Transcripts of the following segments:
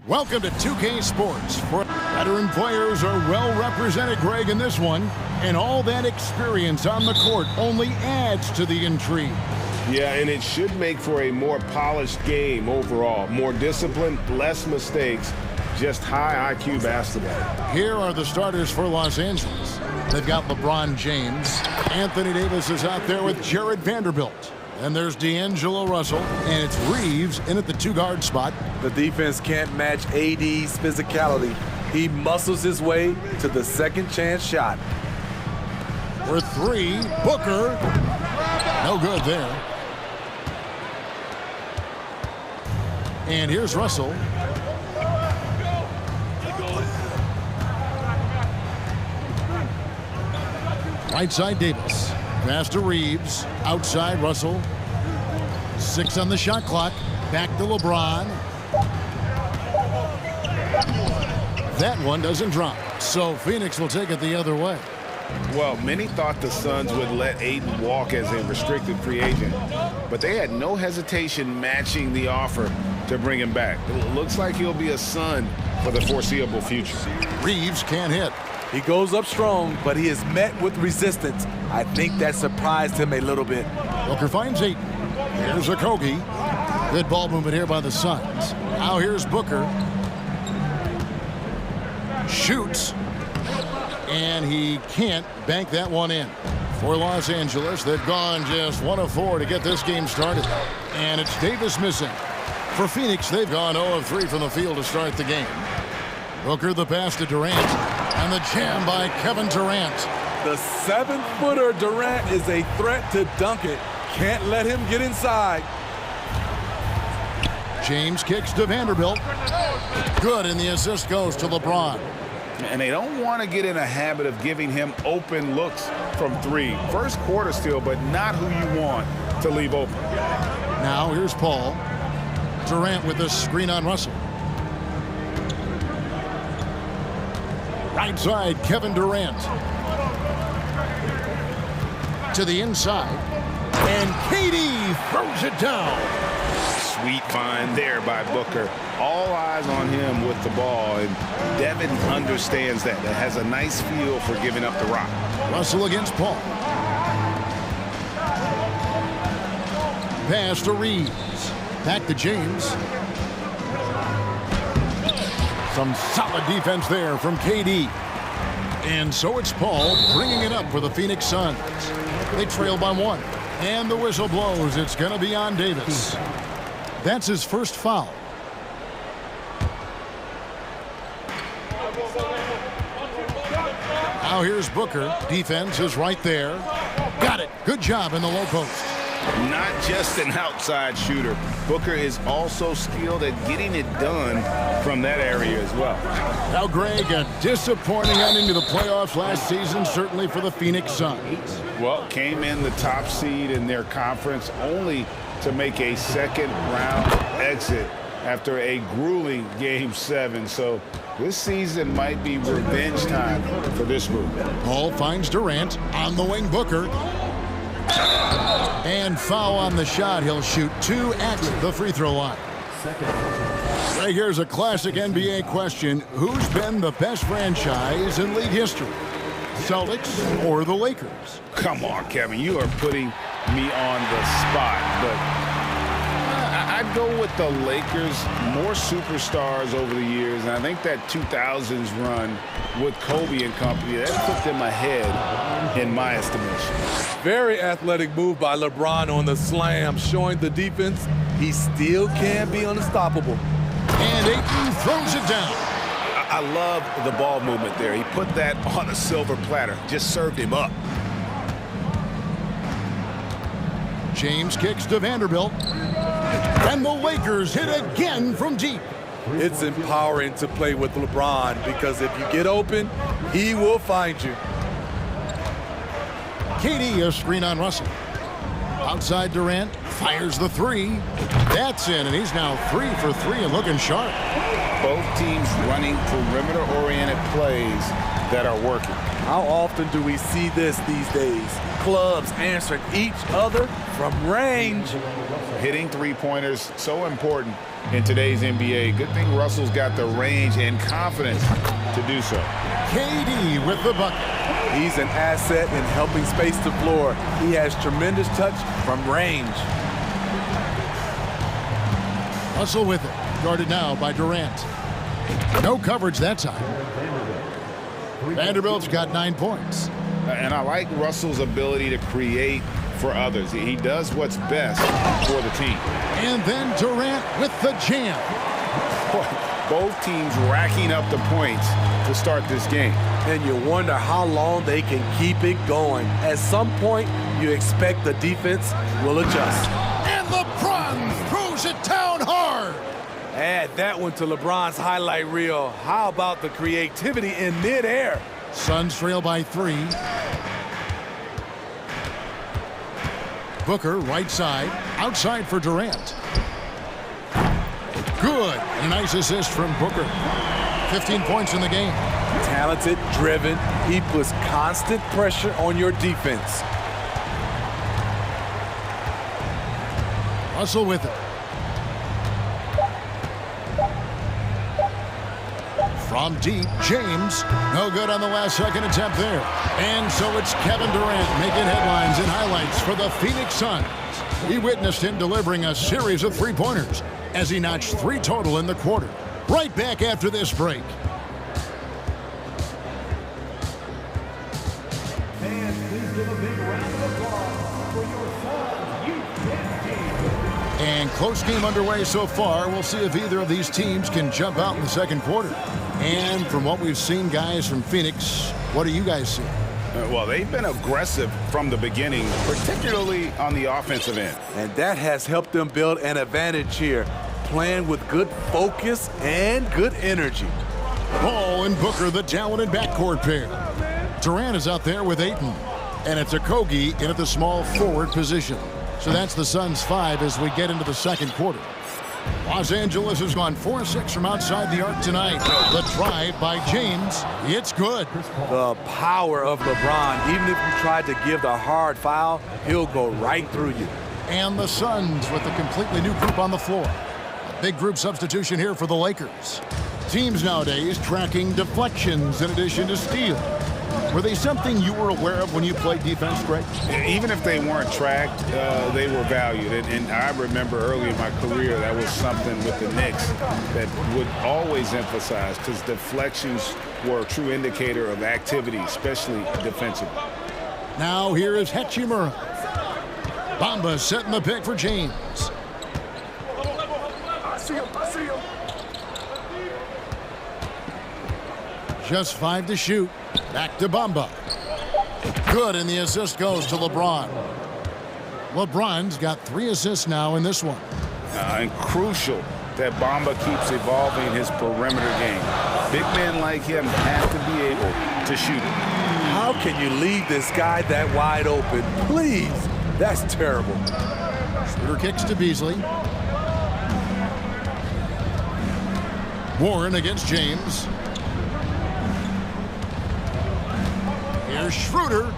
Welcome to 2K Sports. Veteran players are well represented, Greg, in this one. And all that experience on the court only adds to the intrigue. Yeah, and it should make for a more polished game overall. More discipline, less mistakes, just high IQ basketball. Here are the starters for Los Angeles. They've got LeBron James. Anthony Davis is out there with Jared Vanderbilt. And there's D'Angelo Russell, and it's Reeves in at the two-guard spot. The defense can't match AD's physicality. He muscles his way to the second chance shot. For three, Booker. No good there. And here's Russell. Right side, Davis. Pass to Reeves. Outside, Russell. 6 on the shot clock. Back to LeBron. That one doesn't drop. So Phoenix will take it the other way. Well, many thought the Suns would let Ayton walk as a restricted free agent, but they had no hesitation matching the offer to bring him back. It looks like he'll be a Sun for the foreseeable future. Reeves can't hit. He goes up strong, but he is met with resistance. I think that surprised him a little bit. Booker finds Ayton. Here's Okogie. Good ball movement here by the Suns. Now here's Booker. Shoots. And he can't bank that one in. For Los Angeles, they've gone just 1 of 4 to get this game started. And it's Davis missing. For Phoenix, they've gone 0 of 3 from the field to start the game. Booker the pass to Durant. And the jam by Kevin Durant. The 7-footer Durant is a threat to dunk it. Can't let him get inside. James kicks to Vanderbilt. Good, and the assist goes to LeBron. And they don't want to get in a habit of giving him open looks from 3. First quarter still, but not who you want to leave open. Now here's Paul. Durant with the screen on Russell. Right side, Kevin Durant. To the inside. And KD throws it down. Sweet find there by Booker. All eyes on him with the ball, and Devin understands that. That has a nice feel for giving up the rock. Russell against Paul. Pass to Reeves. Back to James. Some solid defense there from KD. And so it's Paul bringing it up for the Phoenix Suns. They trail by 1. And the whistle blows. It's going to be on Davis. That's his first foul. Now here's Booker. Defense is right there. Got it. Good job in the low post. Not just an outside shooter. Booker is also skilled at getting it done from that area as well. Now, Greg, a disappointing ending to the playoffs last season, certainly for the Phoenix Suns. Well, came in the top seed in their conference only to make a second-round exit after a grueling Game 7. So this season might be revenge time for this group. Paul finds Durant on the wing. Booker. And foul on the shot. He'll shoot 2 at the free throw line. Right, here's a classic NBA question. Who's been the best franchise in league history? Celtics or the Lakers? Come on, Kevin. You are putting me on the spot, but I'd go with the Lakers. More superstars over the years, and I think that 2000s run with Kobe and company, that put them ahead in my estimation. Very athletic move by LeBron on the slam, showing the defense he still can be unstoppable. And Ayton throws it down. I love the ball movement there. He put that on a silver platter, just served him up. James kicks to Vanderbilt. And the Lakers hit again from deep. It's empowering to play with LeBron because if you get open, he will find you. KD, a screen on Russell. Outside Durant, fires the 3. That's in, and he's now 3 for 3 and looking sharp. Both teams running perimeter-oriented plays that are working. How often do we see this these days? Clubs answering each other from range. Hitting three-pointers, so important in today's NBA. Good thing Russell's got the range and confidence to do so. KD with the bucket. He's an asset in helping space the floor. He has tremendous touch from range. Russell with it. Guarded now by Durant. No coverage that time. Vanderbilt's got 9 points. And I like Russell's ability to create for others. He does what's best for the team. And then Durant with the jam. Both teams racking up the points to start this game. And you wonder how long they can keep it going. At some point, you expect the defense will adjust. And LeBron throws it down hard. Add that one to LeBron's highlight reel. How about the creativity in midair? Suns trail by 3. Booker right side, outside for Durant. Good. A nice assist from Booker. 15 points in the game. Talented, driven. He puts constant pressure on your defense. Russell with it. From deep, James. No good on the last second attempt there. And so it's Kevin Durant making headlines and highlights for the Phoenix Suns. We witnessed him delivering a series of three-pointers as he notched 3 total in the quarter. Right back after this break. And close game underway so far. We'll see if either of these teams can jump out in the second quarter. And from what we've seen, guys, from Phoenix, what do you guys see? Well, they've been aggressive from the beginning, particularly on the offensive end. And that has helped them build an advantage here, playing with good focus and good energy. Ball and Booker, the talented backcourt pair. Durant is out there with Ayton. And it's Okogie in at the small forward position. So that's the Suns' 5 as we get into the second quarter. Los Angeles has gone 4-6 from outside the arc tonight. The drive by James. It's good. The power of LeBron. Even if you tried to give the hard foul, he'll go right through you. And the Suns with a completely new group on the floor. A big group substitution here for the Lakers. Teams nowadays tracking deflections in addition to steals. Were they something you were aware of when you played defense, Greg? Even if they weren't tracked, they were valued. And I remember early in my career, that was something with the Knicks that would always emphasize, because deflections were a true indicator of activity, especially defensively. Now here is Hachimura. Bamba setting the pick for James. I see him. Just 5 to shoot. Back to Bamba. Good, and the assist goes to LeBron. LeBron's got 3 assists now in this one. And crucial that Bamba keeps evolving his perimeter game. Big men like him have to be able to shoot it. How can you leave this guy that wide open? Please. That's terrible. Shooter kicks to Beasley. Warren against James. Here's Schroeder.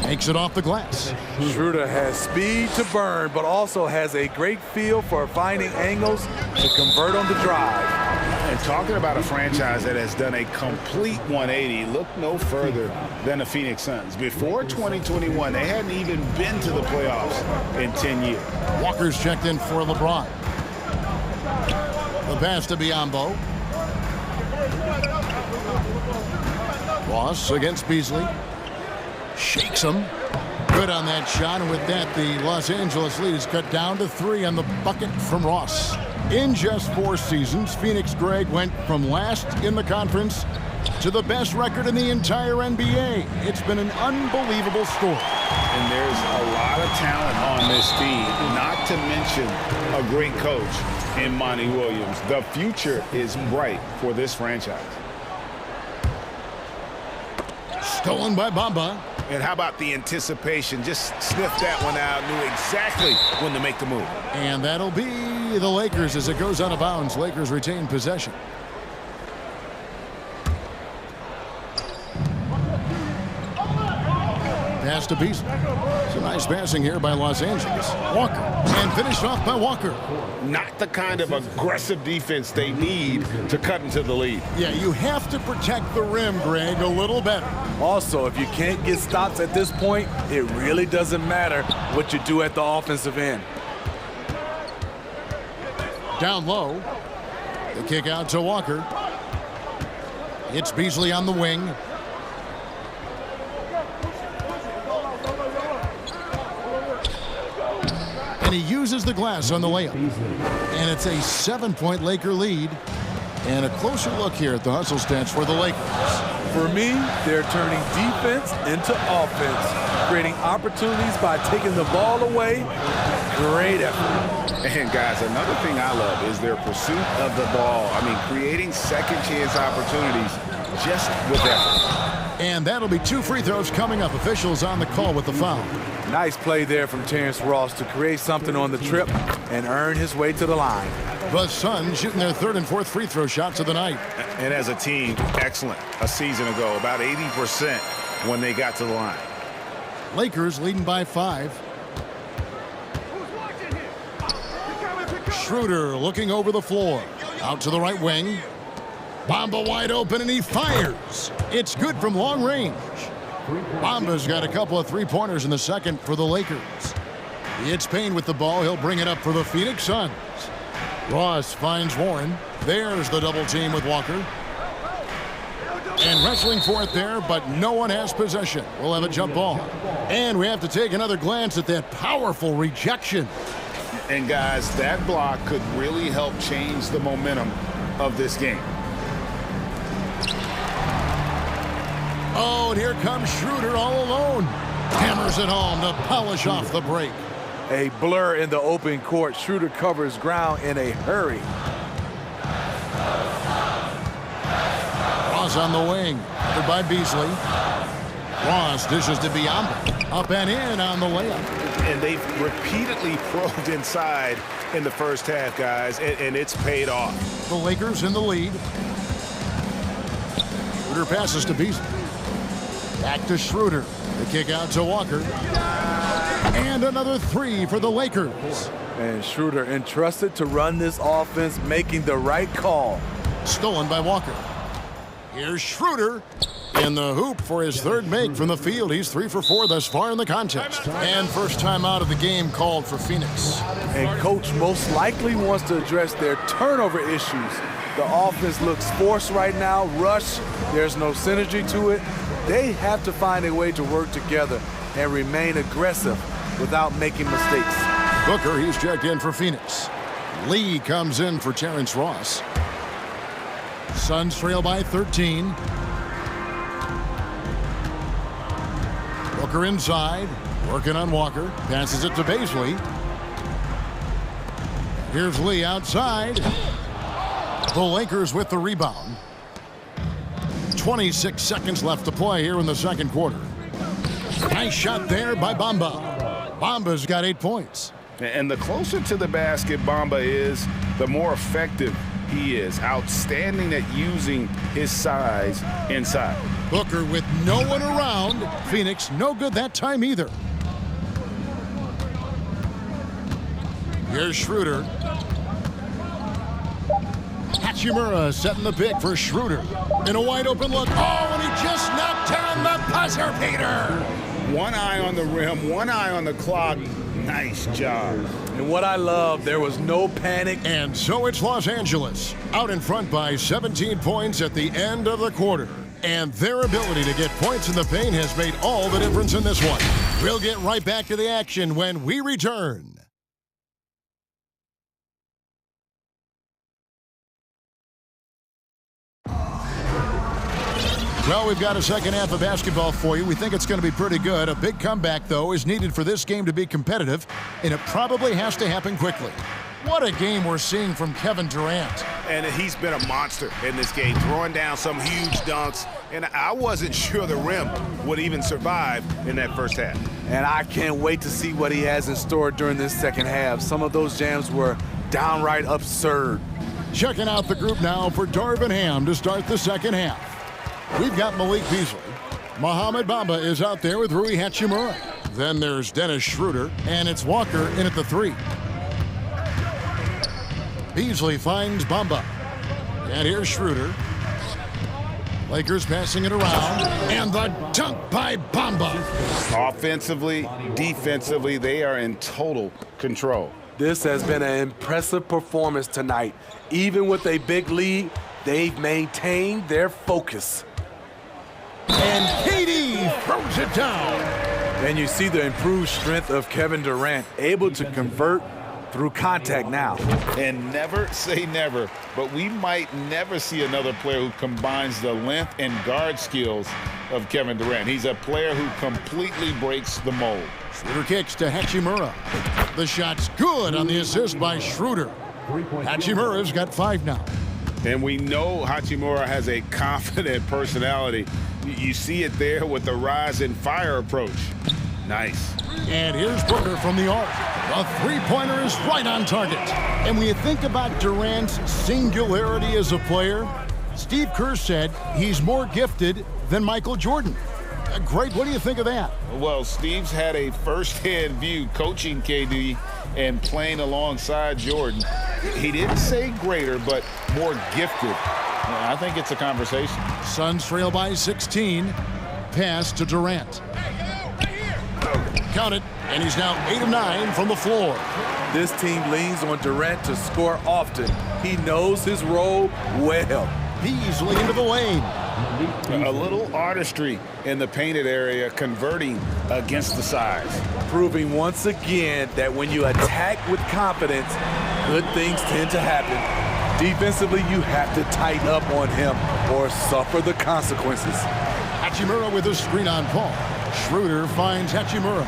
Makes it off the glass. Schroeder has speed to burn, but also has a great feel for finding angles to convert on the drive. And talking about a franchise that has done a complete 180, look no further than the Phoenix Suns. Before 2021, they hadn't even been to the playoffs in 10 years. Walker's checked in for LeBron. The pass to Biyombo. Ross against Beasley. Shakes him. Good on that shot, and with that, the Los Angeles lead is cut down to 3 on the bucket from Ross. In just 4 seasons, Phoenix, Greg, went from last in the conference to the best record in the entire NBA. It's been an unbelievable story. And there's a lot of talent on this team, not to mention a great coach in Monty Williams. The future is bright for this franchise. Stolen by Bamba. And how about the anticipation? Just sniffed that one out, knew exactly when to make the move. And that'll be the Lakers as it goes out of bounds. Lakers retain possession. pass to Beasley. It's a nice passing here by Los Angeles. Walker, and finished off by Walker. Not the kind of aggressive defense they need to cut into the lead. Yeah, you have to protect the rim, Greg, a little better. Also, if you can't get stops at this point, it really doesn't matter what you do at the offensive end. Down low. The kick out to Walker. It's Beasley on the wing. And he uses the glass on the layup. And it's a 7-point Laker lead. And a closer look here at the hustle stats for the Lakers. For me, they're turning defense into offense, creating opportunities by taking the ball away. Great effort. And guys, another thing I love is their pursuit of the ball. I mean, creating second chance opportunities just with effort. And that'll be 2 free throws coming up. Officials on the call with the foul. Nice play there from Terrence Ross to create something on the trip and earn his way to the line. The Suns shooting their 3rd and 4th free throw shots of the night. And as a team, excellent. A season ago, about 80% when they got to the line. Lakers leading by 5. Schroeder looking over the floor. Out to the right wing. Bamba wide open, and he fires. It's good from long range. Bamba's got a couple of three-pointers in the second for the Lakers. It's Payne with the ball. He'll bring it up for the Phoenix Suns. Ross finds Warren. There's the double team with Walker. And wrestling for it there, but no one has possession. We'll have a jump ball. And we have to take another glance at that powerful rejection. And guys, that block could really help change the momentum of this game. Oh, and here comes Schroeder all alone. Hammers it home to polish off the break. A blur in the open court. Schroeder covers ground in a hurry. Ross on the wing. Covered by Beasley. Ross dishes to Bamba. Up and in on the layup. And they've repeatedly probed inside in the first half, guys, and it's paid off. The Lakers in the lead. Schroeder passes to Beasley. Back to Schroeder. The kick out to Walker. And another 3 for the Lakers. And Schroeder entrusted to run this offense, making the right call. Stolen by Walker. Here's Schroeder in the hoop for his 3rd make from the field. He's 3 for 4 thus far in the contest. And first time out of the game called for Phoenix. And coach most likely wants to address their turnover issues. The offense looks forced right now, rush. There's no synergy to it. They have to find a way to work together and remain aggressive without making mistakes. Booker, he's checked in for Phoenix. Lee comes in for Terrence Ross. Suns trail by 13. Booker inside, working on Walker. Passes it to Beasley. Here's Lee outside. The Lakers with the rebound. 26 seconds left to play here in the second quarter. Nice shot there by Bamba. Bamba's got 8 points. And the closer to the basket Bamba is, the more effective he is. Outstanding at using his size inside. Booker with no one around. Phoenix no good that time either. Here's Schroeder. Hachimura setting the pick for Schroeder. In a wide open look. Oh, and he just knocked down the buzzer beater. One eye on the rim, one eye on the clock. Nice job. And what I love, there was no panic. And so it's Los Angeles out in front by 17 points at the end of the quarter. And their ability to get points in the paint has made all the difference in this one. We'll get right back to the action when we return. Well, we've got a second half of basketball for you. We think it's going to be pretty good. A big comeback, though, is needed for this game to be competitive, and it probably has to happen quickly. What a game we're seeing from Kevin Durant. And he's been a monster in this game, throwing down some huge dunks. And I wasn't sure the rim would even survive in that first half. And I can't wait to see what he has in store during this second half. Some of those jams were downright absurd. Checking out the group now for Darvin Ham to start the second half. We've got Malik Beasley. Mohamed Bamba is out there with Rui Hachimura. Then there's Dennis Schroeder, and it's Walker in at the 3. Beasley finds Bamba. And here's Schroeder. Lakers passing it around, and the dunk by Bamba. Offensively, defensively, they are in total control. This has been an impressive performance tonight. Even with a big lead, they've maintained their focus. And KD throws it down. And you see the improved strength of Kevin Durant, able to convert through contact now. And never say never, but we might never see another player who combines the length and guard skills of Kevin Durant. He's a player who completely breaks the mold. Schroeder kicks to Hachimura. The shot's good on the assist by Schroeder. Hachimura's got 5 now. And we know Hachimura has a confident personality. You see it there with the rise and fire approach. Nice. And here's Booker from the arc. The three-pointer is right on target. And when you think about Durant's singularity as a player, Steve Kerr said he's more gifted than Michael Jordan. Great, what do you think of that? Well, Steve's had a first-hand view coaching KD and playing alongside Jordan. He didn't say greater, but more gifted. I think it's a conversation. Suns trail by 16. Pass to Durant. Count it, and he's now 8 of 9 from the floor. This team leans on Durant to score often. He knows his role well. Beasley into the lane. A little artistry in the painted area, converting against the size. Proving once again that when you attack with confidence, good things tend to happen. Defensively, you have to tighten up on him or suffer the consequences. Hachimura with a screen on Paul. Schroeder finds Hachimura.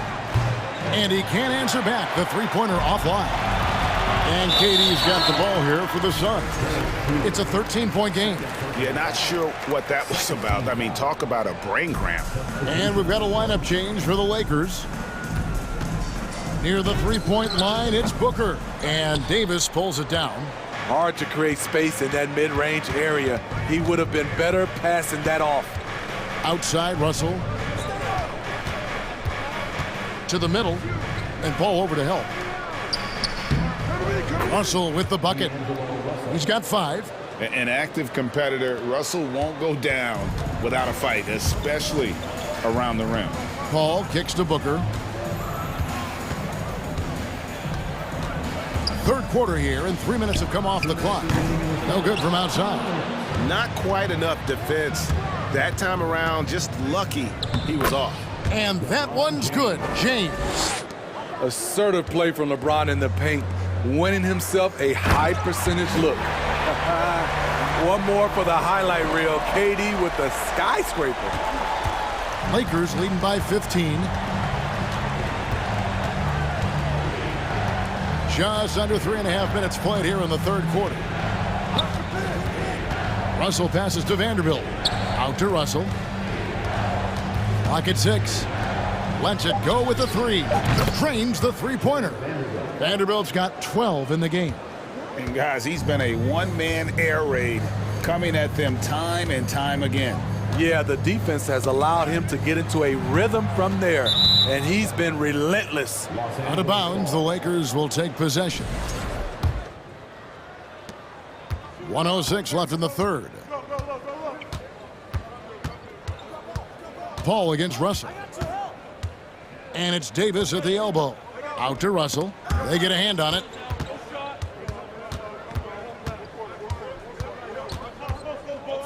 And he can't answer back. The three-pointer offline. And KD's got the ball here for the Suns. It's a 13-point game. Yeah, not sure what that was about. I mean, talk about a brain cramp. And we've got a lineup change for the Lakers. Near the three-point line, it's Booker. And Davis pulls it down. Hard to create space in that mid-range area. He would have been better passing that off. Outside, Russell. To the middle. And Paul over to help. Russell with the bucket. He's got 5. An active competitor, Russell won't go down without a fight, especially around the rim. Paul kicks to Booker. Third quarter here, and 3 minutes have come off the clock. No good from outside. Not quite enough defense. That time around, just lucky he was off. And that one's good. James. Assertive play from LeBron in the paint, winning himself a high percentage look. One more for the highlight reel. KD with the skyscraper. Lakers leading by 15. Just under 3.5 minutes played here in the third quarter. Russell passes to Vanderbilt. Out to Russell. Clock at 6. Lets it go with the 3. Drains the three-pointer. Vanderbilt's got 12 in the game. And guys, he's been a one-man air raid coming at them time and time again. Yeah, the defense has allowed him to get into a rhythm from there, and he's been relentless. Out of bounds, the Lakers will take possession. 1:06 left in the third. Paul against Russell. And it's Davis at the elbow. Out to Russell. They get a hand on it.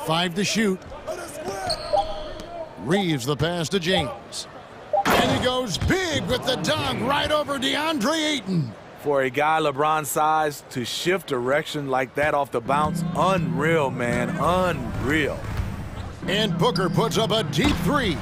Five to shoot. Reeves the pass to James. And he goes big with the dunk right over DeAndre Ayton. For a guy LeBron's size to shift direction like that off the bounce, unreal, man, unreal. And Booker puts up a deep 3.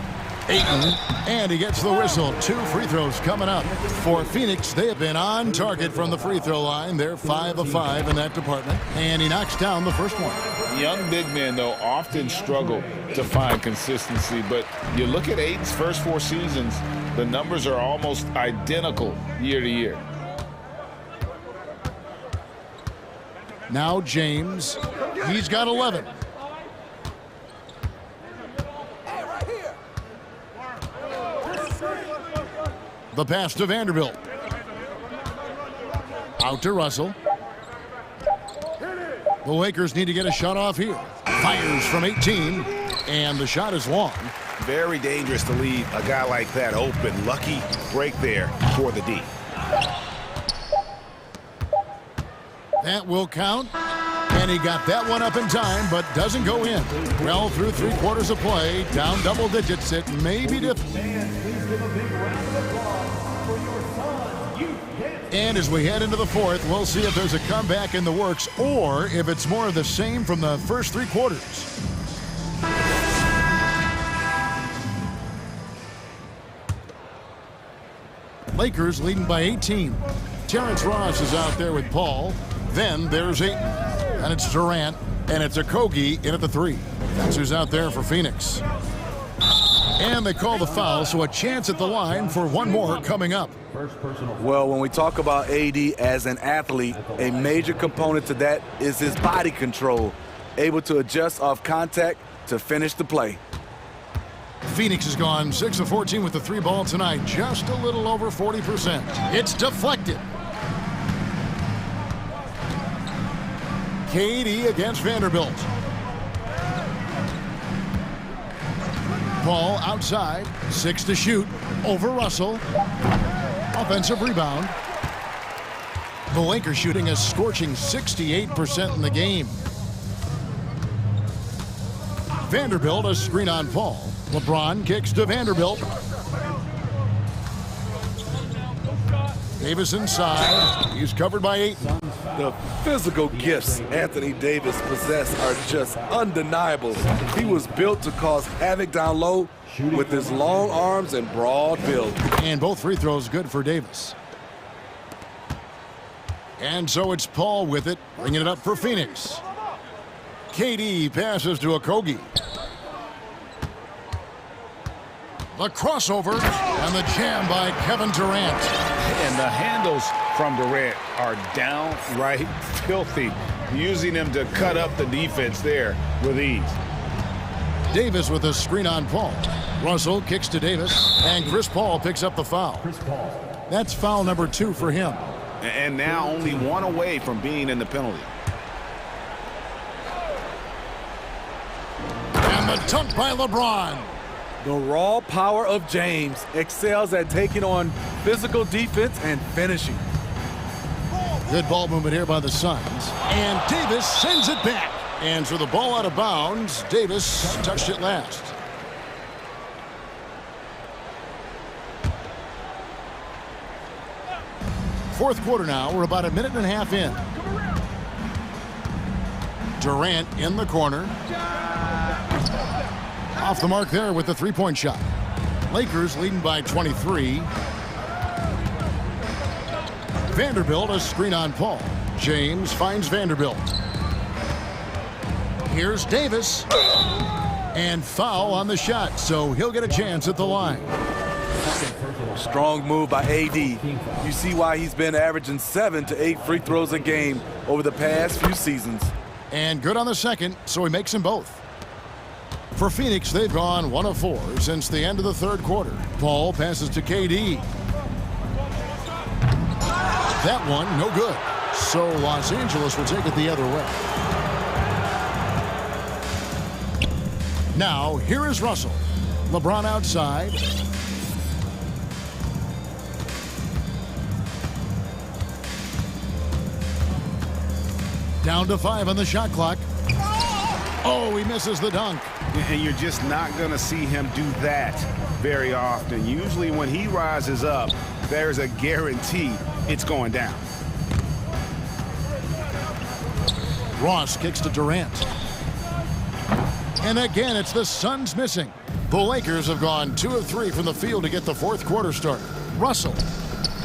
Ayton, and he gets the whistle. 2 free throws coming up. For Phoenix, they have been on target from the free throw line. They're 5 of 5 in that department. And he knocks down the first one. Young big men, though, often struggle to find consistency. But you look at Ayton's first 4 seasons, the numbers are almost identical year to year. Now James. He's got 11. The pass to Vanderbilt. Out to Russell. The Lakers need to get a shot off here. Fires from 18, and the shot is long. Very dangerous to leave a guy like that open. Lucky break there for the D. That will count. And he got that one up in time, but doesn't go in. Well, through 3/4 of play, down double digits, it may be difficult. And as we head into the fourth, we'll see if there's a comeback in the works or if it's more of the same from the first 3 quarters. Lakers leading by 18. Terrence Ross is out there with Paul. Then there's Ayton. And it's Durant, and it's Okogie in at the 3. That's who's out there for Phoenix. And they call the foul, so a chance at the line for one more coming up. Well, when we talk about AD as an athlete, a major component to that is his body control, able to adjust off contact to finish the play. Phoenix has gone 6 of 14 with the 3 ball tonight, just a little over 40%. It's deflected. KD against Vanderbilt. Paul outside, 6 to shoot, over Russell. Offensive rebound. The Lakers shooting a scorching 68% in the game. Vanderbilt, a screen on Paul. LeBron kicks to Vanderbilt. Davis inside. He's covered by Ayton. The physical gifts Anthony Davis possesses are just undeniable. He was built to cause havoc down low with his long arms and broad build. And both free throws good for Davis. And so it's Paul with it, bringing it up for Phoenix. KD passes to Okogie. The crossover and the jam by Kevin Durant. And the handles from Durant are downright filthy, using them to cut up the defense there with ease. Davis with a screen on Paul. Russell kicks to Davis, and Chris Paul picks up the foul. That's foul number 2 for him. And now only 1 away from being in the penalty. And the dunk by LeBron. The raw power of James excels at taking on physical defense and finishing. Good ball movement here by the Suns. And Davis sends it back. And so the ball out of bounds. Davis touched it last. Fourth quarter now. We're about a minute and a half in. Durant in the corner. Off the mark there with the 3-point shot. Lakers leading by 23. Vanderbilt, a screen on Paul. James finds Vanderbilt. Here's Davis. And foul on the shot, so he'll get a chance at the line. Strong move by AD. You see why he's been averaging 7 to 8 free throws a game over the past few seasons. And good on the second, so he makes them both. For Phoenix, they've gone 1 of 4 since the end of the 3rd quarter. Paul passes to KD. That one, no good. So Los Angeles will take it the other way. Now, here is Russell. LeBron outside. Down to 5 on the shot clock. Oh, he misses the dunk. And you're just not going to see him do that very often. Usually when he rises up, there's a guarantee it's going down. Ross kicks to Durant. And again, it's the Suns missing. The Lakers have gone 2 of 3 from the field to get the 4th quarter started. Russell,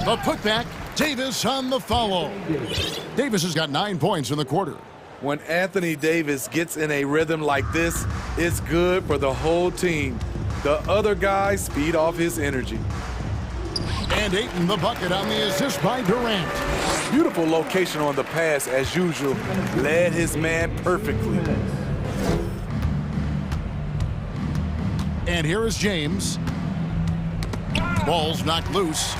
the putback. Davis on the follow. Davis has got 9 points in the quarter. When Anthony Davis gets in a rhythm like this, it's good for the whole team. The other guys feed off his energy. And Ayton the bucket on the assist by Durant. Beautiful location on the pass as usual. Led his man perfectly. And here is James. Ball's knocked loose.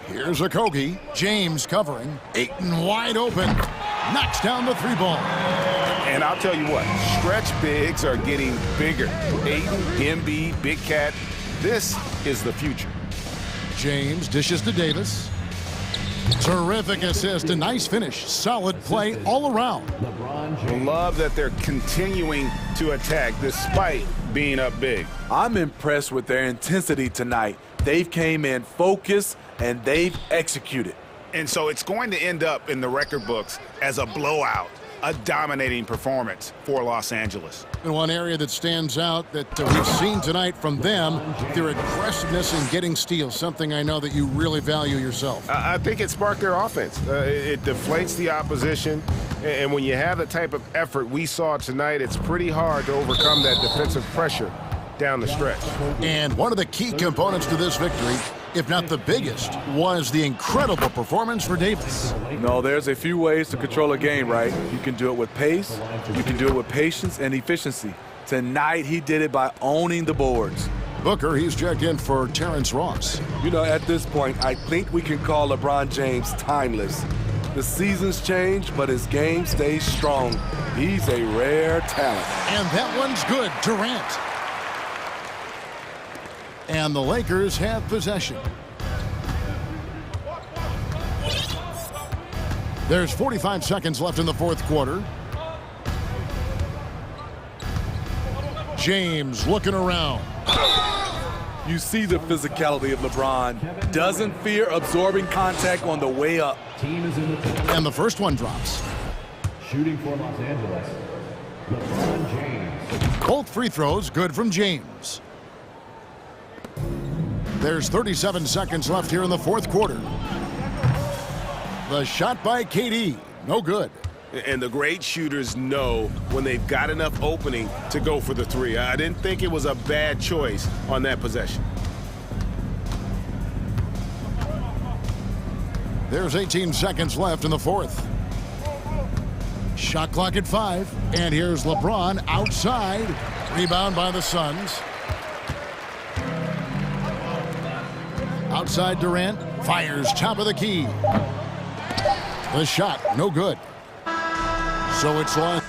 Here's Okogie. James covering. Ayton wide open. Knocks down the three ball. And I'll tell you what, stretch bigs are getting bigger. Ayton, Embiid, Big Cat, this is the future. James dishes to Davis. Terrific assist, a nice finish. Solid play all around. Love that they're continuing to attack despite being up big. I'm impressed with their intensity tonight. They've came in focused and they've executed. And so it's going to end up in the record books as a blowout, a dominating performance for Los Angeles. And one area that stands out that we've seen tonight from them, their aggressiveness in getting steals, something I know that you really value yourself. I think it sparked their offense. It deflates the opposition. And when you have the type of effort we saw tonight, it's pretty hard to overcome that defensive pressure down the stretch. And one of the key components to this victory, if not the biggest, was the incredible performance for Davis. No, there's a few ways to control a game, right? You can do it with pace, you can do it with patience and efficiency. Tonight, he did it by owning the boards. Booker, he's checked in for Terrence Ross. You know, at this point, I think we can call LeBron James timeless. The seasons change, but his game stays strong. He's a rare talent. And that one's good, Durant. And the Lakers have possession. There's 45 seconds left in the fourth quarter. James looking around. You see the physicality of LeBron. Doesn't fear absorbing contact on the way up. And the first one drops. Shooting for Los Angeles, LeBron James. Both free throws good from James. There's 37 seconds left here in the fourth quarter. The shot by KD, no good. And the great shooters know when they've got enough opening to go for the three. I didn't think it was a bad choice on that possession. There's 18 seconds left in the fourth. Shot clock at 5. And here's LeBron outside. Rebound by the Suns. Outside Durant. Fires top of the key. The shot, no good. So it's lost.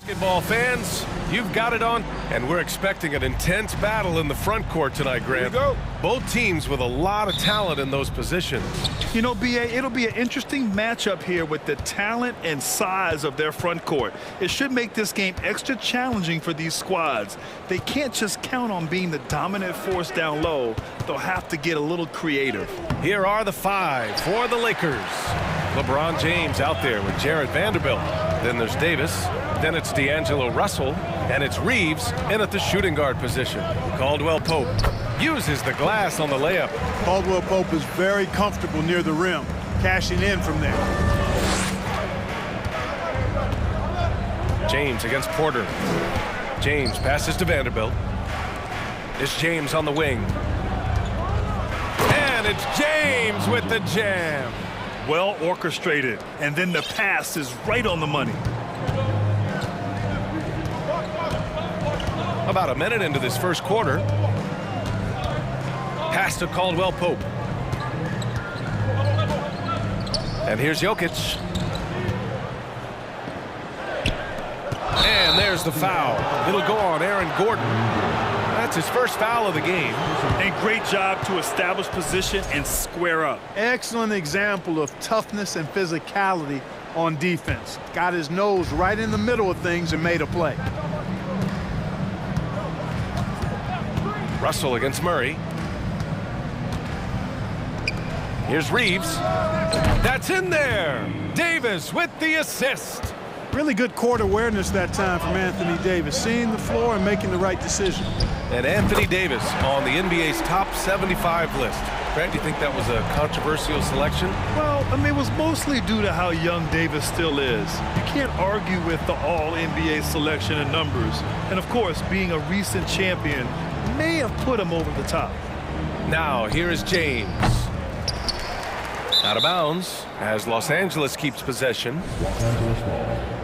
Basketball fans, you've got it on, and we're expecting an intense battle in the front court tonight, Grant. Here we go. Both teams with a lot of talent in those positions. You know, B.A., it'll be an interesting matchup here with the talent and size of their front court. It should make this game extra challenging for these squads. They can't just count on being the dominant force down low. They'll have to get a little creative. Here are the five for the Lakers. LeBron James out there with Jarrett Vanderbilt. Then there's Davis. Then it's D'Angelo Russell. And it's Reeves in at the shooting guard position. Caldwell Pope uses the glass on the layup. Caldwell Pope is very comfortable near the rim, cashing in from there. James against Porter. James passes to Vanderbilt. It's James on the wing. And it's James with the jam. Well orchestrated, and then the pass is right on the money. About a minute into this first quarter. Pass to Caldwell Pope. And here's Jokic. And there's the foul. It'll go on Aaron Gordon. That's his first foul of the game. And great job to establish position and square up. Excellent example of toughness and physicality on defense. Got his nose right in the middle of things and made a play. Russell against Murray. Here's Reeves. That's in there. Davis with the assist. Really good court awareness that time from Anthony Davis, seeing the floor and making the right decision. And Anthony Davis on the NBA's top 75 list. Grant, do you think that was a controversial selection? Well, I mean, it was mostly due to how young Davis still is. You can't argue with the all-NBA selection and numbers. And, of course, being a recent champion may have put him over the top. Now, here is James. Out of bounds as Los Angeles keeps possession. Los Angeles ball.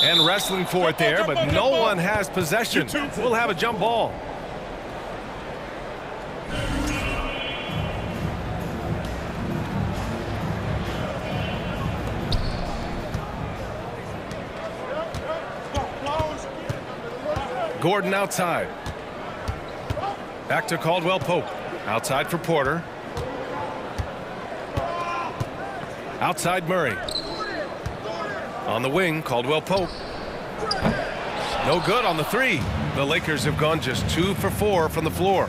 And wrestling for it there, but no one has possession. We'll have a jump ball. Gordon outside. Back to Caldwell Pope. Outside for Porter. Outside Murray. On the wing, Caldwell Pope. No good on the three. The Lakers have gone just 2 for 4 from the floor.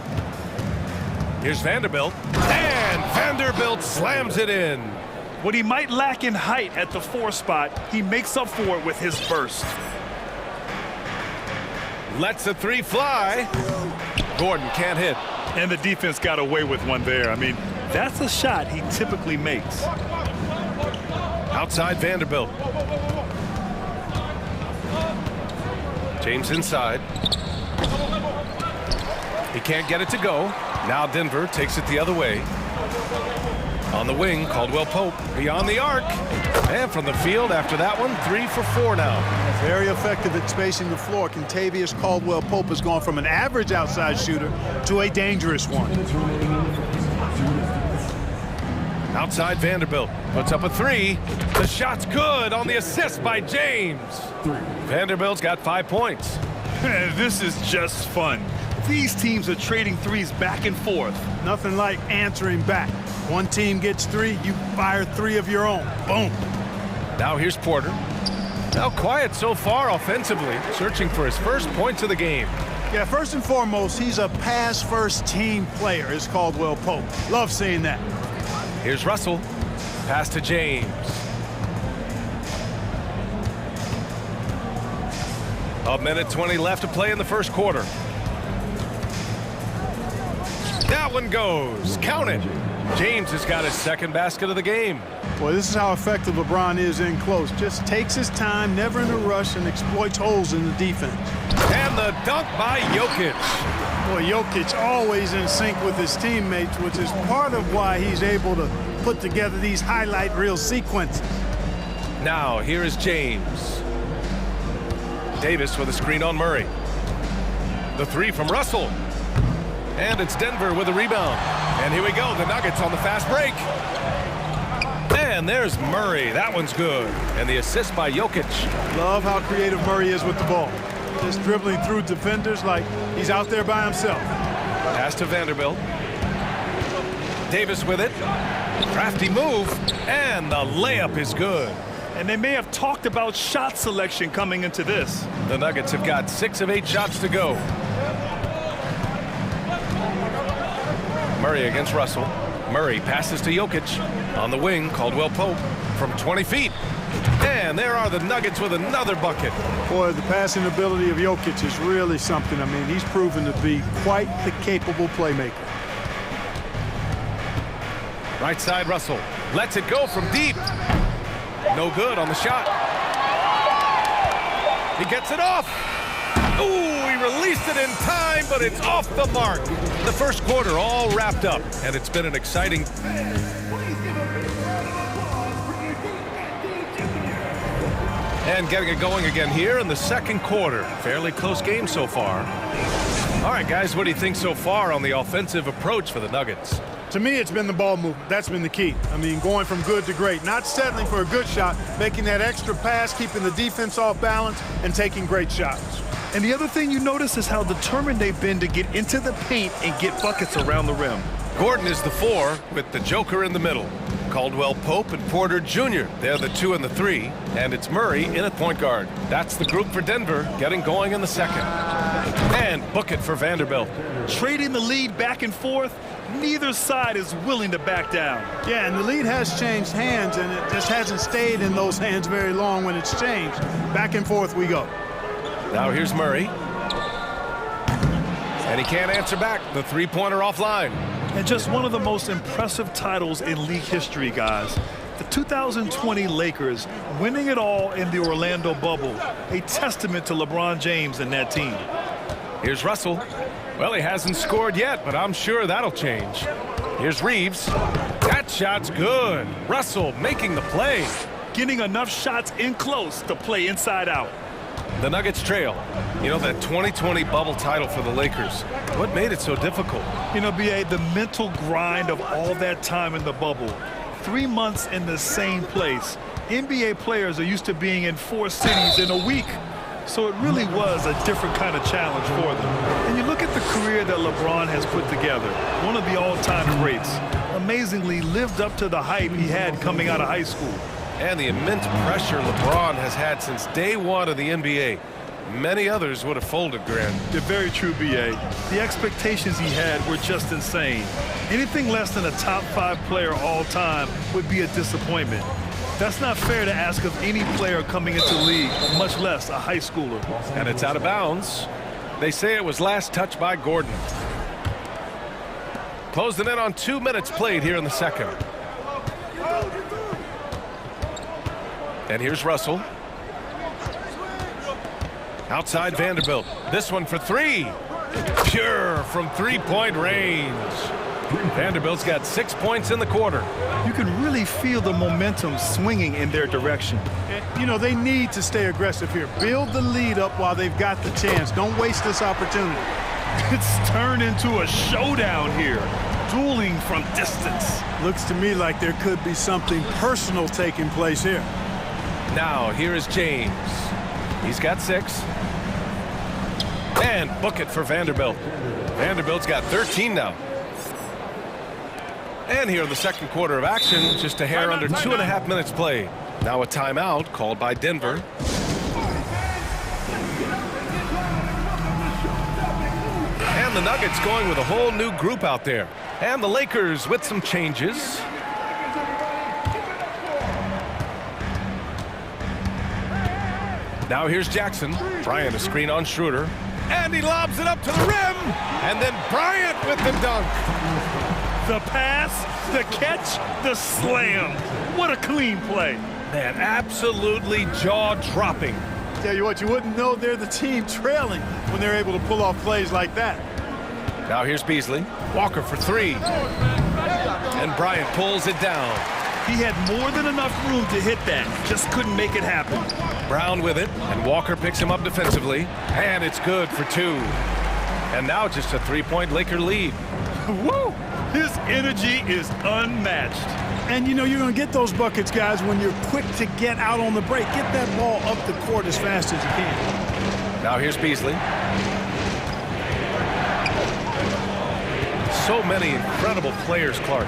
Here's Vanderbilt. And Vanderbilt slams it in. What he might lack in height at the 4 spot, he makes up for it with his burst. Lets a 3 fly. Gordon can't hit. And the defense got away with one there. I mean, that's a shot he typically makes. Outside Vanderbilt. James inside. He can't get it to go. Now Denver takes it the other way. On the wing, Caldwell Pope beyond the arc. And from the field after that one, 3 for 4 now. Very effective at spacing the floor. Contavious Caldwell Pope has gone from an average outside shooter to a dangerous one. Outside Vanderbilt puts up a 3. The shot's good on the assist by James. Vanderbilt's got 5 points. This is just fun. These teams are trading threes back and forth. Nothing like answering back. One team gets 3, you fire 3 of your own. Boom. Now here's Porter. Now quiet so far offensively, searching for his first points of the game. Yeah, first and foremost, he's a pass-first team player, is Caldwell Pope. Love seeing that. Here's Russell. Pass to James. A minute 20 left to play in the first quarter. That one goes. Count it. James has got his second basket of the game. Boy, this is how effective LeBron is in close. Just takes his time, never in a rush, and exploits holes in the defense. And the dunk by Jokic. Boy, Jokic always in sync with his teammates, which is part of why he's able to put together these highlight reel sequences. Now, here is James. Davis with a screen on Murray. The 3 from Russell. And it's Denver with a rebound. And here we go, the Nuggets on the fast break. And there's Murray. That one's good. And the assist by Jokic. Love how creative Murray is with the ball. Just dribbling through defenders like he's out there by himself. Pass to Vanderbilt. Davis with it. Crafty move. And the layup is good. And they may have talked about shot selection coming into this. The Nuggets have got 6 of 8 shots to go. Murray against Russell. Murray passes to Jokic. On the wing, Caldwell Pope from 20 feet. And there are the Nuggets with another bucket. Boy, the passing ability of Jokic is really something. I mean, he's proven to be quite the capable playmaker. Right side, Russell. Lets it go from deep. No good on the shot. He gets it off. Ooh, he released it in time, but it's off the mark. The first quarter all wrapped up, and it's been an exciting... And getting it going again here in the second quarter. Fairly close game so far. All right, guys, what do you think so far on the offensive approach for the Nuggets? To me, it's been the ball movement. That's been the key. I mean, going from good to great. Not settling for a good shot, making that extra pass, keeping the defense off balance, and taking great shots. And the other thing you notice is how determined they've been to get into the paint and get buckets around the rim. Gordon is the 4 with the Joker in the middle. Caldwell Pope and Porter Jr. They're the 2 and the 3. And it's Murray in at point guard. That's the group for Denver getting going in the second. And book it for Vanderbilt. Trading the lead back and forth, neither side is willing to back down. Yeah, and the lead has changed hands, and it just hasn't stayed in those hands very long when it's changed. Back and forth we go. Now here's Murray. And he can't answer back. The three-pointer offline. And just one of the most impressive titles in league history, guys. The 2020 Lakers winning it all in the Orlando bubble. A testament to LeBron James and that team. Here's Russell. Well, he hasn't scored yet, but I'm sure that'll change. Here's Reeves. That shot's good. Russell making the play. Getting enough shots in close to play inside out. The Nuggets trail. You know, that 2020 bubble title for the Lakers. What made it so difficult? You know, B.A., the mental grind of all that time in the bubble. 3 months in the same place. NBA players are used to being in 4 cities in a week. So it really was a different kind of challenge for them. And you look at the career that LeBron has put together. One of the all-time greats. Amazingly lived up to the hype he had coming out of high school. And the immense pressure LeBron has had since day one of the NBA. Many others would have folded, Grant. You're very true, B.A. The expectations he had were just insane. Anything less than a top 5 player all time would be a disappointment. That's not fair to ask of any player coming into the league, much less a high schooler. And it's out of bounds. They say it was last touched by Gordon. Closing in on 2 minutes played here in the second. And here's Russell. Outside Vanderbilt. This one for 3. Pure from 3-point range. Vanderbilt's got 6 points in the quarter. You can really feel the momentum swinging in their direction. You know, they need to stay aggressive here. Build the lead up while they've got the chance. Don't waste this opportunity. It's turned into a showdown here. Dueling from distance. Looks to me like there could be something personal taking place here. Now, here is James. He's got 6. And book it for Vanderbilt. Vanderbilt's got 13 now. And here in the second quarter of action, just a hair under 2.5 minutes played. Now a timeout called by Denver. And the Nuggets going with a whole new group out there. And the Lakers with some changes. Now here's Jackson. Bryant a screen on Schroeder. And he lobs it up to the rim. And then Bryant with the dunk. The pass, the catch, the slam. What a clean play. Man, absolutely jaw-dropping. Tell you what, you wouldn't know they're the team trailing when they're able to pull off plays like that. Now here's Beasley. Walker for 3. And Bryant pulls it down. He had more than enough room to hit that. Just couldn't make it happen. Brown with it, and Walker picks him up defensively. And it's good for 2. And now just a 3-point Laker lead. Woo! His energy is unmatched. And you know you're going to get those buckets, guys, when you're quick to get out on the break. Get that ball up the court as fast as you can. Now here's Beasley. So many incredible players, Clark.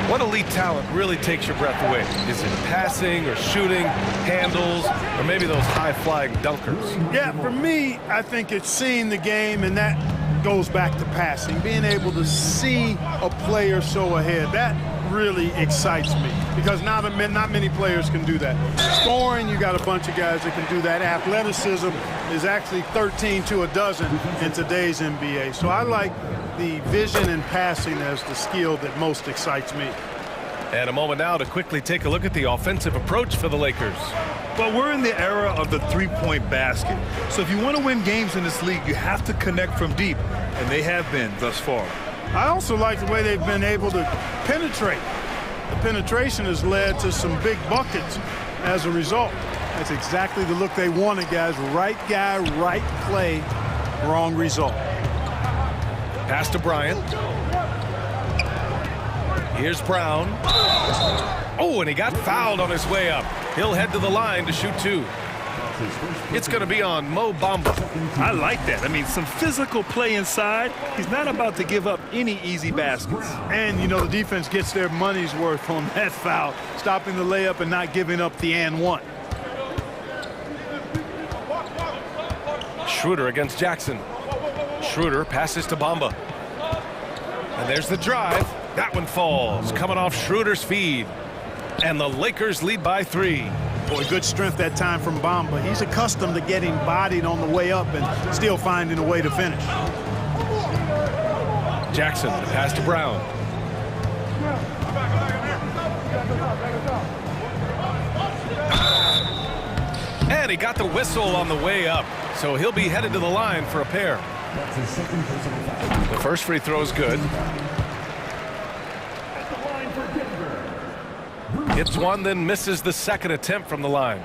What elite talent really takes your breath away? Is it passing or shooting, handles, or maybe those high-flying dunkers? Yeah, for me, I think it's seeing the game, and that goes back to passing. Being able to see a player so ahead, that really excites me because not many players can do that. Scoring, you got a bunch of guys that can do that. Athleticism is actually 13 to a dozen in today's NBA. So I like the vision and passing as the skill that most excites me. And a moment now to quickly take a look at the offensive approach for the Lakers. Well, we're in the era of the three-point basket. So if you want to win games in this league, you have to connect from deep, and they have been thus far. I also like the way they've been able to penetrate. The penetration has led to some big buckets as a result. That's exactly the look they wanted, guys. Right guy, right play, wrong result. Pass to Bryant. Here's Brown. Oh, and he got fouled on his way up. He'll head to the line to shoot two. It's going to be on Mo Bamba. I like that. I mean, some physical play inside. He's not about to give up any easy baskets. And, you know, the defense gets their money's worth on that foul, stopping the layup and not giving up the and one. Schroeder against Jackson. Schroeder passes to Bamba. And there's the drive. That one falls, coming off Schroeder's feed. And the Lakers lead by 3. Boy, good strength that time from Bamba. He's accustomed to getting bodied on the way up and still finding a way to finish. Jackson, the pass to Brown. And he got the whistle on the way up, so he'll be headed to the line for a pair. The first free throw is good. Hits one, then misses the second attempt from the line.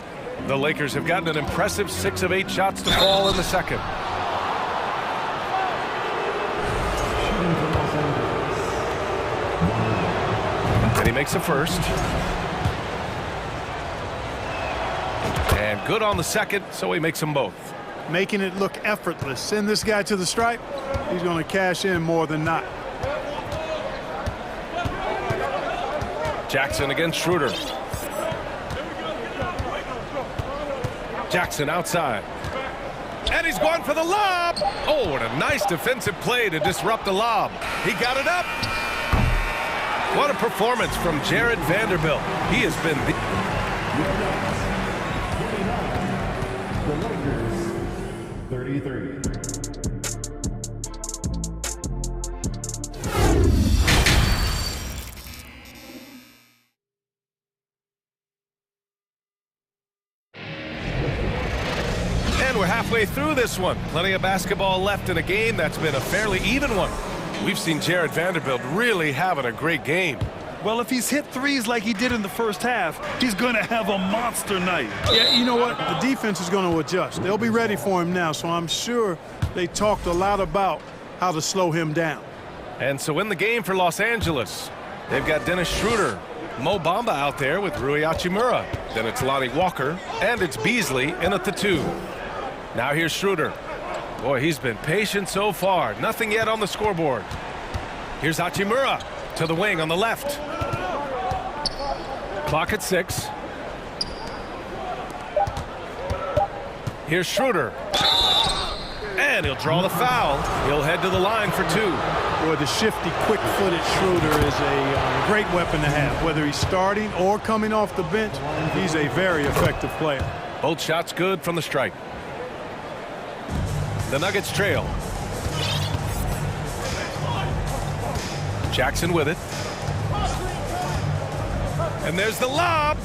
The Lakers have gotten an impressive 6 of 8 shots to fall in the second. And he makes a first. And good on the second, so he makes them both. Making it look effortless. Send this guy to the stripe. He's going to cash in more than not. Jackson against Schroeder. Jackson outside. And he's going for the lob. Oh, and a nice defensive play to disrupt the lob. He got it up. What a performance from Jared Vanderbilt. He has been The Lakers, 33. We're halfway through this one. Plenty of basketball left in a game that's been a fairly even one. We've seen Jared Vanderbilt really having a great game. Well, if he's hit threes like he did in the first half, he's going to have a monster night. Yeah, you know what? The defense is going to adjust. They'll be ready for him now, so I'm sure they talked a lot about how to slow him down. And so in the game for Los Angeles, they've got Dennis Schroeder, Mo Bamba out there with Rui Hachimura. Then it's Lonnie Walker, and it's Beasley in at the 2. Now here's Schroeder. Boy, he's been patient so far. Nothing yet on the scoreboard. Here's Hachimura to the wing on the left. Clock at 6. Here's Schroeder. And he'll draw the foul. He'll head to the line for 2. Boy, the shifty, quick-footed Schroeder is a great weapon to have. Whether he's starting or coming off the bench, he's a very effective player. Both shots good from the stripe. The Nuggets trail. Jackson with it. And there's the lob.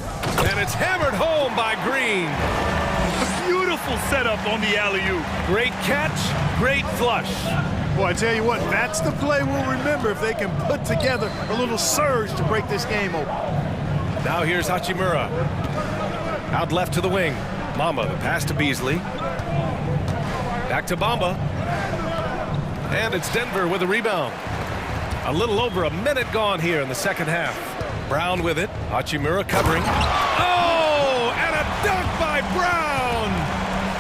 And it's hammered home by Green. A beautiful setup on the alley-oop. Great catch, great flush. Boy, I tell you what, that's the play we'll remember if they can put together a little surge to break this game open. Now here's Hachimura. Out left to the wing. Bamba, the pass to Beasley. Back to Bamba. And it's Denver with a rebound. A little over a minute gone here in the second half. Brown with it. Hachimura covering. Oh, and a dunk by Brown.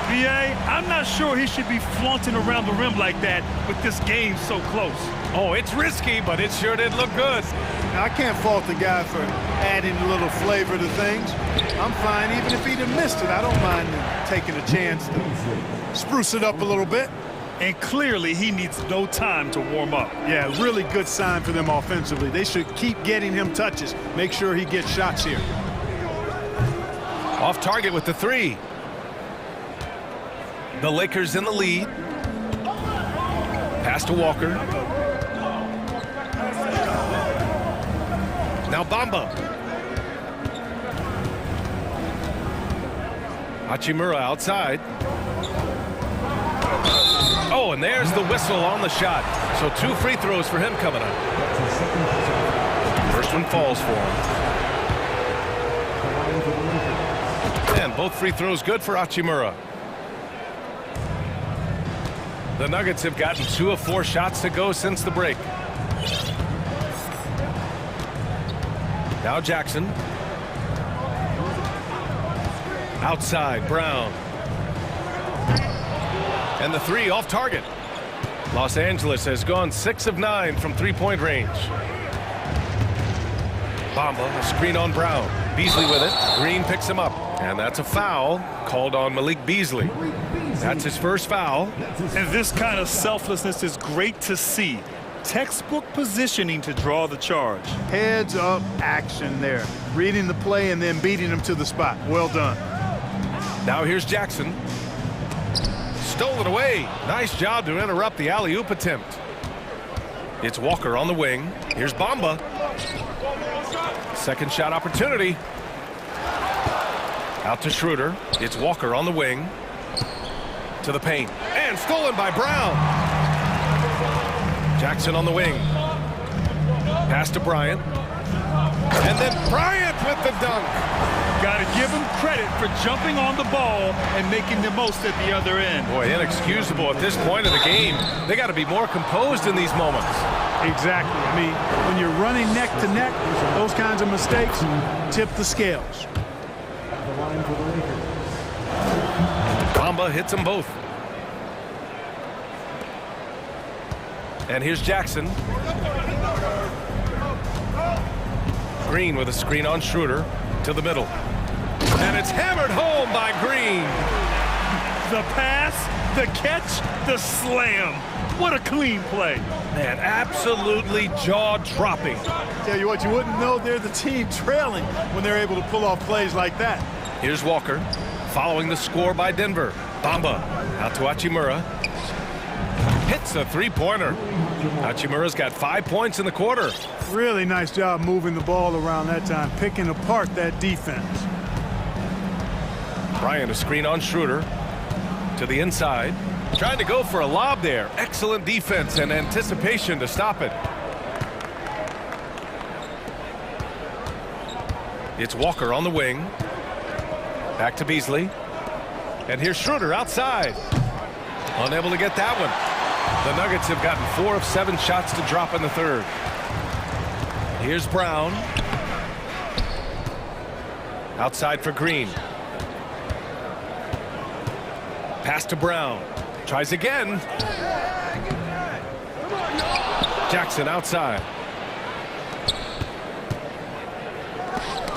B.A., I'm not sure he should be flaunting around the rim like that with this game so close. Oh, it's risky, but it sure did look good. Now, I can't fault the guy for adding a little flavor to things. I'm fine even if he'd have missed it. I don't mind taking a chance to spruce it up a little bit. And clearly he needs no time to warm up. Yeah, really good sign for them offensively. They should keep getting him touches. Make sure he gets shots here. Off target with the three. The Lakers in the lead. Pass to Walker. Now Bamba. Hachimura outside. Oh, and there's the whistle on the shot. So 2 free throws for him coming up. First one falls for him. And both free throws good for Hachimura. The Nuggets have gotten 2 of 4 shots to go since the break. Now Jackson. Outside, Brown. And the three off target. Los Angeles has gone 6 of 9 from three-point range. Bamba, a screen on Brown. Beasley with it. Green picks him up. And that's a foul called on Malik Beasley. That's his first foul. And this kind of selflessness is great to see. Textbook positioning to draw the charge. Heads up action there. Reading the play and then beating him to the spot. Well done. Now here's Jackson. Stolen away. Nice job to interrupt the alley-oop attempt. It's Walker on the wing. Here's Bamba. Second shot opportunity. Out to Schroeder. It's Walker on the wing. To the paint. And stolen by Brown. Jackson on the wing. Pass to Bryant. And then Bryant with the dunk. Got to give him credit for jumping on the ball and making the most at the other end. Boy, inexcusable at this point of the game. They got to be more composed in these moments. Exactly. I mean, when you're running neck to neck, those kinds of mistakes tip the scales. Bamba hits them both. And here's Jackson. Green with a screen on Schroeder to the middle. And it's hammered home by Green. The pass, the catch, the slam. What a clean play. Man, absolutely jaw-dropping. Tell you what, you wouldn't know they're the team trailing when they're able to pull off plays like that. Here's Walker, following the score by Denver. Bamba out to Hachimura. Hits a three-pointer. Hachimura's got 5 points in the quarter. Really nice job moving the ball around that time, picking apart that defense. Bryant, a screen on Schroeder. To the inside. Trying to go for a lob there. Excellent defense and anticipation to stop it. It's Walker on the wing. Back to Beasley. And here's Schroeder outside. Unable to get that one. The Nuggets have gotten 4 of 7 shots to drop in the third. Here's Brown. Outside for Green. Pass to Brown. Tries again. Jackson outside.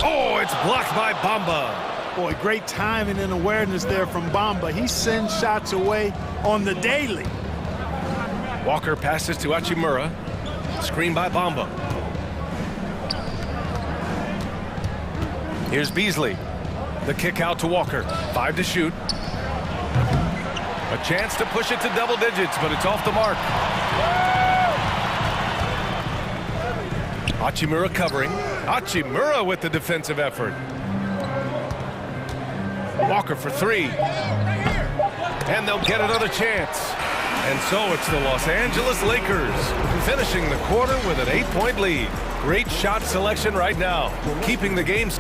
Oh, it's blocked by Bamba. Boy, great timing and awareness there from Bamba. He sends shots away on the daily. Walker passes to Hachimura. Screen by Bamba. Here's Beasley. The kick out to Walker. 5 to shoot. A chance to push it to double digits, but it's off the mark. Hachimura covering. Hachimura with the defensive effort. Walker for 3. And they'll get another chance. And so it's the Los Angeles Lakers finishing the quarter with an 8-point lead. Great shot selection right now, keeping the game.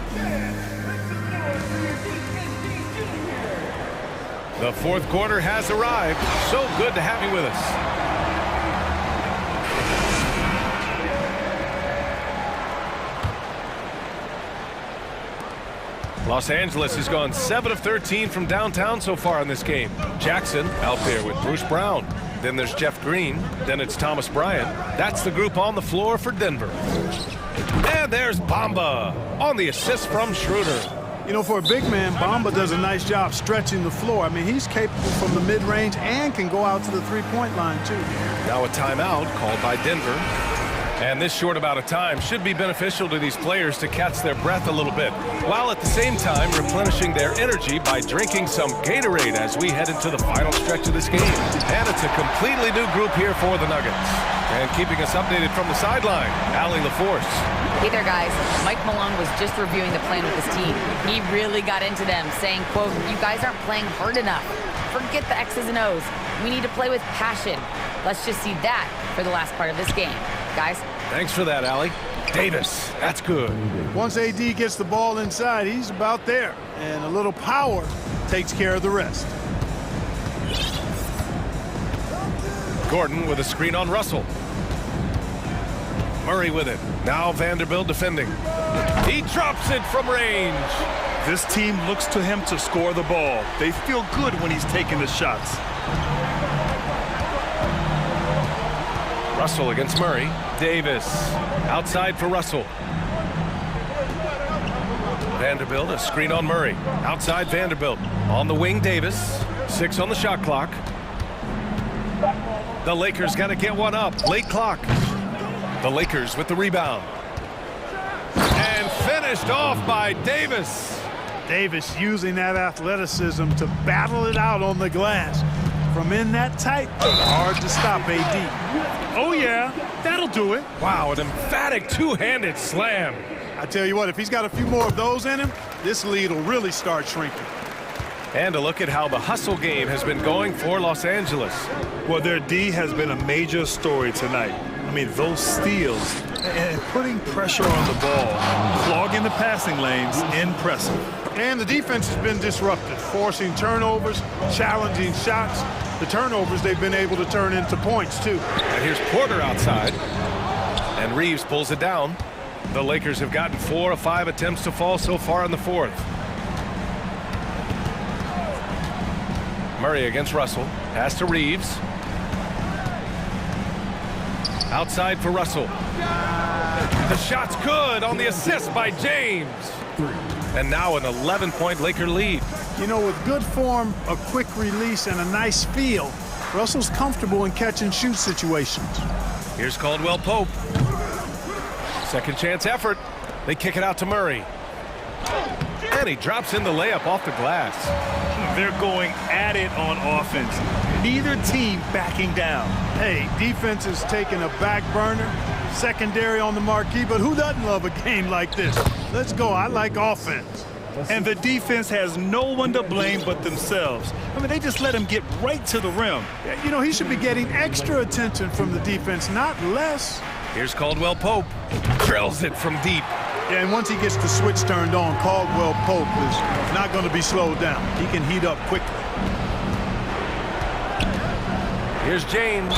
The fourth quarter has arrived. So good to have you with us. Los Angeles has gone 7 of 13 from downtown so far in this game. Jackson out there with Bruce Brown. Then there's Jeff Green. Then it's Thomas Bryant. That's the group on the floor for Denver. And there's Bamba on the assist from Schroeder. You know, for a big man, Bamba does a nice job stretching the floor. I mean, he's capable from the mid-range and can go out to the three-point line, too. Now a timeout called by Denver. And this short amount of time should be beneficial to these players to catch their breath a little bit, while at the same time replenishing their energy by drinking some Gatorade as we head into the final stretch of this game. And it's a completely new group here for the Nuggets. And keeping us updated from the sideline, Allie LaForce. Hey there, guys. Mike Malone was just reviewing the plan with his team. He really got into them, saying, quote, "You guys aren't playing hard enough. Forget the X's and O's. We need to play with passion. Let's just see that for the last part of this game. Guys." Thanks for that, Allie. Davis, that's good. Once AD gets the ball inside, he's about there. And a little power takes care of the rest. Gordon with a screen on Russell. Murray with it. Now Vanderbilt defending. He drops it from range. This team looks to him to score the ball. They feel good when he's taking the shots. Russell against Murray. Davis outside for Russell. Vanderbilt, a screen on Murray. Outside Vanderbilt. On the wing, Davis. 6 on the shot clock. The Lakers got to get one up. Late clock. The Lakers with the rebound. And finished off by Davis. Davis using that athleticism to battle it out on the glass. From in that tight, hard to stop AD. Oh, yeah, that'll do it. Wow, an emphatic two-handed slam. I tell you what, if he's got a few more of those in him, this lead will really start shrinking. And a look at how the hustle game has been going for Los Angeles. Well, their D has been a major story tonight. I mean, those steals and putting pressure on the ball, clogging the passing lanes, impressive. And the defense has been disrupted, forcing turnovers, challenging shots. The turnovers they've been able to turn into points, too. And here's Porter outside. And Reeves pulls it down. The Lakers have gotten 4 of 5 attempts to fall so far in the fourth. Murray against Russell. Pass to Reeves. Outside for Russell. The shot's good on the assist by James. And now an 11-point Laker lead. You know, with good form, a quick release, and a nice feel, Russell's comfortable in catch-and-shoot situations. Here's Caldwell Pope. Second chance effort. They kick it out to Murray. And he drops in the layup off the glass. They're going at it on offense. Neither team backing down. Hey, defense is taking a back burner, secondary on the marquee, but who doesn't love a game like this? Let's go. I like offense. And the defense has no one to blame but themselves. I mean, they just let him get right to the rim. You know, he should be getting extra attention from the defense, not less. Here's Caldwell Pope. Drills it from deep. Yeah, and once he gets the switch turned on, Caldwell Pope is not going to be slowed down. He can heat up quickly. Here's James.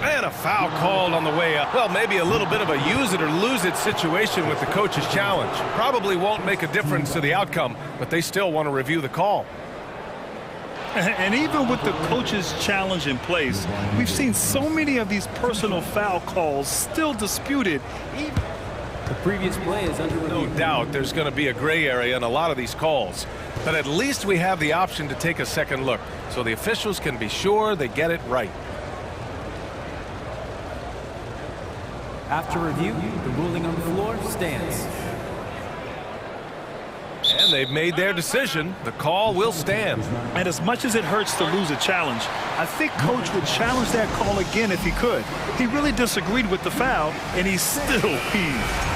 And a foul called on the way up. Well, maybe a little bit of a use it or lose it situation with the coach's challenge. Probably won't make a difference to the outcome, but they still want to review the call. And even with the coach's challenge in place, we've seen so many of these personal foul calls still disputed. The previous play is under review. No doubt there's going to be a gray area in a lot of these calls. But at least we have the option to take a second look, so the officials can be sure they get it right. After review, the ruling on the floor stands. And they've made their decision. The call will stand. And as much as it hurts to lose a challenge, I think Coach would challenge that call again if he could. He really disagreed with the foul, and he's still heaved.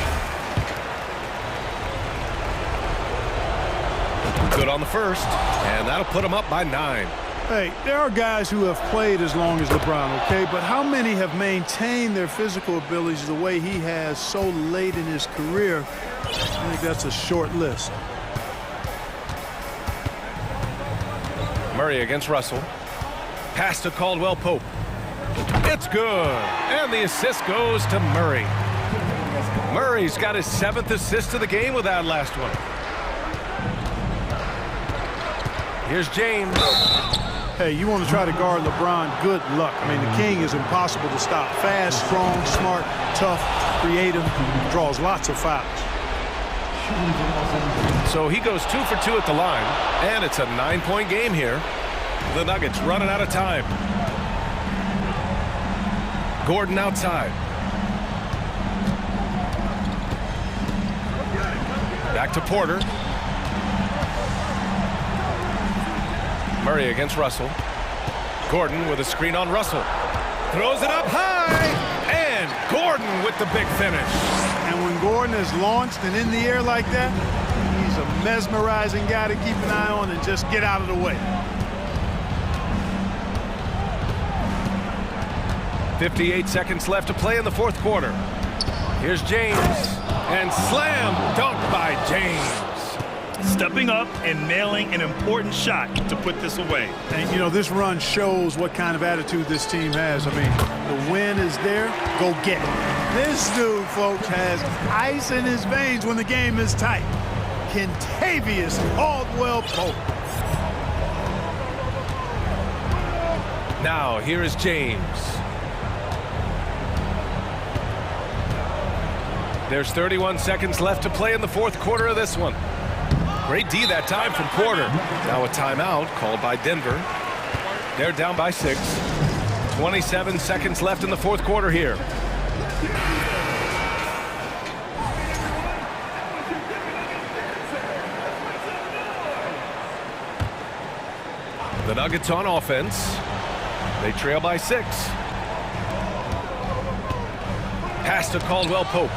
Good on the first, and that'll put him up by 9. Hey, there are guys who have played as long as LeBron, okay? But how many have maintained their physical abilities the way he has so late in his career? I think that's a short list. Murray against Russell. Pass to Caldwell Pope. It's good. And the assist goes to Murray. Murray's got his 7th assist of the game with that last one. Here's James. Hey, you want to try to guard LeBron, good luck. I mean, the king is impossible to stop. Fast, strong, smart, tough, creative, draws lots of fouls. So he goes 2 for 2 at the line, and it's a 9-point game here. The Nuggets running out of time. Gordon outside. Back to Porter. Murray against Russell. Gordon with a screen on Russell. Throws it up high, and Gordon with the big finish. And when Gordon is launched and in the air like that, he's a mesmerizing guy to keep an eye on and just get out of the way. 58 seconds left to play in the fourth quarter. Here's James, and slam dunk by James. Stepping up and nailing an important shot to put this away. And, you know, this run shows what kind of attitude this team has. I mean, the win is there, go get it. This dude, folks, has ice in his veins when the game is tight. Kentavious Caldwell-Pope. Now, here is James. There's 31 seconds left to play in the fourth quarter of this one. Great D that time from Porter. Now a timeout called by Denver. They're down by 6. 27 seconds left in the fourth quarter here. The Nuggets on offense. They trail by 6. Pass to Caldwell-Pope.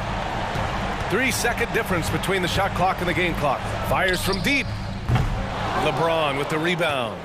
3-second difference between the shot clock and the game clock. Fires from deep. LeBron with the rebound.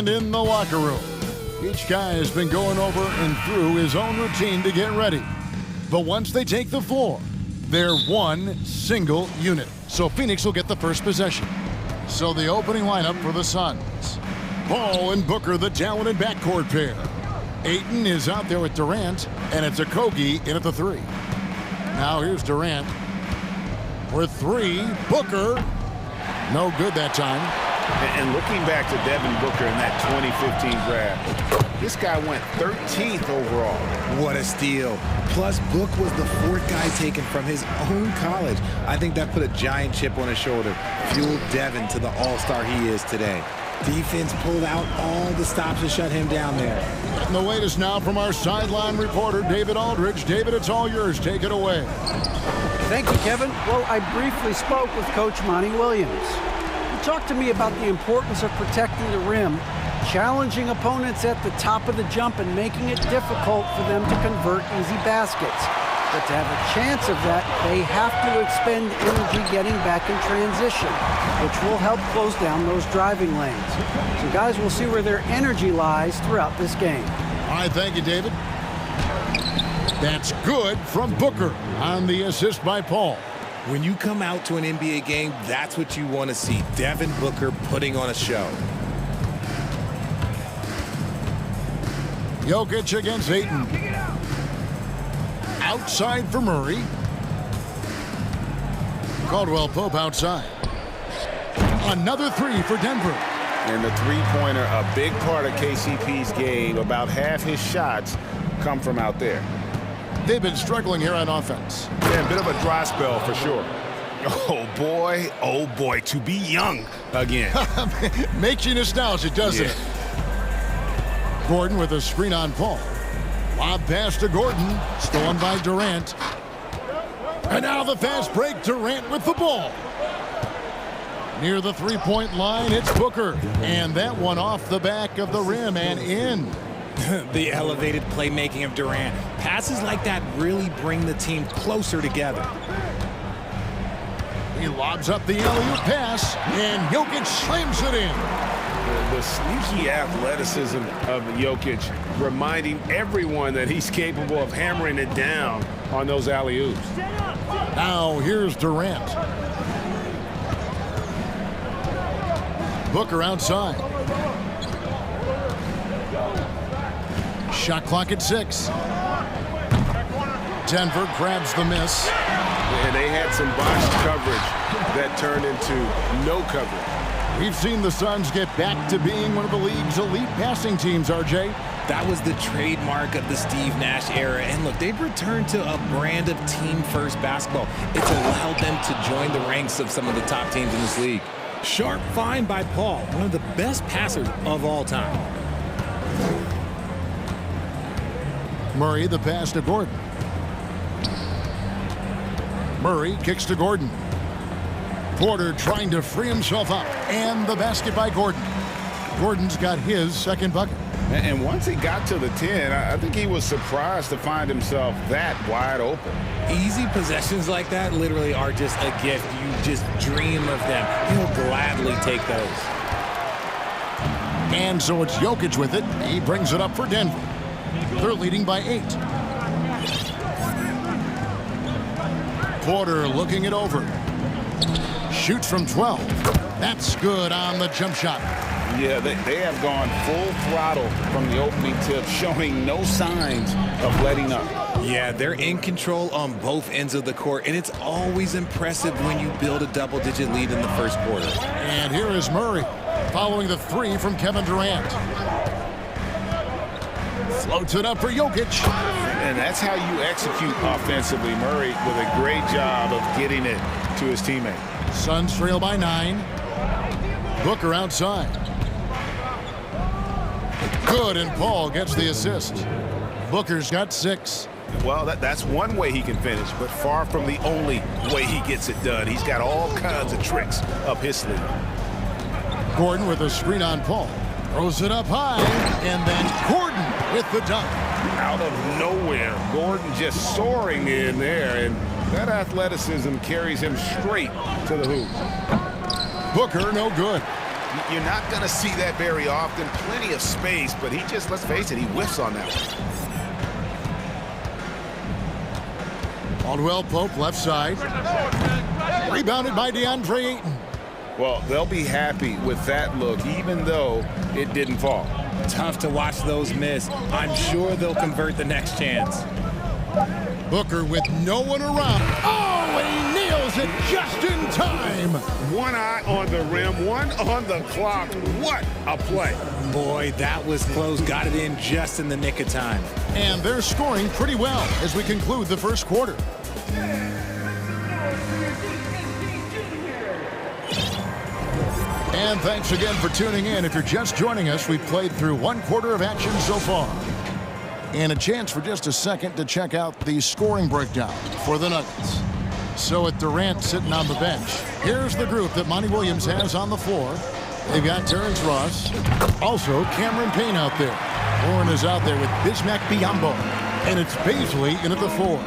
And in the locker room, each guy has been going over and through his own routine to get ready. But once they take the floor, they're one single unit. So Phoenix will get the first possession. So the opening lineup for the Suns. Ball and Booker, the talented backcourt pair. Ayton is out there with Durant, and it's Okogie in at the 3. Now here's Durant for 3. Booker, no good that time. And looking back to Devin Booker in that 2015 draft, this guy went 13th overall. What a steal. Plus, Book was the 4th guy taken from his own college. I think that put a giant chip on his shoulder, fueled Devin to the all-star he is today. Defense pulled out all the stops to shut him down there. And the latest now from our sideline reporter, David Aldridge. David, it's all yours. Take it away. Thank you, Kevin. Well, I briefly spoke with Coach Monty Williams. He talked to me about the importance of protecting the rim, challenging opponents at the top of the jump, and making it difficult for them to convert easy baskets. But to have a chance of that, they have to expend energy getting back in transition, which will help close down those driving lanes. So guys, we'll see where their energy lies throughout this game. All right, thank you, David. That's good from Booker on the assist by Paul. When you come out to an NBA game, that's what you want to see. Devin Booker putting on a show. Jokic against Ayton. Outside for Murray. Caldwell Pope outside. Another 3 for Denver. And the three-pointer, a big part of KCP's game. About half his shots come from out there. They've been struggling here on offense. Yeah, a bit of a dry spell for sure. Oh boy, to be young again. Makes you nostalgic, doesn't it? Gordon with a screen on Paul. Lob pass to Gordon, stolen by Durant. And now the fast break, Durant with the ball. Near the three-point line, it's Booker. And that one off the back of the rim and in. The elevated playmaking of Durant. Passes like that really bring the team closer together. He lobs up the alley-oop pass, and Jokic slams it in. The sneaky athleticism of Jokic, reminding everyone that he's capable of hammering it down on those alley-oops. Now here's Durant. Booker outside. Shot clock at 6. Denver grabs the miss. And they had some botched coverage that turned into no coverage. We've seen the Suns get back to being one of the league's elite passing teams, RJ. That was the trademark of the Steve Nash era. And look, they've returned to a brand of team-first basketball. It's allowed them to join the ranks of some of the top teams in this league. Sharp find by Paul, one of the best passers of all time. Murray, the pass to Gordon. Murray kicks to Gordon. Porter trying to free himself up. And the basket by Gordon. Gordon's got his second bucket. And once he got to the 10, I think he was surprised to find himself that wide open. Easy possessions like that literally are just a gift. You just dream of them. He'll gladly take those. And so it's Jokic with it. He brings it up for Denver. They're leading by 8. Porter looking it over. Shoots from 12. That's good on the jump shot. Yeah, they have gone full throttle from the opening tip, showing no signs of letting up. Yeah, they're in control on both ends of the court, and it's always impressive when you build a double-digit lead in the first quarter. And here is Murray, following the 3 from Kevin Durant. Floats it up for Jokic. And that's how you execute offensively. Murray with a great job of getting it to his teammate. Suns trail by 9. Booker outside. Good, and Paul gets the assist. Booker's got 6. Well, that's one way he can finish, but far from the only way he gets it done. He's got all kinds of tricks up his sleeve. Gordon with a screen on Paul. Throws it up high, and then Gordon with the dunk. Out of nowhere, Gordon just soaring in there, and that athleticism carries him straight to the hoop. Booker, no good. You're not going to see that very often. Plenty of space, but he just, let's face it, he whiffs on that one. Caldwell Pope, left side. Rebounded by DeAndre Ayton. Well, they'll be happy with that look, even though it didn't fall. Tough to watch those miss. I'm sure they'll convert the next chance. Booker with no one around. Oh, and he nails it just in time. One eye on the rim, one on the clock. What a play. Boy, that was close. Got it in just in the nick of time. And they're scoring pretty well as we conclude the first quarter. And thanks again for tuning in. If you're just joining us, we've played through one quarter of action so far. And a chance for just a second to check out the scoring breakdown for the Nuggets. So with Durant sitting on the bench, here's the group that Monty Williams has on the floor. They've got Terrence Ross, also Cameron Payne out there. Warren is out there with Bismack Biyombo, and it's Baisley in at the 4.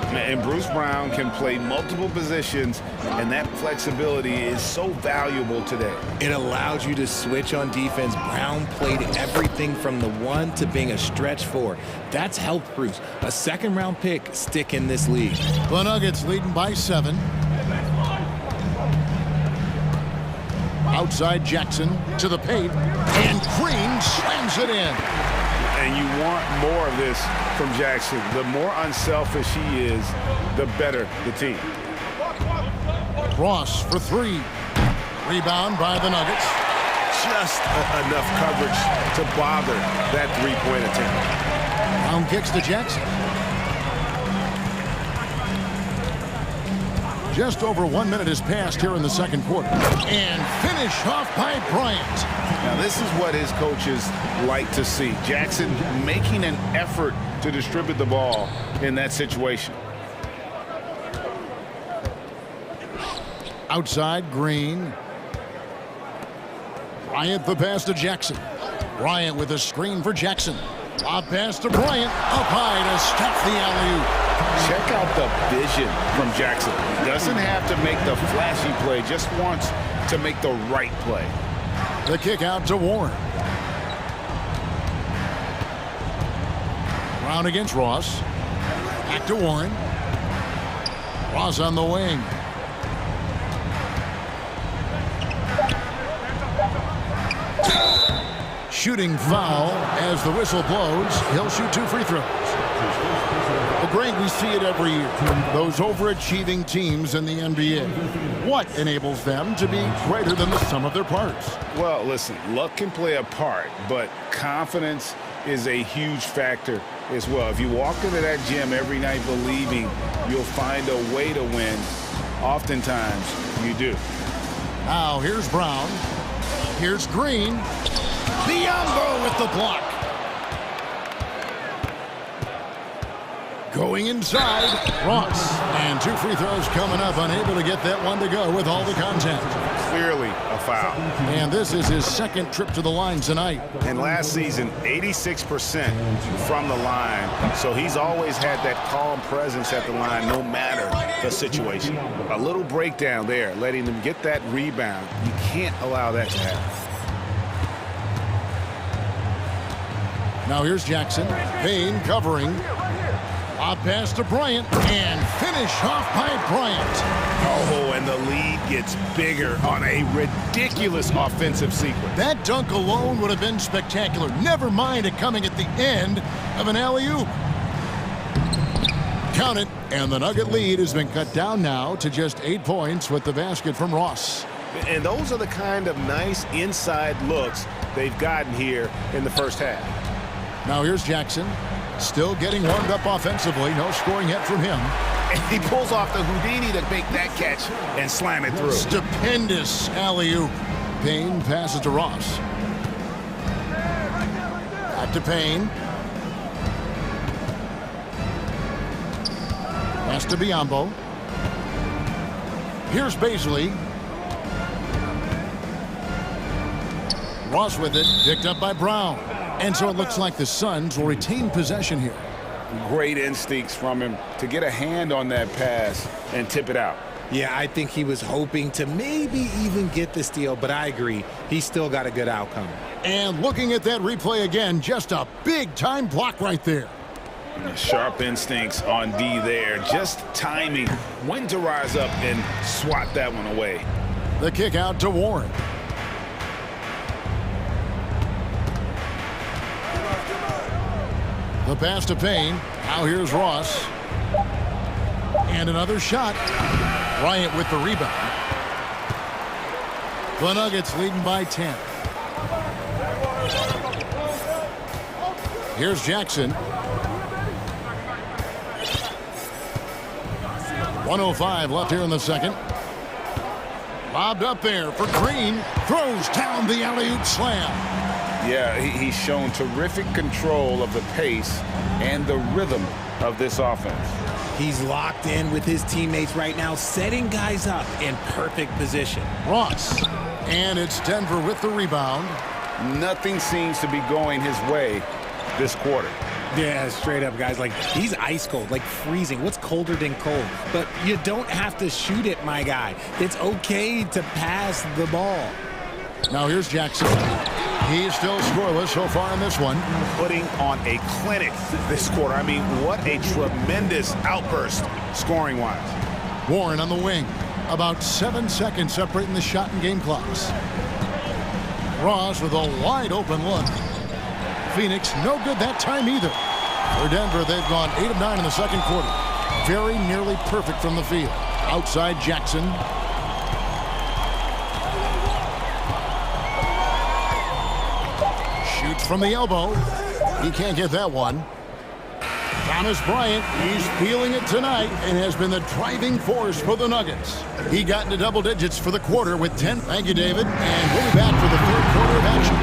And Bruce Brown can play multiple positions, and that flexibility is so valuable today. It allows you to switch on defense. Brown played everything from the 1 to being a stretch 4. That's helped Bruce. A second-round pick stick in this league. The Nuggets leading by 7. Outside Jackson to the paint, and Green slams it in. And you want more of this from Jackson. The more unselfish he is, the better the team. Ross for 3. Rebound by the Nuggets. Just enough coverage to bother that three-point attempt. Brown kicks to Jackson. Just over 1 minute has passed here in the second quarter. And finish off by Bryant. Now, this is what his coaches like to see. Jackson making an effort to distribute the ball in that situation. Outside, Green. Bryant the pass to Jackson. Bryant with a screen for Jackson. Lob pass to Bryant. Up high to stop the alley-oop. Check out the vision from Jackson. Doesn't have to make the flashy play, just wants to make the right play. The kick out to Warren. Brown against Ross. Back to Warren. Ross on the wing. Shooting foul as the whistle blows. He'll shoot 2 free throws. But Greg, we see it every year. Those overachieving teams in the NBA. What enables them to be greater than the sum of their parts? Well, listen, luck can play a part, but confidence is a huge factor as well. If you walk into that gym every night believing you'll find a way to win, oftentimes you do. Now here's Brown. Here's Green. Biyombo with the block. Going inside, Ross. And 2 free throws coming up, unable to get that one to go with all the contact. Clearly a foul. And this is his second trip to the line tonight. And last season, 86% from the line. So he's always had that calm presence at the line no matter the situation. A little breakdown there, letting them get that rebound. You can't allow that to happen. Now here's Jackson. Payne covering. Lob pass to Bryant, and finish off by Bryant. Oh, and the lead gets bigger on a ridiculous offensive sequence. That dunk alone would have been spectacular. Never mind it coming at the end of an alley-oop. Count it, and the Nugget lead has been cut down now to just 8 points with the basket from Ross. And those are the kind of nice inside looks they've gotten here in the first half. Now here's Jackson. Still getting warmed up offensively. No scoring yet from him. And he pulls off the Houdini to make that catch and slam it through. Stupendous alley-oop. Payne passes to Ross. Back to Payne. Pass to Biyombo. Here's Baisley. Ross with it. Picked up by Brown. And so it looks like the Suns will retain possession here. Great instincts from him to get a hand on that pass and tip it out. Yeah, I think he was hoping to maybe even get the steal, but I agree. He still got a good outcome. And looking at that replay again, just a big-time block right there. Sharp instincts on D there. Just timing when to rise up and swat that one away. The kick out to Warren. The pass to Payne. Now here's Ross. And another shot. Bryant with the rebound. The Nuggets leading by 10. Here's Jackson. 1:05 left here in the second. Lobbed up there for Green. Throws down the alley-oop slam. Yeah, he's shown terrific control of the pace and the rhythm of this offense. He's locked in with his teammates right now, setting guys up in perfect position. Ross. And it's Denver with the rebound. Nothing seems to be going his way this quarter. Yeah, straight up, guys. Like, he's ice cold, like freezing. What's colder than cold? But you don't have to shoot it, my guy. It's okay to pass the ball. Now here's Jackson. He's still scoreless so far in this one. Putting on a clinic this quarter. I mean, what a tremendous outburst scoring-wise. Warren on the wing. About 7 seconds separating the shot and game clocks. Ross with a wide open look. Phoenix no good that time either. For Denver, they've gone 8 of 9 in the second quarter. Very nearly perfect from the field. Outside Jackson. Shoots from the elbow. He can't get that one. Thomas Bryant, he's feeling it tonight and has been the driving force for the Nuggets. He got into double digits for the quarter with 10. Thank you, David. And we'll be back for the third quarter of action.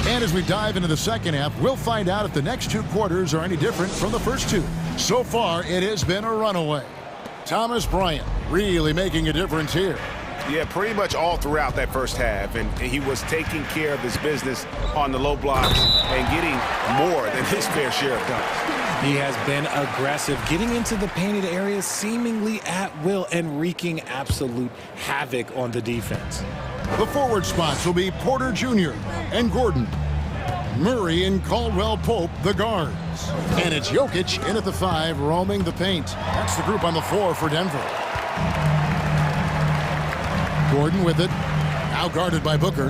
And as we dive into the second half, we'll find out if the next 2 quarters are any different from the first 2. So far, it has been a runaway. Thomas Bryant really making a difference here. Yeah, pretty much all throughout that first half, and he was taking care of his business on the low blocks and getting more than his fair share of dunks. He has been aggressive, getting into the painted area seemingly at will and wreaking absolute havoc on the defense. The forward spots will be Porter Jr. and Gordon. Murray and Caldwell Pope, the guards. And it's Jokic in at the 5, roaming the paint. That's the group on the floor for Denver. Gordon with it. Now guarded by Booker.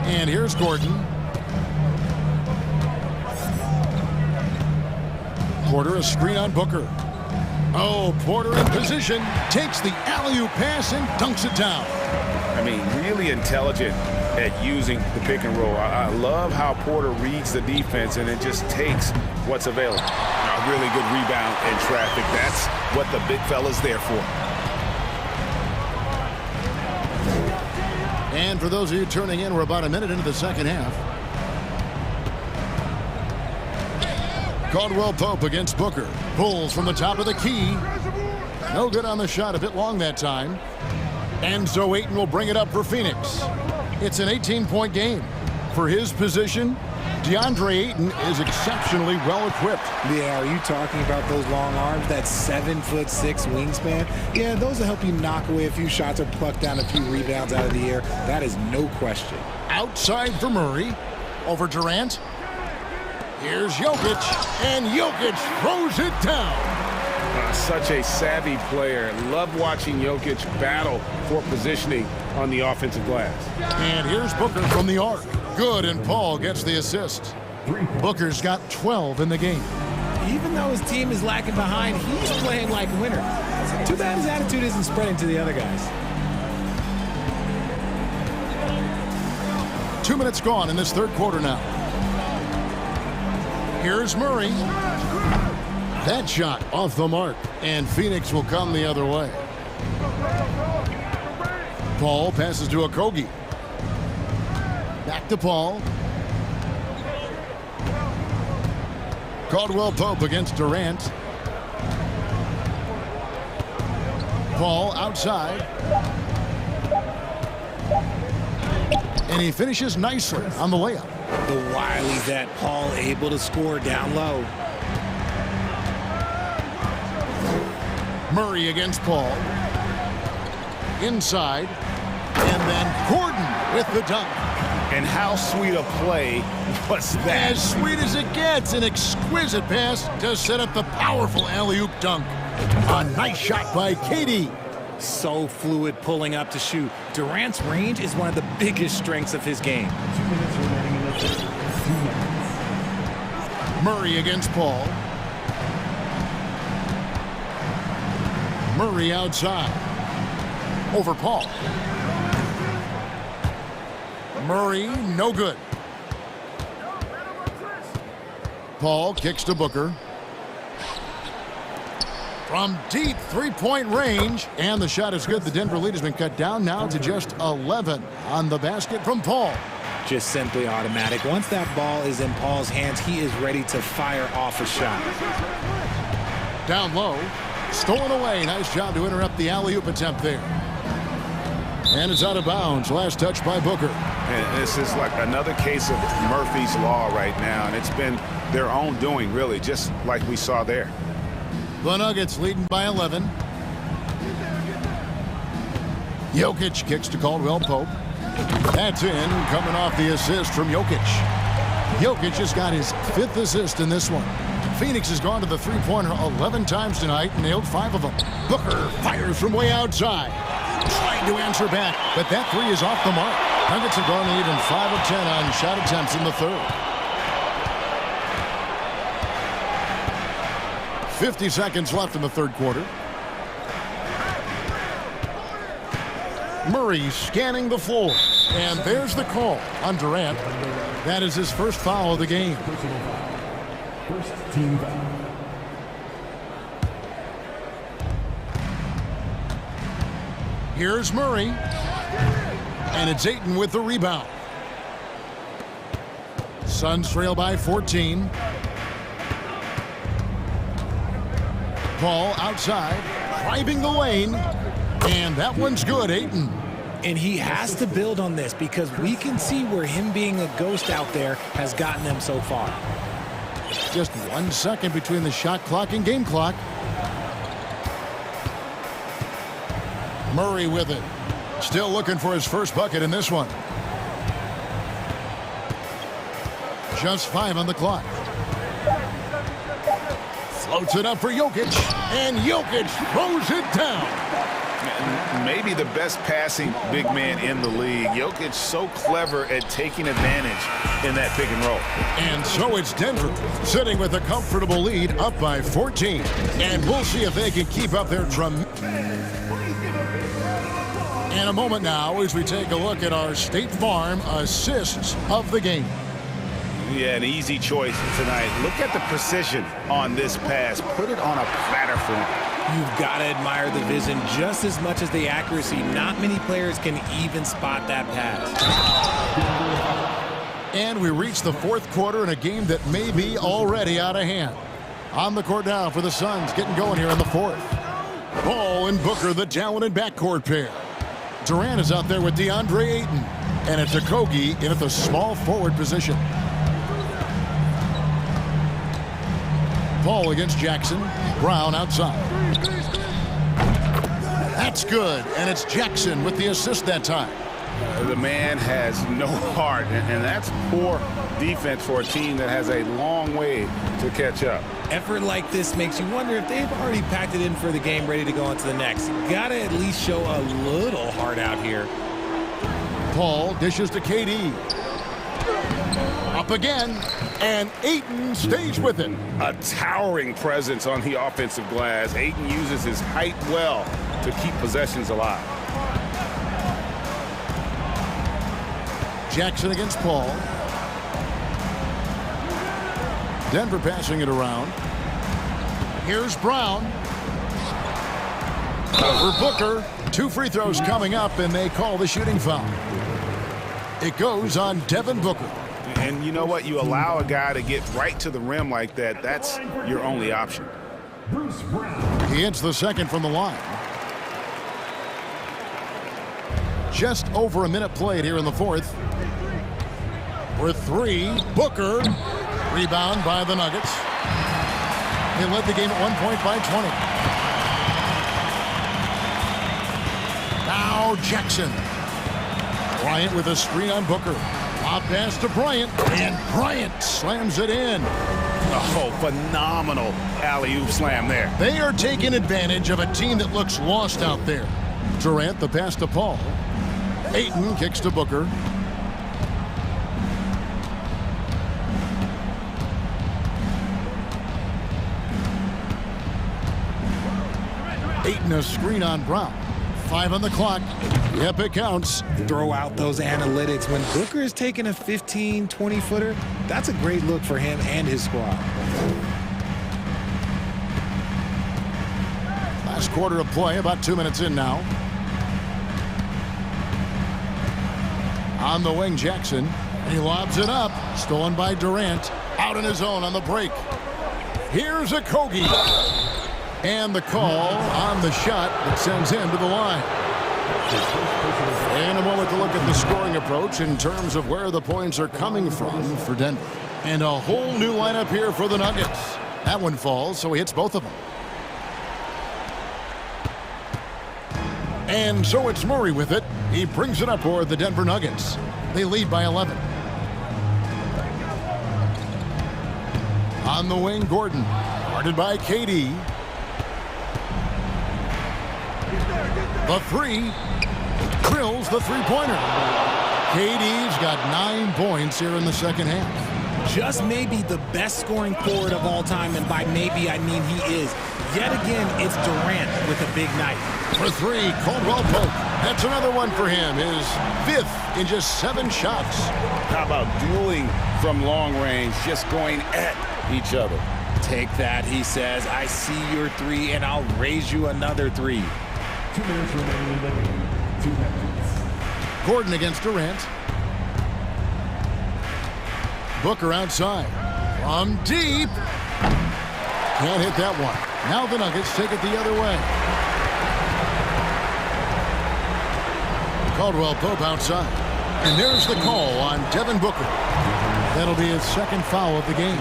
And here's Gordon. Porter, a screen on Booker. Oh, Porter in position. Takes the alley-oop pass and dunks it down. I mean, really intelligent at using the pick and roll. I love how Porter reads the defense and it just takes what's available. A really good rebound and traffic. That's what the big fella's there for. And for those of you turning in, we're about a minute into the second half. Caldwell Pope against Booker. Pulls from the top of the key. No good on the shot, a bit long that time. And so Ayton will bring it up for Phoenix. It's an 18-point game. For his position, DeAndre Ayton is exceptionally well-equipped. Yeah, are you talking about those long arms, that 7'6" wingspan? Yeah, those will help you knock away a few shots or pluck down a few rebounds out of the air. That is no question. Outside for Murray. Over Durant. Here's Jokic, and Jokic throws it down. Such a savvy player. Love watching Jokic battle for positioning on the offensive glass. And here's Booker from the arc. Good, and Paul gets the assist. Booker's got 12 in the game. Even though his team is lacking behind, he's playing like a winner. Too bad his attitude isn't spreading to the other guys. 2 minutes gone in this third quarter now. Here's Murray. That shot off the mark, and Phoenix will come the other way. Paul passes to Okogie. Back to Paul. Caldwell Pope against Durant. Paul outside. And he finishes nicely on the layup. The Wiley's that Paul able to score down low. Murray against Paul. Inside. And then Gordon with the dunk. And how sweet a play was that? As sweet as it gets. An exquisite pass to set up the powerful alley-oop dunk. A nice shot by KD. So fluid pulling up to shoot. Durant's range is one of the biggest strengths of his game. Murray against Paul. Murray outside. Over Paul. Murray, no good. Paul kicks to Booker. From deep three-point range, and the shot is good. The Denver lead has been cut down now to just 11 on the basket from Paul. Just simply automatic. Once that ball is in Paul's hands, he is ready to fire off a shot. Down low, stolen away. Nice job to interrupt the alley-oop attempt there. And it's out of bounds. Last touch by Booker. And this is like another case of Murphy's Law right now, and it's been their own doing, really, just like we saw there. The Nuggets leading by 11. Jokic kicks to Caldwell Pope. That's in, coming off the assist from Jokic. Jokic has got his 5th assist in this one. Phoenix has gone to the three-pointer 11 times tonight and nailed 5 of them. Booker fires from way outside. Trying to answer back, but that 3 is off the mark. Nuggets have gone even 5 of 10 on shot attempts in the third. 50 seconds left in the third quarter. Murray scanning the floor. And there's the call on Durant. That is his first foul of the game. First team foul. Here's Murray. And it's Ayton with the rebound. Suns trail by 14. Paul outside, driving the lane, and that one's good, Ayton. And he has to build on this because we can see where him being a ghost out there has gotten them so far. Just 1 second between the shot clock and game clock. Murray with it. Still looking for his first bucket in this one. Just 5 on the clock. Floats it up for Jokic, and Jokic throws it down. Maybe the best passing big man in the league. Jokic so clever at taking advantage in that pick and roll. And so it's Denver sitting with a comfortable lead up by 14. And we'll see if they can keep up their In a moment now as we take a look at our State Farm assists of the game. Yeah, an easy choice tonight. Look at the precision on this pass. Put it on a platter for him. You've got to admire the vision just as much as the accuracy. Not many players can even spot that pass. And we reach the fourth quarter in a game that may be already out of hand. On the court now for the Suns, getting going here in the fourth. Ball and Booker, the talented backcourt pair. Durant is out there with DeAndre Ayton. And it's Okogie in at the small forward position. Paul against Jackson. Brown outside. That's good, and it's Jackson with the assist that time. The man has no heart, and that's poor defense for a team that has a long way to catch up. Effort like this makes you wonder if they've already packed it in for the game, ready to go on to the next. Gotta at least show a little heart out here. Paul dishes to KD. Up again, and Ayton stays with it. A towering presence on the offensive glass. Ayton uses his height well to keep possessions alive. Jackson against Paul. Denver passing it around. Here's Brown. Over Booker. 2 free throws coming up, and they call the shooting foul. It goes on Devin Booker. And you know what? You allow a guy to get right to the rim like that, that's your only option. He hits the second from the line. Just over a minute played here in the fourth. For three, Booker. Rebound by the Nuggets. They led the game at one point by 20. Now Jackson. Bryant with a screen on Booker. Lob pass to Bryant, and Bryant slams it in. Oh, phenomenal alley-oop slam there. They are taking advantage of a team that looks lost out there. Durant, the pass to Paul. Ayton kicks to Booker. Ayton a screen on Brown. 5 on the clock. Yep, it counts. Throw out those analytics. When Booker is taking a 15, 20-footer, that's a great look for him and his squad. Last quarter of play, about 2 minutes in now. On the wing, Jackson. He lobs it up. Stolen by Durant. Out in his own on the break. Here's a Kogi. And the call on the shot that sends him to the line. In a moment to look at the scoring approach in terms of where the points are coming from for Denver. And a whole new lineup here for the Nuggets. That one falls, so he hits both of them. And so it's Murray with it. He brings it up for the Denver Nuggets. They lead by 11. On the wing, Gordon. Guarded by KD. The three. Drills the three-pointer. KD's got 9 points here in the second half. Just maybe the best scoring forward of all time, and by maybe I mean he is. Yet again, it's Durant with a big night. For three, Caldwell Pope. That's another one for him. His 5th in just 7 shots. How about dueling from long range, just going at each other? Take that, he says. I see your 3, and I'll raise you another 3. 2 minutes remaining in the game. 2 minutes. Gordon against Durant. Booker outside. From deep. Can't hit that one. Now the Nuggets take it the other way. Caldwell Pope outside. And there's the call on Devin Booker. That'll be his second foul of the game.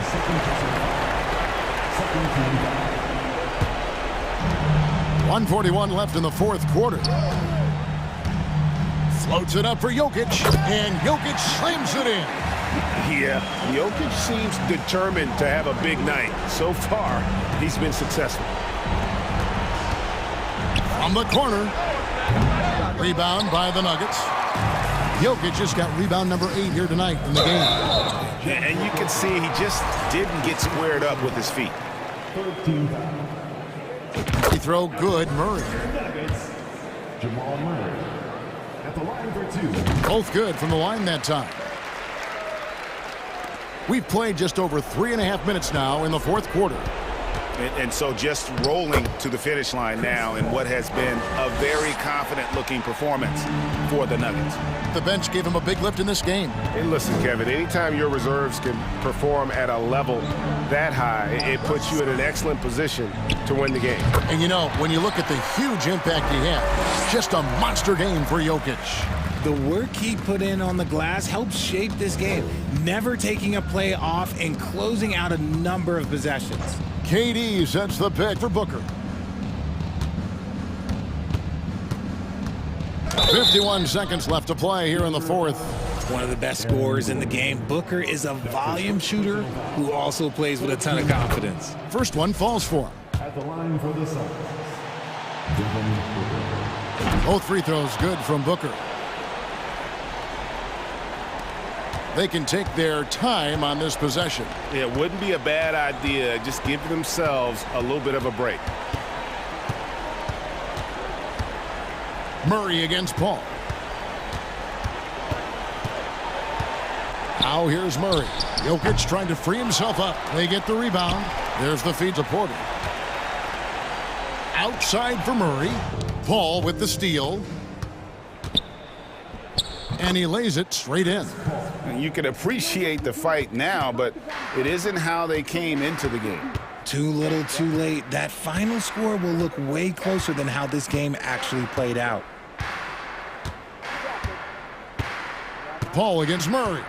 1:41 left in the fourth quarter. Floats it up for Jokic, and Jokic slams it in. Yeah, Jokic seems determined to have a big night. So far, he's been successful. From the corner. Rebound by the Nuggets. Jokic just got rebound number 8 here tonight in the game. And you can see he just didn't get squared up with his feet. He throw good, Murray. Jamal Murray at the line for 2. Both good from the line that time. We've played just over 3.5 minutes now in the fourth quarter. And so just rolling to the finish line now in what has been a very confident-looking performance for the Nuggets. The bench gave him a big lift in this game. And listen, Kevin, anytime your reserves can perform at a level that high, it puts you in an excellent position to win the game. And you know, when you look at the huge impact he had, just a monster game for Jokic. The work he put in on the glass helped shape this game, never taking a play off and closing out a number of possessions. KD sets the pick for Booker. 51 seconds left to play here in the fourth. One of the best scorers in the game. Booker is a volume shooter who also plays with a ton of confidence. First one falls for him. At the line for the Suns. Both free throws good from Booker. They can take their time on this possession. It wouldn't be a bad idea. Just give themselves a little bit of a break. Murray against Paul. Now here's Murray. Jokic trying to free himself up. They get the rebound. There's the feed to Porter. Outside for Murray. Paul with the steal. And he lays it straight in. And you can appreciate the fight now, but it isn't how they came into the game. Too little, too late. That final score will look way closer than how this game actually played out. Paul against Murray.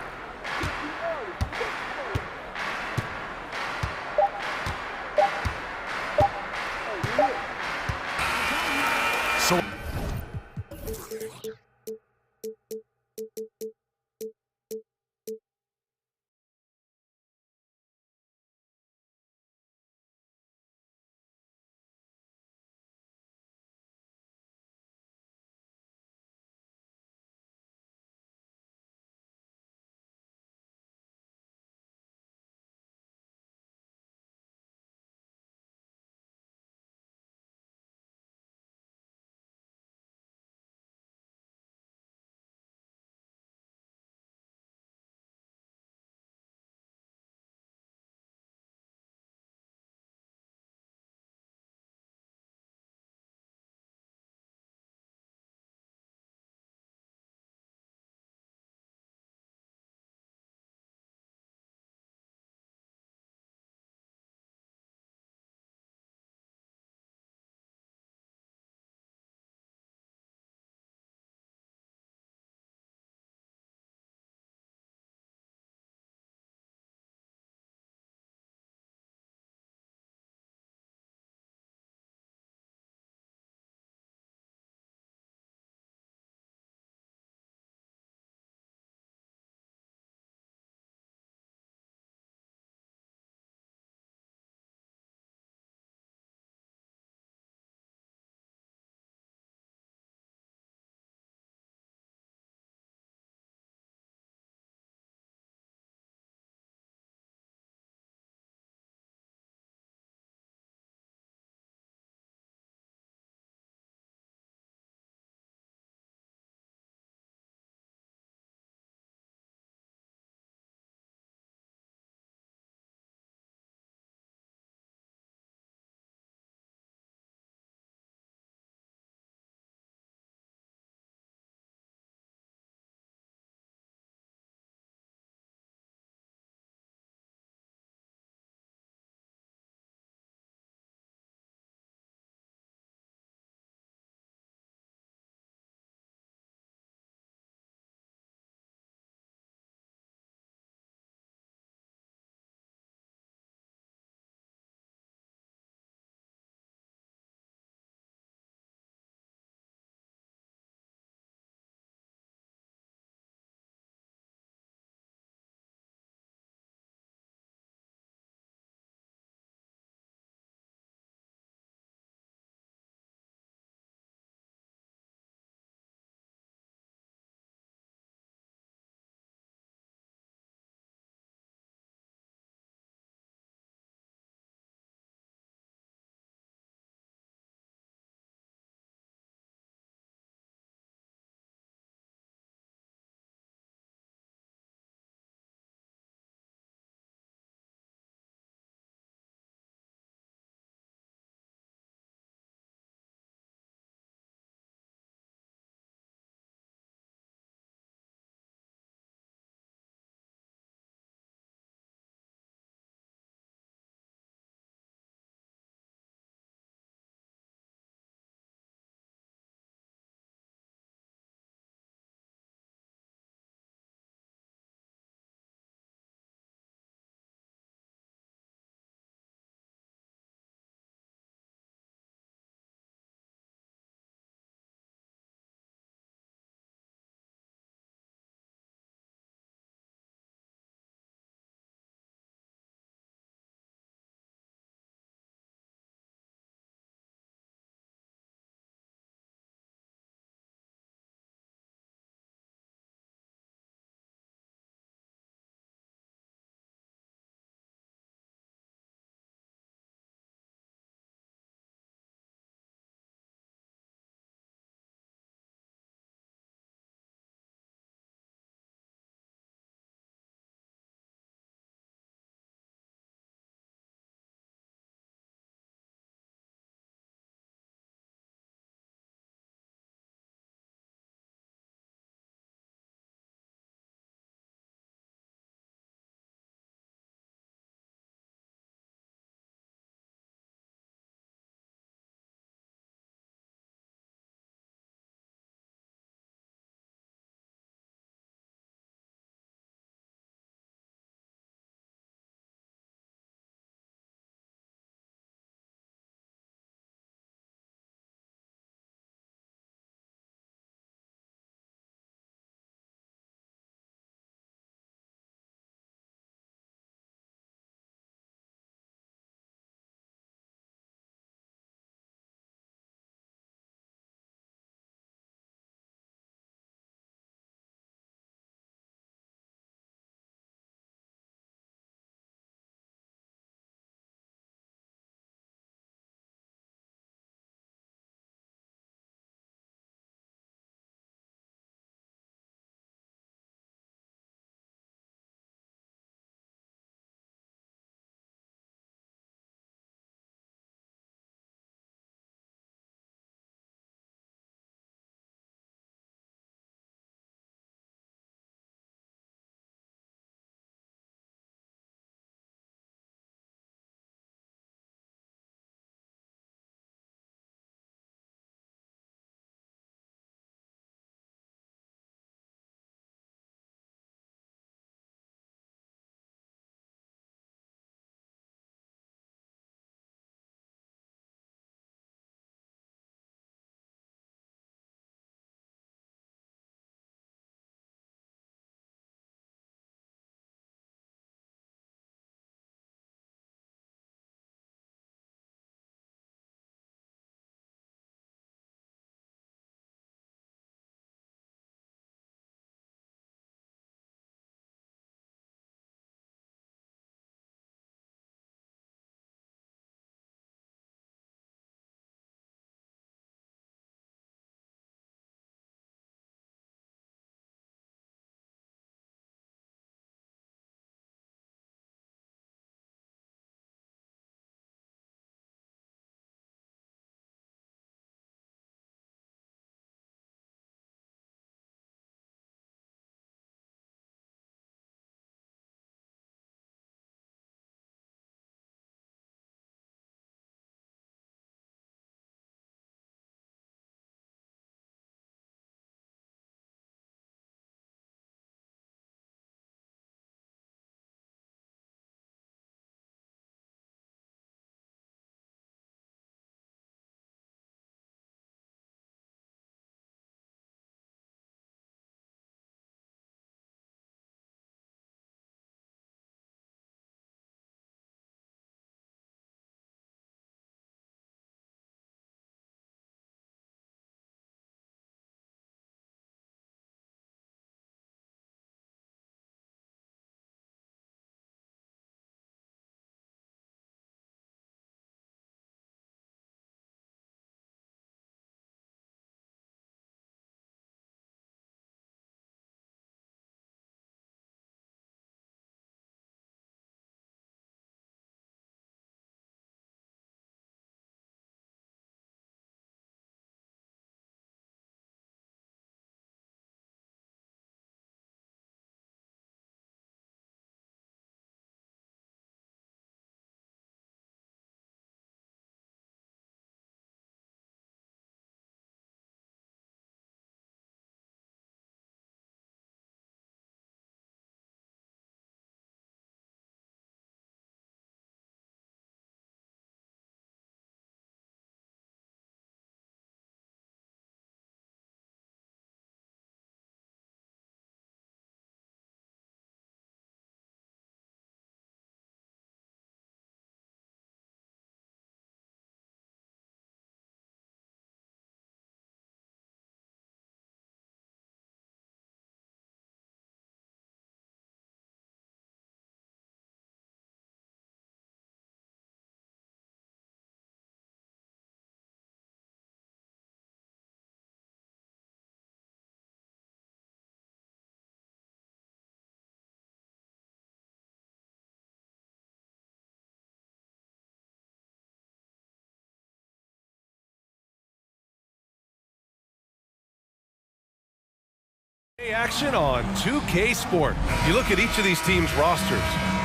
Action on 2K Sport. You look at each of these teams' rosters.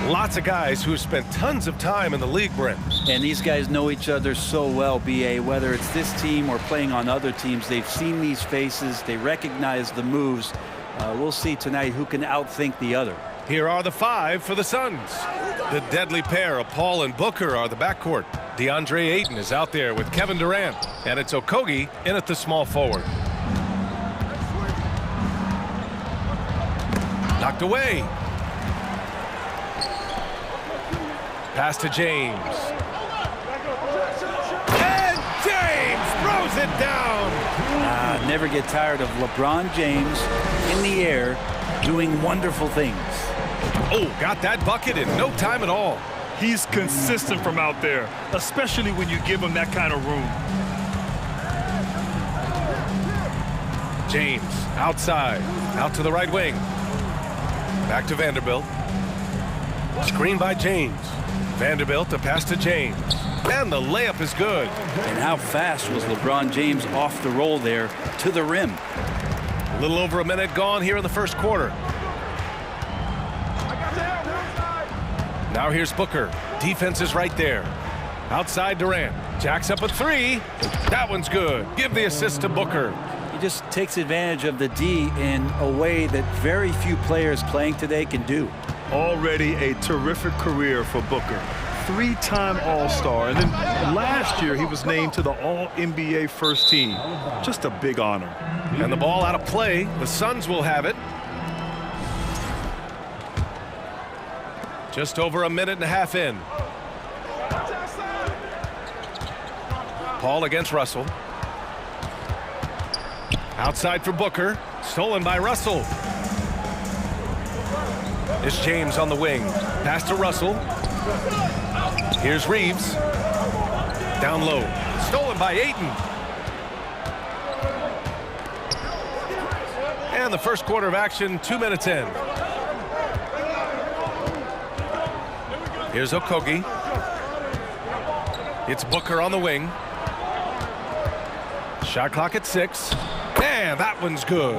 Lots of guys who have spent tons of time in the league, Brent. And these guys know each other so well, BA. Whether it's this team or playing on other teams, they've seen these faces. They recognize the moves. We'll see tonight who can outthink the other. Here are the 5 for the Suns. The deadly pair of Paul and Booker are the backcourt. DeAndre Ayton is out there with Kevin Durant. And it's Okogie in at the small forward. Knocked away. Pass to James. And James throws it down. Never get tired of LeBron James in the air doing wonderful things. Oh, got that bucket in no time at all. He's consistent from out there, especially when you give him that kind of room. James outside, out to the right wing. Back to Vanderbilt. Screen by James. Vanderbilt to pass to James. And the layup is good. And how fast was LeBron James off the roll there to the rim? A little over a minute gone here in the first quarter. Now here's Booker. Defense is right there. Outside Durant. Jacks up a 3. That one's good. Give the assist to Booker. He just takes advantage of the D in a way that very few players playing today can do. Already a terrific career for Booker. 3-time All-Star, and then last year he was named to the All-NBA first team. Just a big honor. And the ball out of play. The Suns will have it. Just over a minute and a half in. Paul against Russell. Outside for Booker. Stolen by Russell. It's James on the wing. Pass to Russell. Here's Reeves. Down low. Stolen by Ayton. And the first quarter of action, 2 minutes in. Here's Okogie. It's Booker on the wing. Shot clock at 6. And that one's good.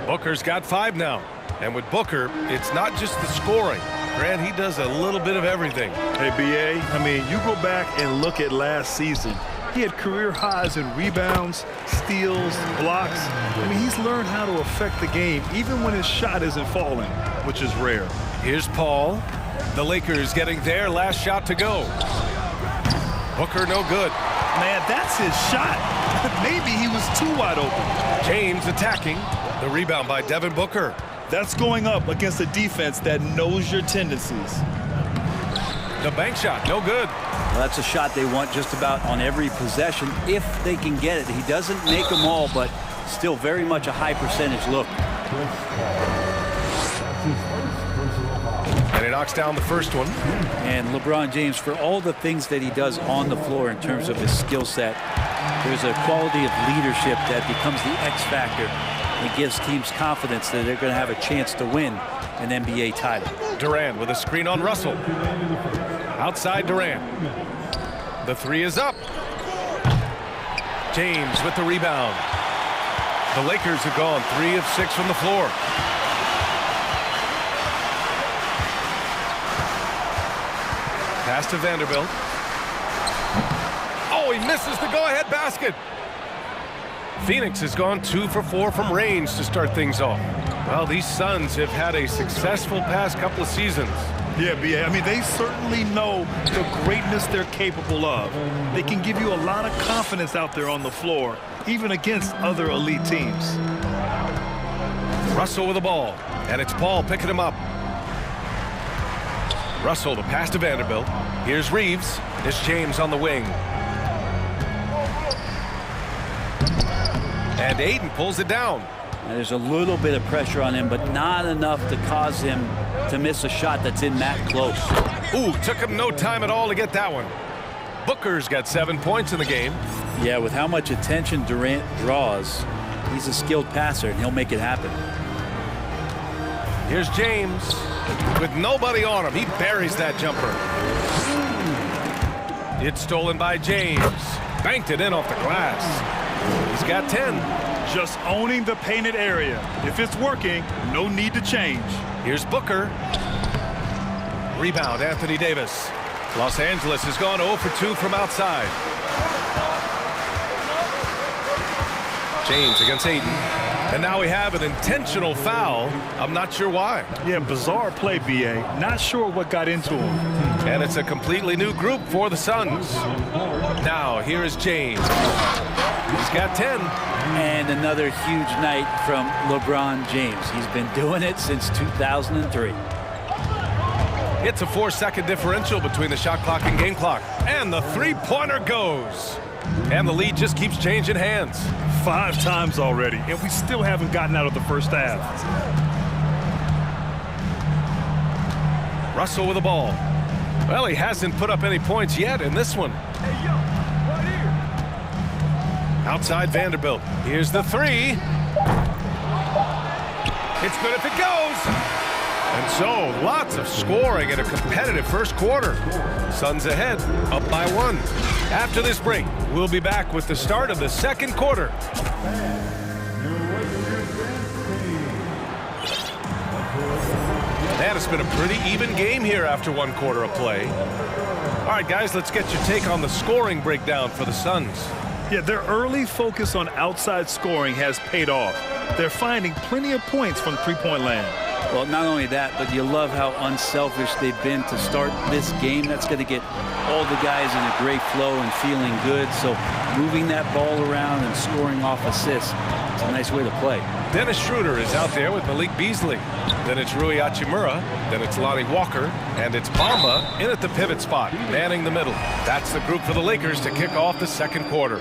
Booker's got 5 now. And with Booker, it's not just the scoring. Grant, he does a little bit of everything. Hey, B.A., I mean, you go back and look at last season. He had career highs in rebounds, steals, blocks. I mean, he's learned how to affect the game, even when his shot isn't falling, which is rare. Here's Paul. The Lakers getting their last shot to go. Booker no good. Man, that's his shot. Maybe he was too wide open. James attacking. The rebound by Devin Booker. That's going up against a defense that knows your tendencies. The bank shot, no good. Well, that's a shot they want just about on every possession if they can get it. He doesn't make them all, but still very much a high percentage look. And he knocks down the first one. And LeBron James, for all the things that he does on the floor in terms of his skill set, there's a quality of leadership that becomes the X factor. It gives teams confidence that they're going to have a chance to win an NBA title. Durant with a screen on Russell. Outside Durant. The 3 is up. James with the rebound. The Lakers have gone 3 of 6 from the floor. Pass to Vanderbilt. Oh, he misses the go-ahead basket. Phoenix has gone 2 for 4 from range to start things off. Well, these Suns have had a successful past couple of seasons. Yeah, I mean, they certainly know the greatness they're capable of. They can give you a lot of confidence out there on the floor, even against other elite teams. Russell with the ball, and it's Paul picking him up. Russell to pass to Vanderbilt. Here's Reeves. It's James on the wing. And Ayton pulls it down. And there's a little bit of pressure on him, but not enough to cause him to miss a shot that's in that close. Ooh, took him no time at all to get that one. Booker's got 7 points in the game. Yeah, with how much attention Durant draws, he's a skilled passer, and he'll make it happen. Here's James. With nobody on him, he buries that jumper. It's stolen by James. Banked it in off the glass. He's got 10. Just owning the painted area. If it's working, no need to change. Here's Booker. Rebound, Anthony Davis. Los Angeles has gone 0 for 2 from outside. James against Ayton. And now we have an intentional foul. I'm not sure why. Yeah, bizarre play, B.A. Not sure what got into him. And it's a completely new group for the Suns. Now, here is James. He's got 10. And another huge night from LeBron James. He's been doing it since 2003. It's a 4-second differential between the shot clock and game clock. And the three-pointer goes. And the lead just keeps changing hands. 5 times already, and we still haven't gotten out of the first half. Russell with the ball. Well, he hasn't put up any points yet in this one. Outside Vanderbilt. Here's the three. It's good if it goes. And so, lots of scoring in a competitive first quarter. Suns ahead, up by 1. After this break, we'll be back with the start of the second quarter. And it's been a pretty even game here after 1 quarter of play. All right, guys, let's get your take on the scoring breakdown for the Suns. Yeah, their early focus on outside scoring has paid off. They're finding plenty of points from three-point land. Well, not only that, but you love how unselfish they've been to start this game. That's going to get all the guys in a great flow and feeling good. So moving that ball around and scoring off assists, it's a nice way to play. Dennis Schroeder is out there with Malik Beasley. Then it's Rui Hachimura. Then it's Lonnie Walker. And it's Bamba in at the pivot spot, manning the middle. That's the group for the Lakers to kick off the second quarter.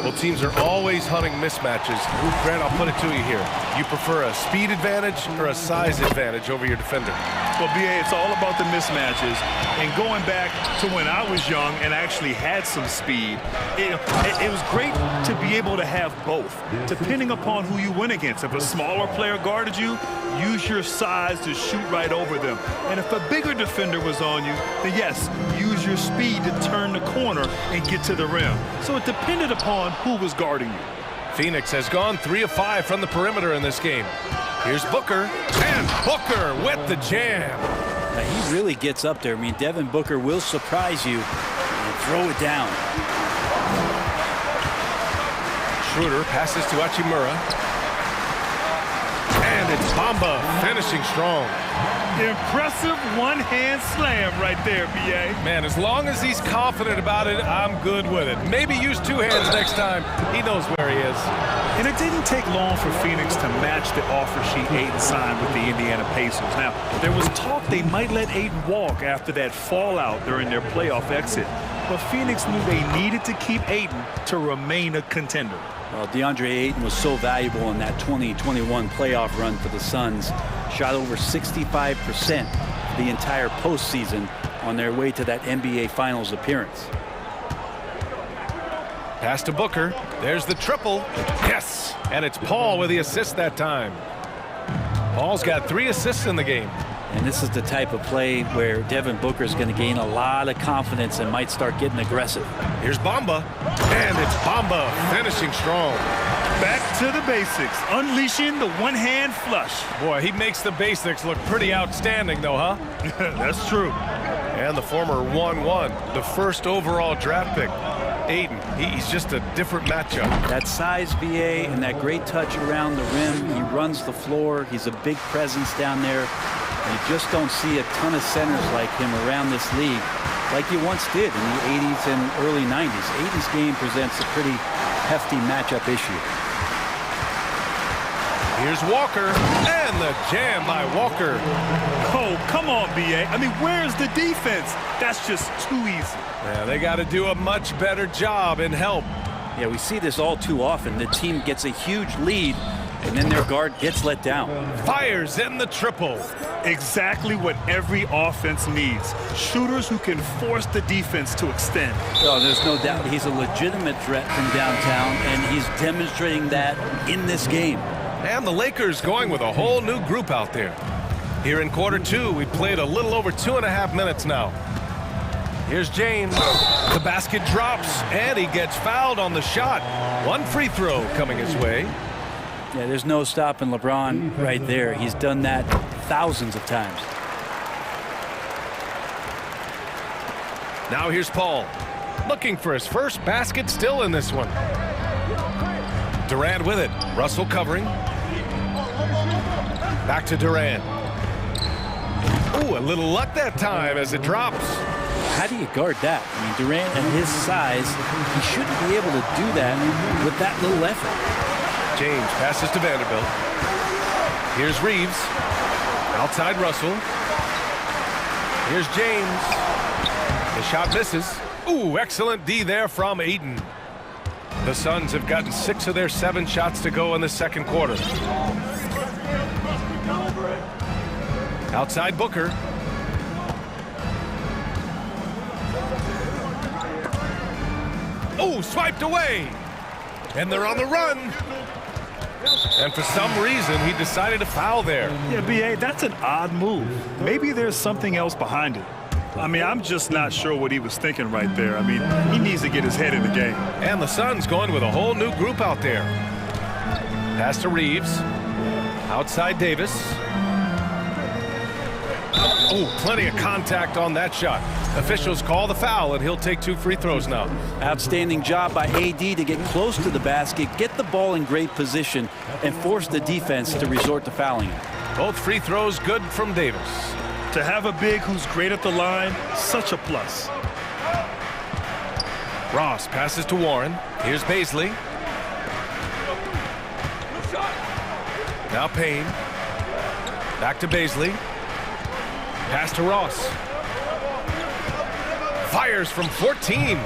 Well, teams are always hunting mismatches. Grant, I'll put it to you here. You prefer a speed advantage or a size advantage over your defender? Well, B.A., it's all about the mismatches. And going back to when I was young and actually had some speed, it was great to be able to have both, depending upon who you went against. If a smaller player guarded you, use your size to shoot right over them. And if a bigger defender was on you, then yes, use your speed to turn the corner and get to the rim. So it depended upon who was guarding you. Phoenix has gone 3 of 5 from the perimeter in this game. Here's Booker, and Booker with the jam. Now, he really gets up there. I mean, Devin Booker will surprise you and throw it down. Schroeder passes to Hachimura. And it's Bamba finishing strong. Impressive one-hand slam right there, B.A. Man, as long as he's confident about it, I'm good with it. Maybe use 2 hands next time. He knows where he is. And it didn't take long for Phoenix to match the offer sheet Ayton signed with the Indiana Pacers. Now, there was talk they might let Ayton walk after that fallout during their playoff exit. But Phoenix knew they needed to keep Ayton to remain a contender. Well, DeAndre Ayton was so valuable in that 2021 playoff run for the Suns. Shot over 65% the entire postseason on their way to that NBA Finals appearance. Pass to Booker. There's the triple. Yes! And it's Paul with the assist that time. Paul's got 3 assists in the game. And this is the type of play where Devin Booker is going to gain a lot of confidence and might start getting aggressive. Here's Bamba. And it's Bamba finishing strong. Back to the basics, unleashing the one-hand flush. Boy, he makes the basics look pretty outstanding, though, huh? That's true. And the former 1-1, the first overall draft pick. Ayton, he's just a different matchup. That size, BA, and that great touch around the rim. He runs the floor. He's a big presence down there. You just don't see a ton of centers like him around this league like you once did in the 80s and early 90s. Ayton's game presents a pretty hefty matchup issue. Here's Walker, and the jam by Walker. Oh, come on, B.A. I mean, where's the defense? That's just too easy. Yeah, they got to do a much better job in help. Yeah, we see this all too often. The team gets a huge lead, and then their guard gets let down. Fires in the triple. Exactly what every offense needs. Shooters who can force the defense to extend. Oh, there's no doubt he's a legitimate threat from downtown, and he's demonstrating that in this game. And the Lakers going with a whole new group out there. Here in quarter 2, we played a little over 2.5 minutes now. Here's James. The basket drops, and he gets fouled on the shot. One free throw coming his way. Yeah, there's no stopping LeBron right there. He's done that thousands of times. Now here's Paul, looking for his first basket, still in this one. Durant with it. Russell covering. Back to Durant. Ooh, a little luck that time as it drops. How do you guard that? I mean, Durant at his size, he shouldn't be able to do that with that little effort. James passes to Vanderbilt. Here's Reeves. Outside Russell. Here's James. The shot misses. Ooh, excellent D there from Ayton. The Suns have gotten 6 of their 7 shots to go in the second quarter. Outside Booker. Oh, swiped away. And they're on the run. And for some reason, he decided to foul there. Yeah, B.A., that's an odd move. Maybe there's something else behind it. I mean, I'm just not sure what he was thinking right there. I mean, he needs to get his head in the game. And the Suns going with a whole new group out there. Pass to Reeves. Outside Davis. Oh, plenty of contact on that shot. Officials call the foul, and he'll take 2 free throws now. Outstanding job by AD to get close to the basket, get the ball in great position, and force the defense to resort to fouling him. Both free throws good from Davis. To have a big who's great at the line, such a plus. Ross passes to Warren. Here's Baisley. Now Payne. Back to Baisley. Pass to Ross. Fires from 14.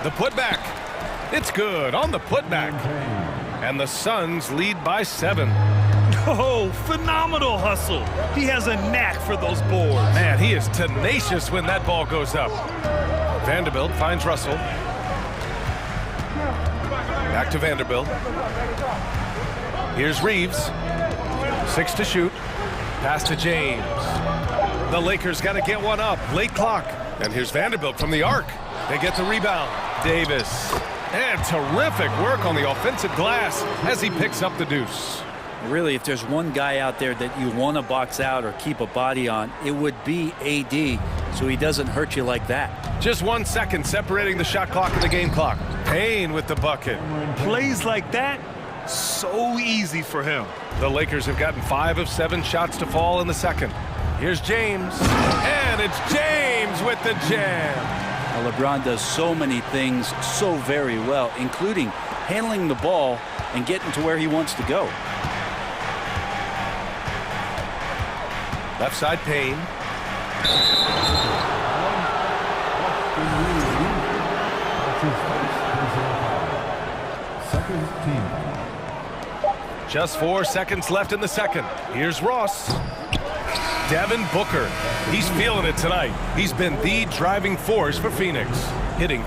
The putback. It's good on the putback. And the Suns lead by 7. Oh, phenomenal hustle. He has a knack for those boards. Man, he is tenacious when that ball goes up. Vanderbilt finds Russell. Back to Vanderbilt. Here's Reeves. 6 to shoot. Pass to James. The Lakers got to get one up. Late clock. And here's Vanderbilt from the arc. They get the rebound. Davis. And terrific work on the offensive glass as he picks up the deuce. Really, if there's one guy out there that you want to box out or keep a body on, it would be AD, so he doesn't hurt you like that. Just 1 second separating the shot clock and the game clock. Payne with the bucket. Plays like that, so easy for him. The Lakers have gotten 5 of 7 shots to fall in the second. Here's James. And it's James with the jam. Now, LeBron does so many things so very well, including handling the ball and getting to where he wants to go. Left side Payne. Just 4 seconds left in the second. Here's Ross. Devin Booker. He's feeling it tonight. He's been the driving force for Phoenix. Hitting.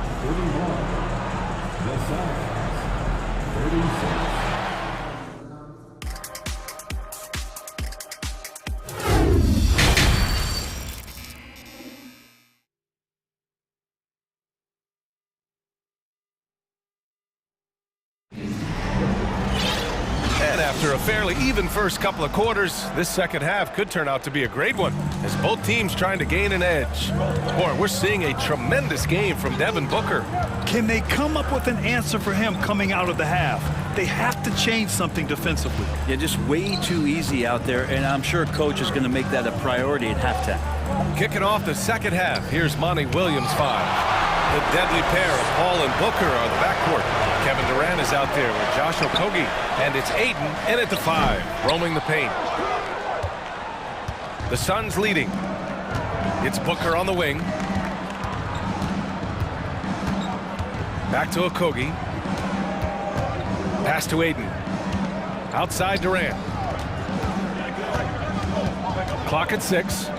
36. After a fairly even first couple of quarters, this second half could turn out to be a great one as both teams trying to gain an edge. Boy, we're seeing a tremendous game from Devin Booker. Can they come up with an answer for him coming out of the half? They have to change something defensively. Yeah, just way too easy out there, and I'm sure coach is going to make that a priority at halftime. Kicking off the second half, here's Monty Williams 5. The deadly pair of Paul and Booker are the backcourt. Kevin Durant is out there with Josh Okogie, and it's Ayton in at the 5, roaming the paint. The Suns leading. It's Booker on the wing. Back to Okogie. Pass to Ayton. Outside Durant. Clock at 6.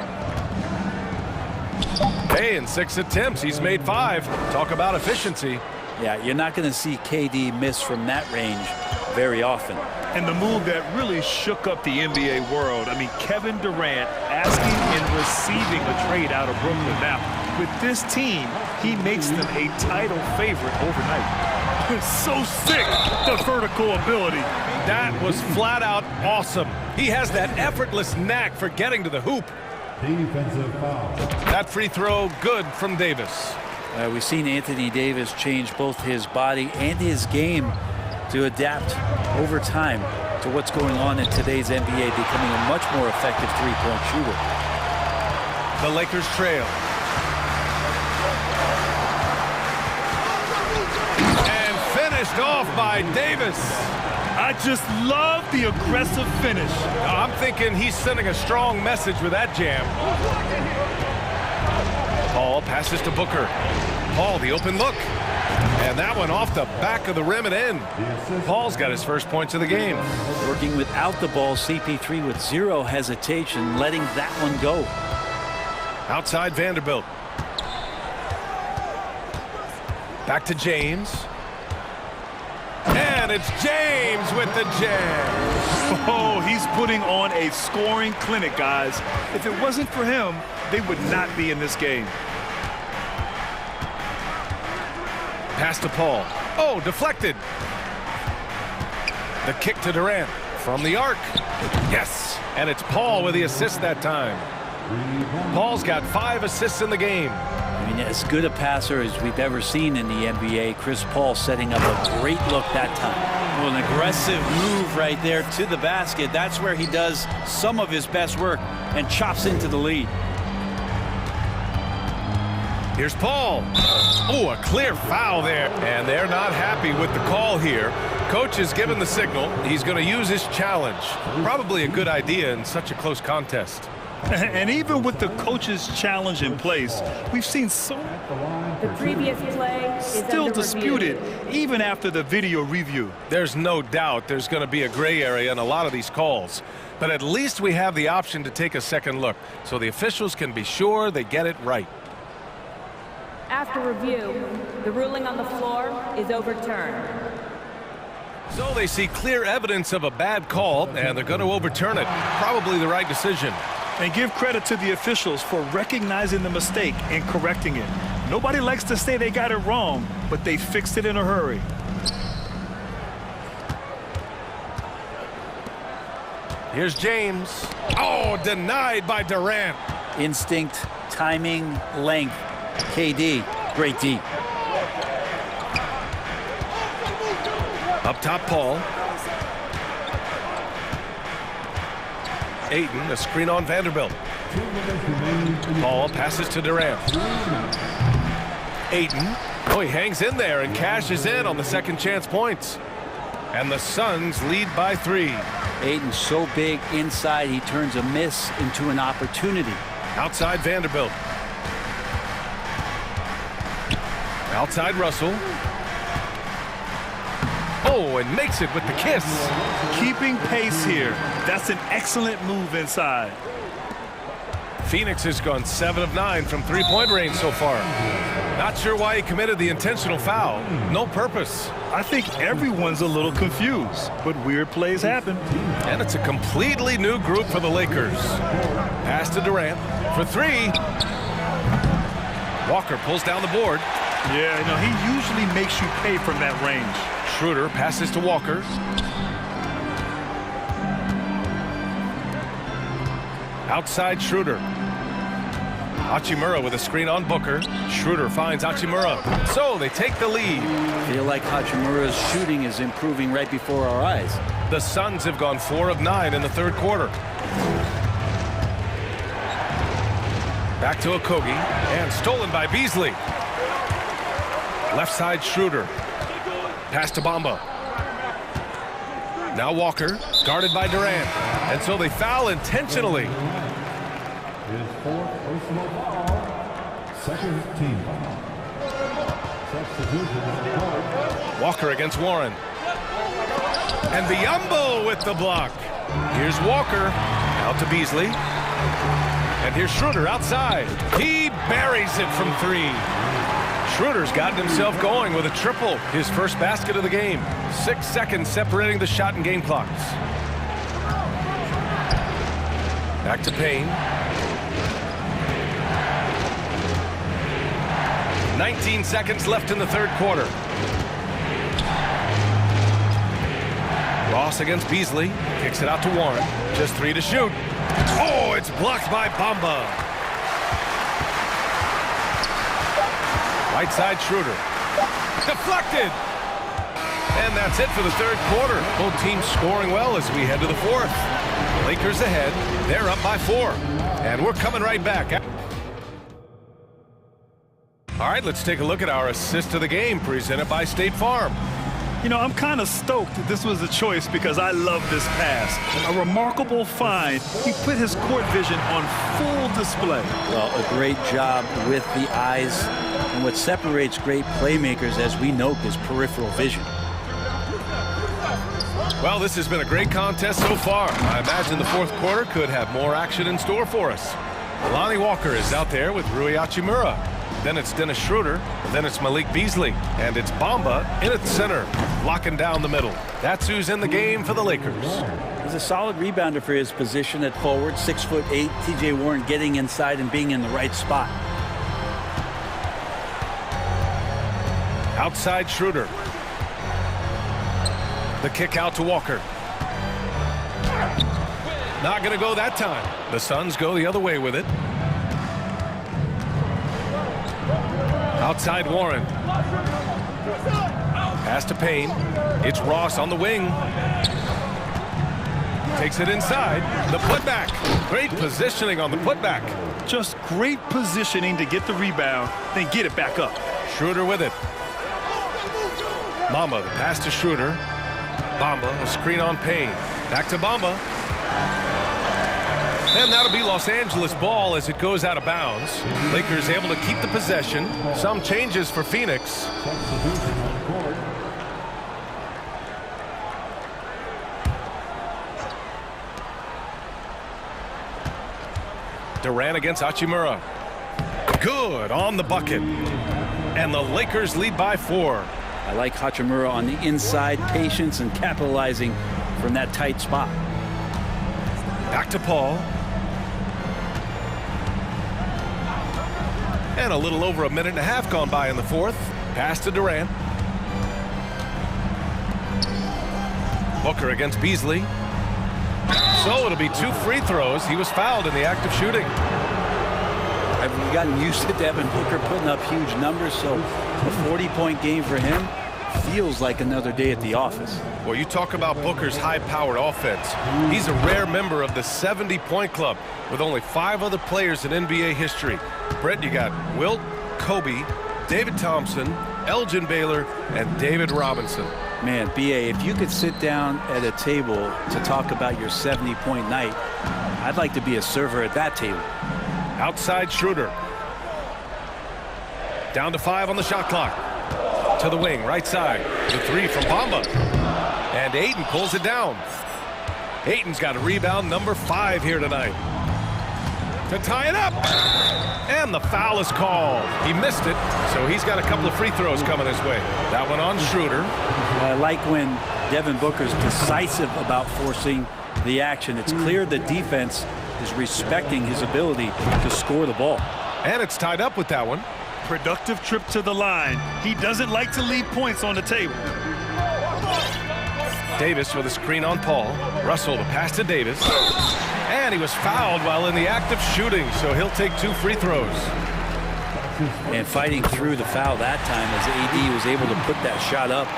Hey, in 6 attempts, he's made 5. Talk about efficiency. Yeah, you're not going to see KD miss from that range very often. And the move that really shook up the NBA world, I mean, Kevin Durant asking and receiving a trade out of Brooklyn. Now, With this team, he makes them a title favorite overnight. So sick, the vertical ability. That was flat out awesome. He has that effortless knack for getting to the hoop. Defensive foul. That free throw, good from Davis. We've seen Anthony Davis change both his body and his game to adapt over time to what's going on in today's NBA, becoming a much more effective three-point shooter. The Lakers trail. And finished off by Davis. I just love the aggressive finish. I'm thinking he's sending a strong message with that jam. Paul passes to Booker. Paul, the open look. And that one off the back of the rim and in. Paul's got his first points of the game. Working without the ball, CP3 with zero hesitation, letting that one go. Outside Vanderbilt. Back to James. And it's James with the jam. Oh, he's putting on a scoring clinic, guys. If it wasn't for him, they would not be in this game. Pass to Paul. Oh, deflected. The kick to Durant from the arc. Yes, and it's Paul with the assist that time. Paul's got 5 assists in the game. I mean, as good a passer as we've ever seen in the NBA. Chris Paul setting up a great look that time. Well, an aggressive move right there to the basket. That's where he does some of his best work and chops into the lead. Here's Paul. Oh, a clear foul there. And they're not happy with the call here. Coach has given the signal. He's going to use his challenge. Probably a good idea in such a close contest. And even with the coach's challenge in place, we've seen so the previous play is still disputed even after the video review. There's no doubt there's going to be a gray area in a lot of these calls. But at least we have the option to take a second look so the officials can be sure they get it right. After review, the ruling on the floor is overturned. So they see clear evidence of a bad call, and they're going to overturn it. Probably the right decision. And give credit to the officials for recognizing the mistake and correcting it. Nobody likes to say they got it wrong, but they fixed it in a hurry. Here's James. Oh, denied by Durant. Instinct, timing, length. KD, great D. Up top, Paul. Ayton, a screen on Vanderbilt. Paul passes to Durant. Ayton. Oh, he hangs in there and cashes in on the second chance points. And the Suns lead by 3. Ayton's so big inside, he turns a miss into an opportunity. Outside Vanderbilt. Outside Russell. Oh, and makes it with the kiss. Keeping pace here. That's an excellent move inside. Phoenix has gone 7 of 9 from three-point range so far. Not sure why he committed the intentional foul. No purpose. I think everyone's a little confused, but weird plays happen. And it's a completely new group for the Lakers. Pass to Durant for 3. Walker pulls down the board. Yeah, you know, he usually makes you pay from that range. Schroeder passes to Walker. Outside Schroeder. Hachimura with a screen on Booker. Schroeder finds Hachimura. So they take the lead. I feel like Hachimura's shooting is improving right before our eyes. The Suns have gone 4 of 9 in the third quarter. Back to Okogie, and stolen by Beasley. Left side Schroeder. Pass to Bamba. Now Walker, guarded by Durant. And so they foul intentionally. His 4th personal foul. Second team foul. Substitution. Walker against Warren. And Biyombo with the block. Here's Walker. Out to Beasley. And here's Schroeder outside. He buries it from 3. Schroeder's gotten himself going with a triple. His first basket of the game. 6 seconds separating the shot and game clocks. Back to Payne. 19 seconds left in the third quarter. Ross against Beasley. Kicks it out to Warren. Just 3 to shoot. Oh, it's blocked by Bamba. Right side Schroeder. Deflected. And that's it for the third quarter. Both teams scoring well as we head to the fourth. Lakers ahead. They're up by 4. And we're coming right back. All right, let's take a look at our assist of the game presented by State Farm. You know, I'm kind of stoked that this was a choice because I love this pass. A remarkable find. He put his court vision on full display. Well, a great job with the eyes. And what separates great playmakers, as we note, is peripheral vision. Well, this has been a great contest so far. I imagine the fourth quarter could have more action in store for us. Lonnie Walker is out there with Rui Hachimura. Then it's Dennis Schroeder. Then it's Malik Beasley. And it's Bamba in at center, locking down the middle. That's who's in the game for the Lakers. He's a solid rebounder for his position at forward, 6'8". TJ Warren getting inside and being in the right spot. Outside Schroeder. The kick out to Walker. Not going to go that time. The Suns go the other way with it. Outside Warren. Pass to Payne. It's Ross on the wing. Takes it inside. The putback. Great positioning on the putback. Just great positioning to get the rebound, then get it back up. Schroeder with it. Bamba, the pass to Schroeder. Bamba, a screen on Payne. Back to Bamba. And that'll be Los Angeles ball as it goes out of bounds. Lakers able to keep the possession. Some changes for Phoenix. Durant against Hachimura. Good on the bucket. And the Lakers lead by 4. I like Hachimura on the inside, patience and capitalizing from that tight spot. Back to Paul. And a little over a minute and a half gone by in the fourth. Pass to Durant. Booker against Beasley. So it'll be 2 free throws. He was fouled in the act of shooting. I've gotten used to Devin Booker putting up huge numbers, so a 40-point game for him feels like another day at the office. Well, you talk about Booker's high-powered offense. He's a rare member of the 70-point club with only 5 other players in NBA history. Brett, you got Wilt, Kobe, David Thompson, Elgin Baylor, and David Robinson. Man, B.A., if you could sit down at a table to talk about your 70-point night, I'd like to be a server at that table. Outside Schroeder. Down to 5 on the shot clock. To the wing, right side. The 3 from Bamba. And Ayton pulls it down. Ayton's got a rebound number 5 here tonight. To tie it up. And the foul is called. He missed it, so he's got a couple of free throws coming his way. That one on Schroeder. I like when Devin Booker's decisive about forcing the action. It's clear the defense is respecting his ability to score the ball. And it's tied up with that one. Productive trip to the line. He doesn't like to leave points on the table. Davis with a screen on Paul. Russell the pass to Davis. And he was fouled while in the act of shooting, so he'll take 2 free throws. And fighting through the foul that time as AD was able to put that shot up.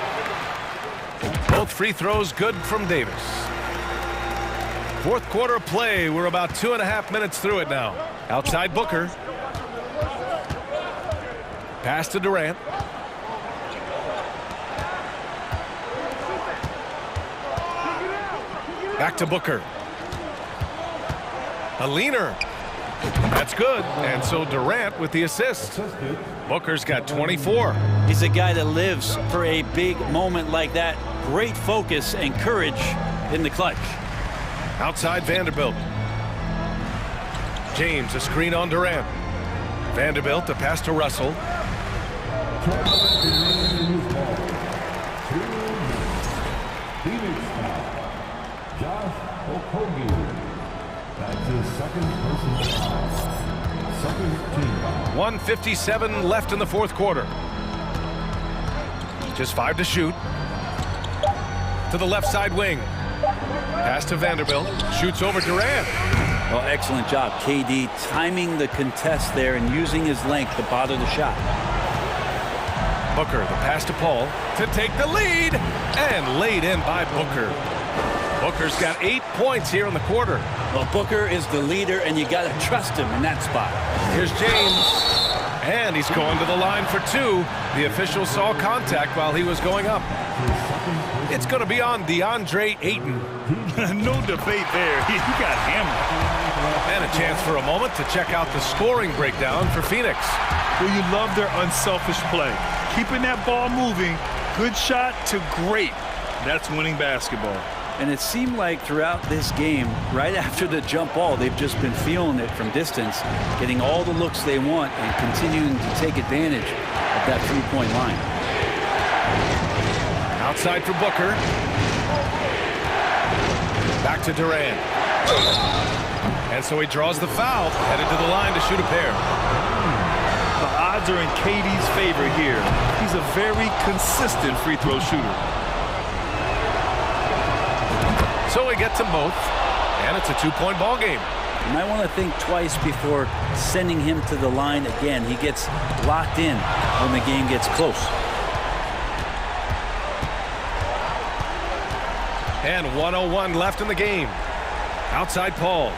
Both free throws good from Davis. Fourth quarter of play. We're about 2.5 minutes through it now. Outside Booker. Pass to Durant. Back to Booker. A leaner. That's good. And so Durant with the assist. Booker's got 24. He's a guy that lives for a big moment like that. Great focus and courage in the clutch. Outside Vanderbilt. James, a screen on Durant. Vanderbilt, a pass to Russell. That's his second personal foul. Second team foul. 1:57 left in the fourth quarter. Just 5 to shoot. To the left side wing. Pass to Vanderbilt. Shoots over Durant. Well, excellent job, KD, timing the contest there and using his length to bother the shot. Booker, the pass to Paul to take the lead, and laid in by Booker. Booker's got 8 points here in the quarter. Well, Booker is the leader, and you got to trust him in that spot. Here's James, and he's going to the line for 2. The official saw contact while he was going up. It's going to be on DeAndre Ayton. No debate there. He got hammered. And a chance for a moment to check out the scoring breakdown for Phoenix. Well, you love their unselfish play. Keeping that ball moving, good shot to great. That's winning basketball. And it seemed like throughout this game, right after the jump ball, they've just been feeling it from distance, getting all the looks they want and continuing to take advantage of that three-point line. Outside for Booker. Back to Durant. And so he draws the foul, headed to the line to shoot a pair. The odds are in KD's favor here. He's a very consistent free throw shooter. So he gets them both, and it's a 2-point ball game. You might want to think twice before sending him to the line again. He gets locked in when the game gets close. And 1:01 left in the game. Outside Paul.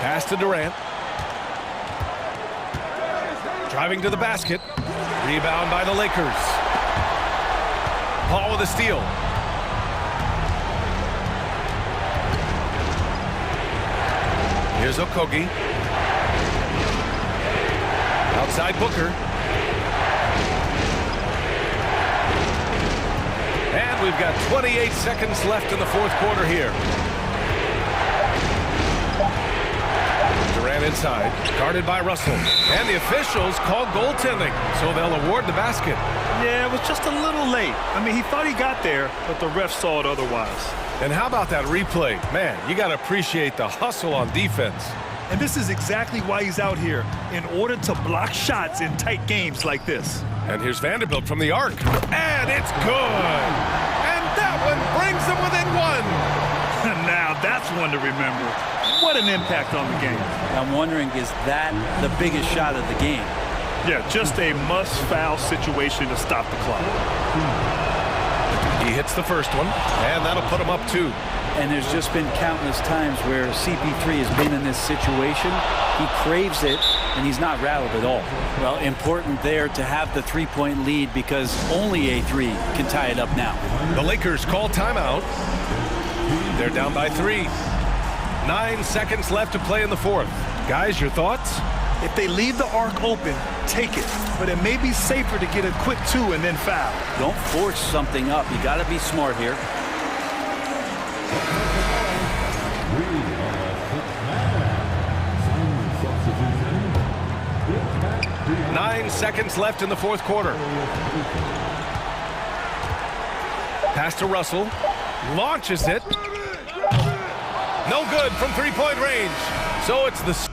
Pass to Durant. Driving to the basket. Rebound by the Lakers. Paul with a steal. Here's Okogie. Outside Booker. And we've got 28 seconds left in the fourth quarter here. Durant inside, guarded by Russell. And the officials call goaltending, so they'll award the basket. Yeah, it was just a little late. I mean, he thought he got there, but the ref saw it otherwise. And how about that replay? Man, you got to appreciate the hustle on defense. And this is exactly why he's out here, in order to block shots in tight games like this. And here's Vanderbilt from the arc. And it's good. And that one brings them within 1. Now that's one to remember. What an impact on the game. I'm wondering, is that the biggest shot of the game? Yeah, just a must-foul situation to stop the clock. He hits the first one, and that'll put him up 2. And there's just been countless times where CP3 has been in this situation. He craves it, and he's not rattled at all. Well, important there to have the three-point lead because only a 3 can tie it up now. The Lakers call timeout. They're down by 3. 9 seconds left to play in the fourth. Guys, your thoughts? If they leave the arc open, take it. But it may be safer to get a quick 2 and then foul. Don't force something up. You got to be smart here. Substitution. 9 seconds left in the fourth quarter. Pass to Russell. Launches it. No good from three-point range. So it's the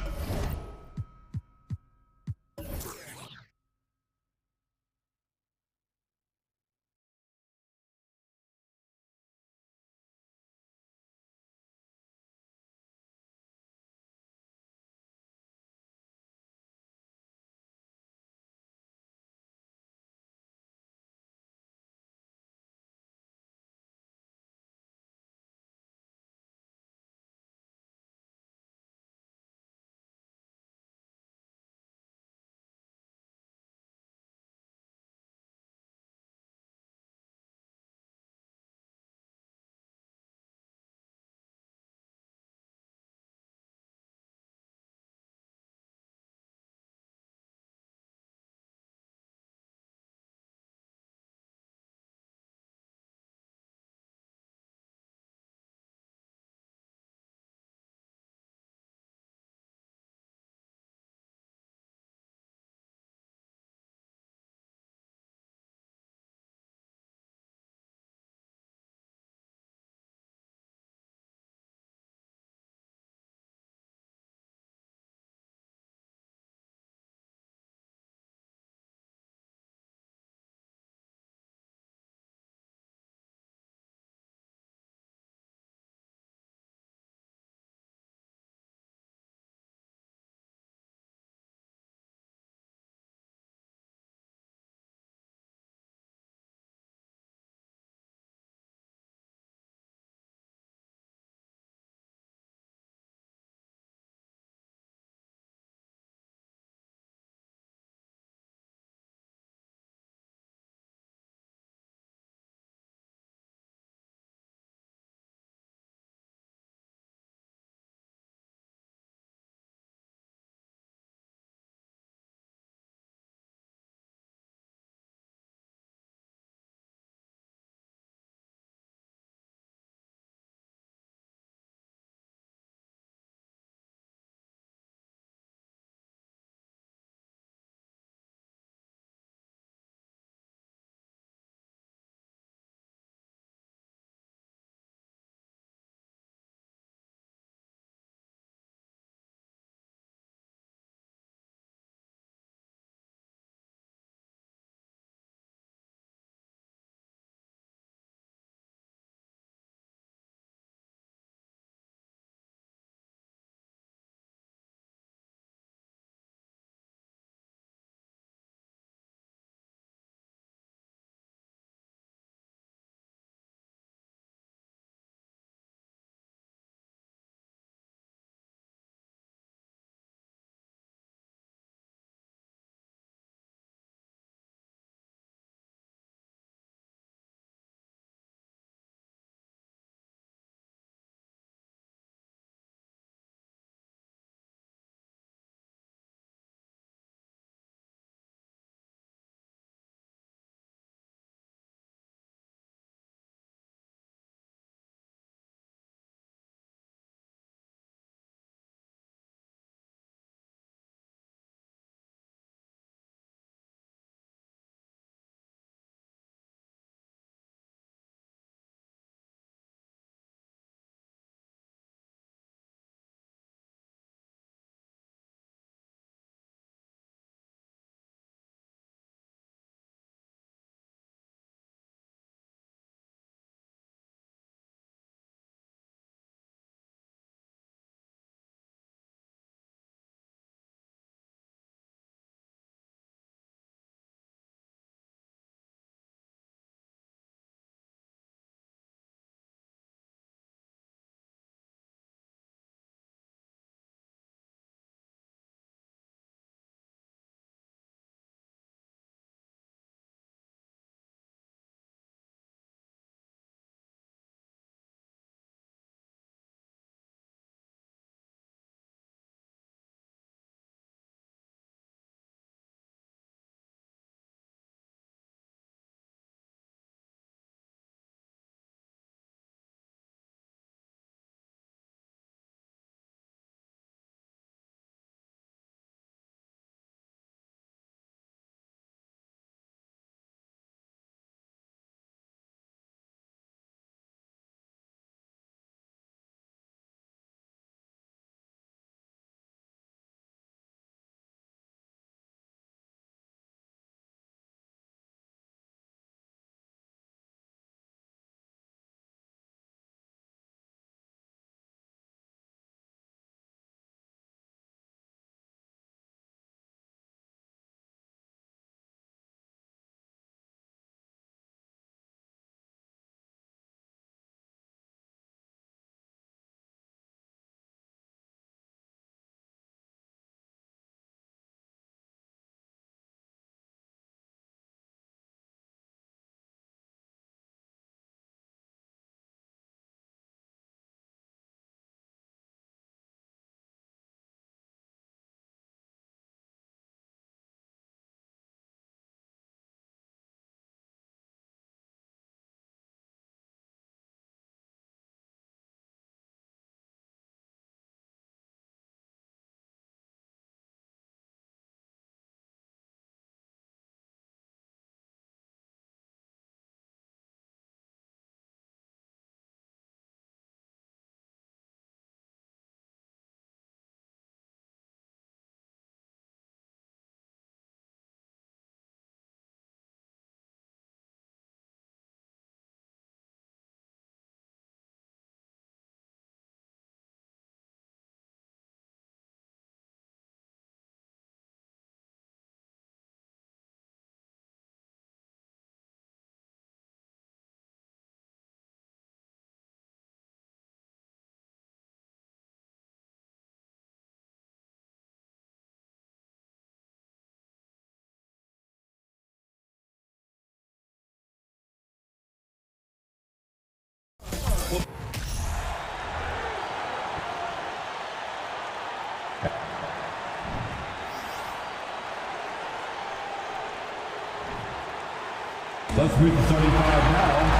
Let's meet the starting five now.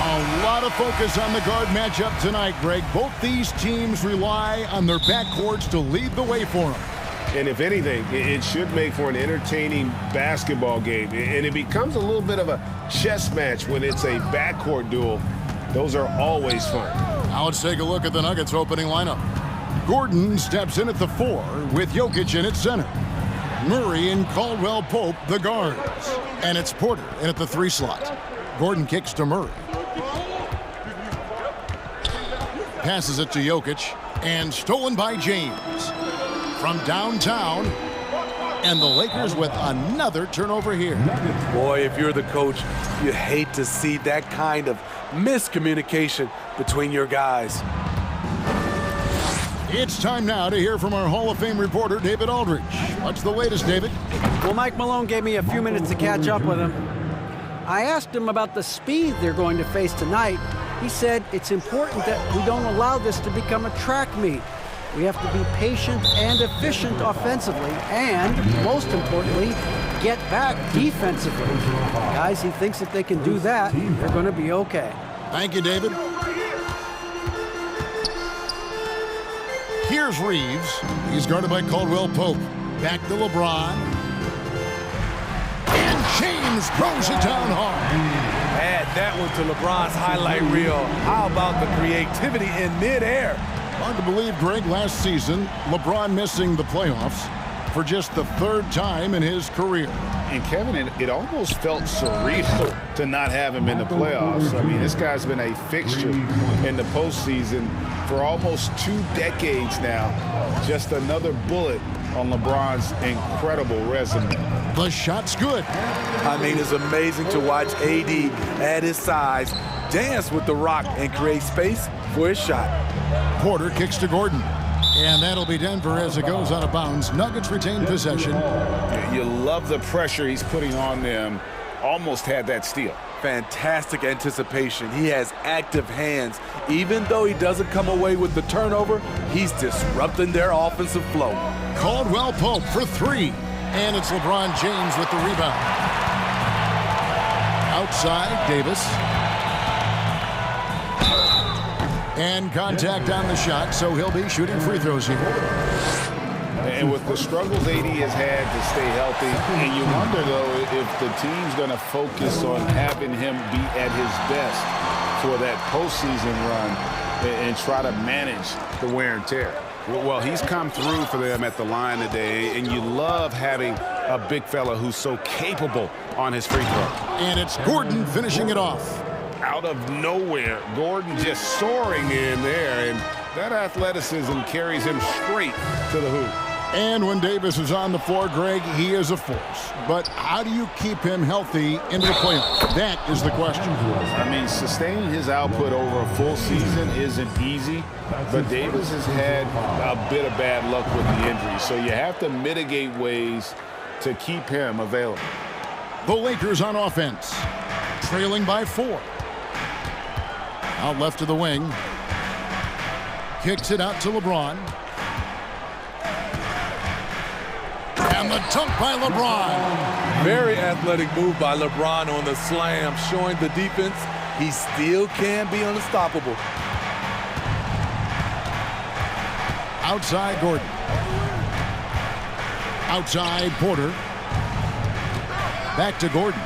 A lot of focus on the guard matchup tonight, Greg. Both these teams rely on their backcourts to lead the way for them. And if anything, it should make for an entertaining basketball game. And it becomes a little bit of a chess match when it's a backcourt duel. Those are always fun. Now let's take a look at the Nuggets opening lineup. Gordon steps in at the 4 with Jokic in at center. Murray and Caldwell Pope, the guards. And it's Porter in at the 3 slot. Gordon kicks to Murray. Passes it to Jokic. And stolen by James. From downtown. And the Lakers with another turnover here. Boy, if you're the coach, you hate to see that kind of miscommunication between your guys. It's time now to hear from our Hall of Fame reporter, David Aldridge. What's the latest, David? Well, Mike Malone gave me a few minutes to catch up with him. I asked him about the speed they're going to face tonight. He said it's important that we don't allow this to become a track meet. We have to be patient and efficient offensively, and most importantly, get back defensively. Guys, he thinks if they can do that, they're going to be okay. Thank you, David. Here's Reeves. He's guarded by Caldwell Pope. Back to LeBron. And James throws it down hard. Add that one to LeBron's highlight reel. How about the creativity in midair? Hard to believe, Greg, last season, LeBron missing the playoffs for just the 3rd time in his career. And Kevin, it almost felt surreal to not have him in the playoffs. I mean, this guy's been a fixture in the postseason for almost 2 decades now. Just another bullet on LeBron's incredible resume. The shot's good. I mean, it's amazing to watch AD at his size dance with the rock and create space for his shot. Porter kicks to Gordon. And that'll be Denver as it goes out of bounds. Nuggets retain possession. You love the pressure he's putting on them. Almost had that steal. Fantastic anticipation. He has active hands. Even though he doesn't come away with the turnover, he's disrupting their offensive flow. Caldwell Pope for 3. And it's LeBron James with the rebound. Outside, Davis. And contact on the shot, so he'll be shooting free throws here. And with the struggles AD has had to stay healthy, and you wonder, though, if the team's going to focus on having him be at his best for that postseason run and try to manage the wear and tear. Well, he's come through for them at the line today, and you love having a big fella who's so capable on his free throw. And it's Gordon finishing it off. Out of nowhere, Gordon just soaring in there, and that athleticism carries him straight to the hoop. And when Davis is on the floor, Greg, he is a force. But how do you keep him healthy into the playoffs? That is the question. I mean, sustaining his output over a full season isn't easy, but Davis has had a bit of bad luck with the injury, so you have to mitigate ways to keep him available. The Lakers on offense, trailing by 4. Out left to the wing. Kicks it out to LeBron. And the dunk by LeBron. Very athletic move by LeBron on the slam, showing the defense he still can be unstoppable. Outside Gordon. Outside Porter. Back to Gordon.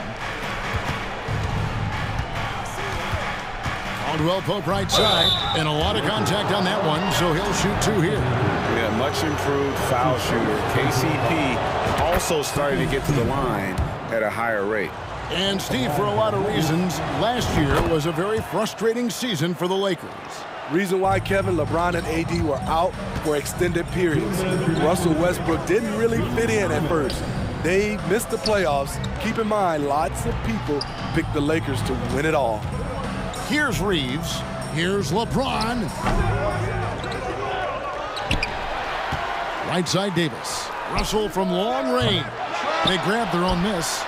Caldwell Pope right side, and a lot of contact on that one, so he'll shoot 2 here. Yeah, much improved foul shooter. KCP also starting to get to the line at a higher rate. And Steve, for a lot of reasons, last year was a very frustrating season for the Lakers. Reason why, Kevin, LeBron and AD were out for extended periods. Russell Westbrook didn't really fit in at first. They missed the playoffs. Keep in mind, lots of people picked the Lakers to win it all. Here's Reeves. Here's LeBron. Right side Davis. Russell from long range. They grabbed their own miss.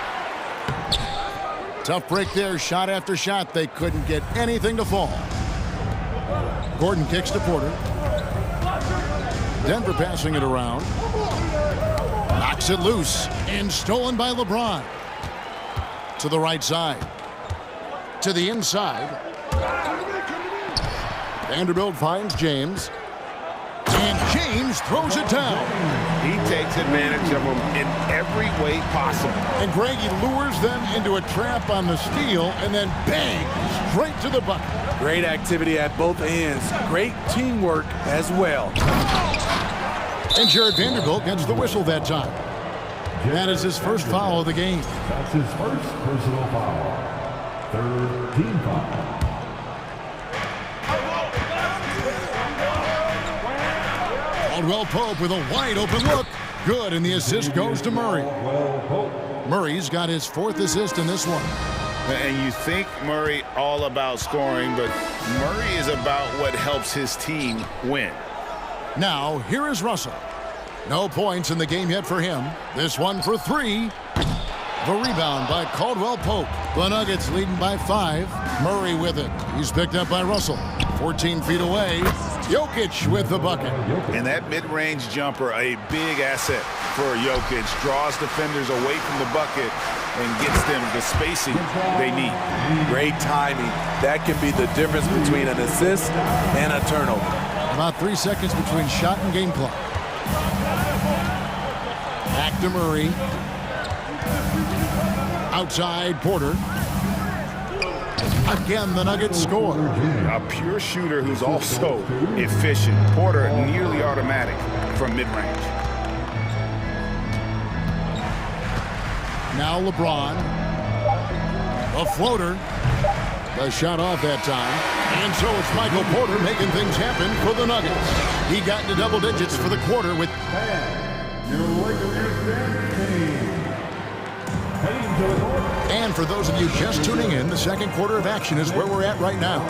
Tough break there. Shot after shot. They couldn't get anything to fall. Gordon kicks to Porter. Denver passing it around. Knocks it loose. And stolen by LeBron. To the right side. To the inside. Vanderbilt finds James. And James throws it down. He takes advantage of them in every way possible. And Greg, he lures them into a trap on the steal and then bang, straight to the bucket. Great activity at both ends. Great teamwork as well. And Jared Vanderbilt gets the whistle that time. That is his first foul of the game. That's his first personal foul. Third team foul. Caldwell Pope with a wide open look. Good, and the assist goes to Murray. Murray's got his 4th assist in this one. And you think Murray all about scoring, but Murray is about what helps his team win. Now, here is Russell. No points in the game yet for him. This one for 3. The rebound by Caldwell Pope. The Nuggets leading by 5. Murray with it. He's picked up by Russell. 14 feet away. Jokic with the bucket. And that mid-range jumper, a big asset for Jokic. Draws defenders away from the bucket and gets them the spacing they need. Great timing. That can be the difference between an assist and a turnover. About 3 seconds between shot and game clock. Back to Murray. Outside Porter. Again, the Nuggets score. A pure shooter who's also efficient. Porter nearly automatic from mid-range. Now LeBron. A floater. The shot off that time. And so it's Michael Porter making things happen for the Nuggets. He got into double digits for the quarter with... And for those of you just tuning in, the second quarter of action is where we're at right now.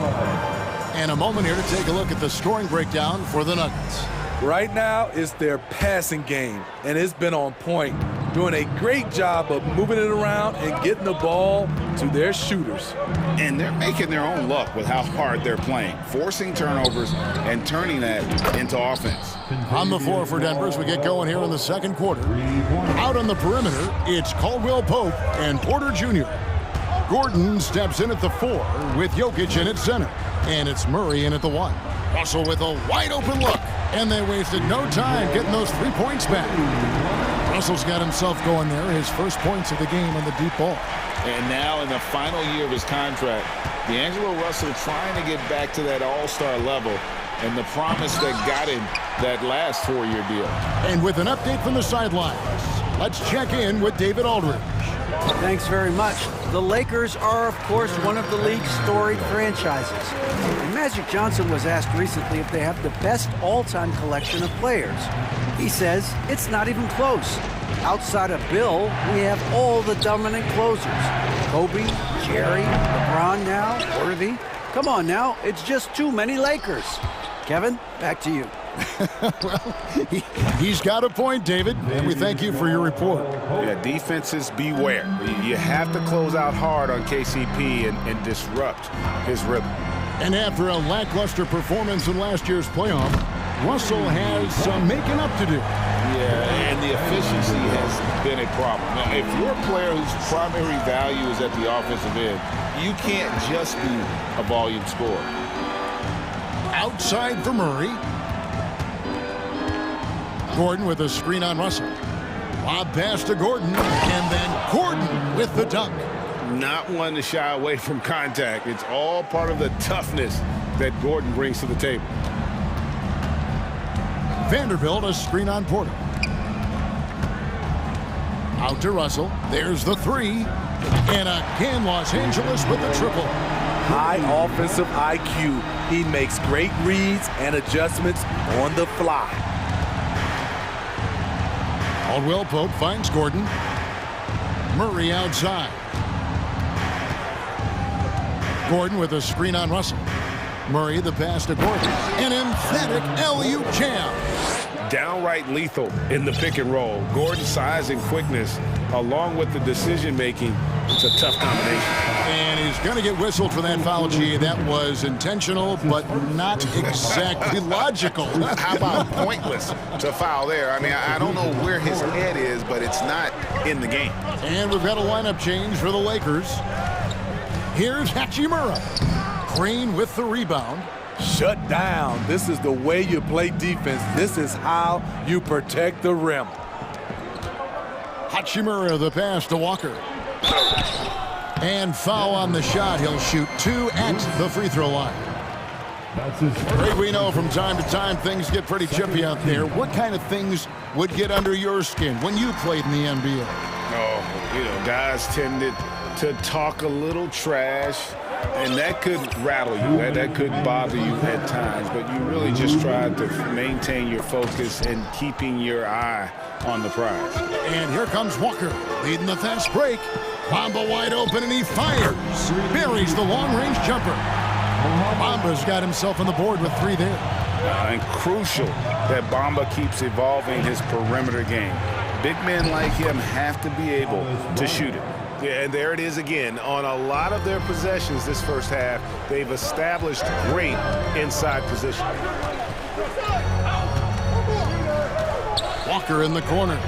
And a moment here to take a look at the scoring breakdown for the Nuggets. Right now, it's their passing game, and it's been on point. Doing a great job of moving it around and getting the ball to their shooters. And they're making their own luck with how hard they're playing, forcing turnovers and turning that into offense. On the floor for Denver as we get going here in the second quarter. Out on the perimeter, it's Caldwell Pope and Porter Jr. Gordon steps in at the 4 with Jokic in at center. And it's Murray in at the 1. Russell with a wide open look. And they wasted no time getting those 3 points back. Russell's got himself going there, his first points of the game on the deep ball. And now in the final year of his contract, D'Angelo Russell trying to get back to that all-star level and the promise that got him that last 4-year deal. And with an update from the sidelines, let's check in with David Aldridge. Thanks very much. The Lakers are, of course, one of the league's storied franchises. And Magic Johnson was asked recently if they have the best all-time collection of players. He says it's not even close. Outside of Bill, we have all the dominant closers. Kobe, Jerry, LeBron now, Worthy. Come on now, it's just too many Lakers. Kevin, back to you. Well, he's got a point, David, and we thank you for your report. Yeah, defenses beware. You have to close out hard on KCP and disrupt his rhythm. And after a lackluster performance in last year's playoff, Russell has some making up to do. Yeah, and the efficiency has been a problem. Now, if you're a player whose primary value is at the offensive end, you can't just be a volume scorer. Outside for Murray. Gordon with a screen on Russell. Lob pass to Gordon, and then Gordon with the dunk. Not one to shy away from contact. It's all part of the toughness that Gordon brings to the table. Vanderbilt, a screen on Porter. Out to Russell. There's the 3. And again, Los Angeles with the triple. High offensive IQ. He makes great reads and adjustments on the fly. Caldwell Pope finds Gordon. Murray outside. Gordon with a screen on Russell. Murray the pass to Gordon. An emphatic alley-oop jam. Downright lethal in the pick and roll. Gordon's size and quickness, along with the decision-making, it's a tough combination. And he's going to get whistled for that foul, G. That was intentional, but not exactly logical. How about pointless to foul there? I mean, I don't know where his head is, but it's not in the game. And we've got a lineup change for the Lakers. Here's Hachimura. Green with the rebound. Shut down. This is the way you play defense. This is how you protect the rim. Hachimura, the pass to Walker. And foul on the shot. He'll shoot 2 at the free throw line. Ray, we know from time to time things get pretty chippy out there. What kind of things would get under your skin when you played in the NBA? Oh, you know, guys tended to talk a little trash, and that could rattle you. That could bother you at times, but you really just tried to maintain your focus and keeping your eye on the prize. And here comes Walker, leading the fast break. Bamba wide open, and he fires. Buries the long-range jumper. Bamba's got himself on the board with 3 there. And crucial that Bamba keeps evolving his perimeter game. Big men like him have to be able to shoot it. Yeah, and there it is again. On a lot of their possessions this first half, they've established great inside position. Walker in the corner.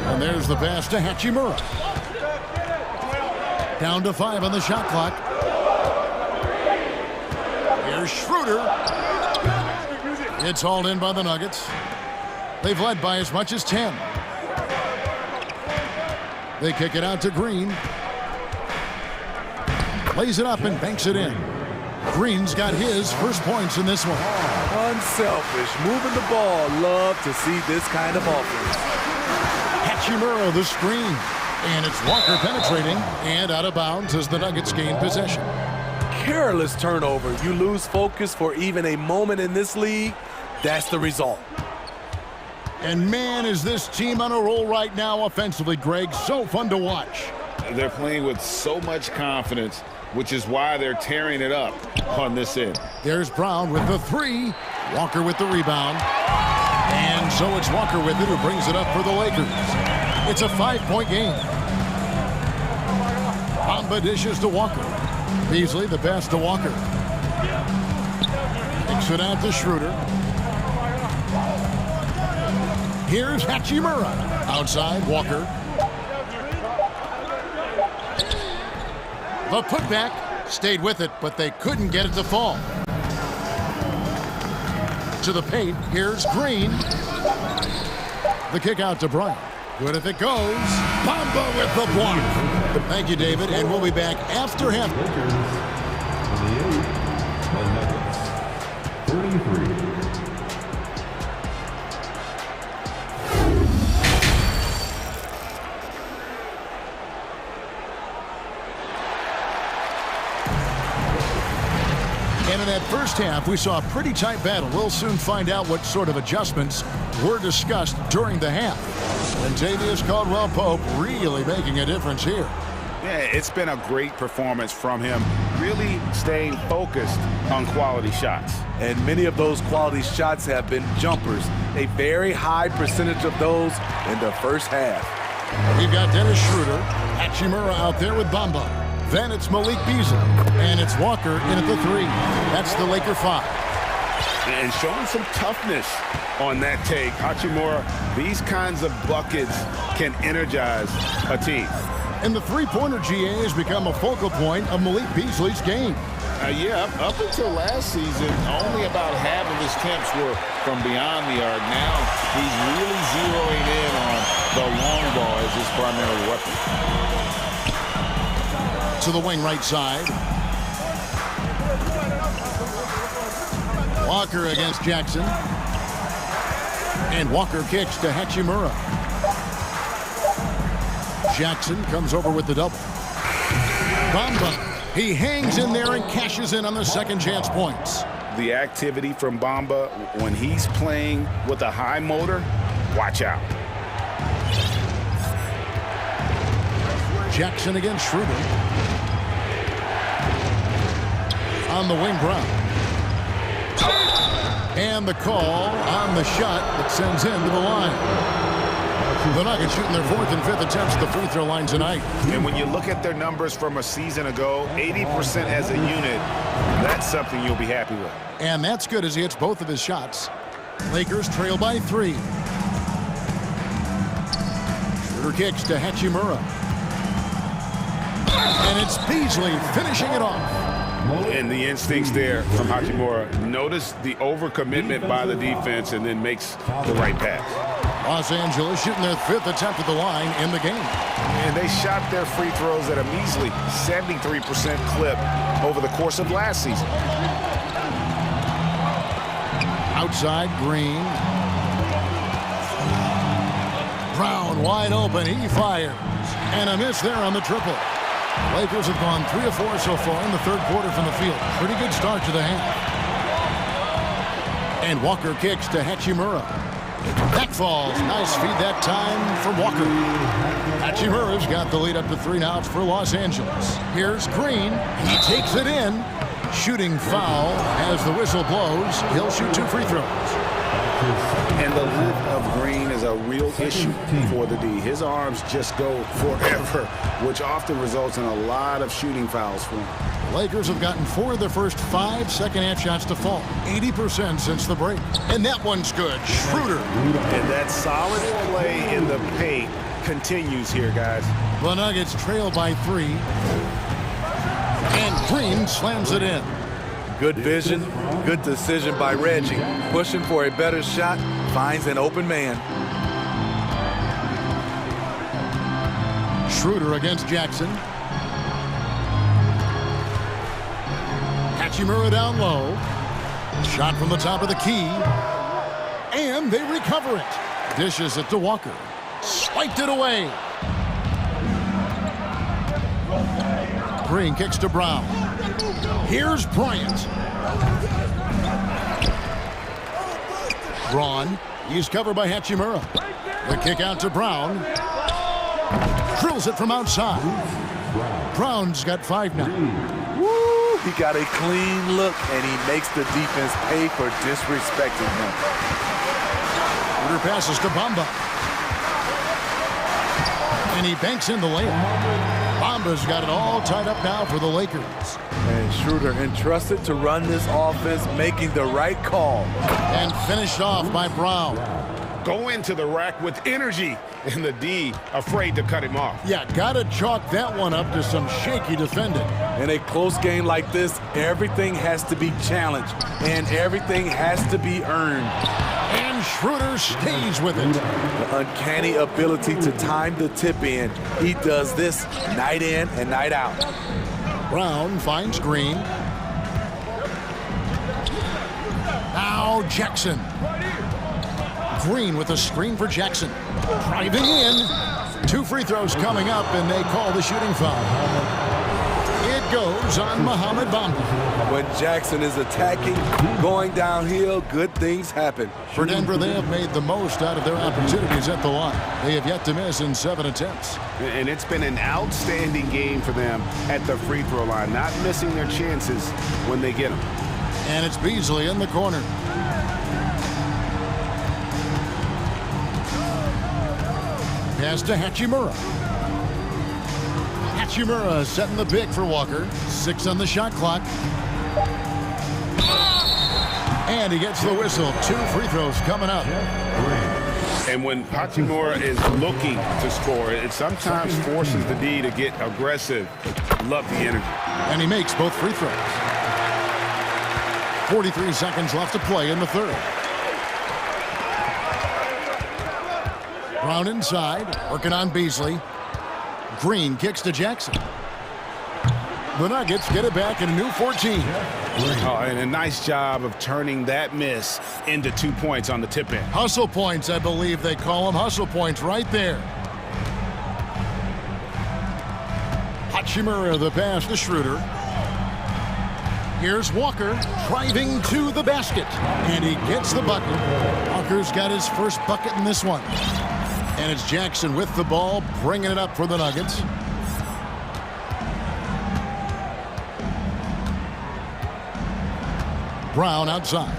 And there's the pass to Hachimura. Down to 5 on the shot clock. Here's Schroeder. It's hauled in by the Nuggets. They've led by as much as 10. They kick it out to Green. Lays it up and banks it in. Green's got his first points in this one. Unselfish, moving the ball. Love to see this kind of offense. Hachimura the screen. And it's Walker penetrating and out of bounds as the Nuggets gain possession. Careless turnover. You lose focus for even a moment in this league. That's the result. And man, is this team on a roll right now offensively, Greg. So fun to watch. They're playing with so much confidence, which is why they're tearing it up on this end. There's Brown with the 3. Walker with the rebound. And so it's Walker with it who brings it up for the Lakers. It's a 5-point game. Bamba dishes to Walker. Beasley the pass to Walker. Kicks it out to Schroeder. Here's Hachimura. Outside, Walker. The putback stayed with it, but they couldn't get it to fall. To the paint, here's Green. The kick out to Bryant. Good if it goes. Bamba with the block. Thank you, David, and we'll be back after him. 33. And in that first half, we saw a pretty tight battle. We'll soon find out what sort of adjustments were discussed during the half. And Tavius Caldwell-Pope really making a difference here. Yeah, it's been a great performance from him, really staying focused on quality shots. And many of those quality shots have been jumpers. A very high percentage of those in the first half. We've got Dennis Schroeder, Hachimura out there with Bamba. Then it's Malik Beasley, and it's Walker in at the 3. That's the Laker 5. And showing some toughness on that take. Hachimura, these kinds of buckets can energize a team. And the three-pointer, GA, has become a focal point of Malik Beasley's game. Yeah, up until last season, only about half of his attempts were from beyond the arc. Now he's really zeroing in on the long ball as his primary weapon. To the wing right side. Walker against Jackson. And Walker kicks to Hachimura. Jackson comes over with the double. Bamba. He hangs in there and cashes in on the second chance points. The activity from Bamba when he's playing with a high motor, watch out. Jackson against Schroeder. On the wing, Brown. And the call on the shot that sends him to the line. The Nuggets shooting their 4th and 5th attempts at the free throw line tonight. And when you look at their numbers from a season ago, 80% as a unit, that's something you'll be happy with. And that's good as he hits both of his shots. Lakers trail by 3. Schroeder kicks to Hachimura. And it's Beasley finishing it off. And the instincts there from Hachimura. Notice the overcommitment by the defense and then makes the right pass. Los Angeles shooting their 5th attempt at the line in the game. And they shot their free throws at a measly 73% clip over the course of last season. Outside, Green. Brown wide open. He fires. And a miss there on the triple. Lakers have gone 3 of 4 so far in the 3rd quarter from the field. Pretty good start to the half. And Walker kicks to Hachimura. That falls. Nice feed that time from Walker. Hachimura's got the lead up to 3 now for Los Angeles. Here's Green. He takes it in. Shooting foul as the whistle blows. He'll shoot 2 free throws. And the length of Green is a real issue for the D. His arms just go forever, which often results in a lot of shooting fouls for him. The Lakers have gotten 4 of their first 5 second-half shots to fall. 80% since the break. And that one's good. Schroeder. And that solid play in the paint continues here, guys. The Nuggets trail by 3. And Green slams it in. Good vision, good decision by Reggie. Pushing for a better shot, finds an open man. Schroeder against Jackson. Hachimura down low. Shot from the top of the key. And they recover it. Dishes it to Walker. Swiped it away. Green kicks to Brown. Here's Bryant. Braun. He's covered by Hachimura. The kick out to Brown. Drills it from outside. Brown's got 5 now. Woo! He got a clean look, and he makes the defense pay for disrespecting him. Schroeder passes to Bamba. And he banks in the layup. Bamba's got it all tied up now for the Lakers. And Schroeder entrusted to run this offense, making the right call. And finished off by Brown. Go into the rack with energy, and the D afraid to cut him off. Yeah, gotta chalk that one up to some shaky defending. In a close game like this, everything has to be challenged, and everything has to be earned. And Schroeder stays with it. The uncanny ability to time the tip in. He does this night in and night out. Brown finds Green. Now Jackson. Green with a screen for Jackson. Driving in. 2 free throws coming up, and they call the shooting foul. It goes on Mohamed Bamba. When Jackson is attacking, going downhill, good things happen. For Denver, they have made the most out of their opportunities at the line. They have yet to miss in 7 attempts. And it's been an outstanding game for them at the free throw line, not missing their chances when they get them. And it's Beasley in the corner. Pass to Hachimura. Hachimura setting the pick for Walker. 6 on the shot clock. And he gets the whistle. 2 free throws coming up. And when Hachimura is looking to score, it sometimes forces the D to get aggressive. Love the energy. And he makes both free throws. 43 seconds left to play in the 3rd. Brown inside, working on Beasley. Green kicks to Jackson. The Nuggets get it back in a new 14. Oh, and a nice job of turning that miss into 2 points on the tip in. Hustle points, I believe they call them. Hustle points right there. Hachimura, the pass to Schroeder. Here's Walker driving to the basket. And he gets the bucket. Walker's got his first bucket in this one. And it's Jackson with the ball, bringing it up for the Nuggets. Brown outside.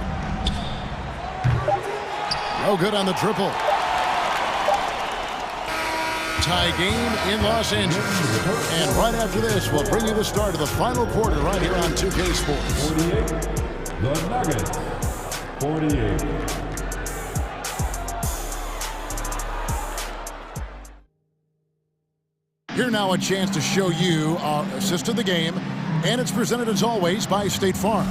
No good on the triple. tie game in Los Angeles. And right after this, we'll bring you the start of the final quarter right here on 2K Sports. 48, the Nuggets, 48. Here now a chance to show you our assist of the game, and it's presented as always by State Farm.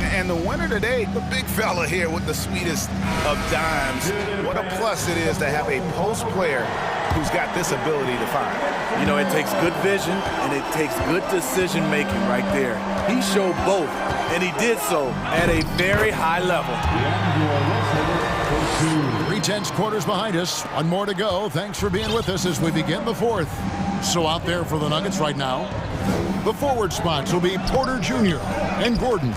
And the winner today, the big fella here with the sweetest of dimes. What a plus it is to have a post player who's got this ability to find. You know, it takes good vision and it takes good decision making right there. He showed both, and he did so at a very high level. 3/10 quarters behind us. One more to go. Thanks for being with us as we begin the fourth. So out there for the Nuggets right now, the forward spots will be Porter Jr. and Gordon.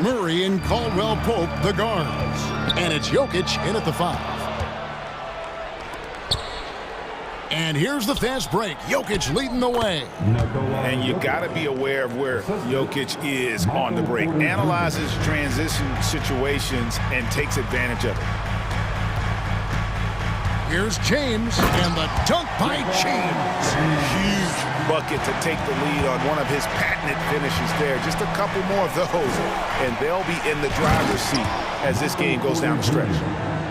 Murray and Caldwell Pope, the guards. And it's Jokic in at the 5. And here's the fast break. Jokic leading the way. And you got to be aware of where Jokic is on the break. Analyzes transition situations and takes advantage of it. Here's James, and the dunk by James. Huge bucket to take the lead on one of his patented finishes there. Just a couple more of those, and they'll be in the driver's seat as this game goes down the stretch.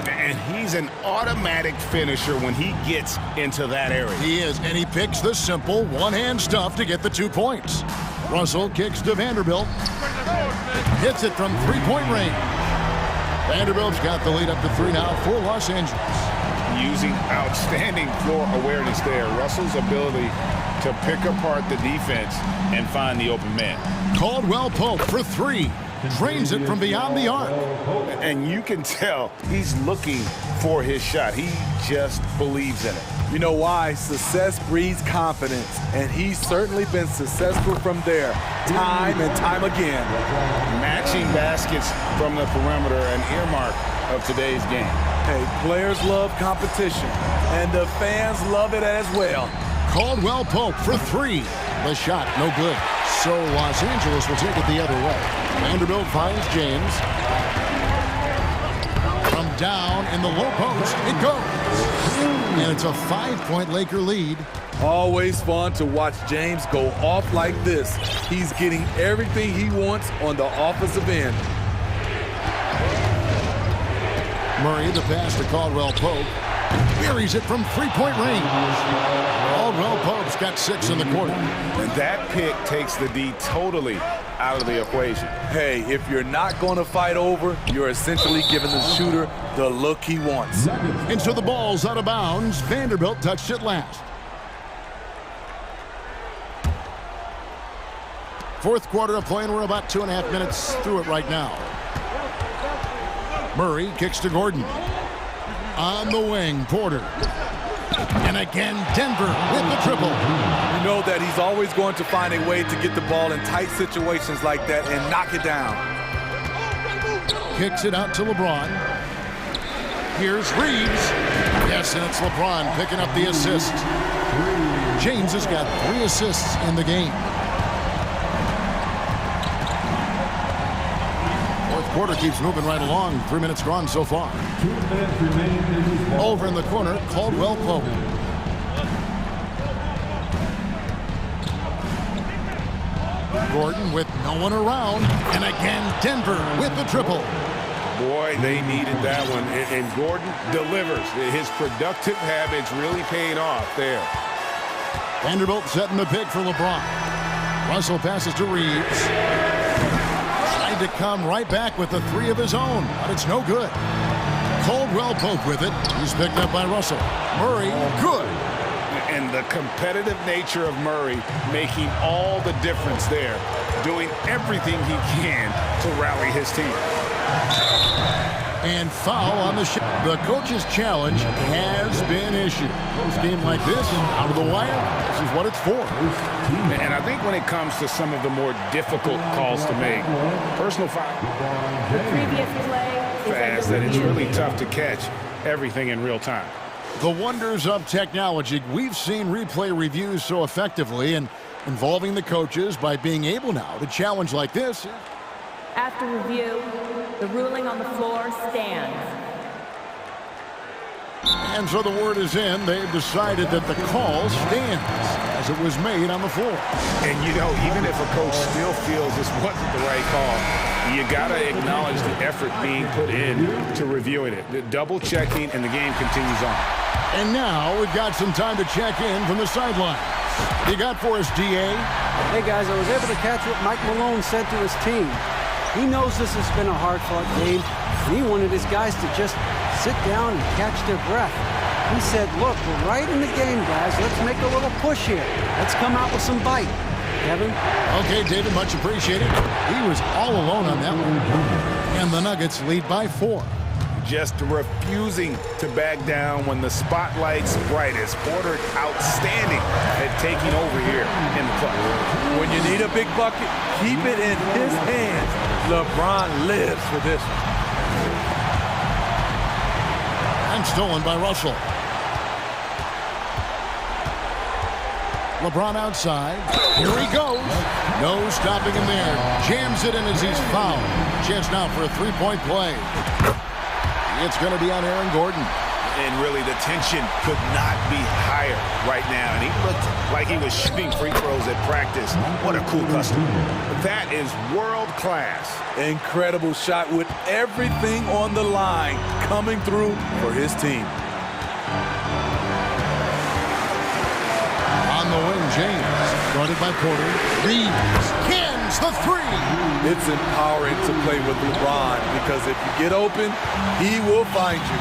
And he's an automatic finisher when he gets into that area. He is, and he picks the simple one-hand stuff to get the 2 points. Russell kicks to Vanderbilt. Hits it from three-point range. Vanderbilt's got the lead up to 3 now for Los Angeles. Using outstanding floor awareness there. Russell's ability to pick apart the defense and find the open man. Caldwell Pope for 3. Drains it from beyond the arc. And you can tell he's looking for his shot. He just believes in it. You know why? Success breeds confidence, and he's certainly been successful from there, time and time again. Matching baskets from the perimeter, an earmark of today's game. Hey, players love competition, and the fans love it as well. Caldwell Pope for 3. The shot, no good. So Los Angeles will take it the other way. Vanderbilt finds James. From down in the low post, it goes. And it's a 5-point Laker lead. Always fun to watch James go off like this. He's getting everything he wants on the offensive end. Murray, the pass to Caldwell Pope. Buries it from three-point range. Caldwell Pope's got 6 in the quarter. And that pick takes the D totally out of the equation. Hey, if you're not going to fight over, you're essentially giving the shooter the look he wants. And so the ball's out of bounds. Vanderbilt touched it last. Fourth quarter of play, and we're about 2.5 minutes through it right now. Murray kicks to Gordon. On the wing, Porter. And again, Denver with the triple. You know that he's always going to find a way to get the ball in tight situations like that and knock it down. Kicks it out to LeBron. Here's Reeves. Yes, and it's LeBron picking up the assist. James has got 3 assists in the game. Quarter keeps moving right along. 3 minutes gone so far. 2 minutes remaining. Over in the corner, Caldwell Pope. Gordon with no one around. And again, Denver with the triple. Boy, they needed that one. And Gordon delivers. His productive habits really paying off there. Vanderbilt setting the pick for LeBron. Russell passes to Reeves. To come right back with the 3 of his own, but it's no good. Caldwell Pope with it. He's picked up by Russell. Murray, good. And the competitive nature of Murray making all the difference there, doing everything he can to rally his team. And foul on the shot. The coach's challenge has been issued. Close game like this, out of the wire, this is what it's for. And I think when it comes to some of the more difficult calls to make, personal foul, The previous play is fast that it's really tough to catch everything in real time. The wonders of technology. We've seen replay reviews so effectively and involving the coaches by being able now to challenge like this. After review, the ruling on the floor stands. And so the word is in. They've decided that the call stands as it was made on the floor. And, you know, even if a coach still feels this wasn't the right call, you got to acknowledge the effort being put in to reviewing it. The double checking, and the game continues on. And now we've got some time to check in from the sideline. What you got for us, DA? Hey, guys, I was able to catch what Mike Malone said to his team. He knows this has been a hard-fought game, and he wanted his guys to just sit down and catch their breath. He said, look, we're right in the game, guys. Let's make a little push here. Let's come out with some bite. Kevin? Okay, David, much appreciated. He was all alone on that one. And the Nuggets lead by 4. Just refusing to back down when the spotlight's brightest. Porter outstanding at taking over here in the clutch. When you need a big bucket, keep it in his hands. LeBron lives for this one. And stolen by Russell. LeBron outside. Here he goes. No stopping him there. Jams it in as he's fouled. Chance now for a three-point play. It's going to be on Aaron Gordon. And really, the tension could not be higher right now. And he looked like he was shooting free throws at practice. What a cool customer. That is world class. Incredible shot with everything on the line coming through for his team. On the wing, James, guarded by Porter. Reeves cans the three. It's empowering to play with LeBron because if you get open, he will find you.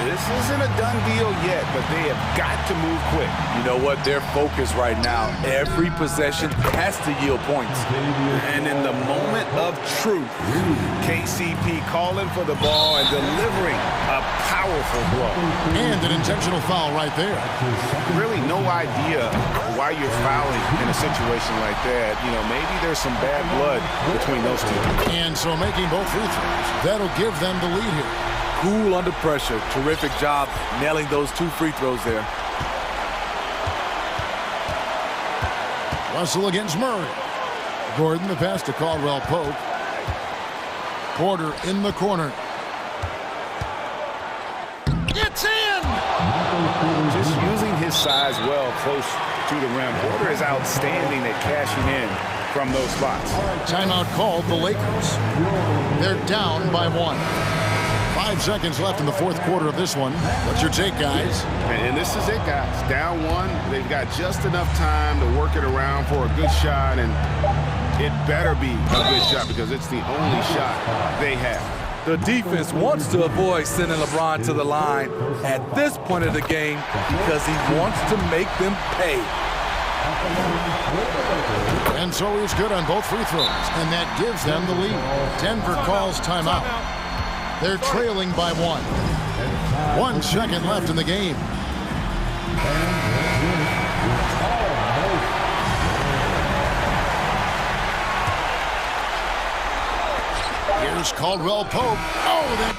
This isn't a done deal yet, but they have got to move quick. You know what? They're focused right now. Every possession has to yield points. And in the moment of truth, KCP calling for the ball and delivering a powerful blow. And an intentional foul right there. Really no idea why you're fouling in a situation like that. You know, maybe there's some bad blood between those two. And so making both free throws, that'll give them the lead here. Cool under pressure. Terrific job nailing those 2 free throws there. Russell against Murray. Gordon, the pass to Caldwell Pope. Porter in the corner. It's in! Just using his size well close to the rim. Porter is outstanding at cashing in from those spots. Timeout called the Lakers. They're down by 1. 5 seconds left in the fourth quarter of this one. What's your take, guys? And this is it, guys. Down 1. They've got just enough time to work it around for a good shot, and it better be a good shot because it's the only shot they have. The defense wants to avoid sending LeBron to the line at this point of the game because he wants to make them pay. And so he's good on both free throws, and that gives them the lead. Denver calls timeout. They're trailing by 1. 1 second left in the game. Here's Caldwell Pope. Oh, that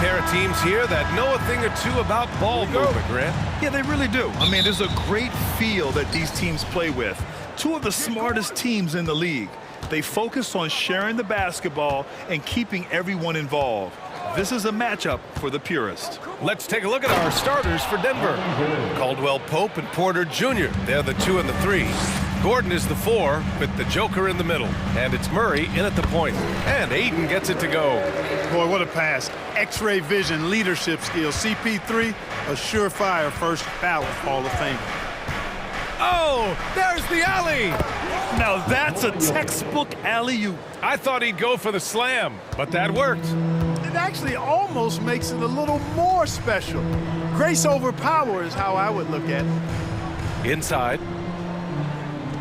pair of teams here that know a thing or two about ball movement, Grant. Yeah, they really do. I mean, there's a great feel that these teams play with. Two of the smartest teams in the league. They focus on sharing the basketball and keeping everyone involved. This is a matchup for the purist. Let's take a look at our starters for Denver. Caldwell Pope and Porter Jr. They're the 2 and the 3. Gordon is the 4 with the Joker in the middle. And it's Murray in at the point. And Aiden gets it to go. Boy, what a pass. X-ray vision, leadership skills. CP3, a surefire first ballot Hall of Fame. Oh, there's the alley. Now that's a textbook alley-oop. I thought he'd go for the slam, but that worked. It actually almost makes it a little more special. Grace over power is how I would look at it. Inside.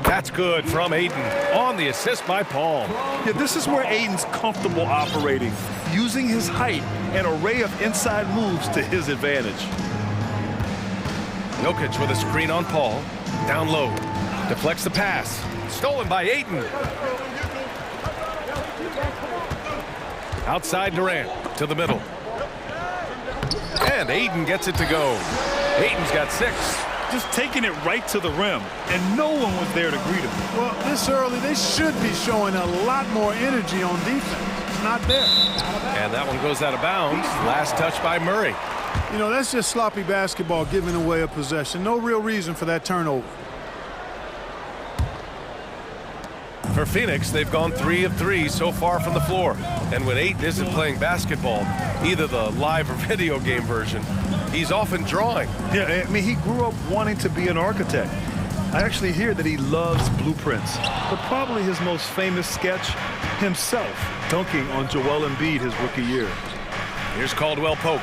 That's good from Aiden on the assist by Paul. Yeah, this is where Aiden's comfortable operating, using his height and array of inside moves to his advantage. Jokic with a screen on Paul. Down low. Deflects the pass. Stolen by Aiden. Outside Durant to the middle. And Aiden gets it to go. Aiden's got 6. Just taking it right to the rim, and no one was there to greet him. Well, this early, they should be showing a lot more energy on defense. It's not there. And that one goes out of bounds. Last touch by Murray. You know, that's just sloppy basketball, giving away a possession. No real reason for that turnover. For Phoenix, they've gone 3 of 3 so far from the floor. And when Aiden isn't playing basketball, either the live or video game version, he's often drawing. Yeah, I mean, he grew up wanting to be an architect. I actually hear that he loves blueprints, but probably his most famous sketch, himself dunking on Joel Embiid his rookie year. Here's Caldwell Pope.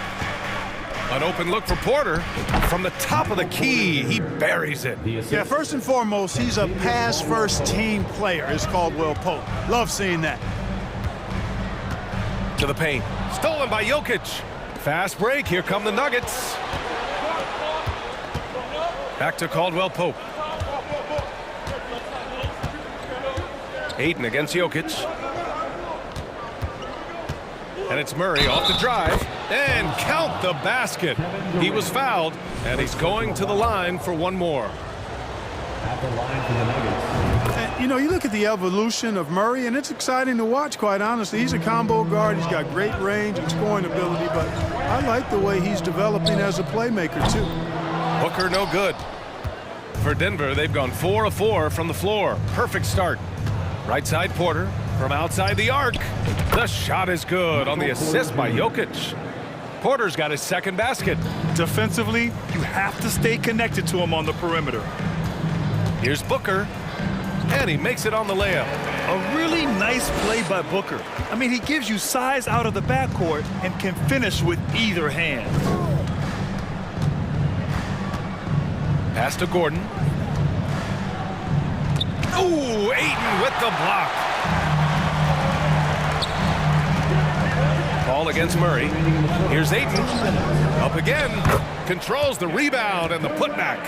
An open look for Porter. From the top of the key, he buries it. Yeah, first and foremost, he's a pass-first team player, is Caldwell Pope. Love seeing that. To the paint. Stolen by Jokic. Fast break. Here come the Nuggets. Back to Caldwell Pope. Aiden against Jokic. And it's Murray off the drive. And count the basket. He was fouled, and he's going to the line for one more. At the line for the Nuggets. And, you know, you look at the evolution of Murray, and it's exciting to watch, quite honestly. He's a combo guard. He's got great range and scoring ability, but I like the way he's developing as a playmaker, too. Booker no good. For Denver, they've gone 4 of 4 from the floor. Perfect start. Right side Porter from outside the arc. The shot is good on the assist by Jokic. Porter's got his second basket. Defensively, you have to stay connected to him on the perimeter. Here's Booker, and he makes it on the layup. A really nice play by Booker. I mean, he gives you size out of the backcourt and can finish with either hand. Pass to Gordon. Ooh, Aiden with the block. Ball against Murray. Here's Aiden. Up again. Controls the rebound and the putback.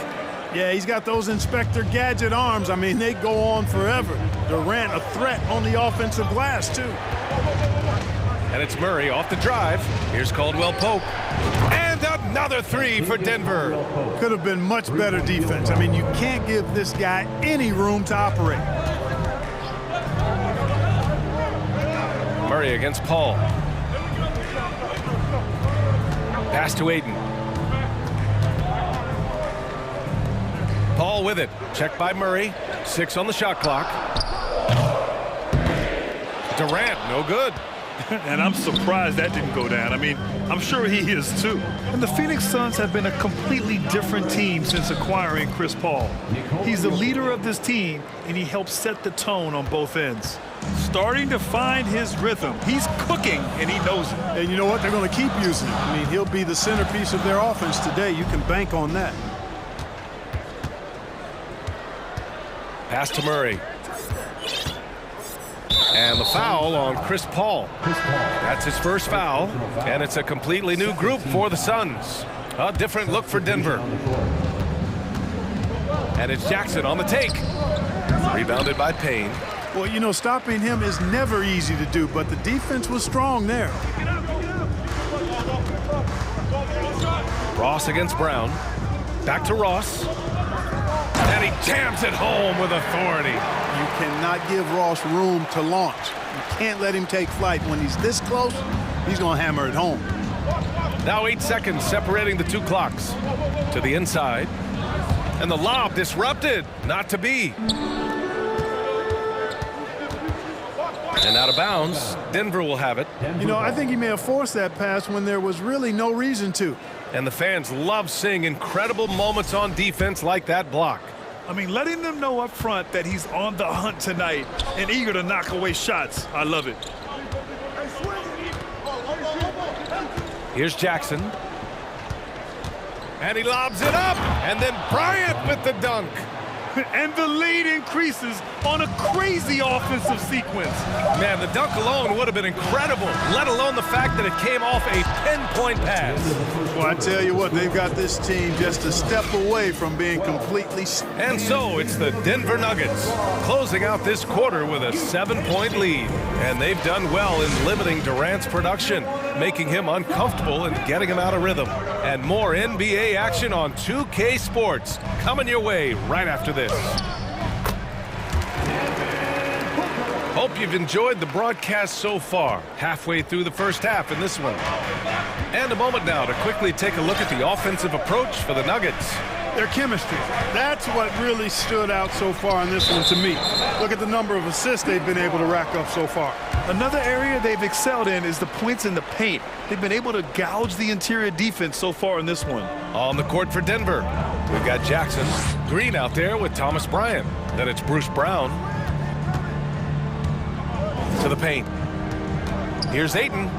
Yeah, he's got those Inspector Gadget arms. I mean, they go on forever. Durant, a threat on the offensive glass, too. And it's Murray off the drive. Here's Caldwell Pope. And another 3 for Denver. Could have been much better defense. I mean, you can't give this guy any room to operate. Murray against Paul. Pass to Aiden. Paul with it. Checked by Murray. 6 on the shot clock. Durant, no good. And I'm surprised that didn't go down. I mean, I'm sure he is too. And the Phoenix Suns have been a completely different team since acquiring Chris Paul. He's the leader of this team, and he helps set the tone on both ends. Starting to find his rhythm. He's cooking, and he knows it. And you know what? They're going to keep using him. I mean, he'll be the centerpiece of their offense today. You can bank on that. Pass to Murray. And the foul on Chris Paul. That's his first foul, and it's a completely new group for the Suns. A different look for Denver. And it's Jackson on the take. Rebounded by Payne. Well, you know, stopping him is never easy to do, but the defense was strong there. Ross against Brown. Back to Ross. And he jams it home with authority. You cannot give Ross room to launch. You can't let him take flight. When he's this close, he's going to hammer it home. Now 8 seconds separating the two clocks. To the inside. And the lob disrupted. Not to be. And out of bounds. Denver will have it. You know, I think he may have forced that pass when there was really no reason to. And the fans love seeing incredible moments on defense like that block. I mean, letting them know up front that he's on the hunt tonight and eager to knock away shots. I love it. Here's Jackson. And he lobs it up. And then Bryant with the dunk. And the lead increases on a crazy offensive sequence. Man, the dunk alone would have been incredible, let alone the fact that it came off a pinpoint pass. Well, I tell you what, they've got this team just a step away from being completely... And so it's the Denver Nuggets closing out this quarter with a 7-point lead. And they've done well in limiting Durant's production, making him uncomfortable and getting him out of rhythm. And more NBA action on 2K Sports coming your way right after this. Hope you've enjoyed the broadcast so far. Halfway through the first half in this one. And a moment now to quickly take a look at the offensive approach for the Nuggets. Their chemistry. That's what really stood out so far in this one to me. Look at the number of assists they've been able to rack up so far. Another area they've excelled in is the points in the paint. They've been able to gouge the interior defense so far in this one. On the court for Denver, we've got Jackson. Green out there with Thomas Bryant. Then it's Bruce Brown. To the paint. Here's Ayton.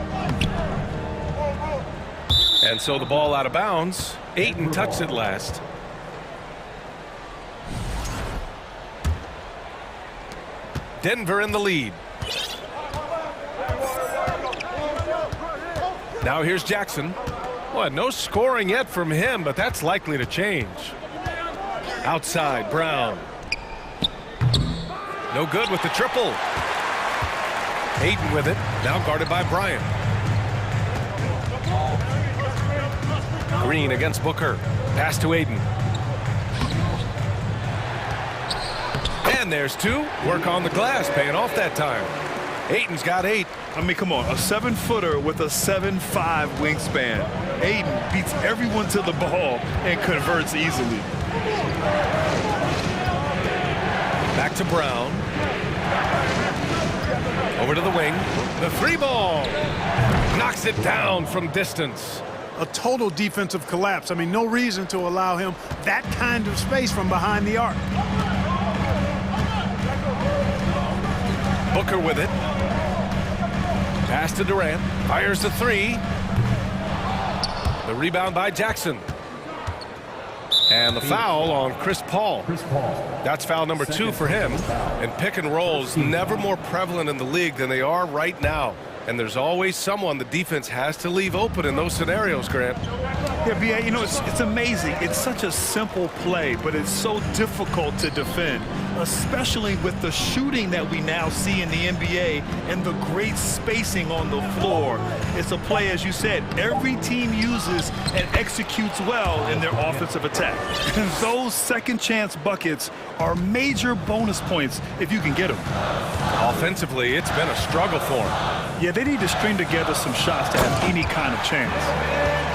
And so the ball out of bounds. Ayton touched it last. Denver in the lead. Now here's Jackson. Well, no scoring yet from him, but that's likely to change. Outside, Brown. No good with the triple. Ayton with it, now guarded by Bryant. Green against Booker. Pass to Ayton. And there's two. Work on the glass, paying off that time. Ayton's got 8. I mean, come on, a 7-footer with a 7'5" wingspan. Ayton beats everyone to the ball and converts easily. Back to Brown. Over to the wing. The 3-ball. Knocks it down from distance. A total defensive collapse. I mean, no reason to allow him that kind of space from behind the arc. Booker with it. Pass to Durant. Fires the 3. The rebound by Jackson. And the foul on Chris Paul. That's foul number 2 for him. And pick and rolls never more prevalent in the league than they are right now. And there's always someone the defense has to leave open in those scenarios, Grant. Yeah, B.A., you know, it's amazing. It's such a simple play, but it's so difficult to defend, especially with the shooting that we now see in the NBA and the great spacing on the floor. It's a play, as you said, every team uses and executes well in their offensive attack. And those second chance buckets are major bonus points if you can get them. Offensively, it's been a struggle for them. Yeah, they need to string together some shots to have any kind of chance.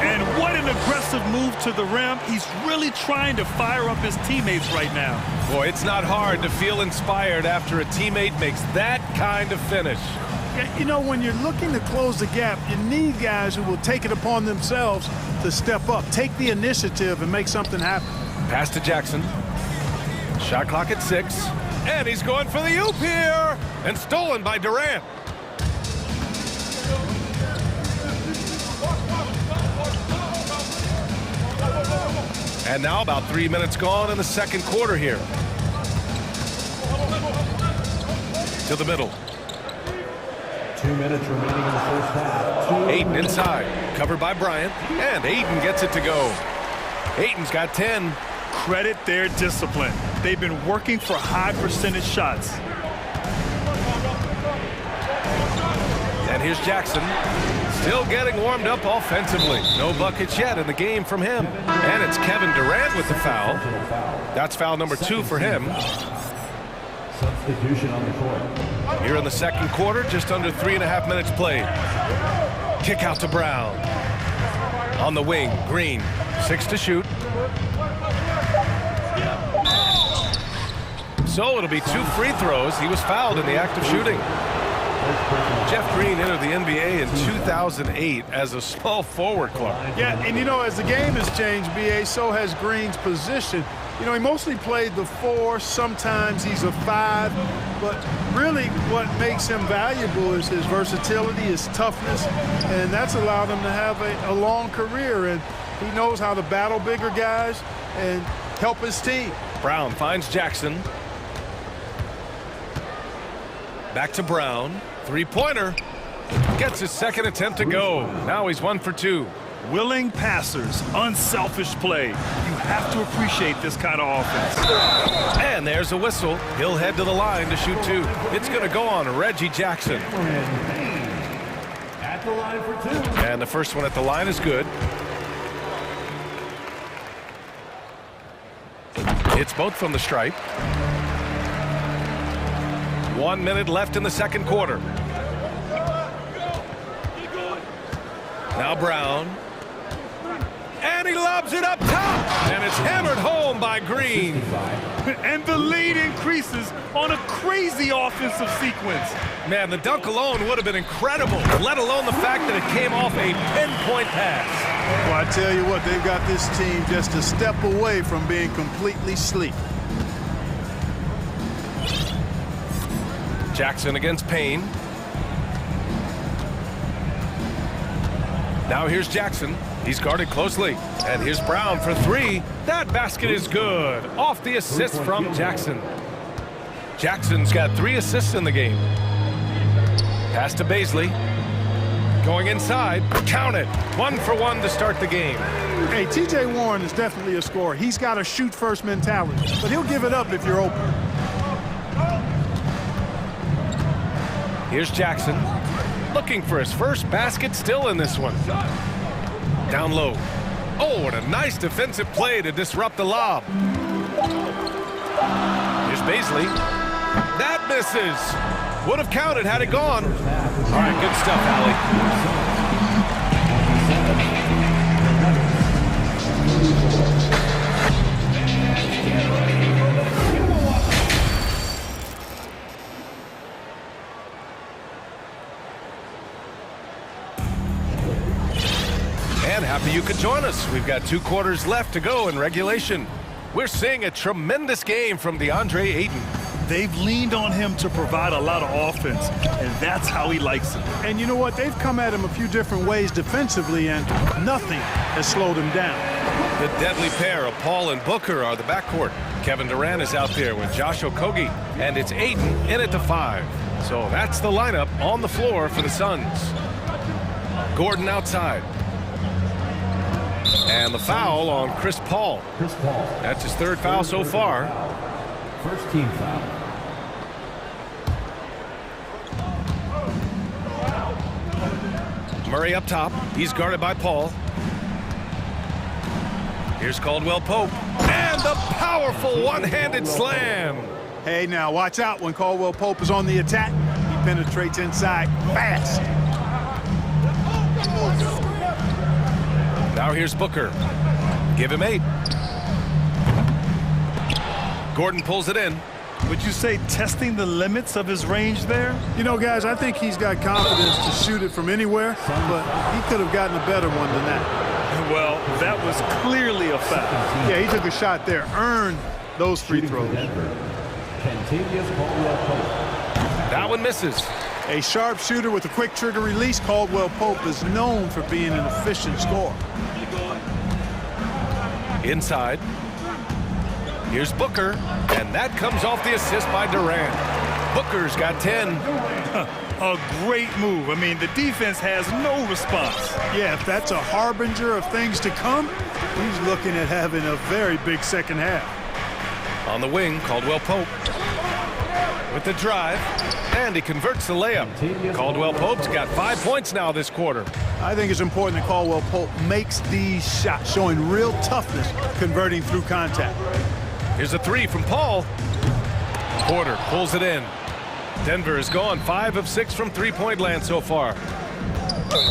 And what an aggressive move to the rim. He's really trying to fire up his teammates right now. Boy, it's not hard to feel inspired after a teammate makes that kind of finish. Yeah, you know, when you're looking to close the gap, you need guys who will take it upon themselves to step up, take the initiative, and make something happen. Pass to Jackson. Shot clock at 6. And he's going for the oop here. And stolen by Durant. And now about 3 minutes gone in the second quarter here. To the middle. 2 minutes remaining in the first half. Ayton inside. Covered by Bryant. And Ayton gets it to go. Ayton's got 10. Credit their discipline. They've been working for high percentage shots. And here's Jackson. still getting warmed up offensively. No buckets yet in the game from him. And it's Kevin Durant with the foul. That's foul number 2 for him. Substitution on the court. Here in the second quarter, just under 3.5 minutes played. Kick out to Brown. On the wing, Green, 6 to shoot. So it'll be 2 free throws. He was fouled in the act of shooting. Jeff Green entered the NBA in 2008 as a small forward, Clark. Yeah, and you know, as the game has changed, BA, so has Green's position. You know, he mostly played the 4, sometimes he's a 5, but really what makes him valuable is his versatility, his toughness, and that's allowed him to have a long career, and he knows how to battle bigger guys and help his team. Brown finds Jackson. Back to Brown. Three-pointer. Gets his second attempt to go. Now he's 1 for 2. Willing passers, unselfish play. You have to appreciate this kind of offense. And there's a whistle. He'll head to the line to shoot 2. It's going to go on Reggie Jackson. At the line for 2. And the first one at the line is good. It's both from the stripe. 1 minute left in the second quarter. Now Brown. And he lobs it up top. And it's hammered home by Green. And the lead increases on a crazy offensive sequence. Man, the dunk alone would have been incredible, let alone the fact that it came off a pinpoint pass. Well, I tell you what, they've got this team just a step away from being completely asleep. Jackson against Payne. Now here's Jackson. He's guarded closely. And here's Brown for 3. That basket is good. Off the assist from Jackson. Jackson's got 3 assists in the game. Pass to Baisley. Going inside. Count it. 1 for 1 to start the game. Hey, T.J. Warren is definitely a scorer. He's got a shoot-first mentality, but he'll give it up if you're open. Here's Jackson. Looking for his first basket, still in this one. Down low. Oh, and a nice defensive play to disrupt the lob. Here's Baisley. That misses. Would have counted had it gone. All right, good stuff, Allie. And happy you could join us. We've got 2 quarters left to go in regulation. We're seeing a tremendous game from DeAndre Ayton. They've leaned on him to provide a lot of offense, and that's how he likes it. And you know what? They've come at him a few different ways defensively, and nothing has slowed him down. The deadly pair of Paul and Booker are the backcourt. Kevin Durant is out there with Josh Okogie, and it's Ayton in at the 5. So that's the lineup on the floor for the Suns. Gordon outside. And the foul on Chris Paul. That's his 3rd foul so far. First team foul. Murray up top. He's guarded by Paul. Here's Caldwell Pope. And the powerful one-handed slam. Hey, now watch out when Caldwell Pope is on the attack. He penetrates inside fast. Now here's Booker. Give him 8. Gordon pulls it in. Would you say testing the limits of his range there? You know, guys, I think he's got confidence to shoot it from anywhere, but he could have gotten a better one than that. Well, that was clearly a foul. Yeah, he took a shot there, earned those free throws. That one misses. A sharp shooter with a quick trigger release, Caldwell Pope is known for being an efficient scorer. Inside. Here's Booker, and that comes off the assist by Durant. Booker's got 10. A great move. I mean, the defense has no response. Yeah, if that's a harbinger of things to come, he's looking at having a very big second half. On the wing, Caldwell Pope. With the drive, And he converts the layup. Caldwell Pope's got 5 points now this quarter. I think it's important that Caldwell Pope makes these shots, showing real toughness, converting through contact. Here's a three from Paul. Porter pulls it in. Denver has gone 5 of 6 from three-point land so far.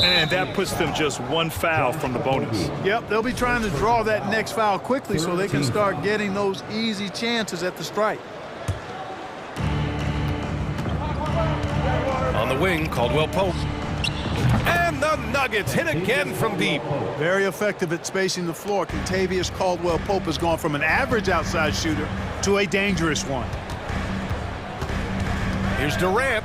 And that puts them just one foul from the bonus. Yep, they'll be trying to draw that next foul quickly so they can start getting those easy chances at the strike. On the wing, Caldwell Pope. And the Nuggets hit again from deep. Very effective at spacing the floor. Contavious Caldwell Pope has gone from an average outside shooter to a dangerous one. Here's Durant.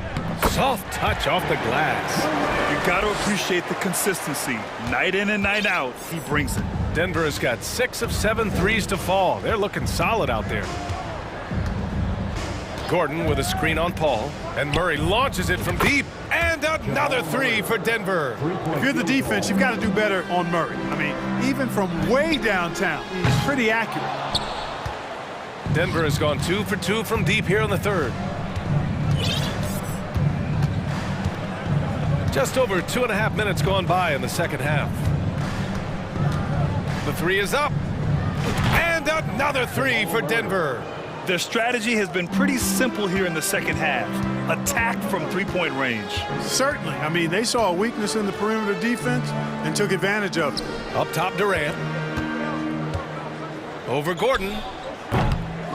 Soft touch off the glass. You got to appreciate the consistency. Night in and night out, he brings it. Denver has got 6 of 7 threes to fall. They're looking solid out there. Gordon with a screen on Paul. And Murray launches it from deep. And another three for Denver. If you're the defense, you've got to do better on Murray. I mean, even from way downtown, he's pretty accurate. Denver has gone 2 for 2 from deep here in the third. Just over 2.5 minutes gone by in the second half. The three is up. And another three for Denver. Their strategy has been pretty simple here in the second half. Attack from three-point range. Certainly. I mean, they saw a weakness in the perimeter defense and took advantage of it. Up top, Durant. Over Gordon.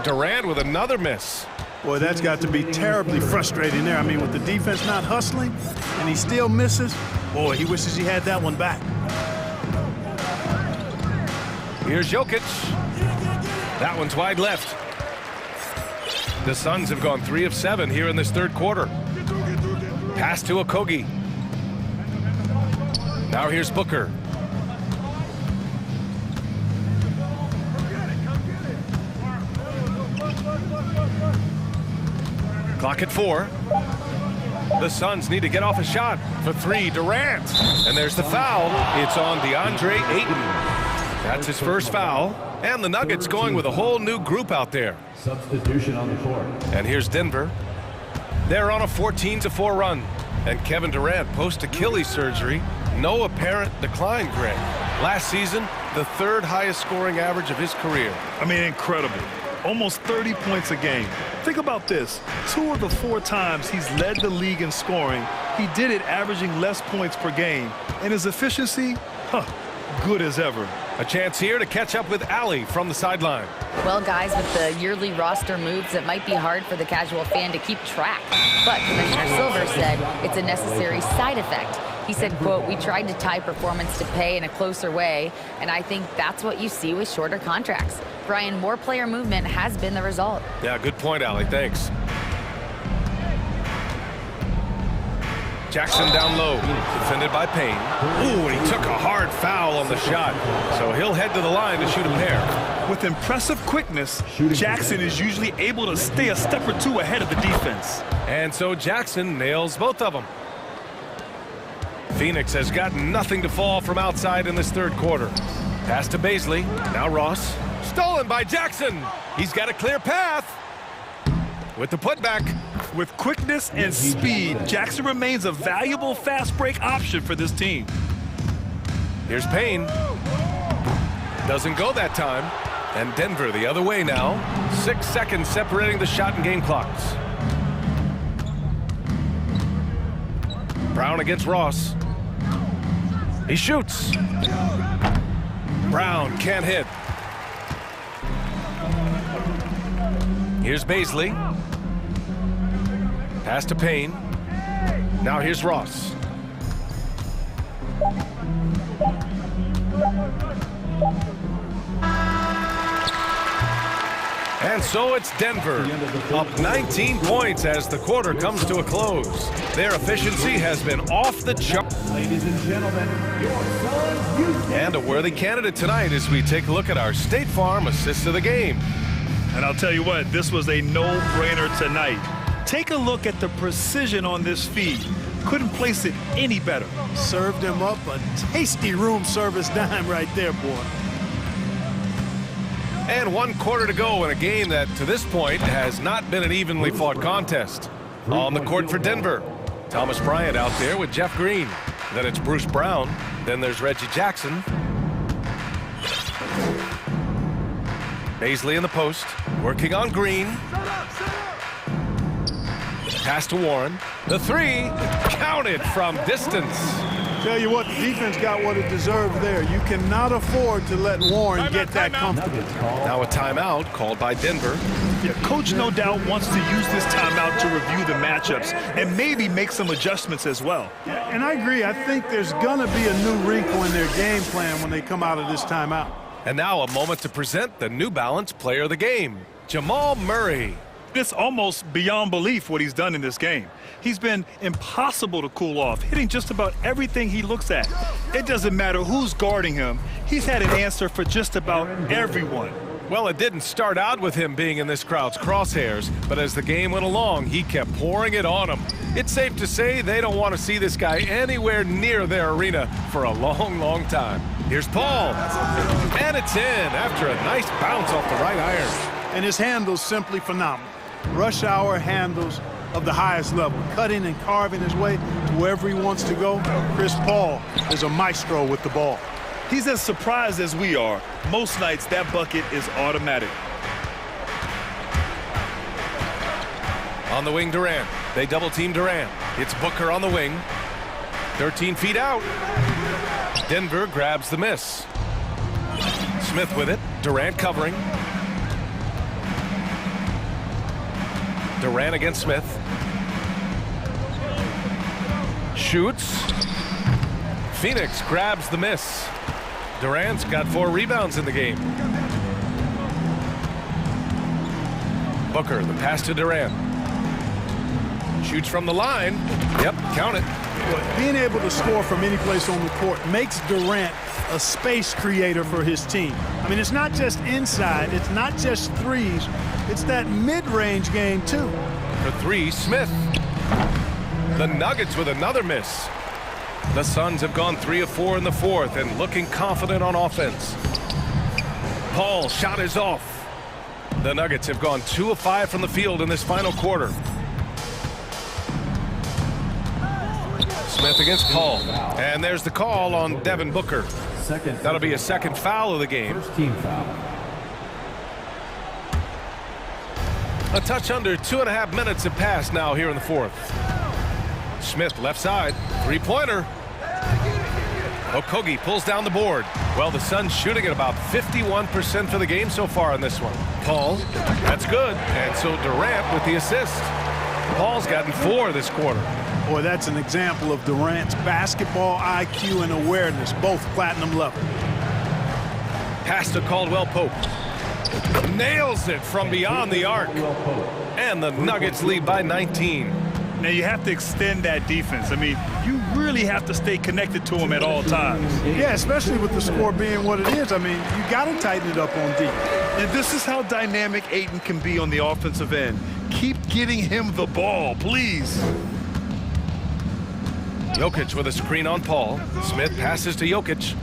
Durant with another miss. Boy, that's got to be terribly frustrating there. I mean, with the defense not hustling and he still misses, boy, he wishes he had that one back. Here's Jokic. That one's wide left. The Suns have gone 3 of 7 here in this third quarter. Pass to Okogie. Now here's Booker. Clock at 4. The Suns need to get off a shot for 3. Durant. And there's the foul. It's on DeAndre Ayton. That's his first foul. And the Nuggets going with a whole new group out there. Substitution on the court. And here's Denver. They're on a 14-4 run. And Kevin Durant, post-Achilles surgery, no apparent decline, Greg. Last season, the 3rd highest scoring average of his career. I mean, incredible. Almost 30 points a game. Think about this. 2 of the 4 times he's led the league in scoring, he did it averaging less points per game. And his efficiency, good as ever. A chance here to catch up with Allie from the sideline. Well, guys, with the yearly roster moves, it might be hard for the casual fan to keep track. But Commissioner Silver said it's a necessary side effect. He said, quote, "We tried to tie performance to pay in a closer way, and I think that's what you see with shorter contracts." Brian, more player movement has been the result. Yeah, good point, Allie. Thanks. Jackson down low, defended by Payne. Ooh, and he took a hard foul on the shot, so he'll head to the line to shoot a pair. With impressive quickness, Jackson is usually able to stay a step or 2 ahead of the defense. And so Jackson nails both of them. Phoenix has got nothing to fall from outside in this third quarter. Pass to Baisley. Now Ross. Stolen by Jackson. He's got a clear path. With the putback. With quickness and speed, Jackson remains a valuable fast break option for this team. Here's Payne. Doesn't go that time. And Denver the other way now. 6 seconds separating the shot and game clocks. Brown against Ross. He shoots. Brown can't hit. Here's Baisley. Pass to Payne. Now here's Ross. And so it's Denver, up 19 points as the quarter comes to a close. Their efficiency has been off the chart. Ladies and gentlemen, your Suns. And a worthy candidate tonight as we take a look at our State Farm assist of the game. And I'll tell you what, this was a no-brainer tonight. Take a look at the precision on this feed. Couldn't place it any better. Served him up a tasty room service dime right there, boy. And 1 quarter to go in a game that, to this point, has not been an evenly fought contest. On the court for Denver, Thomas Bryant out there with Jeff Green. Then it's Bruce Brown. Then there's Reggie Jackson. Baisley in the post, working on Green. Pass to Warren. The three, counted from distance. Tell you what, the defense got what it deserved there. You cannot afford to let Warren get that comfortable. Now a timeout called by Denver. Yeah, coach no doubt wants to use this timeout to review the matchups and maybe make some adjustments as well. Yeah, and I agree. I think there's going to be a new wrinkle in their game plan when they come out of this timeout. And now a moment to present the New Balance Player of the Game, Jamal Murray. It's almost beyond belief what he's done in this game. He's been impossible to cool off, hitting just about everything he looks at. It doesn't matter who's guarding him. He's had an answer for just about everyone. Well, it didn't start out with him being in this crowd's crosshairs, but as the game went along, he kept pouring it on him. It's safe to say they don't want to see this guy anywhere near their arena for a long, long time. Here's Paul, and it's in after a nice bounce off the right iron. And his handle's simply phenomenal. Rush hour handles of the highest level, cutting and carving his way to wherever he wants to go. Chris Paul is a maestro with the ball. He's as surprised as we are. Most nights, that bucket is automatic. On the wing, Durant. They double-team Durant. It's Booker on the wing. 13 feet out. Denver grabs the miss. Smith with it. Durant covering. Durant against Smith. Shoots. Phoenix grabs the miss. Durant's got 4 rebounds in the game. Booker, the pass to Durant. Shoots from the line. Yep, count it. But being able to score from any place on the court makes Durant a space creator for his team. I mean, it's not just inside, it's not just threes, it's that mid-range game too. For 3, Smith. The Nuggets with another miss. The Suns have gone 3 of 4 in the fourth and looking confident on offense. Paul's shot is off. The Nuggets have gone 2 of 5 from the field in this final quarter. Smith against Paul. And there's the call on Devin Booker. That'll be a second foul of the game. First team foul. A touch under 2.5 minutes have passed now here in the fourth. Smith left side, 3-pointer. Okogie pulls down the board. Well, the Suns shooting at about 51% for the game so far in this one. Paul, that's good. And so Durant with the assist. Paul's gotten 4 this quarter. Boy, that's an example of Durant's basketball IQ and awareness, both platinum level. Pass to Caldwell Pope. Nails it from beyond the arc. And the Nuggets lead by 19. Now you have to extend that defense. I mean, you really have to stay connected to him at all times. Yeah, especially with the score being what it is. I mean, you got to tighten it up on D. And this is how dynamic Ayton can be on the offensive end. Keep getting him the ball, please. Jokic with a screen on Paul. Smith passes to Jokic.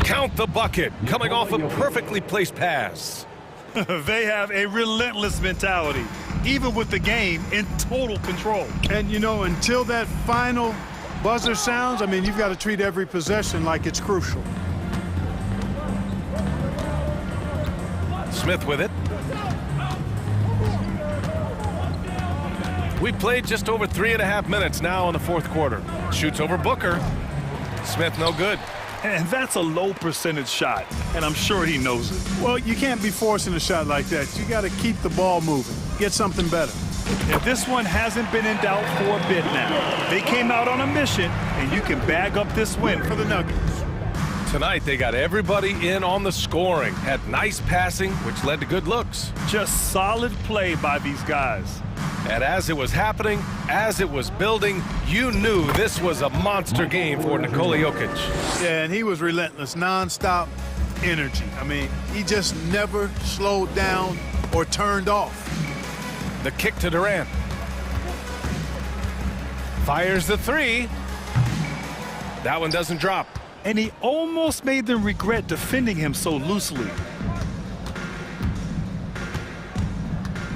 Count the bucket, coming off a perfectly placed pass. They have a relentless mentality, even with the game in total control. And, you know, until that final buzzer sounds, I mean, you've got to treat every possession like it's crucial. Smith with it. We played just over 3.5 minutes now in the fourth quarter. Shoots over Booker. Smith no good. And that's a low percentage shot, and I'm sure he knows it. Well, you can't be forcing a shot like that. You got to keep the ball moving. Get something better. And this one hasn't been in doubt for a bit now. They came out on a mission, and you can bag up this win for the Nuggets. Tonight, they got everybody in on the scoring. Had nice passing, which led to good looks. Just solid play by these guys. And as it was happening, as it was building, you knew this was a monster game for Nikola Jokic. Yeah, and he was relentless, nonstop energy. I mean, he just never slowed down or turned off. The kick to Durant. Fires the 3. That one doesn't drop. And he almost made them regret defending him so loosely.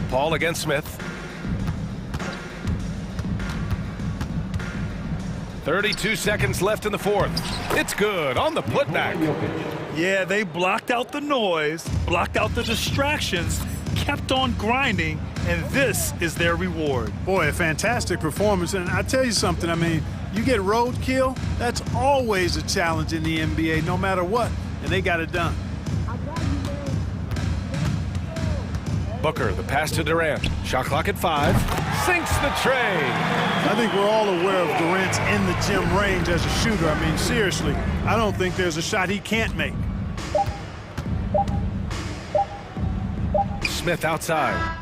Paul against Smith. 32 seconds left in the fourth. It's good on the putback. Yeah, they blocked out the noise, blocked out the distractions, kept on grinding, and this is their reward. Boy, a fantastic performance. And I tell you something, I mean, you get roadkill, that's always a challenge in the NBA, no matter what, and they got it done. Booker, the pass to Durant. Shot clock at 5. Sinks the tray. I think we're all aware of Durant's in the gym range as a shooter. I mean, seriously, I don't think there's a shot he can't make. Smith outside.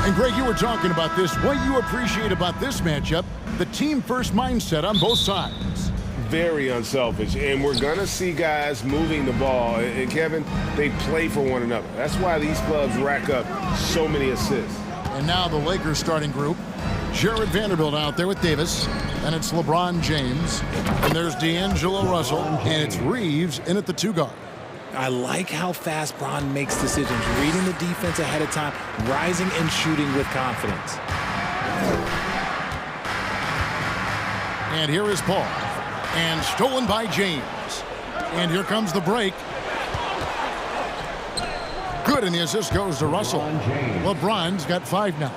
And Greg, you were talking about this. What you appreciate about this matchup, the team-first mindset on both sides. Very unselfish, and we're going to see guys moving the ball. And Kevin, they play for one another. That's why these clubs rack up so many assists. And now the Lakers starting group. Jared Vanderbilt out there with Davis. And it's LeBron James. And there's D'Angelo Russell. And it's Reeves in at the 2 guard. I like how fast Bron makes decisions, reading the defense ahead of time, rising and shooting with confidence. And here is Paul. And stolen by James. And here comes the break. Good, and the assist goes to Russell. LeBron's got 5 now.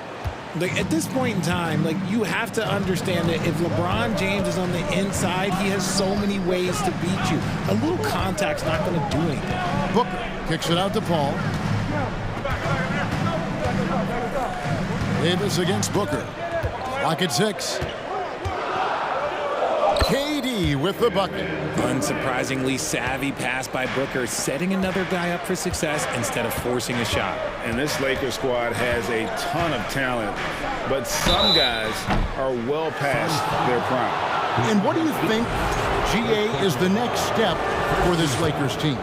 Like, at this point in time, you have to understand that if LeBron James is on the inside, he has so many ways to beat you. A little contact's not going to do anything. Booker kicks it out to Paul. Davis against Booker. Clock at 6. KD with the bucket. Unsurprisingly savvy pass by Booker, setting another guy up for success instead of forcing a shot. And this Lakers squad has a ton of talent, but some guys are well past their prime. And what do you think, GA, is the next step for this Lakers team?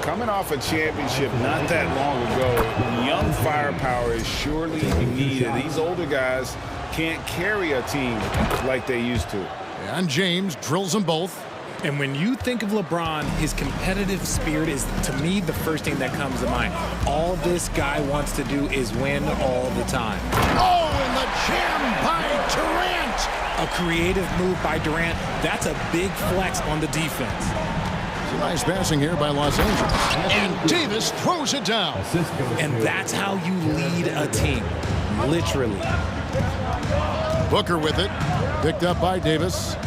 Coming off a championship not that long ago, young firepower is surely needed. These older guys can't carry a team like they used to. And James drills them both. And when you think of LeBron, his competitive spirit is, to me, the first thing that comes to mind. All this guy wants to do is win all the time. Oh, and the jam by Durant. A creative move by Durant. That's a big flex on the defense. It's a nice passing here by Los Angeles. And Davis throws it down. And that's how you lead a team, literally. Booker with it. Picked up by Davis.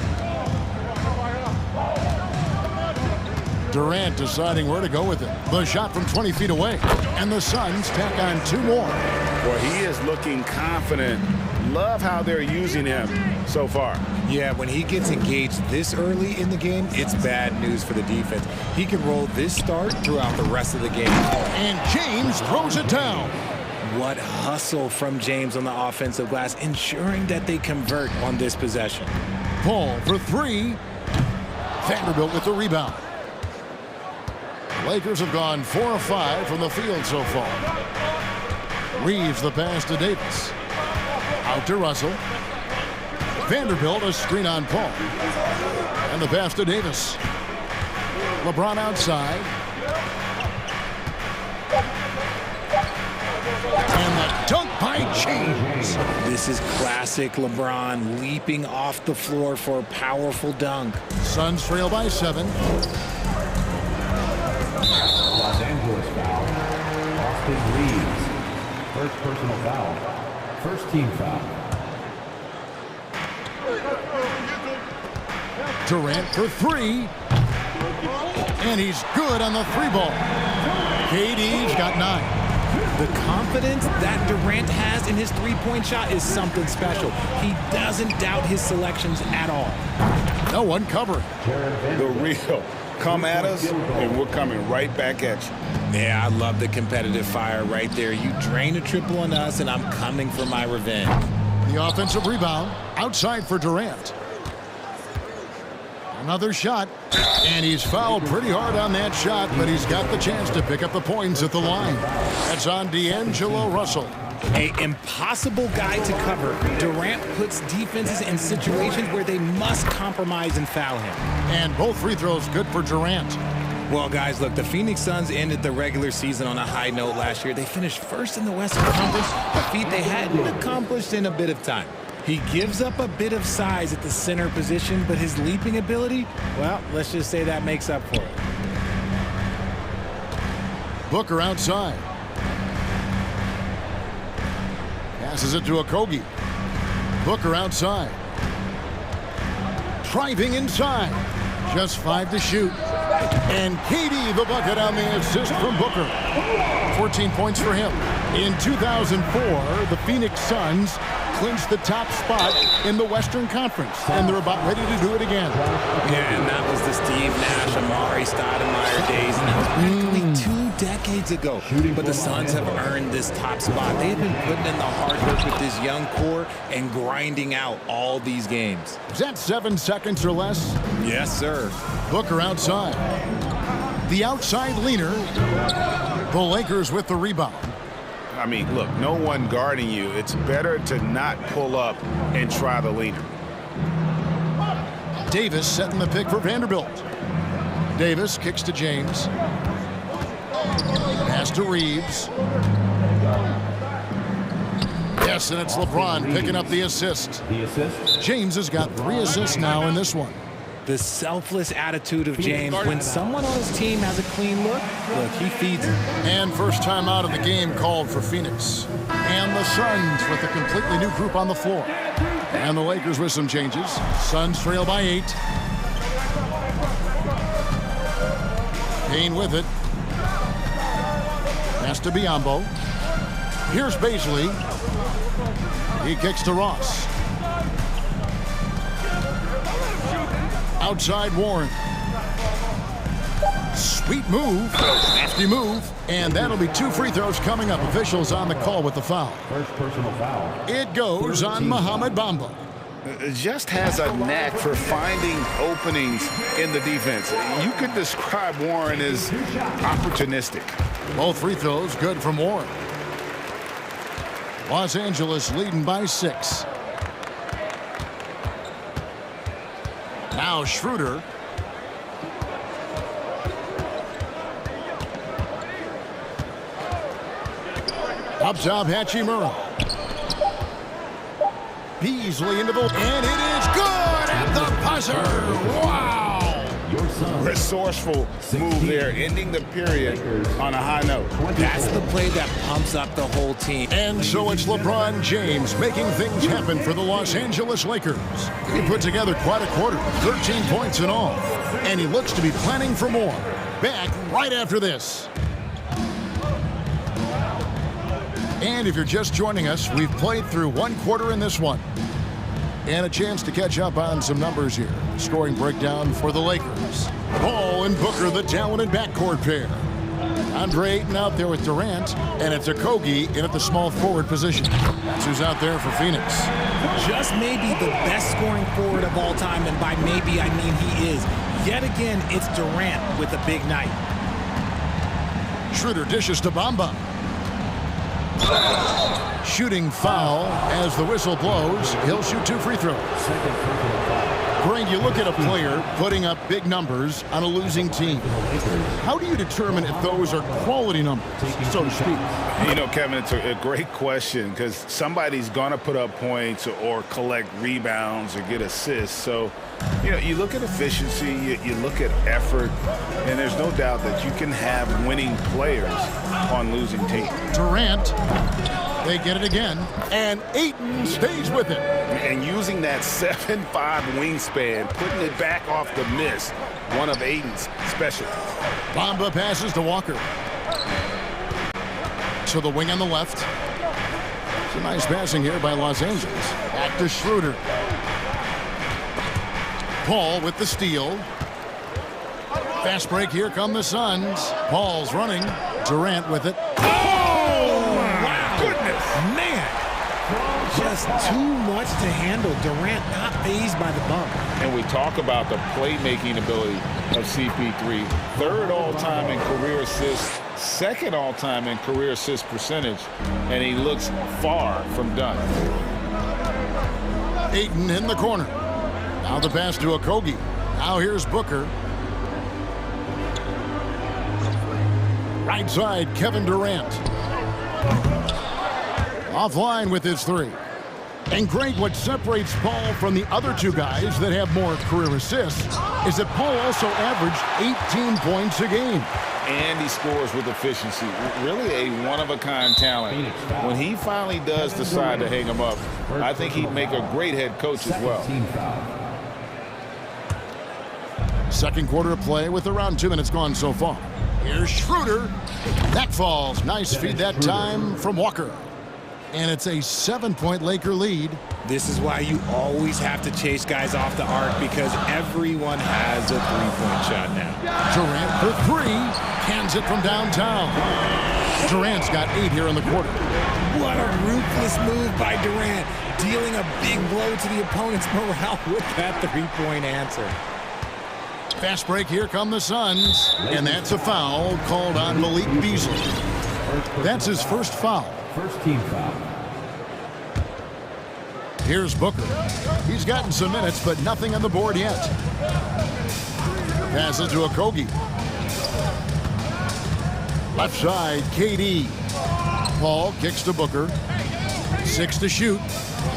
Durant deciding where to go with it. The shot from 20 feet away. And the Suns tack on 2 more. Well, he is looking confident. Love how they're using him so far. Yeah, when he gets engaged this early in the game, it's bad news for the defense. He can roll this start throughout the rest of the game. And James throws it down. What hustle from James on the offensive glass, ensuring that they convert on this possession. Paul for 3. Vanderbilt with the rebound. Lakers have gone 4 of 5 from the field so far. Reeves the pass to Davis. Out to Russell. Vanderbilt a screen on Paul. And the pass to Davis. LeBron outside. And the dunk by James. This is classic LeBron, leaping off the floor for a powerful dunk. Suns trail by 7. Los Angeles foul. Austin Reeves. First personal foul. First team foul. Durant for 3. And he's good on the 3-ball. KD's got 9. The confidence that Durant has in his three-point shot is something special. He doesn't doubt his selections at all. No one covering. The real. Come at us, and we're coming right back at you. Yeah, I love the competitive fire right there. You drain a triple on us, and I'm coming for my revenge. The offensive rebound outside for Durant. Another shot, and he's fouled pretty hard on that shot, but he's got the chance to pick up the points at the line. That's on D'Angelo Russell. An impossible guy to cover. Durant puts defenses in situations where they must compromise and foul him. And both free throws good for Durant. Well, guys, look, the Phoenix Suns ended the regular season on a high note last year. They finished first in the Western Conference, a feat they hadn't accomplished in a bit of time. He gives up a bit of size at the center position, but his leaping ability, well, let's just say that makes up for it. Booker outside. Passes it to Okogie. Booker outside. Driving inside. Just 5 to shoot. And KD the bucket on the assist from Booker. 14 points for him. In 2004, the Phoenix Suns clinched the top spot in the Western Conference, and they're about ready to do it again. Yeah, and that was the Steve Nash, Amari Stoudemire days, and that was practically 2 decades ago. But the Suns have earned this top spot. They have been putting in the hard work with this young core and grinding out all these games. Is that 7 seconds or less? Yes, sir. Booker outside. The outside leaner. The Lakers with the rebound. I mean, look, no one guarding you. It's better to not pull up and try the leaner. Davis setting the pick for Vanderbilt. Davis kicks to James. Pass to Reeves. Yes, and it's LeBron picking up the assist. James has got 3 assists now in this one. The selfless attitude of James. When someone on his team has a clean look, he feeds him. And first time out of the game called for Phoenix. And the Suns with a completely new group on the floor. And the Lakers with some changes. Suns trail by 8. Kane with it. Pass to Biyombo. Here's Baisley. He kicks to Ross. Outside Warren. Sweet move. Nasty move. And that'll be 2 free throws coming up. Officials on the call with the foul. First personal foul. It goes on Mohamed Bamba. Just has a knack for finding openings in the defense. You could describe Warren as opportunistic. Both free throws good from Warren. Los Angeles leading by 6. Now Schroeder. Up top, Hachimura. Beasley into the... And it is good at the buzzer. Wow! Resourceful move there, ending the period on a high note. That's the play that pumps up the whole team. And so it's LeBron James making things happen for the Los Angeles Lakers. He put together quite a quarter, 13 points in all. And he looks to be planning for more. Back right after this. And if you're just joining us, we've played through 1 quarter in this one. And a chance to catch up on some numbers here. Scoring breakdown for the Lakers. Paul and Booker, the talented backcourt pair. Andre Ayton out there with Durant, and it's Okogie in at the small forward position. That's who's out there for Phoenix. Just maybe the best scoring forward of all time, and by maybe I mean he is. Yet again, it's Durant with a big night. Schroeder dishes to Bamba. Shooting foul as the whistle blows. He'll shoot 2 free throws. Greg, you look at a player putting up big numbers on a losing team. How do you determine if those are quality numbers, so to speak? You know, Kevin, it's a great question because somebody's going to put up points or collect rebounds or get assists. So, you know, you look at efficiency, you look at effort, and there's no doubt that you can have winning players on losing teams. Durant, they get it again, and Ayton stays with it. And using that 7'5" wingspan, putting it back off the miss, one of Ayton's specialties. Bamba passes to Walker. To the wing on the left. It's a nice passing here by Los Angeles. Back to Schroeder. Paul with the steal. Fast break, here come the Suns. Paul's running. Durant with it. Oh, wow. Goodness. Man. Just too much to handle. Durant not fazed by the bump. And we talk about the playmaking ability of CP3. 3rd all-time in career assists, 2nd all-time in career assist percentage, and he looks far from done. Ayton in the corner. Now the pass to Okogie. Now here's Booker. Right side, Kevin Durant. Offline with his 3. And Greg, what separates Paul from the other 2 guys that have more career assists is that Paul also averaged 18 points a game. And he scores with efficiency. Really a one-of-a-kind talent. When he finally does decide to hang him up, I think he'd make a great head coach as well. Second quarter of play with around 2 minutes gone so far. Here's Schroeder. That falls. Nice feed that time from Walker. And it's a 7-point Laker lead. This is why you always have to chase guys off the arc, because everyone has a three-point shot now. Durant for three. Cans it from downtown. Durant's got 8 here in the quarter. What a ruthless move by Durant, dealing a big blow to the opponent's morale with that three-point answer. Fast break, here come the Suns. And that's a foul called on Malik Beasley. That's his first foul. First team foul. Here's Booker. He's gotten some minutes, but nothing on the board yet. Passes to Okogie. Left side, KD. Paul kicks to Booker. 6 to shoot.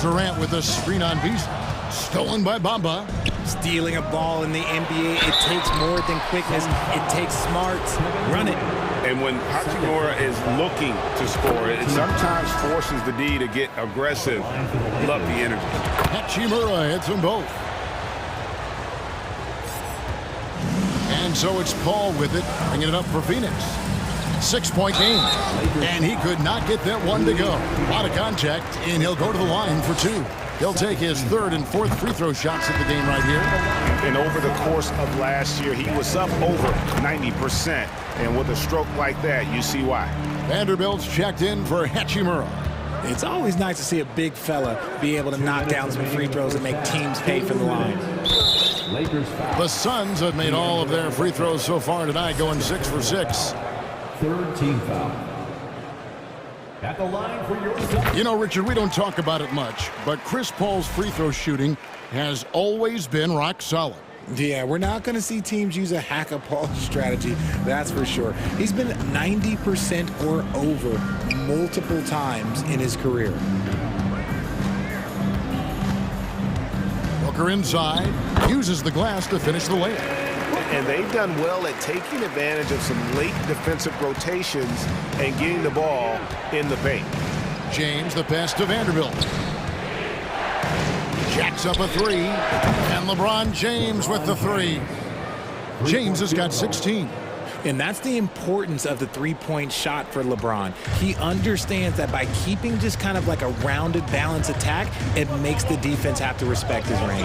Durant with a screen on Beasley. Stolen by Bamba. Stealing a ball in the NBA, it takes more than quickness. It takes smarts. Run it. And when Hachimura is looking to score, it sometimes forces the D to get aggressive. Love the energy. Hachimura hits them both. And so it's Paul with it, bringing it up for Phoenix. 6-point game. And he could not get that one to go. A lot of contact, and he'll go to the line for 2. He'll take his 3rd and 4th free throw shots at the game right here. And over the course of last year, he was up over 90%. And with a stroke like that, you see why. Vanderbilt's checked in for Hachimura. It's always nice to see a big fella be able to knock down some free throws and make teams pay for the line. Lakers foul. The Suns have made all of their free throws so far tonight, going 6 for 6. Third team foul. At the line for your second. You know, Richard, we don't talk about it much, but Chris Paul's free throw shooting has always been rock solid. Yeah, we're not going to see teams use a hack-a-Paul strategy, that's for sure. He's been 90% or over multiple times in his career. Booker inside, uses the glass to finish the layup. And they've done well at taking advantage of some late defensive rotations and getting the ball in the paint. James, the pass to Vanderbilt. Jacks up a 3, and LeBron James with the 3. James has got 16. And that's the importance of the three-point shot for LeBron. He understands that by keeping just kind of like a rounded, balanced attack, it makes the defense have to respect his range.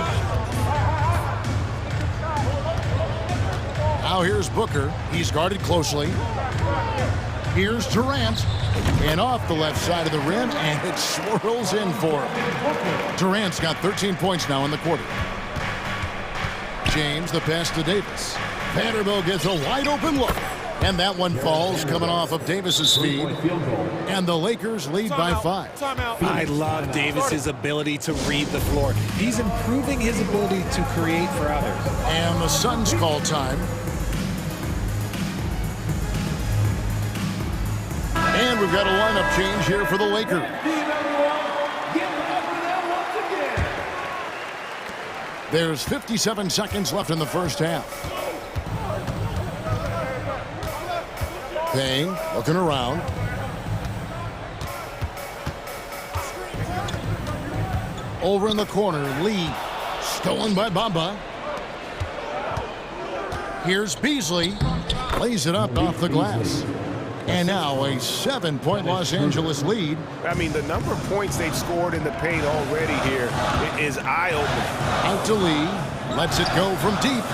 Now here's Booker. He's guarded closely. Here's Durant. And off the left side of the rim, and it swirls in for him. Durant's got 13 points now in the quarter. James, the pass to Davis. Vanderbilt gets a wide open look. And that one falls, coming off of Davis's feed. And the Lakers lead by 5. I love Davis's ability to read the floor. He's improving his ability to create for others. And the Suns call time. And we've got a lineup change here for the Lakers. There's 57 seconds left in the first half. Payne looking around. Over in the corner, Lee. Stolen by Bamba. Here's Beasley. Lays it up off the glass. And now a 7-point Los Angeles lead. I mean, the number of points they've scored in the paint already here is eye-opening. Out to Lee. Lets it go from deep.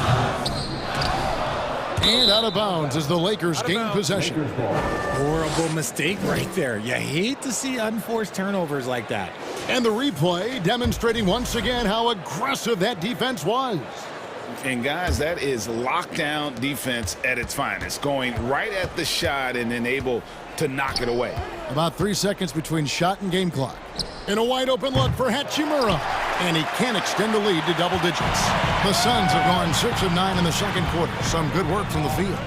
And out of bounds as the Lakers gain possession. Horrible mistake right there. You hate to see unforced turnovers like that. And the replay demonstrating once again how aggressive that defense was. And guys, that is lockdown defense at its finest, going right at the shot and then able to knock it away. About 3 seconds between shot and game clock. And a wide open look for Hachimura. And he can't extend the lead to double digits. The Suns have gone 6 of 9 in the second quarter. Some good work from the field.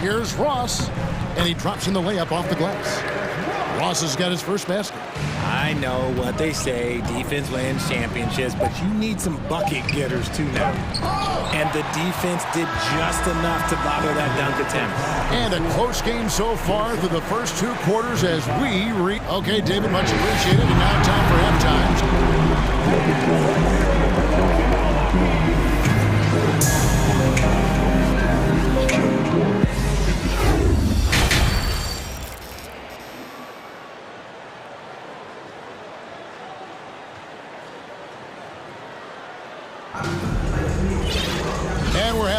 Here's Ross. And he drops in the layup off the glass. Ross has got his first basket. I know what they say, defense wins championships, but you need some bucket getters too now. And the defense did just enough to bother that dunk attempt. And a close game so far through the first 2 quarters as we Okay, David, much appreciated. And now time for halftime.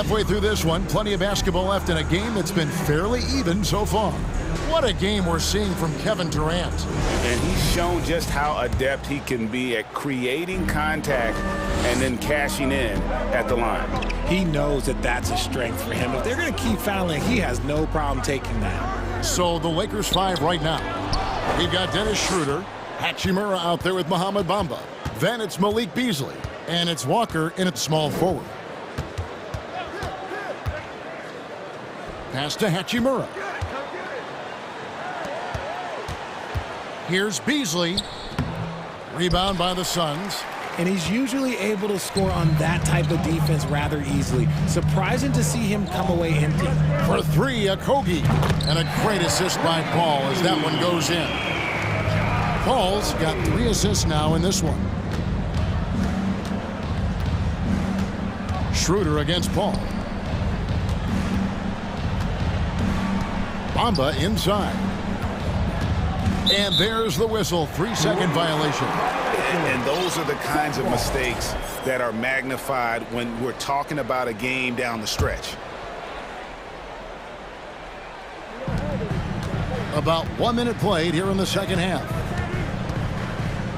Halfway through this one, plenty of basketball left in a game that's been fairly even so far. What a game we're seeing from Kevin Durant. And he's shown just how adept he can be at creating contact and then cashing in at the line. He knows that that's a strength for him. If they're going to keep fouling, he has no problem taking that. So the Lakers 5 right now. We've got Dennis Schroeder, Hachimura out there with Mohamed Bamba. Then it's Malik Beasley, and it's Walker in at small forward. Pass to Hachimura. Here's Beasley. Rebound by the Suns. And he's usually able to score on that type of defense rather easily. Surprising to see him come away empty. For three, Okogie. And a great assist by Paul as that one goes in. Paul's got 3 assists now in this one. Schroeder against Paul. Bamba inside. And there's the whistle, 3-second violation. And those are the kinds of mistakes that are magnified when we're talking about a game down the stretch. About 1 minute played here in the second half.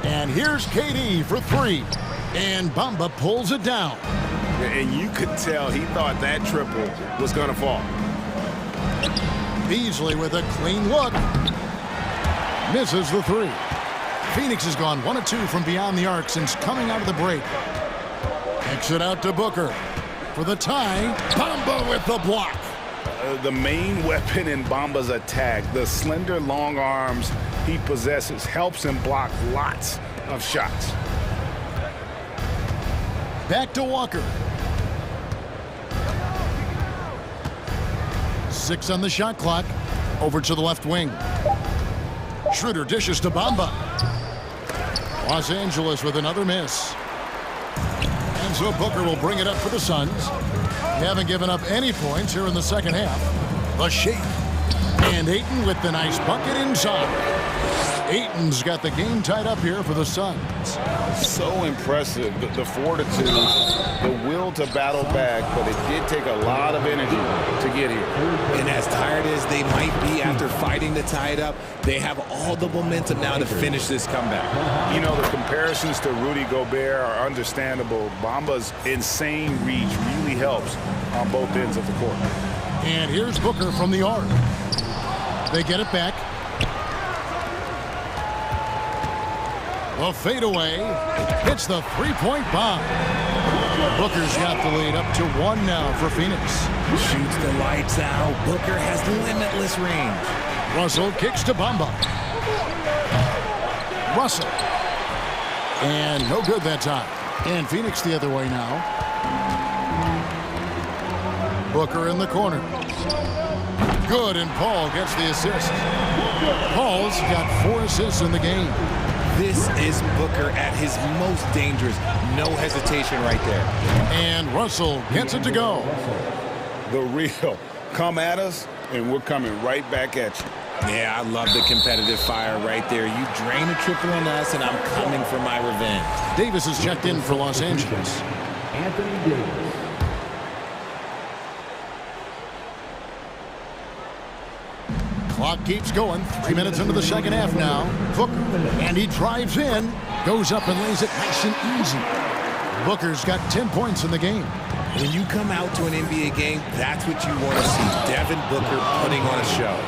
And here's KD for 3. And Bamba pulls it down. And you could tell he thought that triple was going to fall. Beasley with a clean look. Misses the 3. Phoenix has gone 1 of 2 from beyond the arc since coming out of the break. Kicks it out to Booker for the tie. Bamba with the block. The main weapon in Bamba's attack, the slender long arms he possesses, helps him block lots of shots. Back to Walker. 6 on the shot clock. Over to the left wing. Schroeder dishes to Bamba. Los Angeles with another miss. And so Booker will bring it up for the Suns. They haven't given up any points here in the second half. The shake. And Ayton with the nice bucket inside. Ayton's got the game tied up here for the Suns. So impressive, the fortitude, the will to battle back, but it did take a lot of energy to get here. And as tired as they might be after fighting to tie it up, they have all the momentum now to finish this comeback. You know, the comparisons to Rudy Gobert are understandable. Bamba's insane reach really helps on both ends of the court. And here's Booker from the arc. They get it back. The fadeaway hits the three-point bomb. Booker's got the lead up to 1 now for Phoenix. Shoots the lights out. Booker has limitless range. Russell kicks to Bamba. Russell. And no good that time. And Phoenix the other way now. Booker in the corner. Good, and Paul gets the assist. Paul's got 4 assists in the game. This is Booker at his most dangerous. No hesitation right there. And Russell gets it to go. The real. Come at us, and we're coming right back at you. Yeah, I love the competitive fire right there. You drain a triple on us, and I'm coming for my revenge. Davis is checked in for Los Angeles. Anthony Davis. Clock keeps going. 3 minutes into the second half now. Booker, and he drives in. Goes up and lays it nice and easy. Booker's got 10 points in the game. When you come out to an NBA game, that's what you want to see. Devin Booker putting on a show.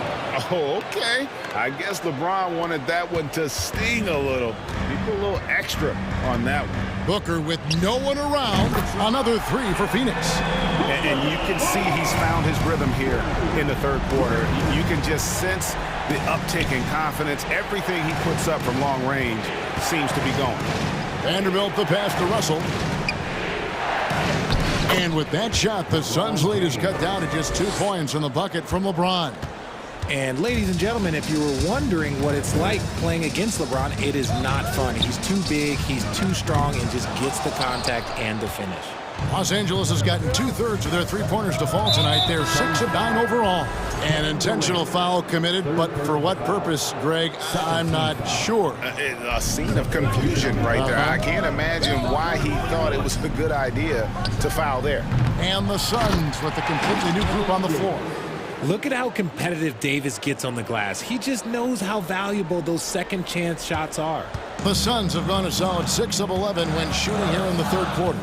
Oh, okay. I guess LeBron wanted that one to sting a little. He put a little extra on that one. Booker with no one around. Another 3 for Phoenix. And you can see he's found his rhythm here in the third quarter. You can just sense the uptick in confidence. Everything he puts up from long range seems to be going. Vanderbilt the pass to Russell. And with that shot, the Suns' lead is cut down to just 2 points in the bucket from LeBron. And ladies and gentlemen, if you were wondering what it's like playing against LeBron, it is not fun. He's too big, he's too strong, and just gets the contact and the finish. Los Angeles has gotten 2/3 of their three-pointers to fall tonight. They're 6 of 9 overall. An intentional foul committed, but for what purpose, Greg, I'm not sure. A scene of confusion right there. I can't imagine why he thought it was a good idea to foul there. And the Suns with a completely new group on the floor. Look at how competitive Davis gets on the glass. He just knows how valuable those second chance shots are. The Suns have gone a solid 6 of 11 when shooting here in the third quarter.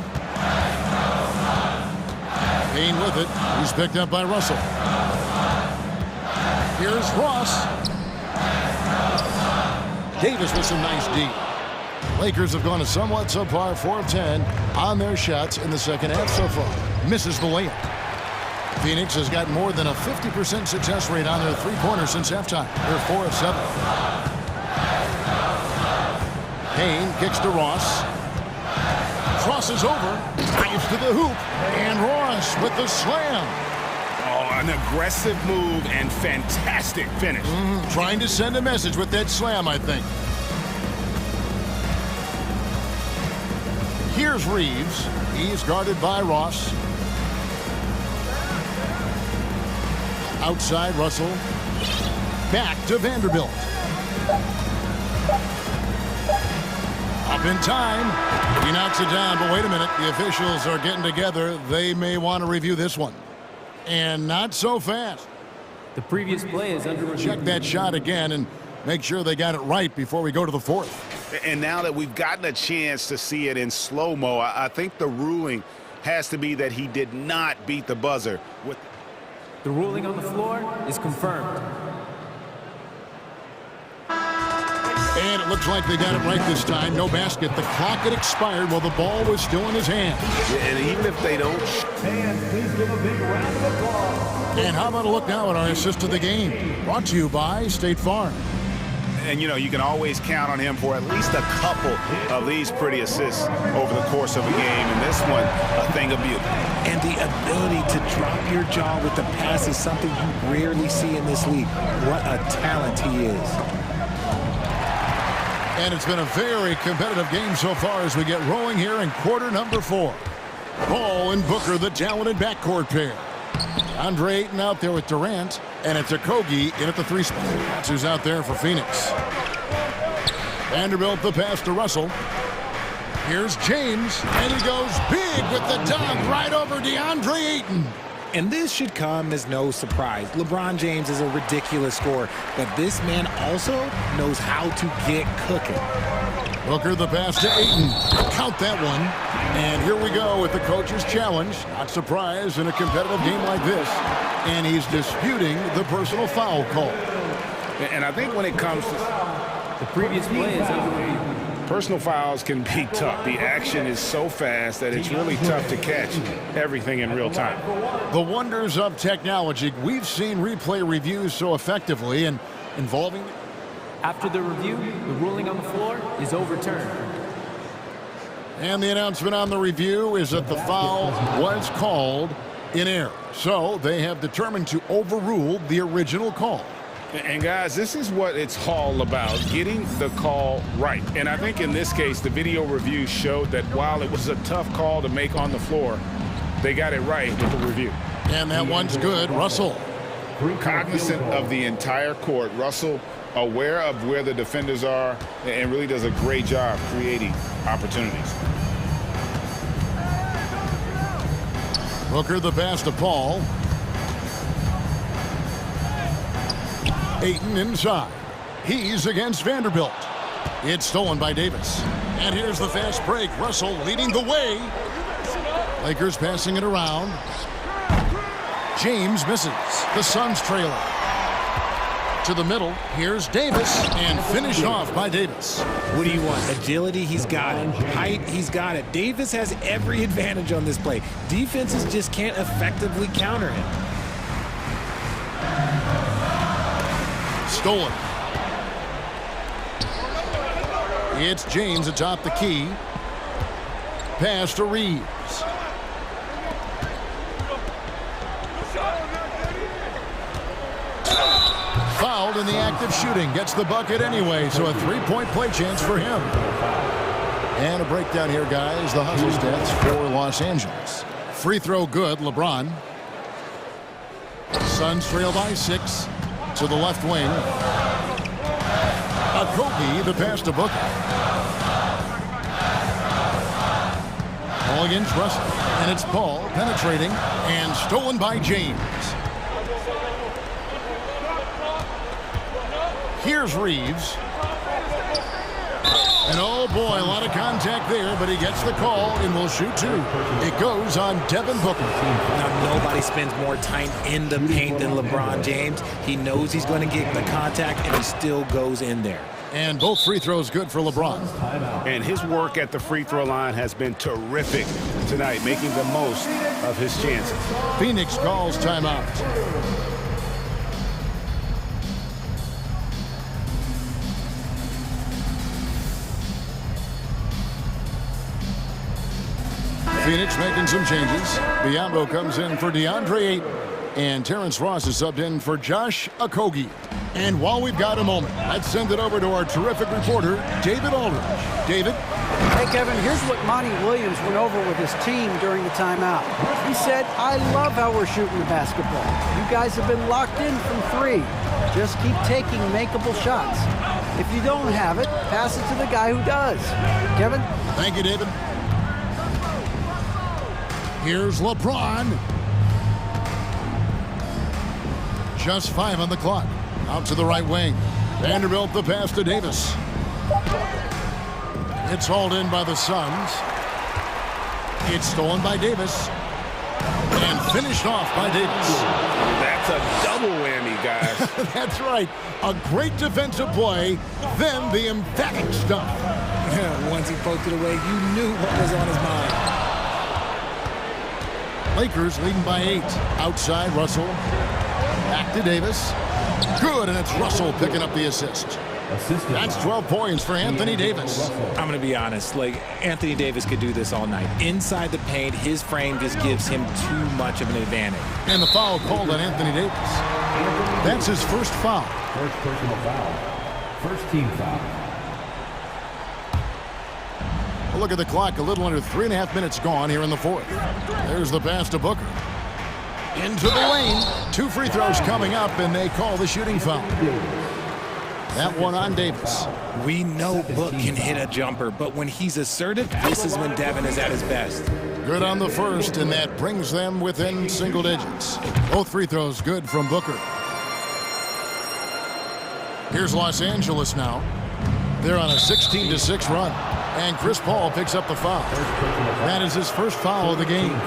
Payne with it. He's picked up by Russell. Here's Ross. Davis with some nice D. Lakers have gone a somewhat subpar 4 of 10 on their shots in the second half so far. Misses the layup. Phoenix has got more than a 50% success rate on their three-pointers since halftime. They're 4 of 7. Payne kicks to Ross. Crosses over. Dives to the hoop. And Ross with the slam. Oh, an aggressive move and fantastic finish. Trying to send a message with that slam, I think. Here's Reeves. He's guarded by Ross. Outside, Russell. Back to Vanderbilt. Up in time. He knocks it down, but wait a minute. The officials are getting together. They may want to review this one. And not so fast. The previous play is under review. Check that shot again and make sure they got it right before we go to the fourth. And now that we've gotten a chance to see it in slow-mo, I think the ruling has to be that he did not beat the buzzer. The ruling on the floor is confirmed. And it looks like they got it right this time. No basket. The clock had expired while the ball was still in his hand. Yeah, and even if they don't... Fans, please give a big round of applause. And how about a look now at our assist of the game? Brought to you by State Farm. And, you know, you can always count on him for at least a couple of these pretty assists over the course of a game. And this one, a thing of beauty. And the ability to drop your jaw with the pass is something you rarely see in this league. What a talent he is. And it's been a very competitive game so far as we get rolling here in quarter number 4. Ball and Booker, the talented backcourt pair. Andre Ayton out there with Durant, and it's Okogie in at the 3 spot. That's who's out there for Phoenix. Vanderbilt the pass to Russell. Here's James, and he goes big with the dunk right over DeAndre Ayton. And this should come as no surprise. LeBron James is a ridiculous scorer, but this man also knows how to get cooking. Booker the pass to Ayton. Count that one. And here we go with the coach's challenge. Not surprised in a competitive game like this. And he's disputing the personal foul call. And I think when it comes to... The previous play is under review. Personal fouls can be tough. The action is so fast that it's really tough to catch everything in real time. The wonders of technology. We've seen replay reviews so effectively and involving... After the review, the ruling on the floor is overturned. And the announcement on the review is that the foul was called in error. So they have determined to overrule the original call. And guys, this is what it's all about, getting the call right. And I think in this case, the video review showed that while it was a tough call to make on the floor, they got it right with the review. And that one's good. Russell. Cognizant of the entire court. Russell aware of where the defenders are and really does a great job creating opportunities. Booker the pass to Paul. Ayton inside. He's against Vanderbilt. It's stolen by Davis. And here's the fast break. Russell leading the way. Lakers passing it around. James misses. The Suns trailing. To the middle. Here's Davis. And finished off by Davis. What do you want? Agility, he's got it. Height, he's got it. Davis has every advantage on this play. Defenses just can't effectively counter him. Stolen. It's James atop the key. Pass to Reeves. Fouled in the act of shooting. Gets the bucket anyway, so a three-point play chance for him. And a breakdown here, guys. The hustle stats for Los Angeles. Free throw good, LeBron. Suns trail by 6 to the left wing. Okogie, the pass to Booker. Ball against Russell, and it's Paul penetrating and stolen by James. Here's Reeves. And oh boy, a lot of contact there, but he gets the call and will shoot 2. It goes on Devin Booker. Now, nobody spends more time in the paint than LeBron James. He knows he's going to get the contact, and he still goes in there. And both free throws good for LeBron. And his work at the free throw line has been terrific tonight, making the most of his chances. Phoenix calls timeout. Phoenix making some changes. Biombo comes in for DeAndre Ayton. And Terrence Ross is subbed in for Josh Okogie. And while we've got a moment, let's send it over to our terrific reporter, David Aldridge. David? Hey, Kevin, here's what Monty Williams went over with his team during the timeout. He said, I love how we're shooting the basketball. You guys have been locked in from 3. Just keep taking makeable shots. If you don't have it, pass it to the guy who does. Kevin? Thank you, David. Here's LeBron. Just 5 on the clock. Out to the right wing. Vanderbilt the pass to Davis. It's hauled in by the Suns. It's stolen by Davis. And finished off by Davis. That's a double whammy, guys. That's right. A great defensive play, then the emphatic stuff. Once he poked it away, you knew what was on his mind. Lakers leading by 8. Outside, Russell. Back to Davis. Good, and it's Russell picking up the assist. That's 12 points for Anthony Davis. I'm going to be honest. Like, Anthony Davis could do this all night. Inside the paint, his frame just gives him too much of an advantage. And the foul called on Anthony Davis. That's his first foul. First personal foul. First team foul. A look at the clock. A little under 3.5 minutes gone here in the 4th. There's the pass to Booker. Into the lane. 2 free throws coming up, and they call the shooting foul. That one on Davis. We know Book can hit a jumper, but when he's assertive, this is when Devin is at his best. Good on the first, and that brings them within single digits. Both free throws good from Booker. Here's Los Angeles now. They're on a 16-6 run, and Chris Paul picks up the foul. That is his first foul of the game.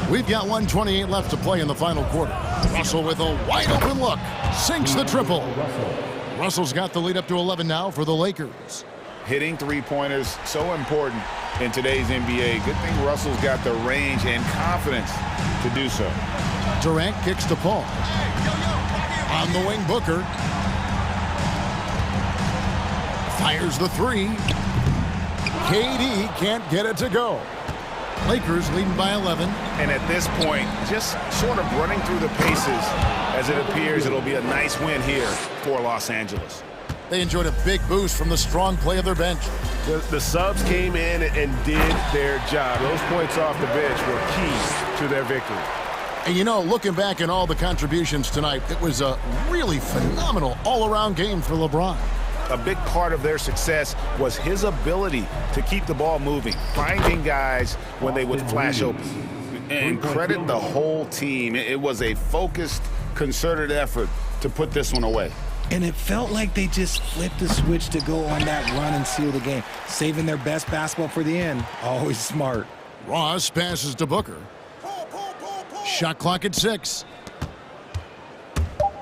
We've got 1:28 left to play in the final quarter. Russell with a wide open look. Sinks the triple. Russell's got the lead up to 11 now for the Lakers. Hitting three-pointers, so important in today's NBA. Good thing Russell's got the range and confidence to do so. Durant kicks to Paul. On the wing, Booker. Fires the 3. KD can't get it to go. Lakers leading by 11. And at this point, just sort of running through the paces as it appears it'll be a nice win here for Los Angeles. They enjoyed a big boost from the strong play of their bench. The subs came in and did their job. Those points off the bench were key to their victory. And you know, looking back at all the contributions tonight, it was a really phenomenal all-around game for LeBron. A big part of their success was his ability to keep the ball moving, finding guys when they would flash open. And credit the whole team. It was a focused, concerted effort to put this one away. And it felt like they just flipped the switch to go on that run and seal the game, saving their best basketball for the end. Always smart. Ross passes to Booker. Shot clock at 6.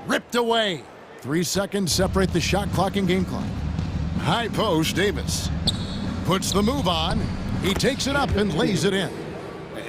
Ripped away. 3 seconds separate the shot clock and game clock. High post, Davis. Puts the move on. He takes it up and lays it in.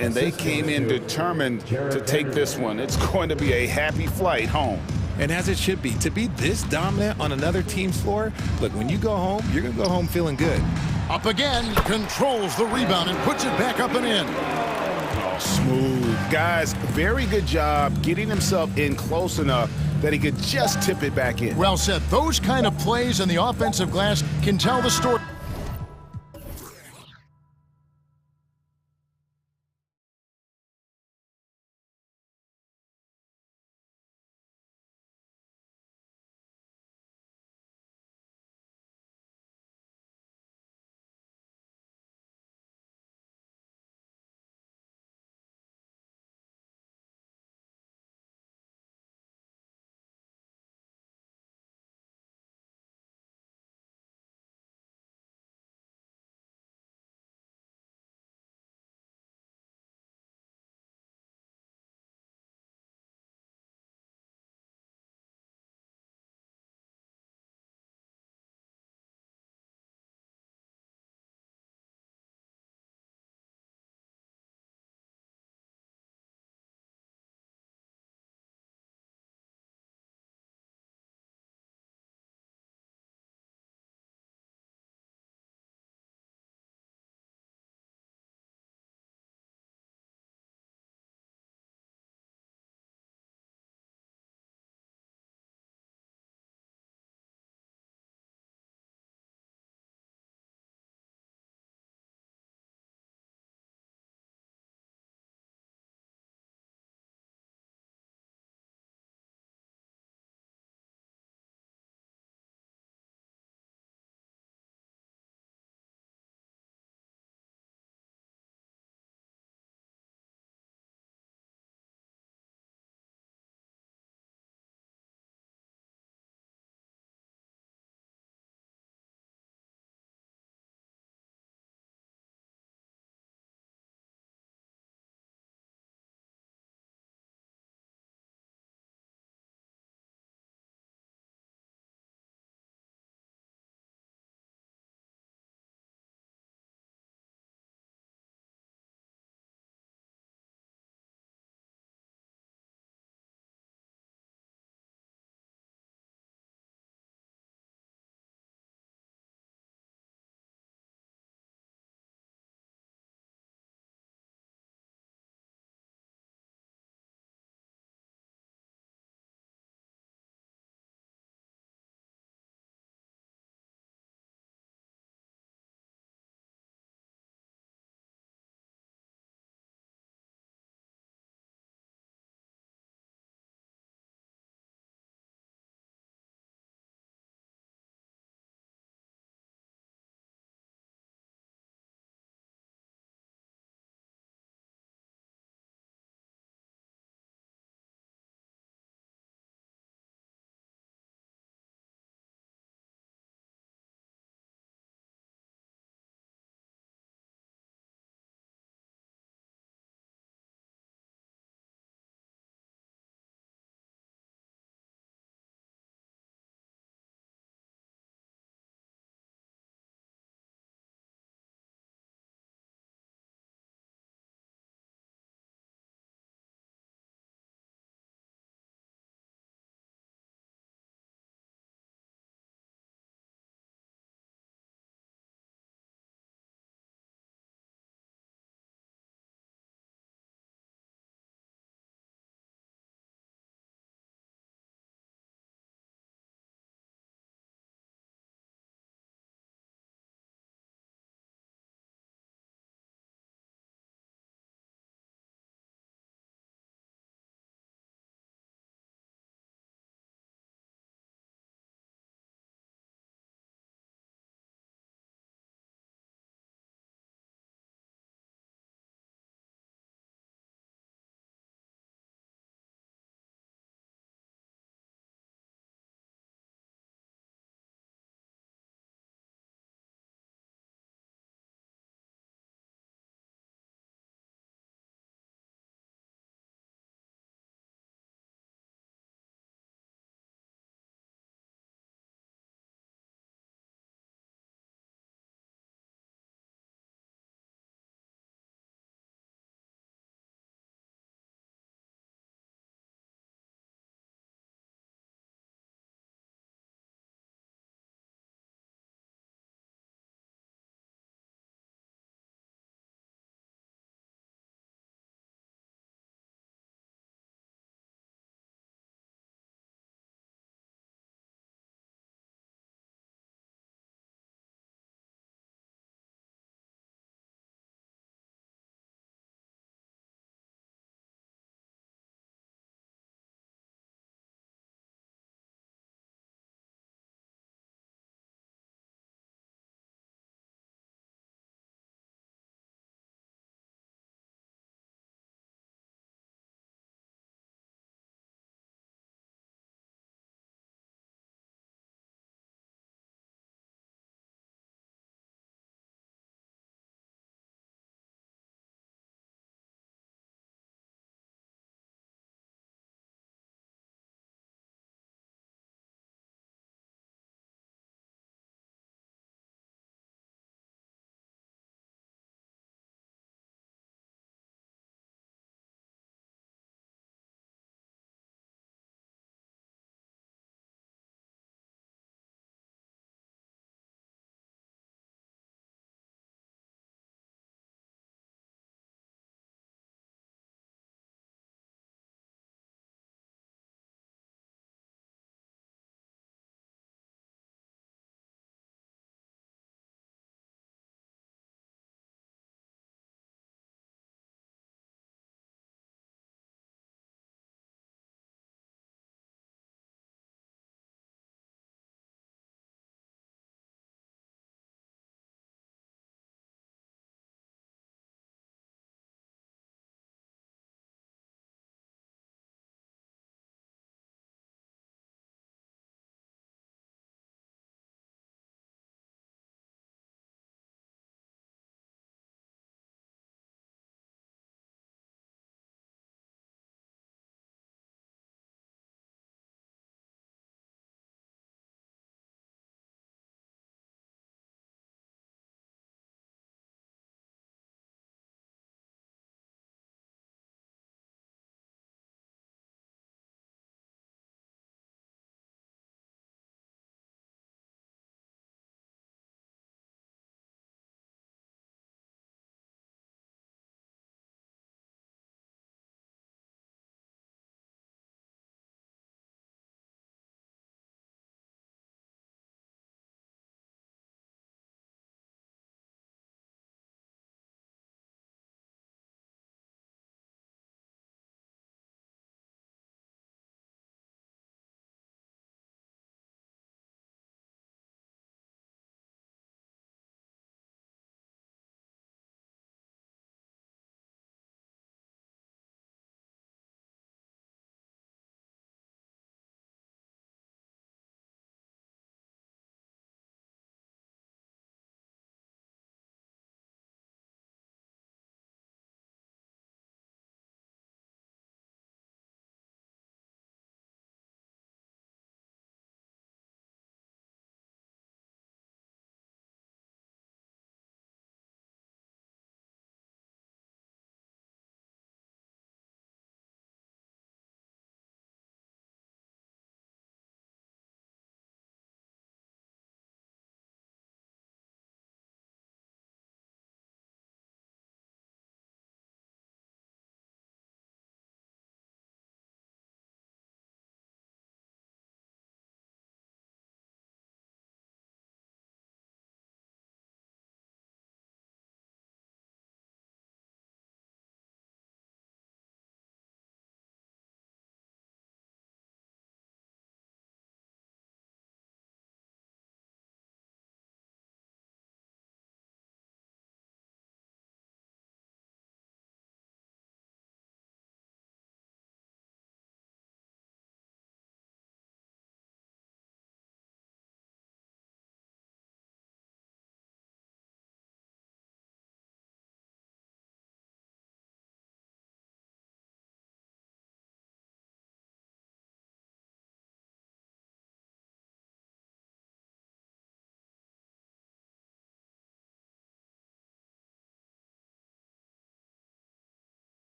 And they came in determined to take this one. It's going to be a happy flight home. And as it should be, to be this dominant on another team's floor, look, when you go home, you're going to go home feeling good. Up again, controls the rebound and puts it back up and in. Oh, smooth. Guys, very good job getting himself in close enough that he could just tip it back in. Well said. Those kind of plays in the offensive glass can tell the story.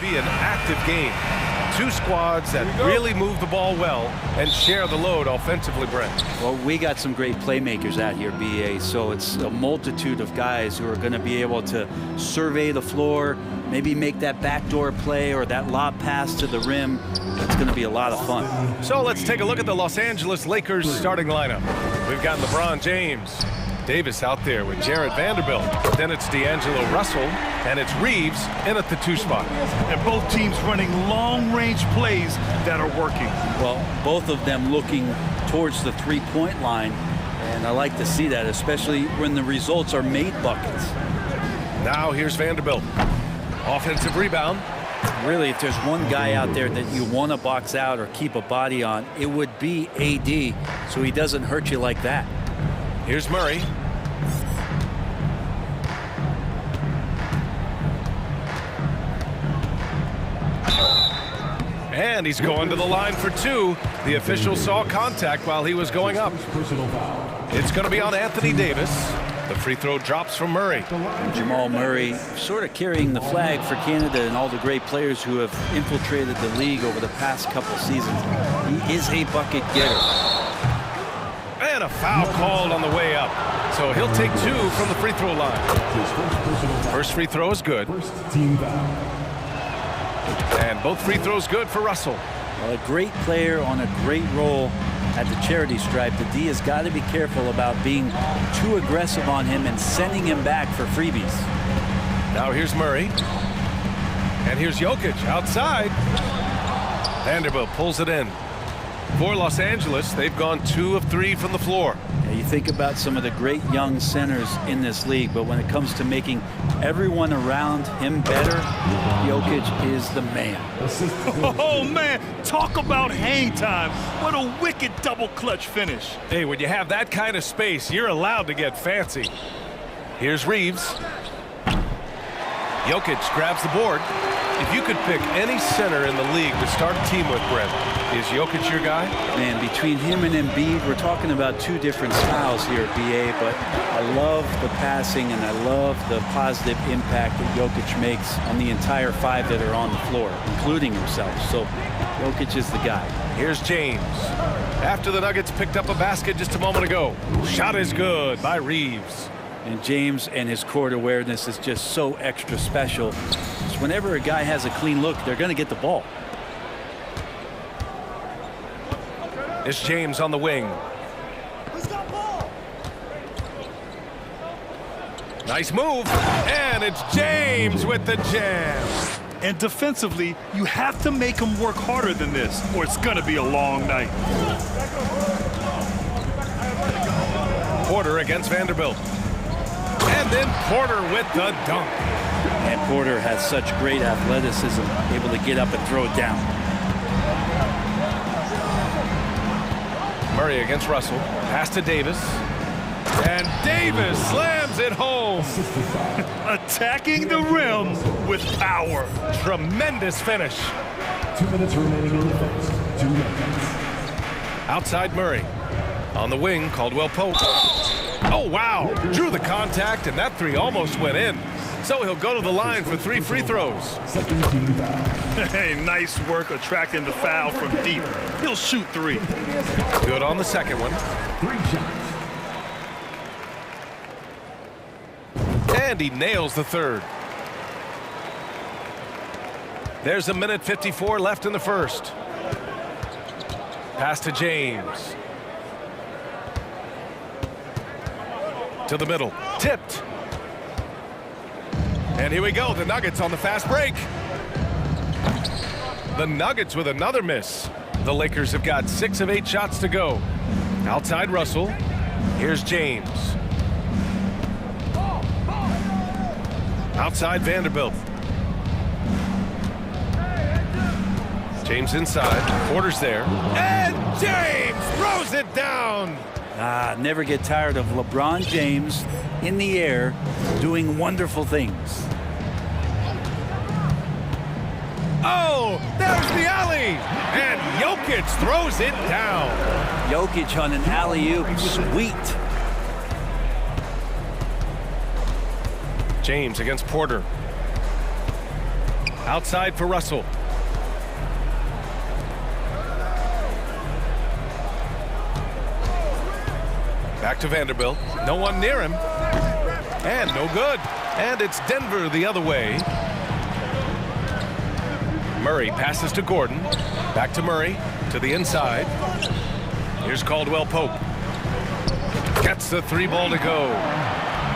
be an active game. Two squads that really move the ball well and share the load offensively, Brent. Well, we got some great playmakers out here, BA, so it's a multitude of guys who are going to be able to survey the floor, maybe make that backdoor play or that lob pass to the rim. It's going to be a lot of fun. So let's take a look at the Los Angeles Lakers starting lineup. We've got LeBron James. Davis out there with Jared Vanderbilt. Then it's D'Angelo Russell, and it's Reeves in at the 2 spot. And both teams running long-range plays that are working. Well, both of them looking towards the three-point line, and I like to see that, especially when the results are made buckets. Now here's Vanderbilt. Offensive rebound. Really, if there's one guy out there that you want to box out or keep a body on, it would be AD, so he doesn't hurt you like that. Here's Murray. And he's going to the line for 2. The official saw contact while he was going up. It's going to be on Anthony Davis. The free throw drops from Murray. Jamal Murray sort of carrying the flag for Canada and all the great players who have infiltrated the league over the past couple seasons. He is a bucket getter. And a foul called on the way up. So he'll take 2 from the free throw line. First free throw is good. And both free throws good for Russell. Well, a great player on a great role at the charity stripe. The D has got to be careful about being too aggressive on him and sending him back for freebies. Now here's Murray. And here's Jokic outside. Vanderbilt pulls it in. For Los Angeles, they've gone 2 of 3 from the floor. Yeah, you think about some of the great young centers in this league, but when it comes to making everyone around him better, Jokic is the man. Oh, man, talk about hang time. What a wicked double clutch finish. Hey, when you have that kind of space, you're allowed to get fancy. Here's Reeves. Jokic grabs the board. If you could pick any center in the league to start a team with, Brent, is Jokic your guy? Man, between him and Embiid, we're talking about 2 different styles here at BA, but I love the passing and I love the positive impact that Jokic makes on the entire 5 that are on the floor, including himself. So Jokic is the guy. Here's James. After the Nuggets picked up a basket just a moment ago. Shot is good by Reeves. And James and his court awareness is just so extra special. Because whenever a guy has a clean look, they're going to get the ball. It's James on the wing. Nice move. And it's James with the jam. And defensively, you have to make him work harder than this, or it's going to be a long night. Porter against Vanderbilt. And then Porter with the dunk. And Porter has such great athleticism, able to get up and throw it down. Murray against Russell. Pass to Davis. And Davis slams it home. Attacking the rim with power. Tremendous finish. 2 minutes remaining in the first. 2 minutes. Outside Murray. On the wing, Caldwell Pope. Oh, wow. Drew the contact, and that 3 almost went in. So he'll go to the line for 3 free throws. Second team foul. Hey, nice work attracting the foul from deep. He'll shoot 3. Good on the second one. 3 shots. And he nails the third. There's 1:54 left in the first. Pass to James. To the middle. Tipped. And here we go. The Nuggets on the fast break. The Nuggets with another miss. The Lakers have got 6 of 8 shots to go. Outside Russell. Here's James. Outside Vanderbilt. James inside. Porter's there. And James throws it down. Never get tired of LeBron James in the air doing wonderful things. Oh, there's the alley. And Jokic throws it down. Jokic on an alley-oop. Sweet. James against Porter. Outside for Russell. Back to Vanderbilt. No one near him. And no good. And it's Denver the other way. Murray passes to Gordon. Back to Murray. To the inside. Here's Caldwell Pope. Gets the 3 ball to go.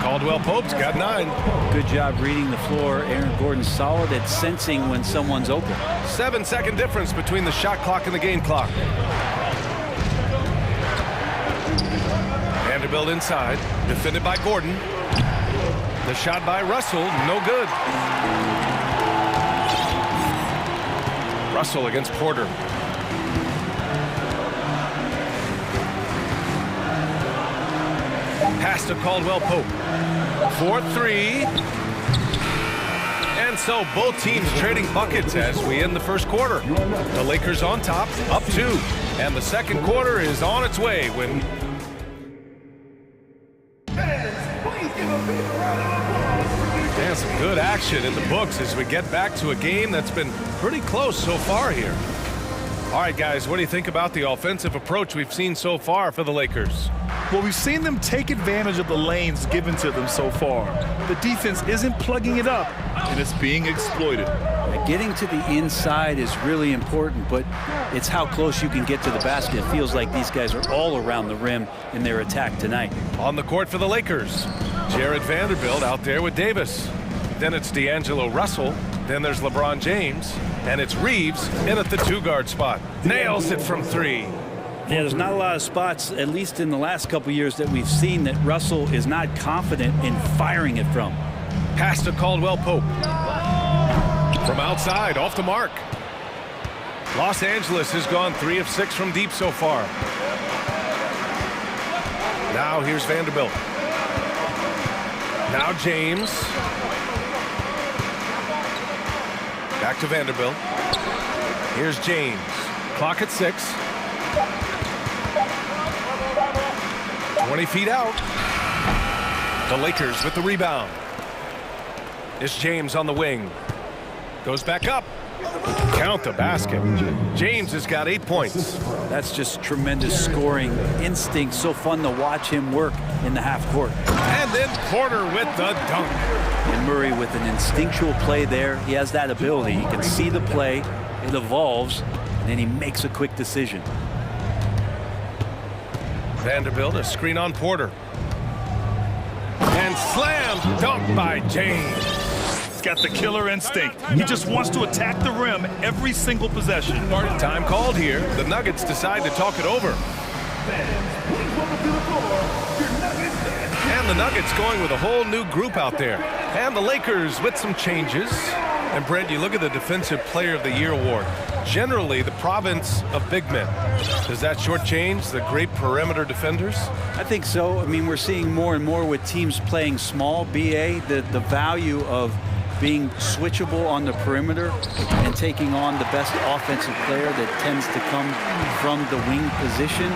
Caldwell Pope's got 9. Good job reading the floor. Aaron Gordon's solid at sensing when someone's open. 7-second difference between the shot clock and the game clock. Vanderbilt inside. Defended by Gordon. The shot by Russell. No good. Russell against Porter. Pass to Caldwell Pope. 4-3. And so both teams trading buckets as we end the first quarter. The Lakers on top, up 2. And the second quarter is on its way when... And some good action in the books as we get back to a game that's been pretty close so far here. All right, guys, what do you think about the offensive approach we've seen so far for the Lakers? Well, we've seen them take advantage of the lanes given to them so far. The defense isn't plugging it up, and it's being exploited. Getting to the inside is really important, but it's how close you can get to the basket. It feels like these guys are all around the rim in their attack tonight. On the court for the Lakers, Jared Vanderbilt out there with Davis. Then it's D'Angelo Russell. Then there's LeBron James. And it's Reeves in at the 2-guard spot. Nails it from 3. Yeah, there's not a lot of spots, at least in the last couple years, that we've seen that Russell is not confident in firing it from. Pass to Caldwell Pope. From outside, off the mark. Los Angeles has gone 3 of 6 from deep so far. Now here's Vanderbilt. Now James. Back to Vanderbilt. Here's James. Clock at 6. 20 feet out. The Lakers with the rebound. It's James on the wing. Goes back up. Count the basket. James has got 8 points. That's just tremendous scoring instinct. So fun to watch him work in the half court. And then Porter with the dunk. And Murray with an instinctual play there. He has that ability. He can see the play, it evolves, and then he makes a quick decision. Vanderbilt, a screen on Porter. And slam dunk by James. He's got the killer instinct. He just wants to attack the rim every single possession. Time called here. The Nuggets decide to talk it over. And the Nuggets going with a whole new group out there. And the Lakers with some changes. And Brent, you look at the Defensive Player of the Year award. Generally, the province of big men. Does that shortchange the great perimeter defenders? I think so. I mean, we're seeing more and more with teams playing small, BA, the value of being switchable on the perimeter and taking on the best offensive player that tends to come from the wing position.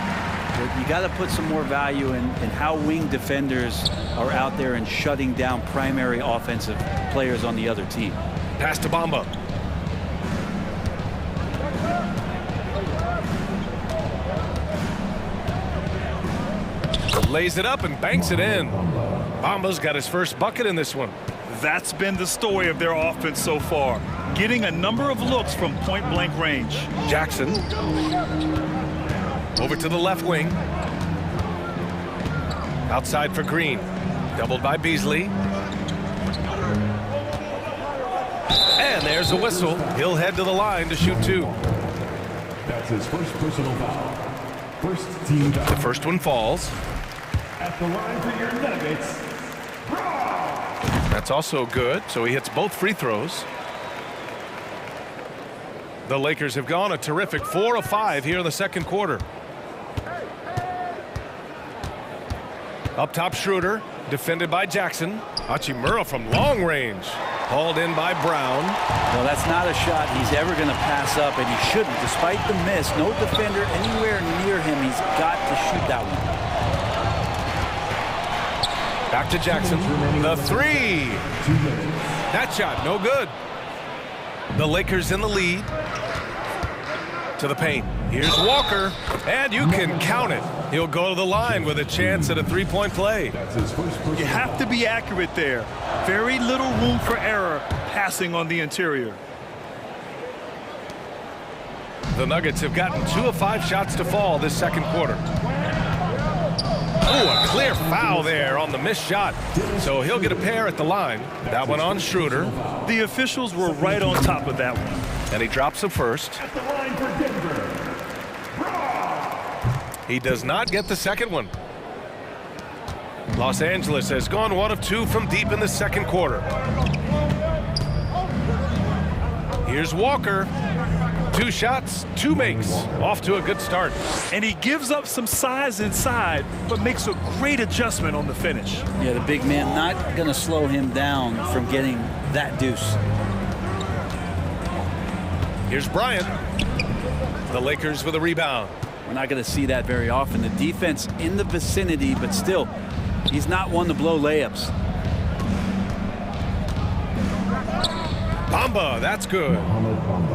You got to put some more value in how wing defenders are out there and shutting down primary offensive players on the other team. Pass to Bamba. Lays it up and banks it in. Bamba's got his first bucket in this one. That's been the story of their offense so far. Getting a number of looks from point-blank range. Jackson. Over to the left wing. Outside for Green. Doubled by Beasley. And there's a whistle. He'll head to the line to shoot 2. That's his first personal foul. First team foul. The first one falls. At the line for your Nuggets. That's also good, so he hits both free throws. The Lakers have gone a terrific 4 of 5 here in the second quarter. Up top, Schroeder, defended by Jackson. Hachimura from long range. Hauled in by Brown. Well, that's not a shot he's ever going to pass up, and he shouldn't. Despite the miss, no defender anywhere near him. He's got to shoot that one. Back to Jackson. The 3. That shot, no good. The Lakers in the lead. To the paint. Here's Walker, and you can count it. He'll go to the line with a chance at a three-point play. You have to be accurate there. Very little room for error passing on the interior. The Nuggets have gotten 2 of 5 shots to fall this second quarter. Oh, a clear foul there on the missed shot. So he'll get a pair at the line. That one on Schroeder. The officials were right on top of that one. And he drops the first. He does not get the second one. Los Angeles has gone 1 of 2 from deep in the second quarter. Here's Walker. 2 shots, 2 makes. Off to a good start. And he gives up some size inside, but makes a great adjustment on the finish. Yeah, the big man not going to slow him down from getting that deuce. Here's Bryant. The Lakers with a rebound. We're not going to see that very often. The defense in the vicinity, but still, he's not one to blow layups. Bamba, that's good.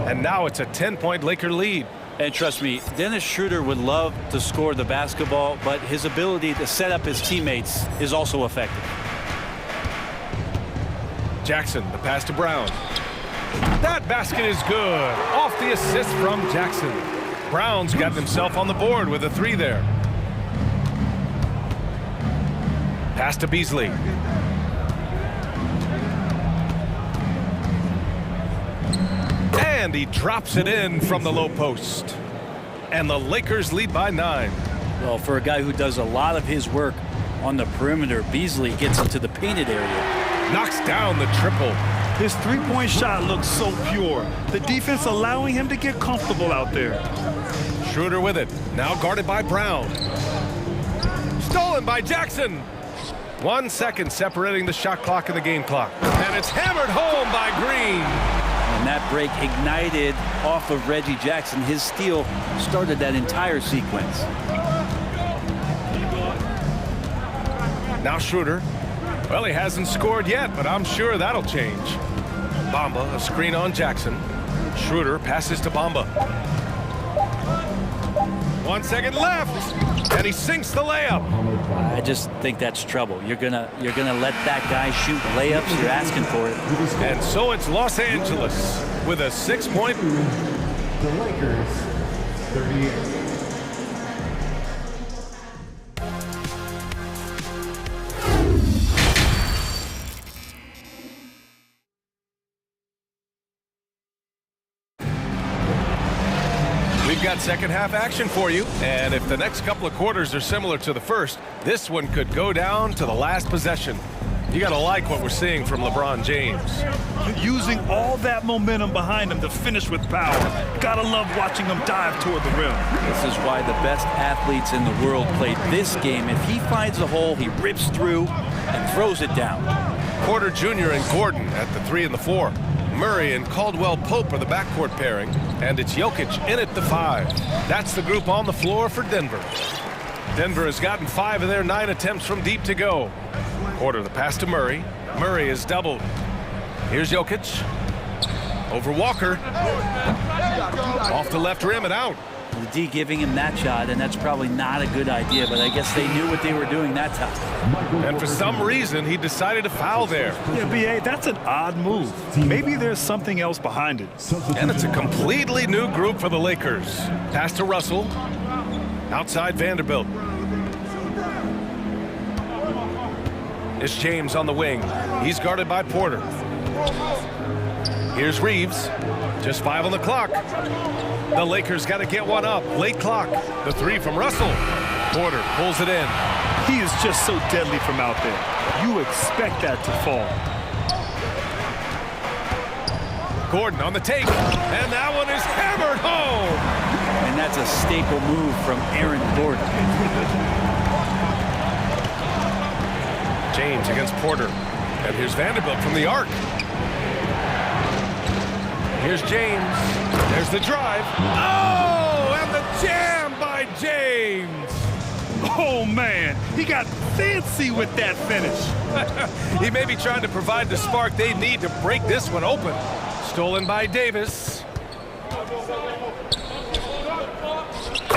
And now it's a 10-point Laker lead. And trust me, Dennis Schroeder would love to score the basketball, but his ability to set up his teammates is also effective. Jackson, the pass to Brown. That basket is good. Off the assist from Jackson. Brown's got himself on the board with a 3 there. Pass to Beasley. And he drops it in from the low post. And the Lakers lead by 9. Well, for a guy who does a lot of his work on the perimeter, Beasley gets into the painted area. Knocks down the triple. His three-point shot looks so pure. The defense allowing him to get comfortable out there. Schroeder with it. Now guarded by Brown. Stolen by Jackson. 1 second separating the shot clock and the game clock. And it's hammered home by Green. And that break ignited off of Reggie Jackson. His steal started that entire sequence. Now Schroeder. Well, he hasn't scored yet, but I'm sure that'll change. Bamba, a screen on Jackson. Schroeder passes to Bamba. 1 second left, and he sinks the layup. I just think that's trouble. You're gonna let that guy shoot layups. You're asking for it. And so it's Los Angeles with a 6-point. The Lakers, 38. We've got second half action for you, and if the next couple of quarters are similar to the first, this one could go down to the last possession. You gotta like what we're seeing from LeBron James. Using all that momentum behind him to finish with power. Gotta love watching him dive toward the rim. This is why the best athletes in the world play this game. If he finds a hole, he rips through and throws it down. Porter Jr. and Gordon at the 3 and the 4. Murray and Caldwell Pope are the backcourt pairing, and it's Jokic in at the 5. That's the group on the floor for Denver. Denver has gotten 5 of their 9 attempts from deep to go. Porter the pass to Murray. Murray is doubled. Here's Jokic. Over Walker. Off the left rim and out. The D giving him that shot, and that's probably not a good idea, but I guess they knew what they were doing that time. And for some reason, he decided to foul there. Yeah, B.A., that's an odd move. Maybe there's something else behind it. And it's a completely new group for the Lakers. Pass to Russell. Outside Vanderbilt. It's James on the wing. He's guarded by Porter. Here's Reeves. Just 5 on the clock. The Lakers got to get one up. Late clock. The 3 from Russell. Porter pulls it in. He is just so deadly from out there. You expect that to fall. Gordon on the take. And that one is hammered home. And that's a staple move from Aaron Gordon. James against Porter. And here's Vanderbilt from the arc. Here's James. There's the drive. Oh, and the jam by James. Oh, man. He got fancy with that finish. He may be trying to provide the spark they need to break this one open. Stolen by Davis.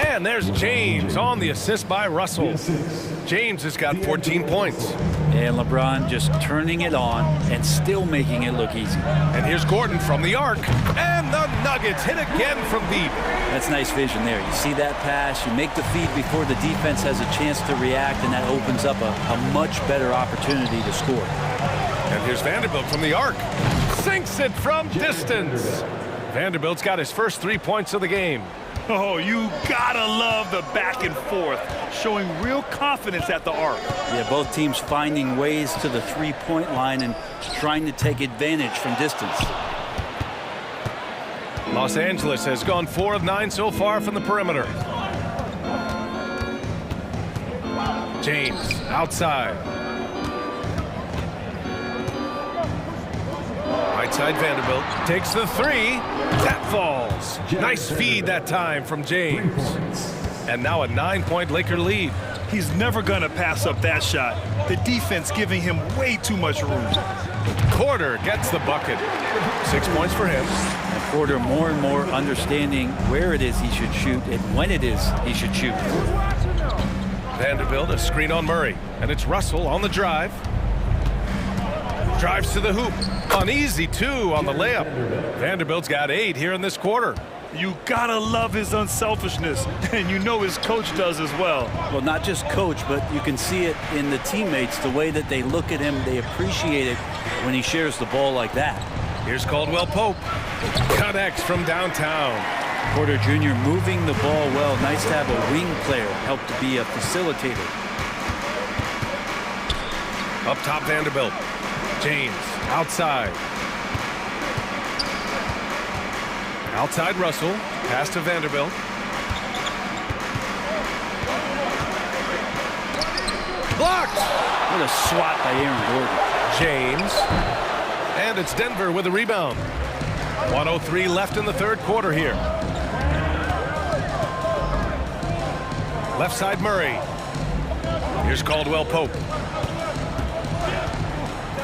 And there's James on the assist by Russell. James has got 14 points. And LeBron just turning it on and still making it look easy. And here's Gordon from the arc. And the Nuggets hit again from deep. That's nice vision there. You see that pass, you make the feed before the defense has a chance to react, and that opens up a much better opportunity to score. And here's Vanderbilt from the arc. Sinks it from distance. Vanderbilt's got his first 3 points of the game. Oh, you gotta love the back and forth, showing real confidence at the arc. Yeah, both teams finding ways to the three-point line and trying to take advantage from distance. Los Angeles has gone 4 of 9 so far from the perimeter. James outside. Right side Vanderbilt takes the three. That falls. Nice feed that time from James. And now a 9-point Laker lead. He's never gonna pass up that shot. The defense giving him way too much room. Porter gets the bucket. 6 points for him. And Porter more and more understanding where it is he should shoot and when it is he should shoot. Vanderbilt a screen on Murray. And it's Russell on the drive. Drives to the hoop. Uneasy two on the layup. Vanderbilt's got 8 here in this quarter. You gotta love his unselfishness, and you know his coach does as well. Well, not just coach, but you can see it in the teammates, the way that they look at him. They appreciate it when he shares the ball like that. Here's Caldwell Pope. Connects from downtown. Porter Jr. moving the ball well. Nice to have a wing player help to be a facilitator. Up top Vanderbilt. James outside. Outside Russell. Pass to Vanderbilt. Blocked! What a swat by Aaron Gordon. James. And it's Denver with a rebound. 1:03 left in the third quarter here. Left side Murray. Here's Caldwell Pope.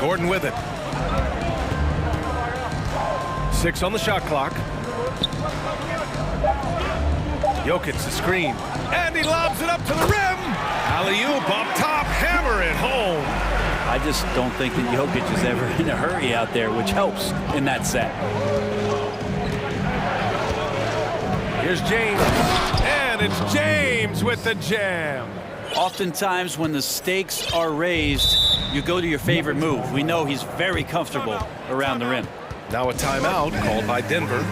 Gordon with it. 6 on the shot clock. Jokic the screen. And he lobs it up to the rim. Alley-oop up top. Hammer it home. I just don't think that Jokic is ever in a hurry out there, which helps in that set. Here's James. And it's James with the jam. Oftentimes when the stakes are raised, you go to your favorite move. We know he's very comfortable around the rim. Now a timeout called by Denver.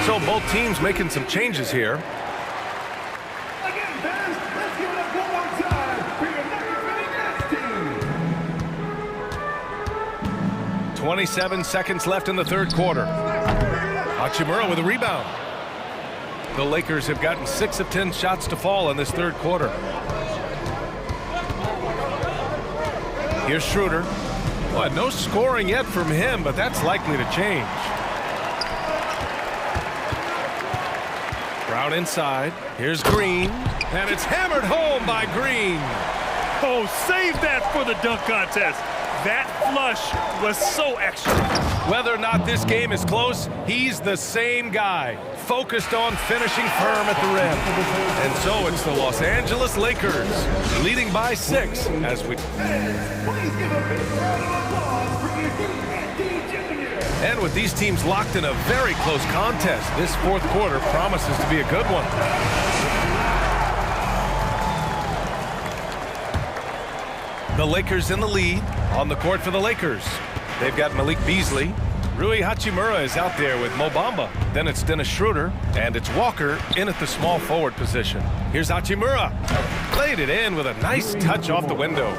So both teams making some changes here. 27 seconds left in the third quarter. Hachimura with a rebound. The Lakers have gotten 6 of 10 shots to fall in this third quarter. Here's Schroeder. Well, no scoring yet from him, but that's likely to change. Brown inside. Here's Green. And it's hammered home by Green. Oh, save that for the dunk contest. That flush was so extra. Whether or not this game is close, he's the same guy, focused on finishing firm at the rim. And so it's the Los Angeles Lakers leading by 6 as we... And with these teams locked in a very close contest, this fourth quarter promises to be a good one. The Lakers in the lead. On the court for the Lakers, they've got Malik Beasley. Rui Hachimura is out there with Mo Bamba. Then it's Dennis Schroeder, and it's Walker in at the small forward position. Here's Hachimura. Played it in with a nice touch off the window.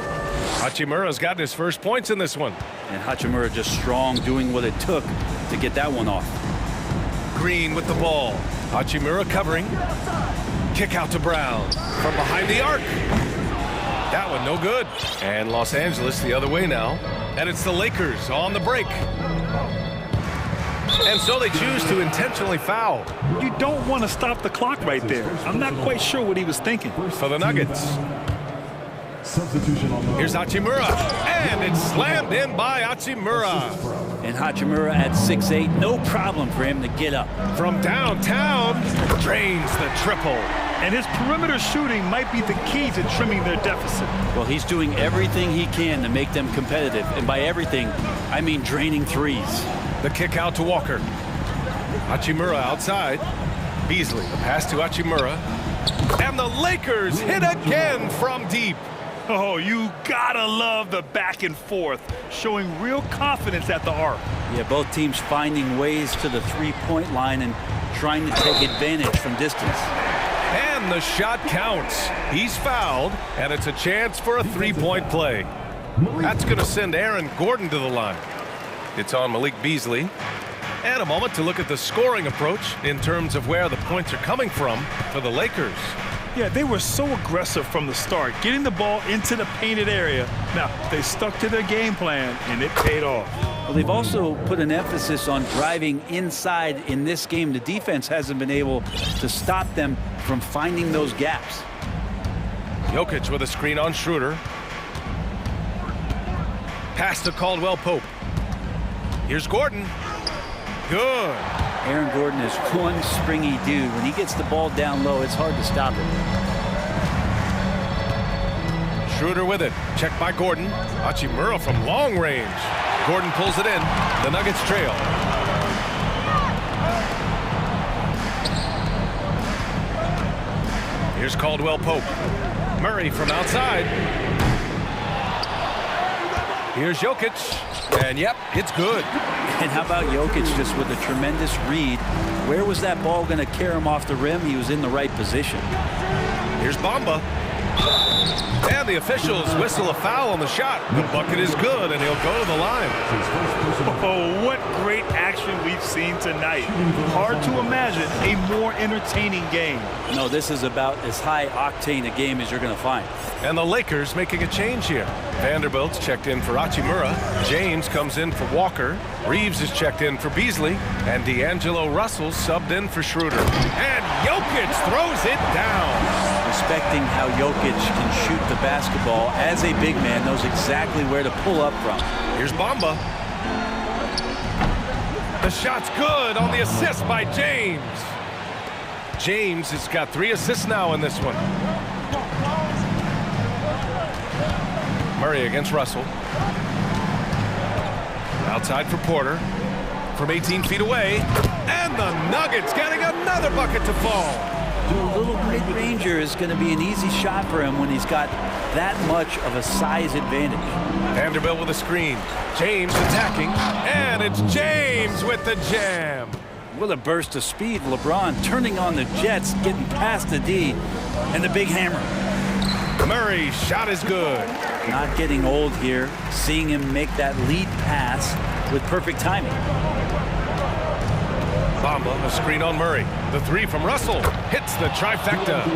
Hachimura's gotten his first points in this one. And Hachimura just strong, doing what it took to get that one off. Green with the ball. Hachimura covering. Kick out to Brown from behind the arc. That one no good. And Los Angeles the other way now. And it's the Lakers on the break. And so they choose to intentionally foul. You don't want to stop the clock right there. I'm not quite sure what he was thinking. For the Nuggets. Here's Hachimura. And it's slammed in by Hachimura. And Hachimura at 6'8", no problem for him to get up. From downtown, drains the triple. And his perimeter shooting might be the key to trimming their deficit. Well, he's doing everything he can to make them competitive. And by everything, I mean draining threes. The kick out to Walker. Hachimura outside. Beasley, the pass to Hachimura. And the Lakers hit again from deep. Oh, you gotta love the back and forth, showing real confidence at the arc. Yeah, both teams finding ways to the three-point line and trying to take advantage from distance. And the shot counts. He's fouled, and it's a chance for a three-point play. That's going to send Aaron Gordon to the line. It's on Malik Beasley. And a moment to look at the scoring approach in terms of where the points are coming from for the Lakers. Yeah, they were so aggressive from the start, getting the ball into the painted area. Now, they stuck to their game plan, and it paid off. Well, they've also put an emphasis on driving inside in this game. The defense hasn't been able to stop them from finding those gaps. Jokic with a screen on Schroeder. Pass to Caldwell Pope. Here's Gordon. Good. Aaron Gordon is one springy dude. When he gets the ball down low, it's hard to stop him. Schroeder with it. Checked by Gordon. Hachimura from long range. Gordon pulls it in. The Nuggets trail. Here's Caldwell Pope. Murray from outside. Here's Jokic. And yep, it's good. And how about Jokic just with a tremendous read? Where was that ball going to carry him off the rim? He was in the right position. Here's Bamba. And the officials whistle a foul on the shot. The bucket is good, and he'll go to the line. Oh, what great action we've seen tonight. Hard to imagine a more entertaining game. No, this is about as high-octane a game as you're going to find. And the Lakers making a change here. Vanderbilt's checked in for Hachimura. James comes in for Walker. Reeves is checked in for Beasley. And D'Angelo Russell subbed in for Schroeder. And Jokic throws it down. Respecting how Jokic can shoot the basketball as a big man, knows exactly where to pull up from. Here's Bamba. The shot's good on the assist by James. James has got 3 assists now in this one. Murray against Russell. Outside for Porter. From 18 feet away. And the Nuggets getting another bucket to fall. A little mid-ranger is going to be an easy shot for him when he's got that much of a size advantage. Vanderbilt with a screen. James attacking. And it's James with the jam. What a burst of speed. LeBron turning on the Jets, getting past the D, and the big hammer. Murray's shot is good. Not getting old here. Seeing him make that lead pass with perfect timing. Bamba, a screen on Murray. The 3 from Russell hits the trifecta.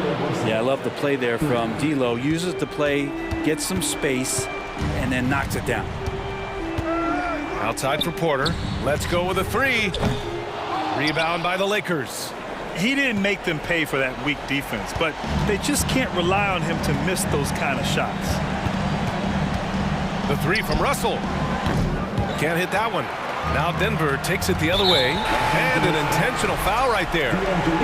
Yeah, I love the play there from D'Lo. Uses the play, gets some space, and then knocks it down. Outside for Porter. Let's go with a 3. Rebound by the Lakers. He didn't make them pay for that weak defense, but they just can't rely on him to miss those kind of shots. The 3 from Russell. Can't hit that one. Now Denver takes it the other way, and an intentional foul right there.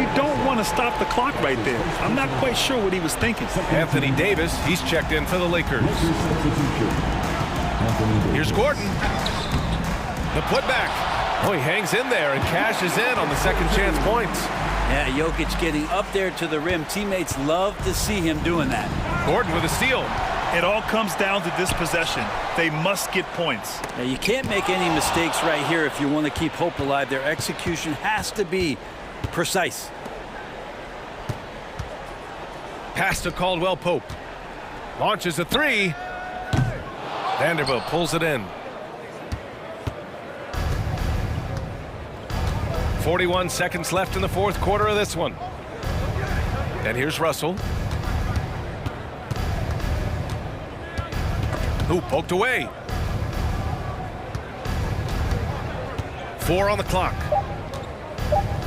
You don't want to stop the clock right there. I'm not quite sure what he was thinking. Anthony Davis, he's checked in for the Lakers. Here's Gordon. The putback. Oh, he hangs in there and cashes in on the second chance points. Yeah, Jokic getting up there to the rim. Teammates love to see him doing that. Gordon with a steal. It all comes down to this possession. They must get points. Now, you can't make any mistakes right here if you want to keep hope alive. Their execution has to be precise. Pass to Caldwell Pope. Launches a 3. Vanderbilt pulls it in. 41 seconds left in the fourth quarter of this one. And here's Russell. Who poked away. 4 on the clock.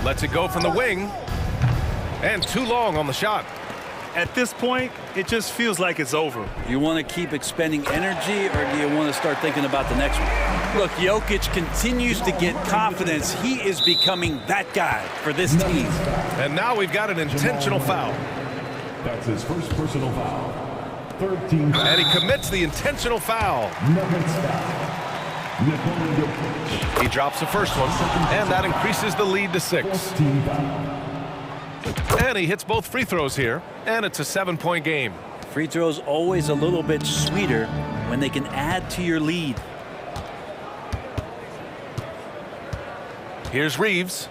Lets it go from the wing. And too long on the shot. At this point, it just feels like it's over. Do you want to keep expending energy, or do you want to start thinking about the next one? Look, Jokic continues to get confidence. He is becoming that guy for this team. And now we've got an intentional foul. That's his first personal foul. Third team. And he commits the intentional foul. He drops the first one, and that increases the lead to 6. And he hits both free throws here, and it's a 7-point game. Free throws always a little bit sweeter when they can add to your lead. Here's Reeves.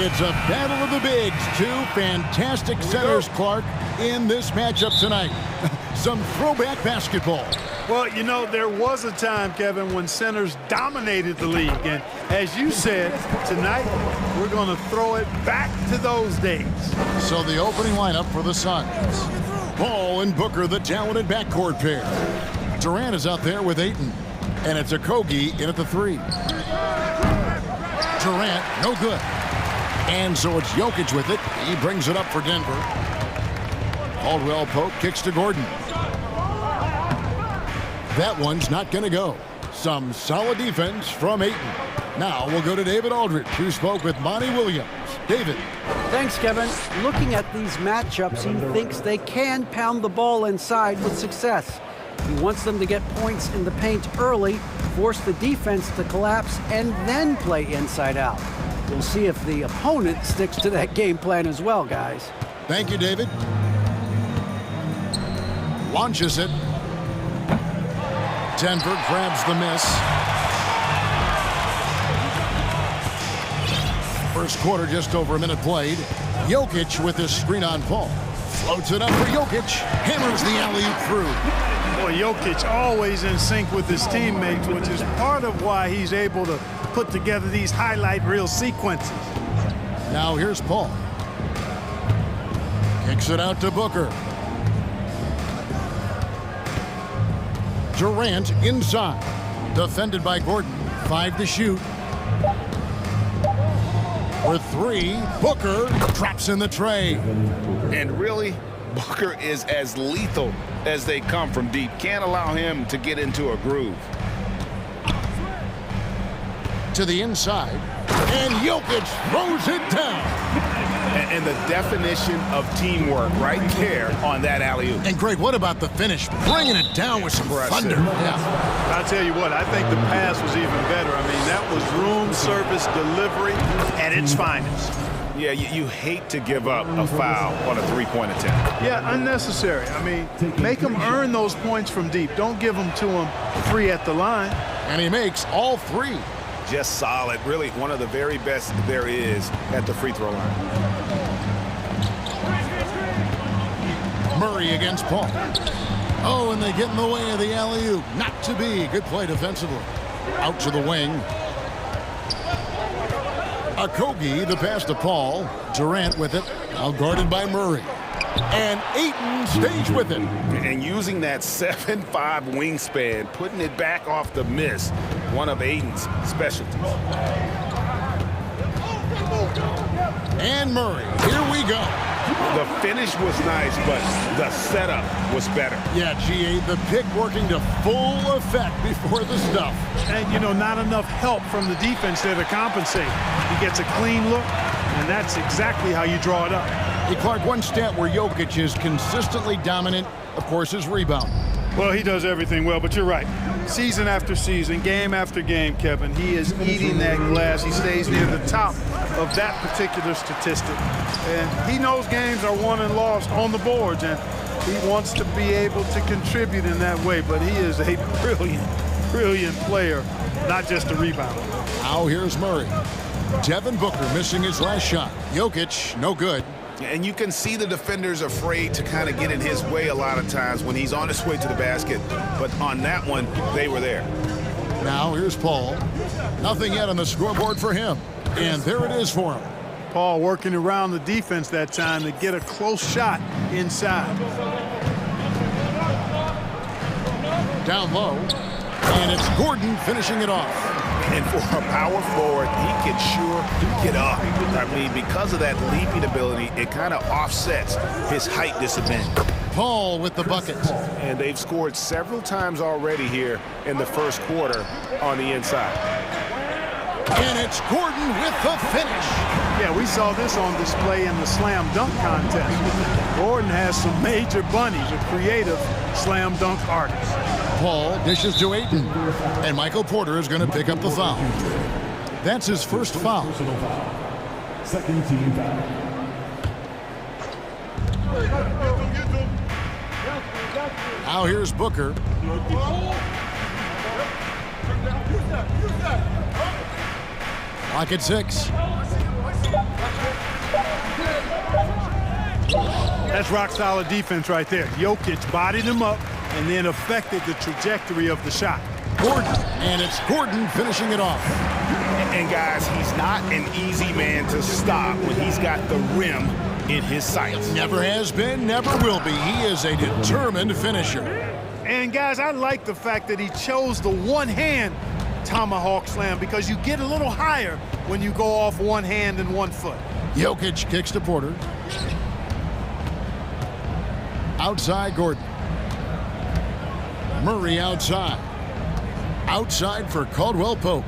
It's a battle of the bigs. Two fantastic centers, Clark, in this matchup tonight. Some throwback basketball. Well, you know, there was a time, Kevin, when centers dominated the league. And as you said, tonight we're going to throw it back to those days. So the opening lineup for the Suns. Paul and Booker, the talented backcourt pair. Durant is out there with Ayton. And it's Okogie in at the 3. Durant, no good. And so it's Jokic with it. He brings it up for Denver. Caldwell Pope kicks to Gordon. That one's not going to go. Some solid defense from Ayton. Now we'll go to David Aldridge, who spoke with Monty Williams. David. Thanks, Kevin. Looking at these matchups, he thinks they can pound the ball inside with success. He wants them to get points in the paint early, force the defense to collapse, and then play inside out. We'll see if the opponent sticks to that game plan as well, guys. Thank you, David. Launches it. Denver grabs the miss. First quarter, just over a minute played. Jokic with his screen on Paul. Floats it up for Jokic. Hammers the alley-oop through. Boy, Jokic always in sync with his teammates, which is part of why he's able to put together these highlight reel sequences. Now here's Paul. Kicks it out to Booker. Durant inside. Defended by Gordon. 5 to shoot. For 3, Booker drops in the tray. And really, Booker is as lethal as they come from deep. Can't allow him to get into a groove. To the inside. And Jokic throws it down. And the definition of teamwork right there on that alley-oop. And Greg, what about the finish? Bringing it down with some thunder. Yeah. I'll tell you what, I think the pass was even better. I mean, that was room service delivery at its finest. Yeah, you hate to give up a foul on a three-point attempt. Yeah, unnecessary. I mean, make them earn those points from deep. Don't give them to them free at the line. And he makes all 3. Just solid. Really one of the very best there is at the free throw line. Murray against Paul. Oh, and they get in the way of the alley-oop. Not to be. Good play defensively. Out to the wing. Okogie, the pass to Paul. Durant with it. Now guarded by Murray. And Ayton stays with it. And using that 7'5" wingspan, putting it back off the miss, one of Ayton's specialties. And Murray, here we go. The finish was nice, but the setup was better. Yeah, GA, the pick working to full effect before the stuff. And, you know, not enough help from the defense there to compensate. He gets a clean look, and that's exactly how you draw it up. Hey, Clark, one stat where Jokic is consistently dominant, of course, is rebound. Well, he does everything well, but you're right. Season after season, game after game, Kevin, he is eating that glass. He stays near the top of that particular statistic. And he knows games are won and lost on the boards, and he wants to be able to contribute in that way. But he is a brilliant player, not just a rebounder. Now here's Murray. Devin Booker missing his last shot. Jokic, no good. And you can see the defenders afraid to kind of get in his way a lot of times when he's on his way to the basket. But on that one, they were there. Now here's Paul. Nothing yet on the scoreboard for him. And there it is for him. Paul working around the defense that time to get a close shot inside. Down low. And it's Gordon finishing it off. And for a power forward, he can sure get up. I mean, because of that leaping ability, it kind of offsets his height disadvantage. Paul with the buckets. And they've scored several times already here in the first quarter on the inside. And it's Gordon with the finish. Yeah, we saw this on display in the slam dunk contest. Gordon has some major bunnies, a creative slam dunk artist. Paul dishes to Ayton. And Michael Porter is going to pick up the foul. That's his first foul. Second team foul. Now here's Booker. Clock at 6. That's rock-solid defense right there. Jokic bodied him up and then affected the trajectory of the shot. Gordon, and it's Gordon finishing it off. And guys, he's not an easy man to stop when he's got the rim in his sights. Never has been, never will be. He is a determined finisher. And guys, I like the fact that he chose the one-hand tomahawk slam because you get a little higher when you go off one hand and one foot. Jokic kicks to Porter. Outside Gordon. Murray outside. Outside for Caldwell Pope.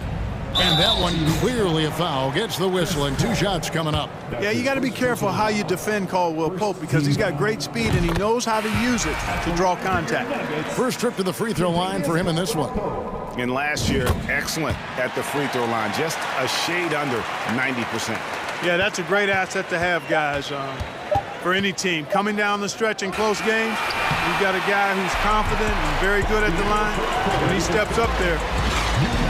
And that one clearly a foul. Gets the whistle and 2 shots coming up. Yeah, you got to be careful how you defend Caldwell Pope because he's got great speed and he knows how to use it to draw contact. First trip to the free throw line for him in this one. And last year, excellent at the free throw line, just a shade under 90%. Yeah, that's a great asset to have, guys, for any team. Coming down the stretch in close games, you've got a guy who's confident and very good at the line. When he steps up there,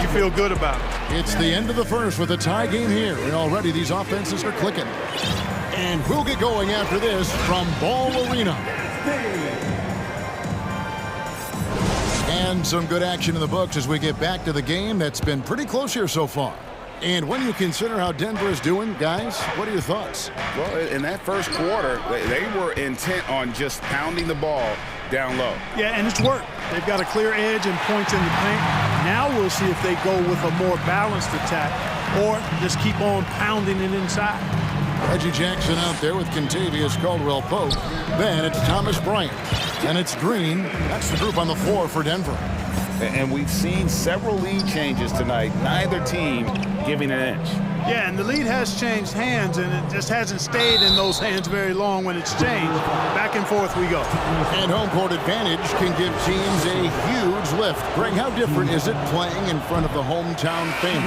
you feel good about it. It's the end of the first with a tie game here, and already these offenses are clicking. And we'll get going after this from Ball Arena. And some good action in the books as we get back to the game that's been pretty close here so far. And when you consider how Denver is doing, guys, what are your thoughts? Well, in that first quarter, they were intent on just pounding the ball down low. Yeah, and it's worked. They've got a clear edge and points in the paint. Now we'll see if they go with a more balanced attack or just keep on pounding it inside. Reggie Jackson out there with Contavious Caldwell Pope. Then it's Thomas Bryant. And it's Green. That's the group on the floor for Denver. And we've seen several lead changes tonight. Neither team giving an inch. Yeah, and the lead has changed hands, and it just hasn't stayed in those hands very long when it's changed. Back and forth we go. And home court advantage can give teams a huge lift. Greg, how different is it playing in front of the hometown fans?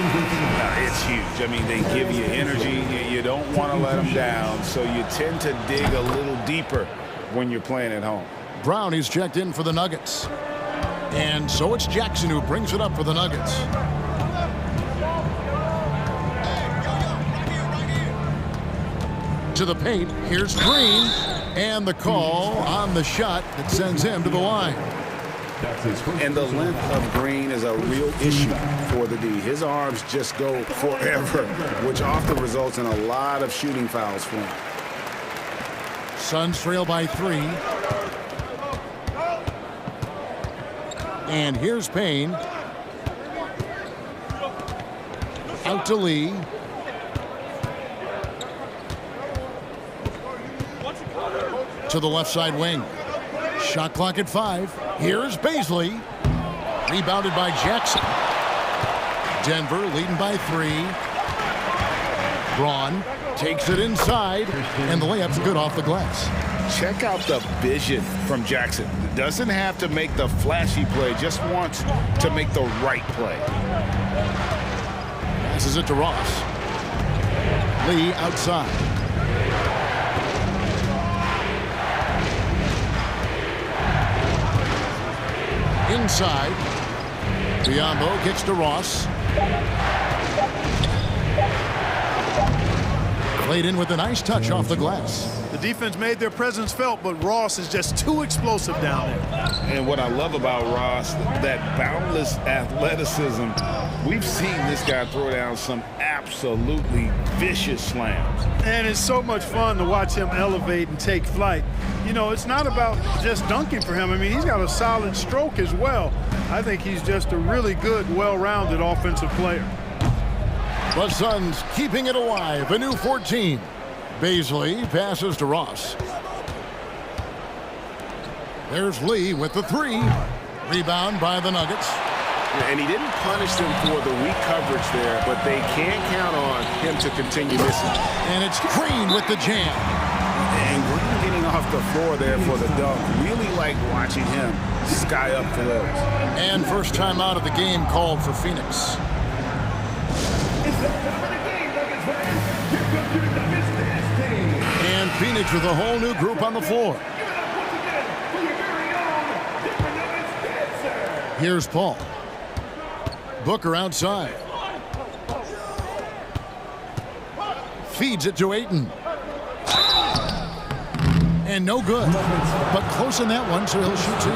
It's huge. I mean, they give you energy. You don't want to let them down, so you tend to dig a little deeper when you're playing at home. Brownie's checked in for the Nuggets. And so it's Jackson who brings it up for the Nuggets. To the paint, here's Green, and the call on the shot that sends him to the line. And the length of Green is a real issue for the D. His arms just go forever, which often results in a lot of shooting fouls for him. Suns trail by 3. And here's Payne. Out to Lee. To the left side wing. Shot clock at 5. Here's Baisley. Rebounded by Jackson. Denver leading by 3. Braun takes it inside, and the layup's good off the glass. Check out the vision from Jackson. Doesn't have to make the flashy play, just wants to make the right play. Passes it to Ross. Lee outside. Inside. Biombo kicks to Ross. Played in with a nice touch off the glass. The defense made their presence felt, but Ross is just too explosive down there. And what I love about Ross, that boundless athleticism. We've seen this guy throw down some absolutely vicious slams. And it's so much fun to watch him elevate and take flight. You know, it's not about just dunking for him. I mean, he's got a solid stroke as well. I think he's just a really good, well-rounded offensive player. The Suns keeping it alive. A new 14. Baisley passes to Ross. There's Lee with the 3. Rebound by the Nuggets. And he didn't punish them for the weak coverage there, but they can't count on him to continue missing. And it's Green with the jam. And Green getting off the floor there for the dunk. Really like watching him sky up for those. And first time out of the game called for Phoenix. And Phoenix with a whole new group on the floor. Here's Paul. Booker outside. Feeds it to Ayton. And no good. But close in that one, so he'll shoot two.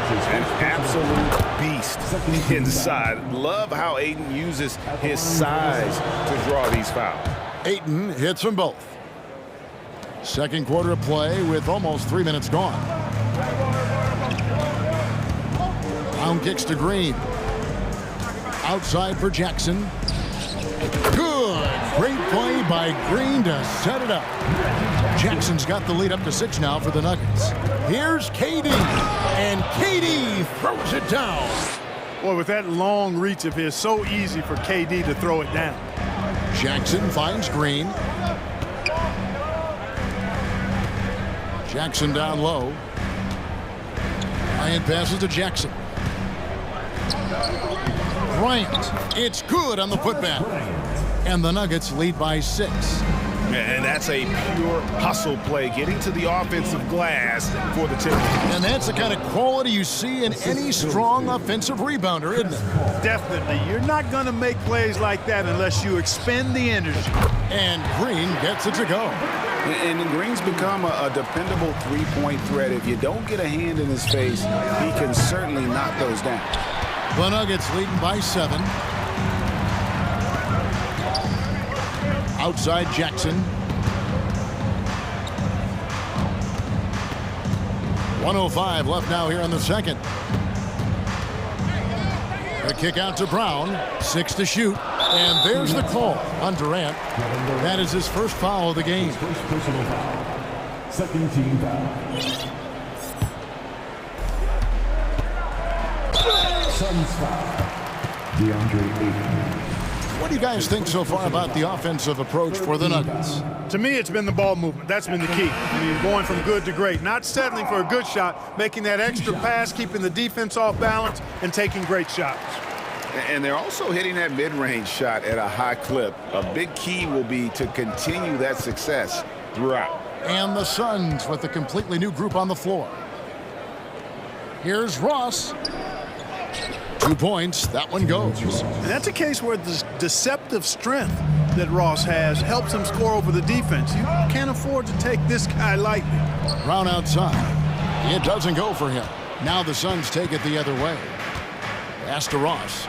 An absolute beast inside. Love how Ayton uses his size to draw these fouls. Ayton hits them both. Second quarter of play with almost 3 minutes gone. Brown kicks to Green. Outside for Jackson. Good. Great play by Green to set it up. Jackson's got the lead up to 6 now for the Nuggets. Here's KD. And KD throws it down. Boy, with that long reach of his, so easy for KD to throw it down. Jackson finds Green. Jackson down low. Bryant passes to Jackson. Bryant. It's good on the putback. And the Nuggets lead by 6. And that's a pure hustle play, getting to the offensive glass for the Timberwolves. And that's the kind of quality you see in any strong offensive rebounder, isn't it? Definitely. You're not going to make plays like that unless you expend the energy. And Green gets it to go. And Green's become a dependable three-point threat. If you don't get a hand in his face, he can certainly knock those down. The Nuggets leading by 7. Outside Jackson. 1:05 left now here in the second. A kick out to Brown. 6 to shoot. And there's the call on Durant. That is his first foul of the game. First personal foul. Second team foul. Suns foul. DeAndre Ayton. What do you guys think so far about the offensive approach for the Nuggets? To me, it's been the ball movement. That's been the key. I mean, going from good to great. Not settling for a good shot, making that extra pass, keeping the defense off balance, and taking great shots. And they're also hitting that mid-range shot at a high clip. A big key will be to continue that success throughout. And the Suns with a completely new group on the floor. Here's Ross. 2 points. That one goes. And that's a case where the deceptive strength that Ross has helps him score over the defense. You can't afford to take this guy lightly. Brown outside. It doesn't go for him. Now the Suns take it the other way. Pass to Ross.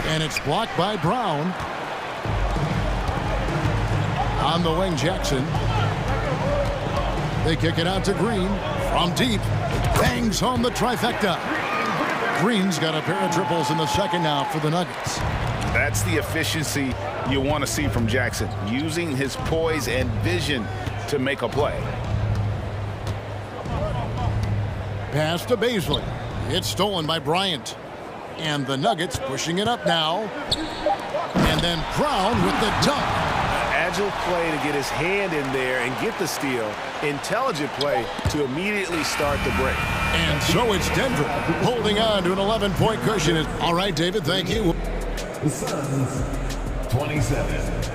And it's blocked by Brown. On the wing, Jackson. They kick it out to Green. From deep. Bangs home the trifecta. Green's got a pair of triples in the second now for the Nuggets. That's the efficiency you want to see from Jackson, using his poise and vision to make a play. Pass to Baisley. It's stolen by Bryant. And the Nuggets pushing it up now. And then Brown with the dunk. Agile play to get his hand in there and get the steal. Intelligent play to immediately start the break. And so it's Denver holding on to an 11-point cushion. All right, David, thank you. The Suns, 27.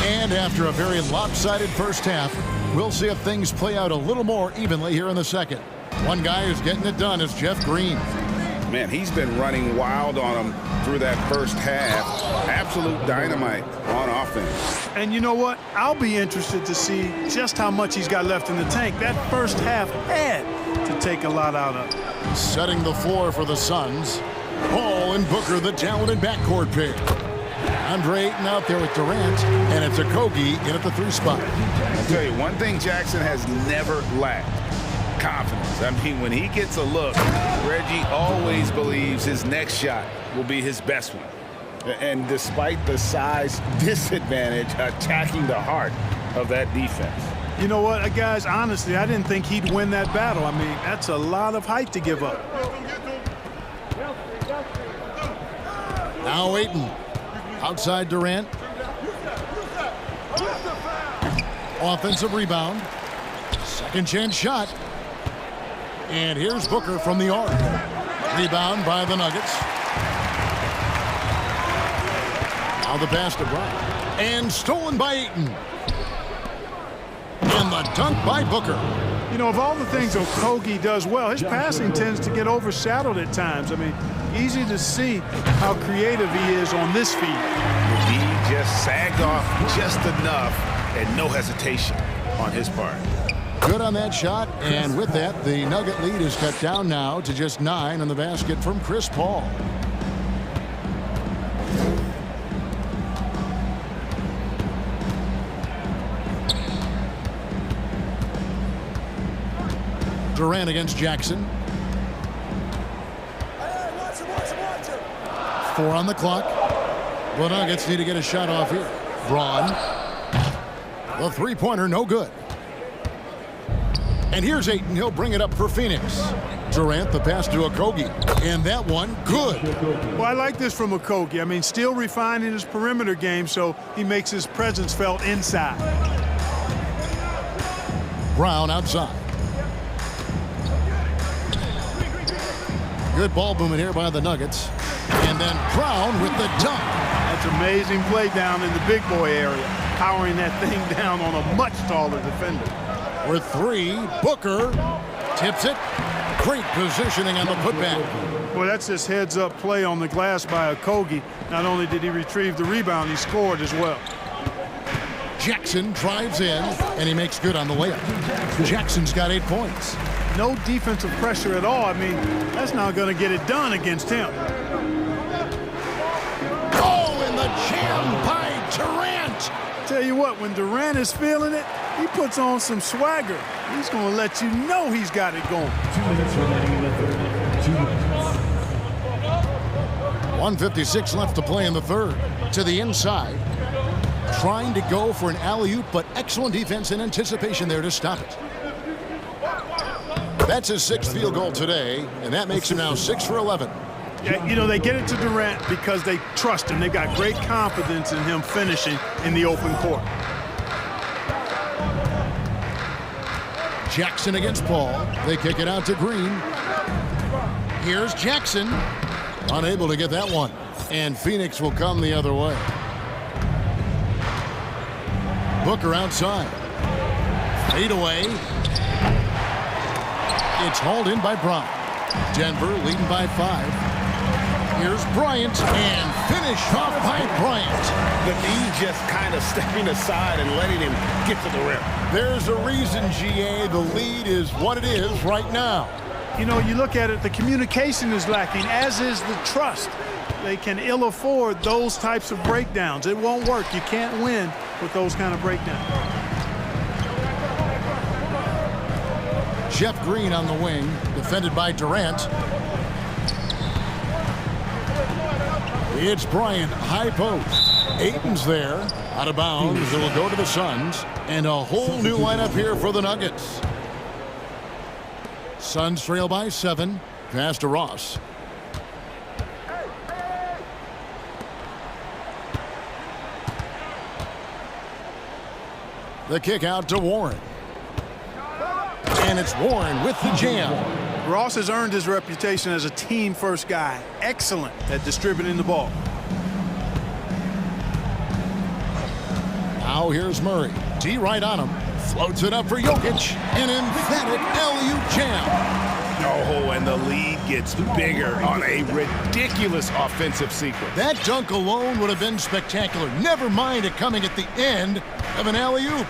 And after a very lopsided first half, we'll see if things play out a little more evenly here in the second. One guy who's getting it done is Jeff Green. Man, he's been running wild on him through that first half. Absolute dynamite on offense. And you know what? I'll be interested to see just how much he's got left in the tank. That first half had to take a lot out of it. Setting the floor for the Suns. Paul and Booker, the talented backcourt pair. Andre Ayton out there with Durant, and it's Okogie in at the 3 spot. I'll tell you, one thing Jackson has never lacked: confidence. I mean, when he gets a look, Reggie always believes his next shot will be his best one. And despite the size disadvantage, attacking the heart of that defense. You know what, guys, honestly, I didn't think he'd win that battle. I mean, that's a lot of height to give up. Now Ayton. Outside Durant. Offensive rebound. Second chance shot. And here's Booker from the arc. Rebound by the Nuggets. Now the pass to Bryant. And stolen by Ayton. And the dunk by Booker. You know, of all the things Okogie does well, his passing tends to get overshadowed at times. I mean, easy to see how creative he is on this feed. He just sagged off just enough and no hesitation on his part. Good on that shot, and with that, the Nugget lead is cut down now to just 9 on the basket from Chris Paul. Durant against Jackson. 4 on the clock. The Nuggets need to get a shot off here. Braun. The three-pointer, no good. And here's Ayton. He'll bring it up for Phoenix. Durant, the pass to Okogie. And that one, good. Well, I like this from Okogie. I mean, still refining his perimeter game so he makes his presence felt inside. Brown outside. Good ball movement here by the Nuggets. And then Brown with the dunk. That's amazing play down in the big boy area. Powering that thing down on a much taller defender. With 3, Booker tips it. Great positioning on the putback. Boy, that's just heads-up play on the glass by Okogie. Not only did he retrieve the rebound, he scored as well. Jackson drives in, and he makes good on the layup. Jackson's got 8 points. No defensive pressure at all. I mean, that's not going to get it done against him. Oh, and the jam by Durant. Tell you what, when Durant is feeling it, he puts on some swagger. He's going to let you know he's got it going. 2 minutes remaining in the third. 2 minutes. 1:56 left to play in the third. To the inside. Trying to go for an alley-oop, but excellent defense and anticipation there to stop it. That's his 6th field goal today, and that makes him now 6 for 11. Yeah, you know, they get it to Durant because they trust him. They've got great confidence in him finishing in the open court. Jackson against Paul. They kick it out to Green. Here's Jackson. Unable to get that one. And Phoenix will come the other way. Booker outside. Fade away. It's hauled in by Bryant. Denver leading by 5. Here's Bryant, and finish off by Bryant. The knee just kind of stepping aside and letting him get to the rim. There's a reason, GA. The lead is what it is right now. You know, you look at it, the communication is lacking, as is the trust. They can ill afford those types of breakdowns. It won't work. You can't win with those kind of breakdowns. Jeff Green on the wing, defended by Durant. It's Bryant, high post. Ayton's there, out of bounds. It will go to the Suns, and a whole new lineup here for the Nuggets. Suns trail by 7. Pass to Ross. The kick out to Warren. And it's Warren with the jam. Ross has earned his reputation as a team-first guy. Excellent at distributing the ball. Now here's Murray. D right on him. Floats it up for Jokic. An emphatic alley-oop jam. Oh, and the lead gets bigger on a ridiculous offensive sequence. That dunk alone would have been spectacular. Never mind it coming at the end of an alley-oop.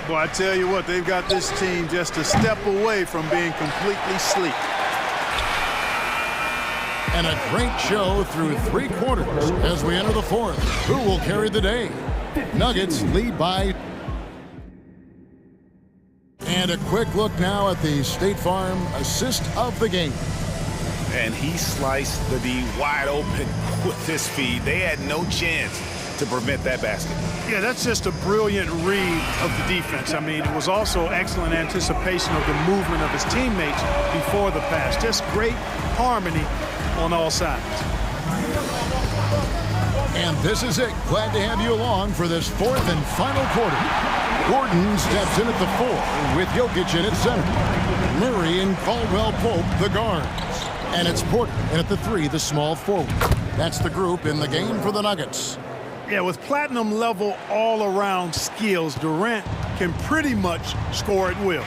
Well, I tell you what, they've got this team just a step away from being completely sleek. And a great show through 3 quarters as we enter the 4th. Who will carry the day? Nuggets lead by. And a quick look now at the State Farm assist of the game. And he sliced the D wide open with this feed. They had no chance to prevent that basket. Yeah, that's just a brilliant read of the defense. I mean, it was also excellent anticipation of the movement of his teammates before the pass. Just great harmony on all sides. And this is it. Glad to have you along for this 4th and final quarter. Gordon steps in at the 4 with Jokic in at center. Murray and Caldwell Pope the guards. And it's Porter, and at the 3, the small forward. That's the group in the game for the Nuggets. Yeah, with platinum level all-around skills, Durant can pretty much score at will.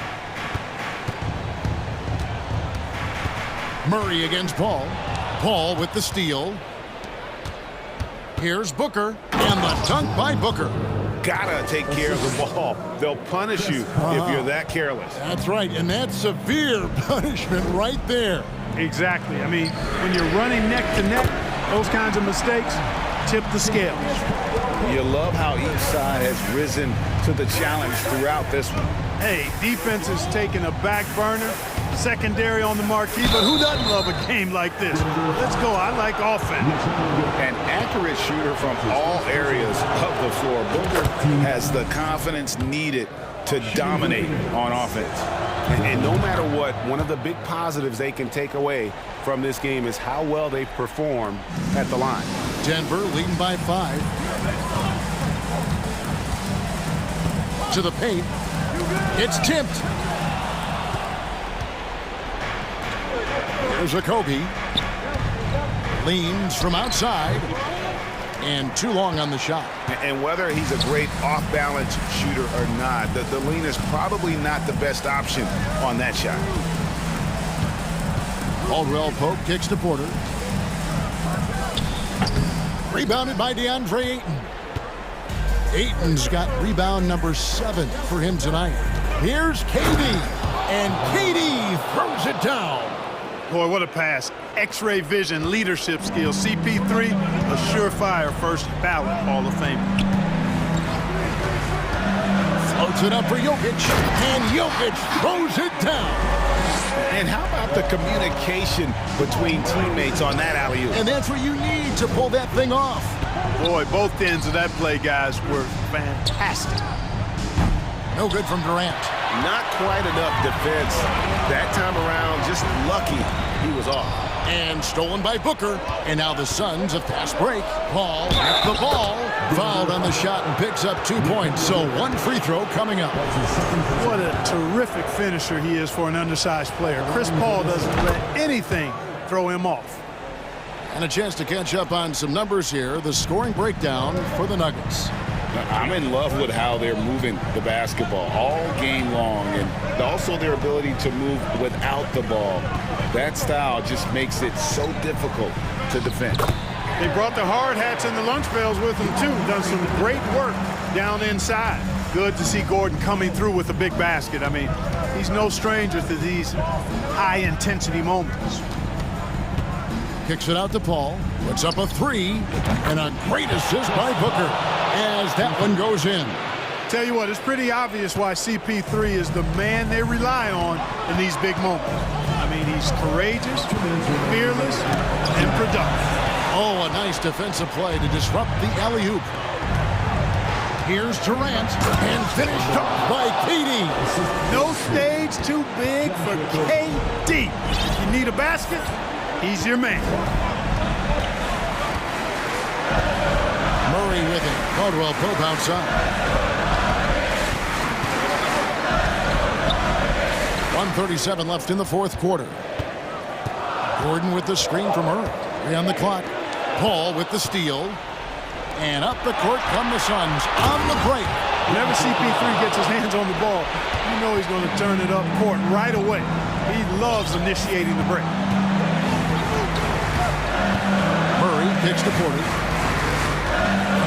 Murray against Paul. Paul with the steal. Here's Booker, and the dunk by Booker. Gotta take care of the ball. They'll punish you if you're that careless. That's right, and that's severe punishment right there. Exactly. I mean, when you're running neck to neck, those kinds of mistakes tip the scales. You love how each side has risen to the challenge throughout this one. Hey, defense is taking a back burner, secondary on the marquee, but who doesn't love a game like this? Let's go. I like offense. An accurate shooter from all areas of the floor. Booker has the confidence needed to dominate on offense. And no matter what, one of the big positives they can take away from this game is how well they perform at the line. Denver leading by 5. To the paint. It's tipped. There's a Kobe. Leans from outside. And too long on the shot. And whether he's a great off-balance shooter or not, the lean is probably not the best option on that shot. Caldwell Pope kicks to Porter. Rebounded by DeAndre Ayton. Ayton's got rebound number 7 for him tonight. Here's KD. And KD throws it down. Boy, what a pass. X-ray vision, leadership skills. CP3, a surefire first ballot Hall of Fame. Floats it up for Jokic. And Jokic throws it down. And how about the communication between teammates on that alley-oop? And that's what you need to pull that thing off. Boy, both ends of that play, guys, were fantastic. No good from Durant. Not quite enough defense that time around. Just lucky he was off. And stolen by Booker. And now the Suns a fast break. Paul with the ball. Fouled on the shot and picks up 2 points. So 1 free throw coming up. What a terrific finisher he is for an undersized player. Chris Paul doesn't let anything throw him off. And a chance to catch up on some numbers here. The scoring breakdown for the Nuggets. I'm in love with how they're moving the basketball all game long, and also their ability to move without the ball. That style just makes it so difficult to defend. They brought the hard hats and the lunch bells with them, too. Done some great work down inside. Good to see Gordon coming through with a big basket. I mean, he's no stranger to these high-intensity moments. Kicks it out to Paul. Puts up a 3. And a great assist by Booker as that one goes in. Tell you what, it's pretty obvious why CP3 is the man they rely on in these big moments. I mean, he's courageous, fearless, and productive. Oh, a nice defensive play to disrupt the alley-oop. Here's Durant, and finished off by KD. No stage too big for KD. If you need a basket, he's your man. Murray with it. Caldwell Pope outside. 1:37 left in the 4th quarter. Gordon with the screen from Murray. 3 on the clock. Paul with the steal. And up the court come the Suns on the break. Whenever CP3 gets his hands on the ball, you know he's going to turn it up court right away. He loves initiating the break. Murray kicks to Porter.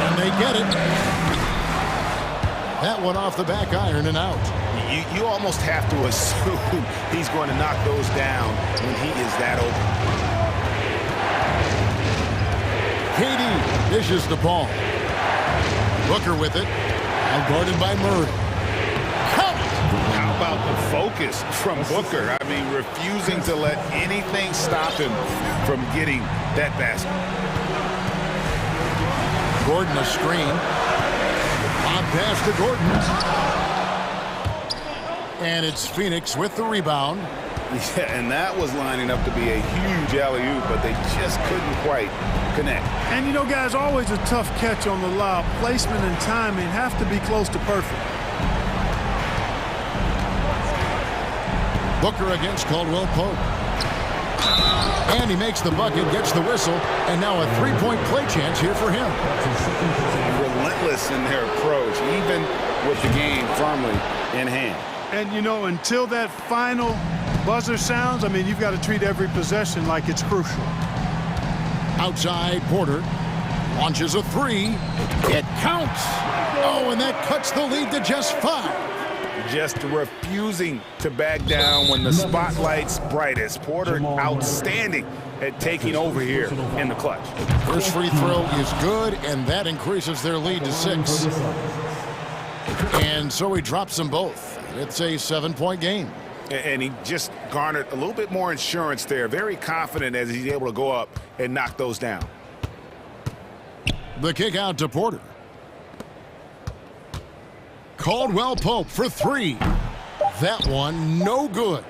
And they get it. That one off the back iron and out. You almost have to assume he's going to knock those down when he is that open. KD dishes the ball. Booker with it. Now guarded by Murray. Count it! How about the focus from Booker? I mean, refusing to let anything stop him from getting that basket. Gordon a screen. On pass to Gordon. And it's Phoenix with the rebound. Yeah, and that was lining up to be a huge alley-oop, but they just couldn't quite connect. And you know, guys, always a tough catch on the lob. Placement and timing have to be close to perfect. Booker against Caldwell Pope. And he makes the bucket, gets the whistle, and now a three-point play chance here for him. Relentless in their approach, even with the game firmly in hand. And, you know, until that final buzzer sounds, I mean, you've got to treat every possession like it's crucial. Outside, Porter launches a three. It counts. Oh, and that cuts the lead to just 5. Just refusing to back down when the spotlight's brightest. Porter outstanding at taking over here in the clutch. First free throw is good, and that increases their lead to 6. And so he drops them both. It's a 7-point game. And he just garnered a little bit more insurance there. Very confident as he's able to go up and knock those down. The kick out to Porter. Caldwell Pope for 3. That one no good.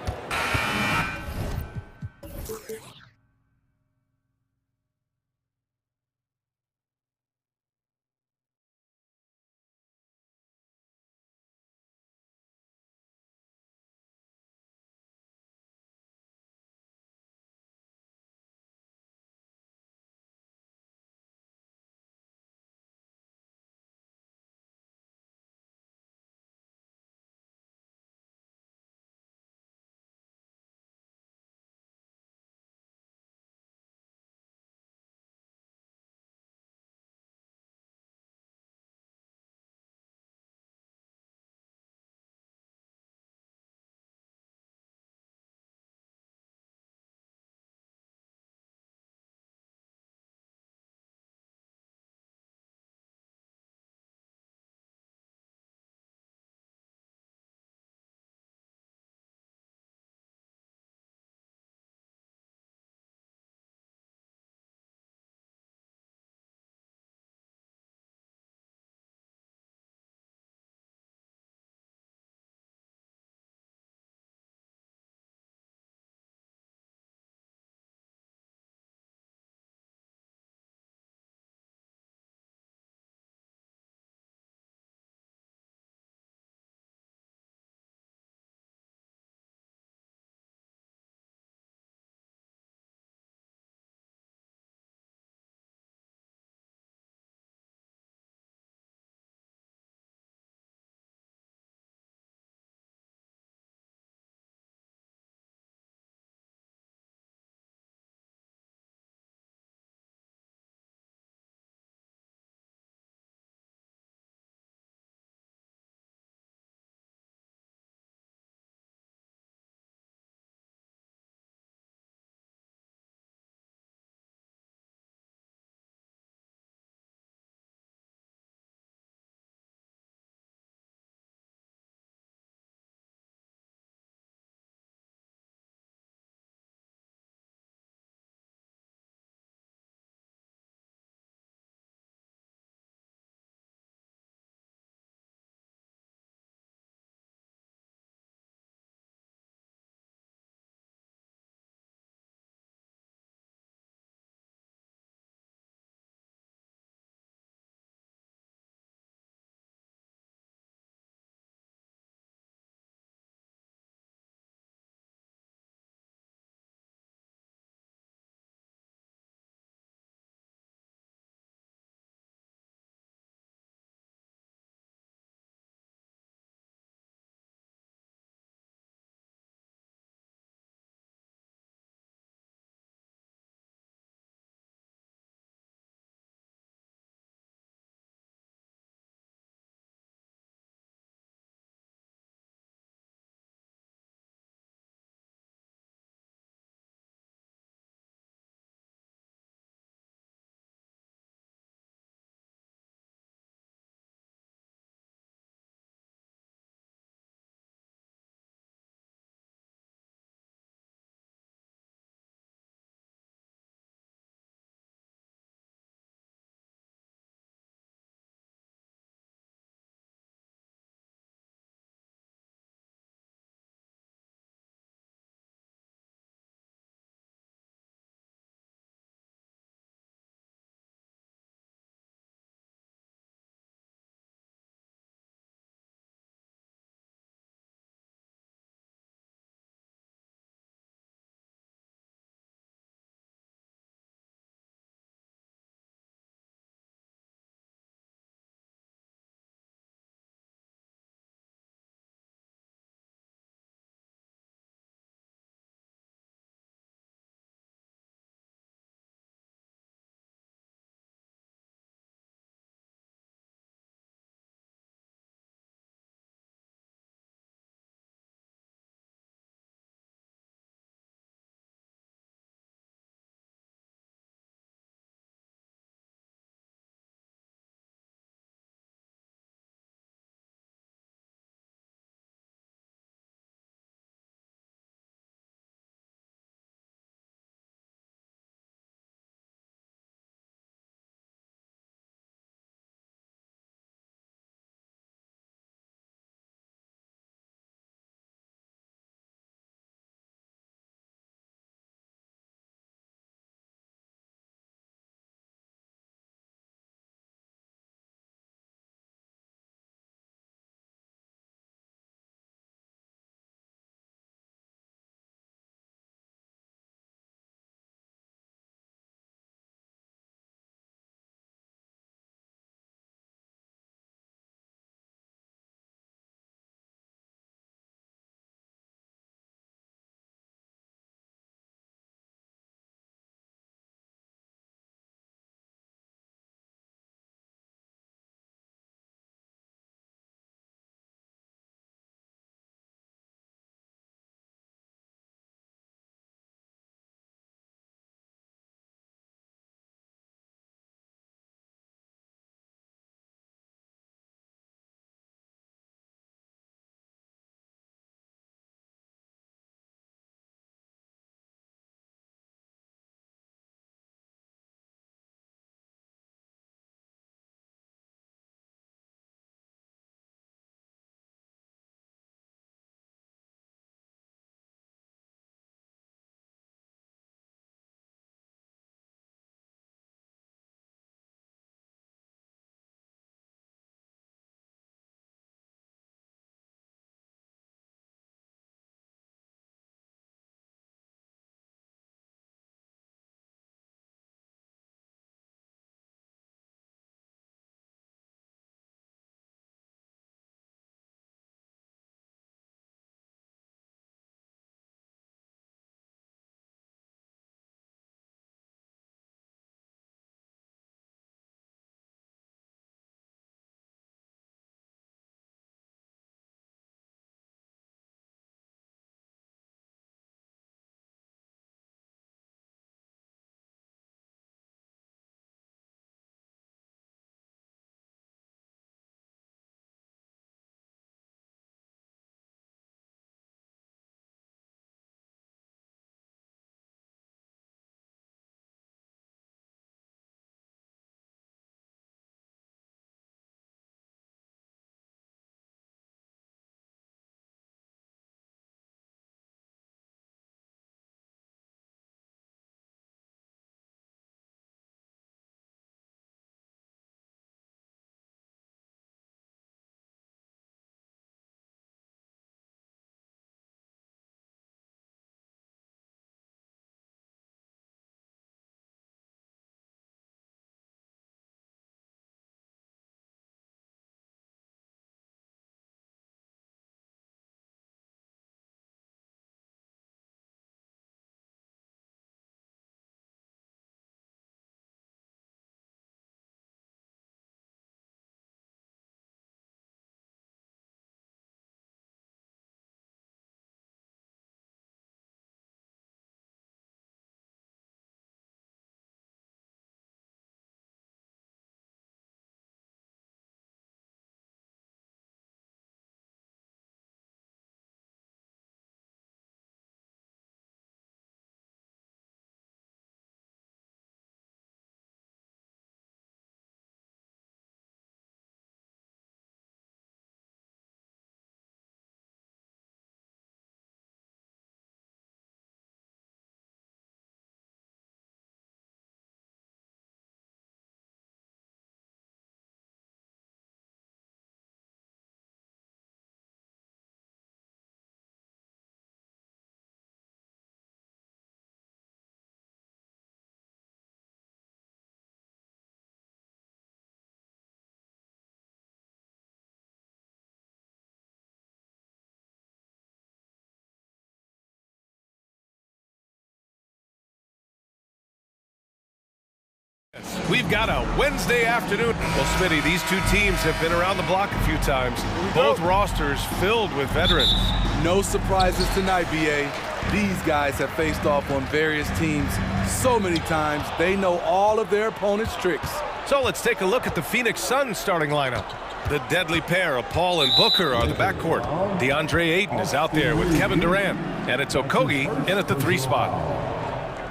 We've got a Wednesday afternoon. Well, Smitty, these two teams have been around the block a few times. Both rosters filled with veterans. No surprises tonight, BA. These guys have faced off on various teams so many times, they know all of their opponent's tricks. So let's take a look at the Phoenix Suns starting lineup. The deadly pair of Paul and Booker are the backcourt. DeAndre Ayton is out there with Kevin Durant, and it's Okogie in at the 3 spot.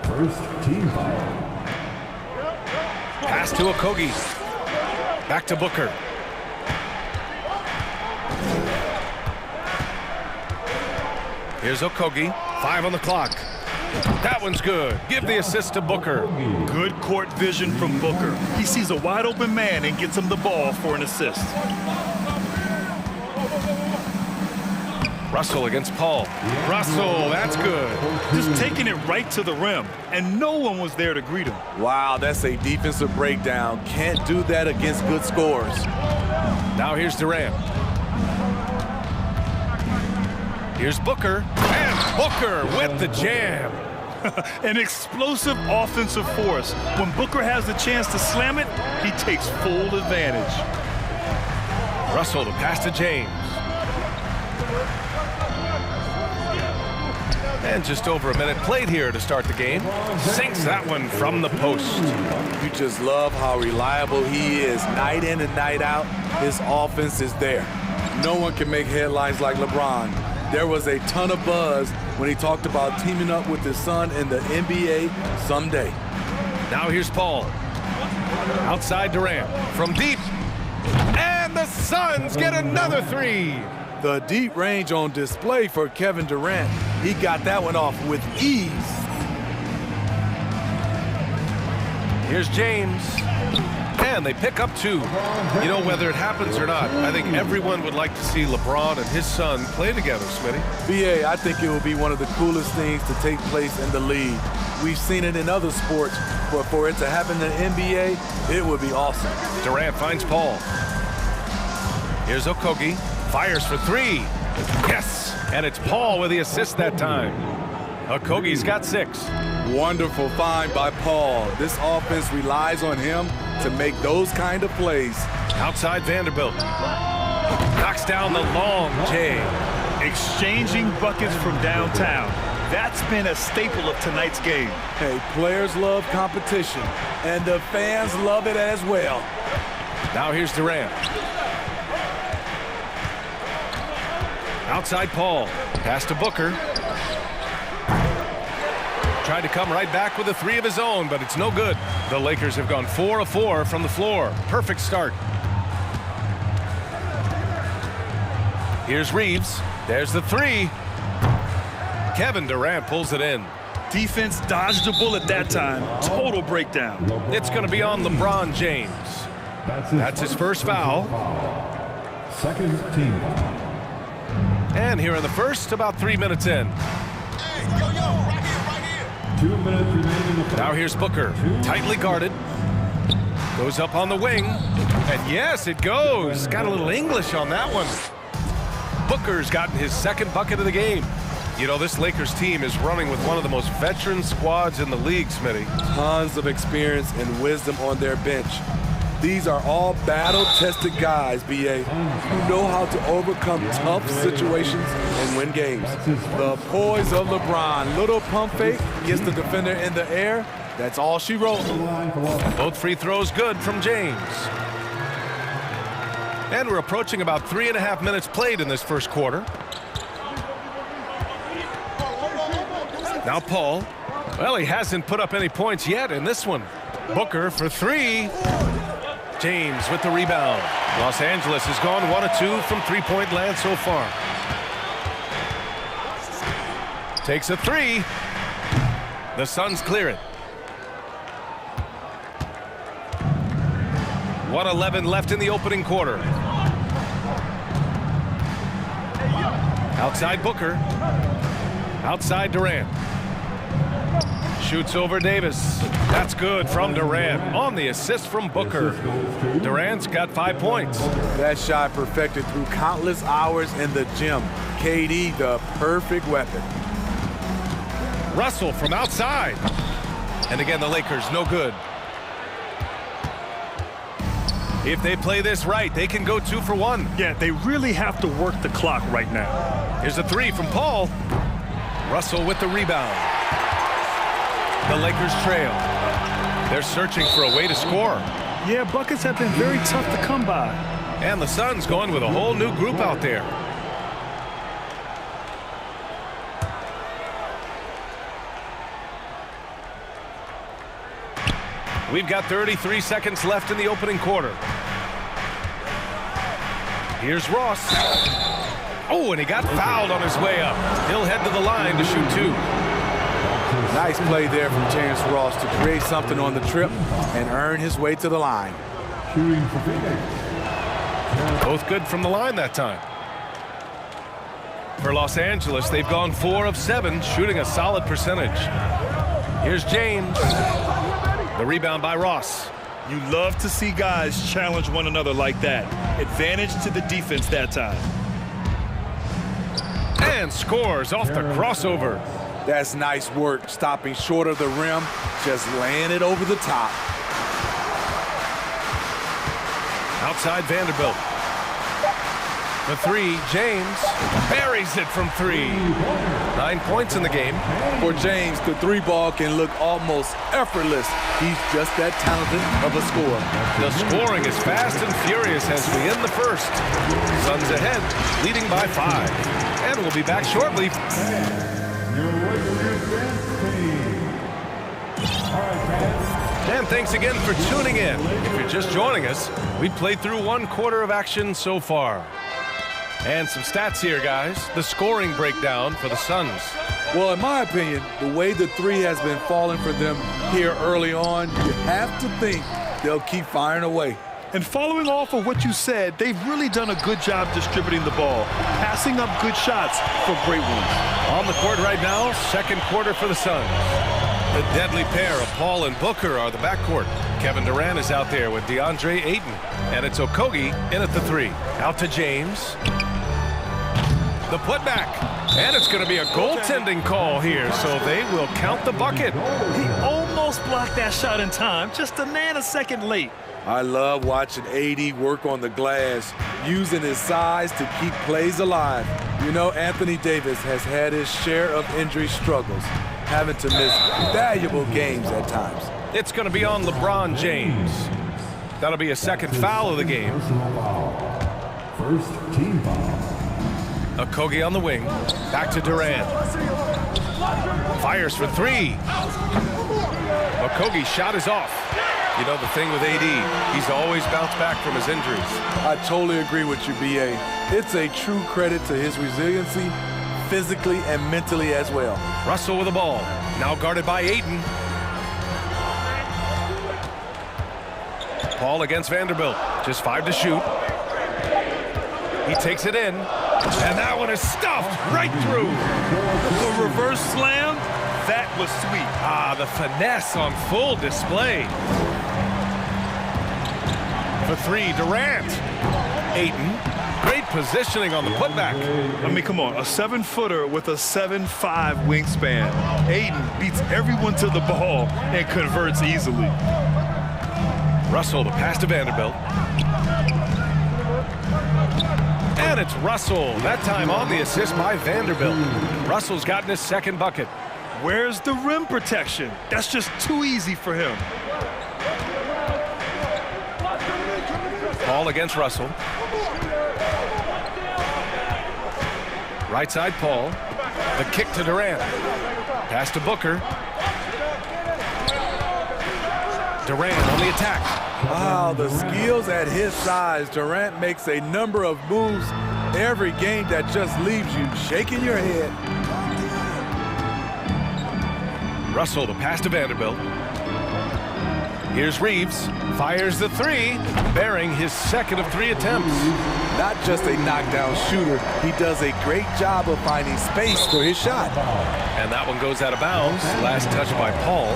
First team foul. Pass to Okogie. Back to Booker. Here's Okogie. 5 on the clock. That one's good. Give the assist to Booker. Good court vision from Booker. He sees a wide open man and gets him the ball for an assist. Russell against Paul. Russell, that's good. Just taking it right to the rim, and no one was there to greet him. Wow, that's a defensive breakdown. Can't do that against good scores. Now here's Durant. Here's Booker, and Booker with the jam. An explosive offensive force. When Booker has the chance to slam it, he takes full advantage. Russell to pass to James. And just over a minute played here to start the game. Sinks that one from the post. You just love how reliable he is. Night in and night out, his offense is there. No one can make headlines like LeBron. There was a ton of buzz when he talked about teaming up with his son in the NBA someday. Now here's Paul. Outside Durant. From deep. And the Suns get another 3. The deep range on display for Kevin Durant. He got that one off with ease. Here's James. And they pick up 2. You know, whether it happens or not, I think everyone would like to see LeBron and his son play together, Smitty. BA, I think it will be one of the coolest things to take place in the league. We've seen it in other sports, but for it to happen in the NBA, it would be awesome. Durant finds Paul. Here's Okogie. Fires for 3. Yes! And it's Paul with the assist that time. Okogie's got 6. Wonderful find by Paul. This offense relies on him to make those kind of plays. Outside Vanderbilt. Knocks down the long J. Exchanging buckets from downtown. That's been a staple of tonight's game. Hey, players love competition, and the fans love it as well. Now here's Durant. Outside Paul. Pass to Booker. Tried to come right back with a 3 of his own, but it's no good. The Lakers have gone 4 of 4 from the floor. Perfect start. Here's Reeves. There's the 3. Kevin Durant pulls it in. Defense dodged a bullet that time. Total breakdown. It's going to be on LeBron James. That's his first foul. Second team foul. And here in the first, about 3 minutes in. 2 minutes remaining. Now here's Booker, tightly guarded. Goes up on the wing. And yes, it goes. Got a little English on that one. Booker's gotten his second bucket of the game. You know, this Lakers team is running with one of the most veteran squads in the league, Smitty. Tons of experience and wisdom on their bench. These are all battle-tested guys, BA, who know how to overcome tough situations and win games. The poise of LeBron. Little pump fake, gets the defender in the air. That's all she wrote. Both free throws good from James. And we're approaching about 3.5 minutes played in this first quarter. Now Paul. Well, he hasn't put up any points yet in this one. Booker for 3. James with the rebound. Los Angeles has gone 1 of 2 from three-point land so far. Takes a 3. The Suns clear it. 1:11 left in the opening quarter. Outside Booker. Outside Durant. Shoots over Davis. That's good from Durant on the assist from Booker. Durant's got 5 points. That shot perfected through countless hours in the gym. KD, the perfect weapon. Russell from outside. And again, the Lakers no good. If they play this right, they can go 2 for 1. Yeah, they really have to work the clock right now. Here's a 3 from Paul. Russell with the rebound. The Lakers trail. They're searching for a way to score. Yeah, buckets have been very tough to come by. And the Suns going with a whole new group out there. We've got 33 seconds left in the opening quarter. Here's Ross. Oh, and he got fouled on his way up. He'll head to the line to shoot 2. Nice play there from Terrence Ross to create something on the trip and earn his way to the line. Both good from the line that time. For Los Angeles, they've gone 4 of 7, shooting a solid percentage. Here's James. The rebound by Ross. You love to see guys challenge one another like that. Advantage to the defense that time. And scores off the crossover. That's nice work, stopping short of the rim, just laying it over the top. Outside Vanderbilt. The 3, James buries it from 3. 9 points in the game. For James, the 3 ball can look almost effortless. He's just that talented of a scorer. The scoring is fast and furious as we end the first. Suns ahead, leading by 5. And we'll be back shortly. And thanks again for tuning in. If you're just joining us, we've played through 1 quarter of action so far. And some stats here, guys. The scoring breakdown for the Suns. Well, in my opinion, the way the 3 has been falling for them here early on, you have to think they'll keep firing away. And following off of what you said, they've really done a good job distributing the ball, passing up good shots for great ones. On the court right now, second quarter for the Suns. The deadly pair of Paul and Booker are the backcourt. Kevin Durant is out there with DeAndre Ayton. And it's Okogie in at the 3. Out to James. The putback. And it's going to be a goaltending call here, so they will count the bucket. He almost blocked that shot in time, just a nanosecond late. I love watching AD work on the glass, using his size to keep plays alive. You know, Anthony Davis has had his share of injury struggles, having to miss valuable games at times. It's going to be on LeBron James. That'll be a second foul of the game. First team foul. Okogie on the wing. Back to Durant. Fires for 3. Okogie's shot is off. You know, the thing with AD, he's always bounced back from his injuries. I totally agree with you, B.A. It's a true credit to his resiliency, physically and mentally as well. Russell with the ball. Now guarded by Ayton. Paul against Vanderbilt. Just 5 to shoot. He takes it in. And that one is stuffed right through. The reverse slam, that was sweet. Ah, the finesse on full display. For 3, Durant. Ayton. Great positioning on the putback. I mean, come on, a 7-footer with a 7'5" wingspan. Ayton beats everyone to the ball and converts easily. Russell, the pass to Vanderbilt. And it's Russell, that time on the assist by Vanderbilt. Russell's gotten his second bucket. Where's the rim protection? That's just too easy for him. Paul against Russell. Right side, Paul. The kick to Durant. Pass to Booker. Durant on the attack. Wow, the skills at his size. Durant makes a number of moves every game that just leaves you shaking your head. Russell, the pass to Vanderbilt. Here's Reeves. Fires the 3, bearing his second of 3 attempts. Not just a knockdown shooter, he does a great job of finding space for his shot. And that one goes out of bounds. Last touch by Paul.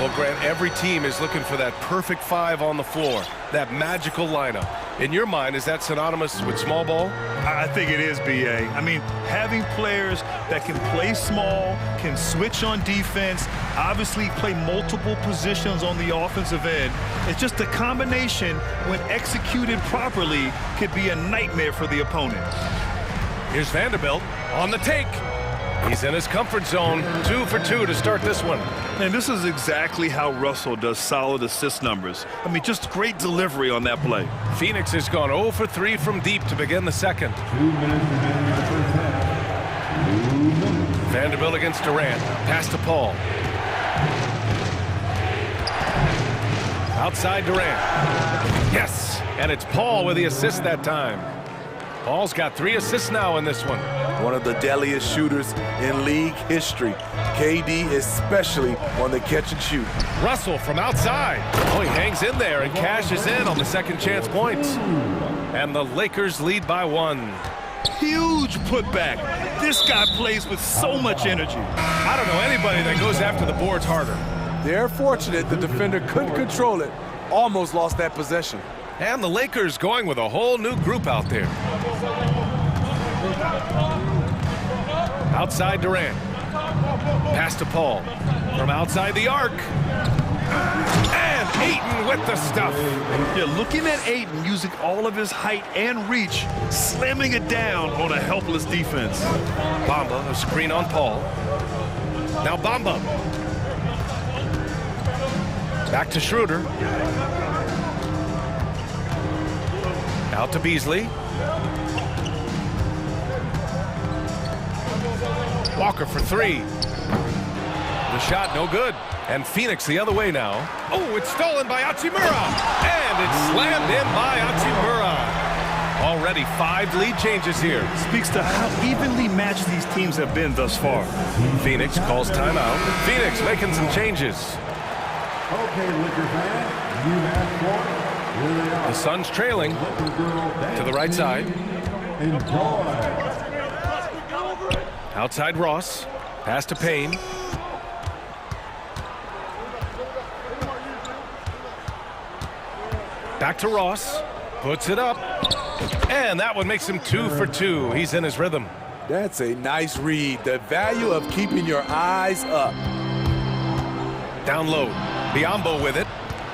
Well, Grant, every team is looking for that perfect 5 on the floor, that magical lineup. In your mind, is that synonymous with small ball? I think it is, B.A. I mean, having players that can play small, can switch on defense, obviously play multiple positions on the offensive end. It's just a combination, when executed properly, could be a nightmare for the opponent. Here's Vanderbilt on the take. He's in his comfort zone, 2 for 2 to start this one. And this is exactly how Russell does solid assist numbers. I mean, just great delivery on that play. Phoenix has gone 0 for 3 from deep to begin the second. 2 minutes remaining in the first half. 2 minutes. Vanderbilt against Durant. Pass to Paul. Outside Durant. Yes! And it's Paul with the assist that time. Paul's got 3 assists now in this one. One of the deadliest shooters in league history. KD especially on the catch and shoot. Russell from outside. Oh, he hangs in there and cashes in on the second chance points. And the Lakers lead by 1. Huge putback. This guy plays with so much energy. I don't know anybody that goes after the boards harder. They're fortunate the defender couldn't control it. Almost lost that possession. And the Lakers going with a whole new group out there. Outside Durant. Pass to Paul. From outside the arc. And Ayton with the stuff. Yeah, looking at Ayton using all of his height and reach, slamming it down on a helpless defense. Bamba, a screen on Paul. Now Bamba. Back to Schroeder. Out to Beasley. Walker for 3. The shot no good. And Phoenix the other way now. Oh, it's stolen by Hachimura. And it's slammed in by Hachimura. Already 5 lead changes here. Speaks to how evenly matched these teams have been thus far. Phoenix calls timeout. Phoenix making some changes. Okay, Lakers fans, you asked for it. The Suns trailing to the right side. Outside Ross. Pass to Payne. Back to Ross. Puts it up. And that one makes him 2 for 2. He's in his rhythm. That's a nice read. The value of keeping your eyes up. Down low. Biyombo with it.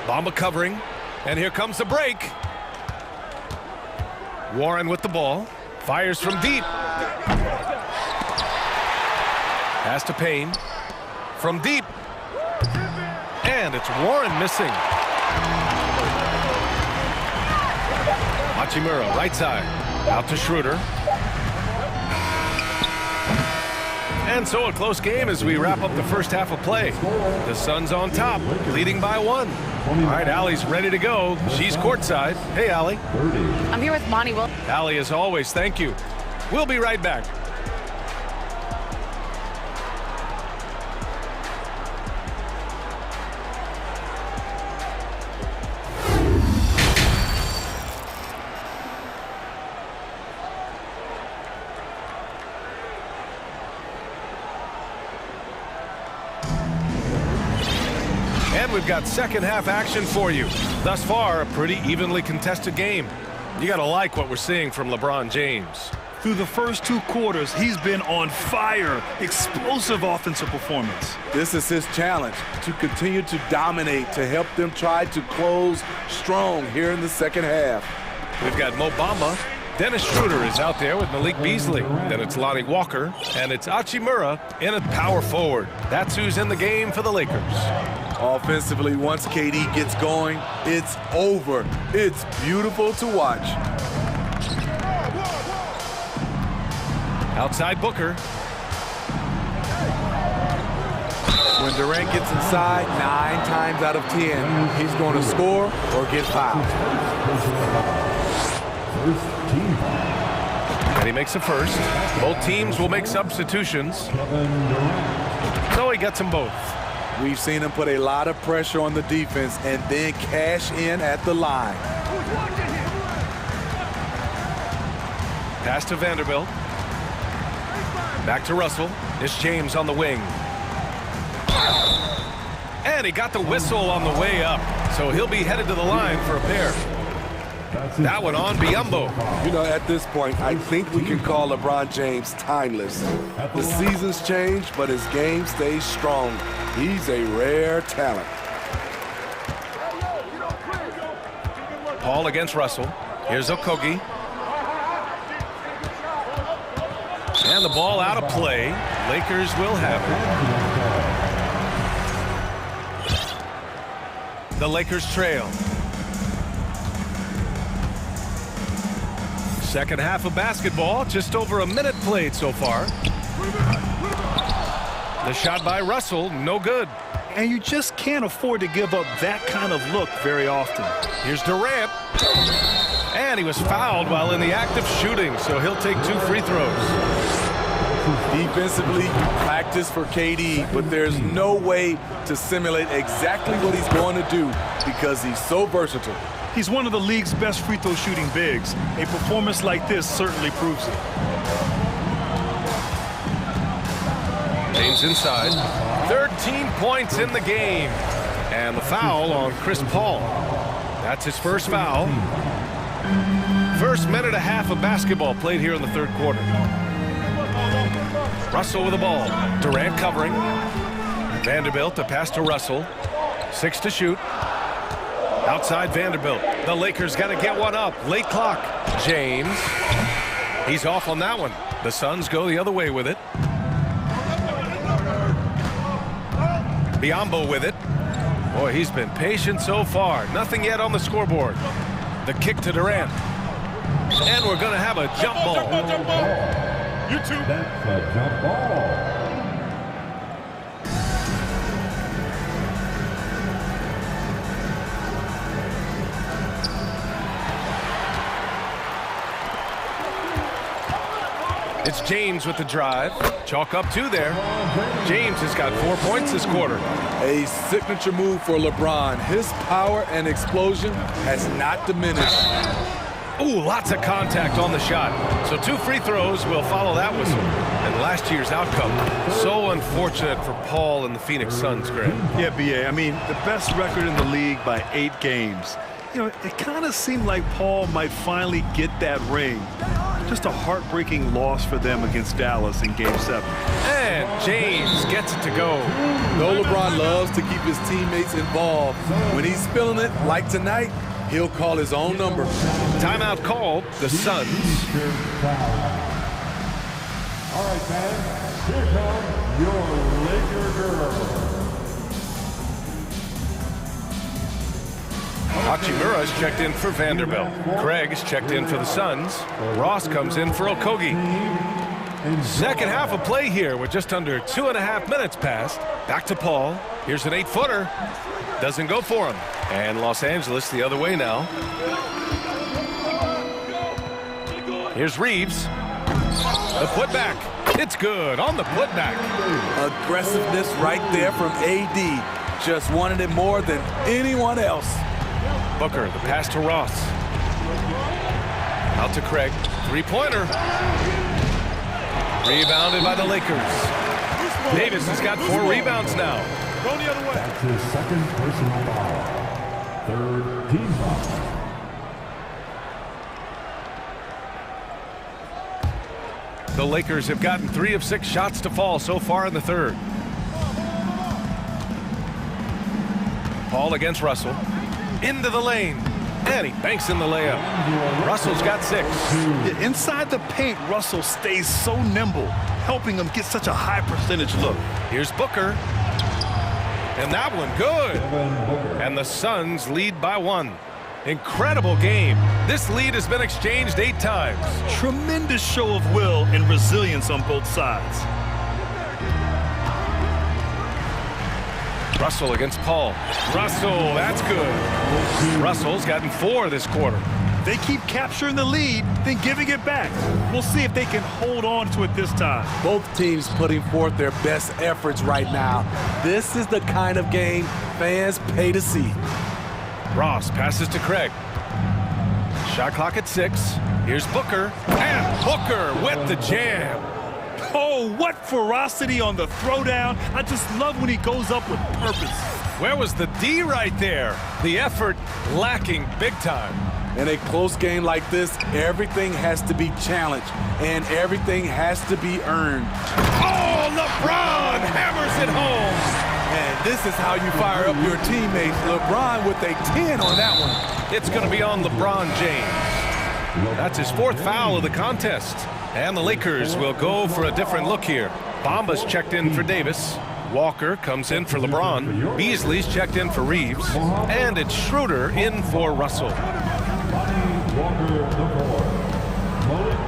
Bamba covering. And here comes the break. Warren with the ball. Fires from deep. Pass to Payne. From deep. And it's Warren missing. Hachimura, right side. Out to Schroeder. And so a close game as we wrap up the first half of play. The Suns on top, leading by 1. All right, Allie's ready to go. She's courtside. Hey, Allie. I'm here with Monty Will. Allie, as always, thank you. We'll be right back. And we've got second half action for you. Thus far, a pretty evenly contested game. You gotta like what we're seeing from LeBron James. Through the first 2 quarters, he's been on fire. Explosive offensive performance. This is his challenge, to continue to dominate, to help them try to close strong here in the second half. We've got Mo Bamba. Dennis Schroeder is out there with Malik Beasley. Then it's Lonnie Walker. And it's Hachimura in at power forward. That's who's in the game for the Lakers. Offensively, once KD gets going, it's over. It's beautiful to watch. Outside Booker. When Durant gets inside, 9 times out of 10, he's going to score or get fouled. And he makes a first. Both teams will make substitutions. So he gets them both. We've seen him put a lot of pressure on the defense and then cash in at the line. Pass to Vanderbilt. Back to Russell. It's James on the wing. And he got the whistle on the way up, so he'll be headed to the line for a pair. That one on Biyombo. You know, at this point, I think we can call LeBron James timeless. The seasons change, but his game stays strong. He's a rare talent. Paul against Russell. Here's Okogie. And the ball out of play. Lakers will have it. The Lakers trail. Second half of basketball, just over a minute played so far. The shot by Russell, no good. And you just can't afford to give up that kind of look very often. Here's Durant. And he was fouled while in the act of shooting, so he'll take 2 free throws. Defensively, practice for KD, but there's no way to simulate exactly what he's going to do because he's so versatile. He's one of the league's best free throw shooting bigs. A performance like this certainly proves it. James inside. 13 points in the game. And the foul on Chris Paul. That's his first foul. First minute and a half of basketball played here in the third quarter. Russell with the ball. Durant covering. Vanderbilt to pass to Russell. 6 to shoot. Outside Vanderbilt. The Lakers got to get one up. Late clock. James. He's off on that one. The Suns go the other way with it. Biyombo with it. Boy, he's been patient so far. Nothing yet on the scoreboard. The kick to Durant. And we're going to have a jump ball. Jump ball. You too. That's a jump ball. It's James with the drive. Chalk up 2 there. James has got 4 points this quarter. A signature move for LeBron. His power and explosion has not diminished. Ooh, lots of contact on the shot. So 2 free throws will follow that whistle. And last year's outcome. So unfortunate for Paul and the Phoenix Suns, Greg. Yeah, B.A. I mean, the best record in the league by 8 games. You know, it kind of seemed like Paul might finally get that ring. Just a heartbreaking loss for them against Dallas in Game 7. And James gets it to go. No, LeBron loves to keep his teammates involved. When he's feeling it, like tonight, he'll call his own number. Timeout called. The Suns. All right, fans. Here comes your Laker girls. Hachimura's checked in for Vanderbilt. Craig's checked in for the Suns. Ross comes in for Okogie. Second half of play here with just under 2.5 minutes passed. Back to Paul. Here's an 8-footer. Doesn't go for him. And Los Angeles the other way now. Here's Reeves. The putback. It's good on the putback. Aggressiveness right there from AD. Just wanted it more than anyone else. Booker, the pass to Ross. Out to Craig. 3-pointer. Rebounded by the Lakers. Davis has got 4 rebounds now. Go the other way. That's his second personal foul. Third team foul. The Lakers have gotten 3 of 6 shots to fall so far in the third. Paul against Russell. Into the lane. And he banks in the layup. Russell's got 6. Yeah, inside the paint, Russell stays so nimble, helping him get such a high percentage look. Here's Booker. And that one good. And the Suns lead by 1. Incredible game. This lead has been exchanged 8 times. Tremendous show of will and resilience on both sides. Russell against Paul. Russell, that's good. Russell's gotten 4 this quarter. They keep capturing the lead, then giving it back. We'll see if they can hold on to it this time. Both teams putting forth their best efforts right now. This is the kind of game fans pay to see. Ross passes to Craig. Shot clock at 6. Here's Booker. And Booker with the jam. Oh, what ferocity on the throwdown. I just love when he goes up with purpose. Where was the D right there? The effort lacking big time. In a close game like this, everything has to be challenged, and everything has to be earned. Oh, LeBron hammers it home. And this is how you fire up your teammates. LeBron with a 10 on that one. It's going to be on LeBron James. That's his 4th foul of the contest. And the Lakers will go for a different look here. Bamba's checked in for Davis. Walker comes in for LeBron. Beasley's checked in for Reeves. And it's Schroeder in for Russell.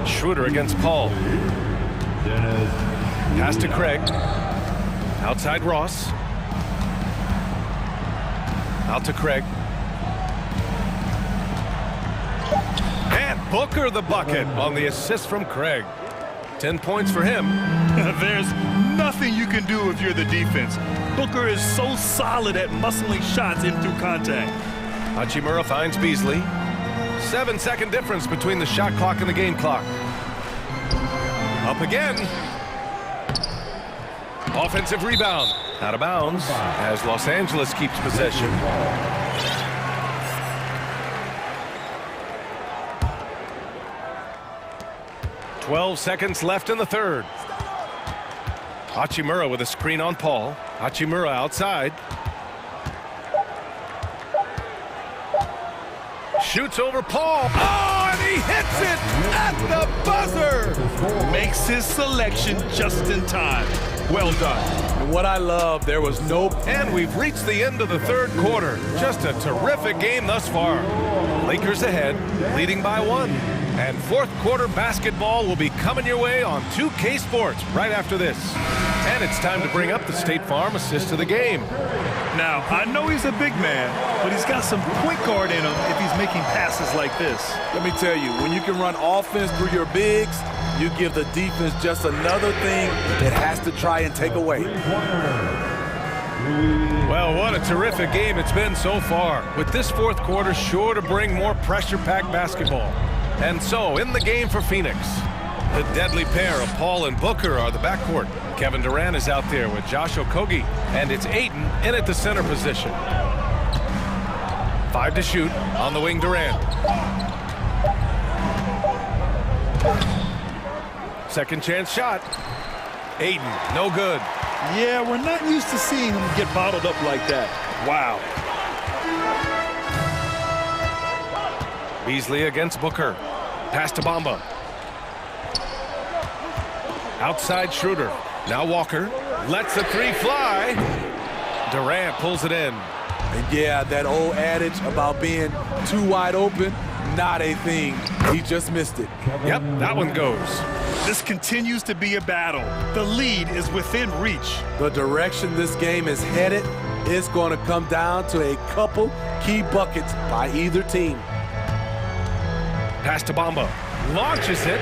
Schroeder against Paul. Pass to Craig. Outside Ross. Out to Craig. And Booker the bucket on the assist from Craig. 10 points for him. There's nothing you can do if you're the defense. Booker is so solid at muscling shots in through contact. Hachimura finds Beasley. 7-second difference between the shot clock and the game clock. Up again. Offensive rebound. Out of bounds as Los Angeles keeps possession. Twelve seconds left in the third. Hachimura with a screen on Paul. Hachimura outside. Shoots over Paul. Oh, and he hits it at the buzzer. Makes his selection just in time. Well done. And what I love, there was no... And we've reached the end of the third quarter. Just a terrific game thus far. Lakers ahead, leading by 1. And fourth quarter basketball will be coming your way on 2K Sports right after this. And it's time to bring up the State Farm assist of the game. Now, I know he's a big man, but he's got some point guard in him if he's making passes like this. Let me tell you, when you can run offense through your bigs, you give the defense just another thing it has to try and take away. Well, what a terrific game it's been so far, with this fourth quarter sure to bring more pressure-packed basketball. And so, in the game for Phoenix, the deadly pair of Paul and Booker are the backcourt. Kevin Durant is out there with Josh Okogie, and it's Ayton in at the center position. 5 to shoot on the wing, Durant. Second chance shot. Ayton, no good. Yeah, we're not used to seeing him get bottled up like that. Wow. Beasley against Booker. Pass to Bamba. Outside Schroeder. Now Walker lets the 3 fly. Durant pulls it in. And yeah, that old adage about being too wide open, not a thing. He just missed it. Yep, that one goes. This continues to be a battle. The lead is within reach. The direction this game is headed is going to come down to a couple key buckets by either team. Pass to Bamba. Launches it.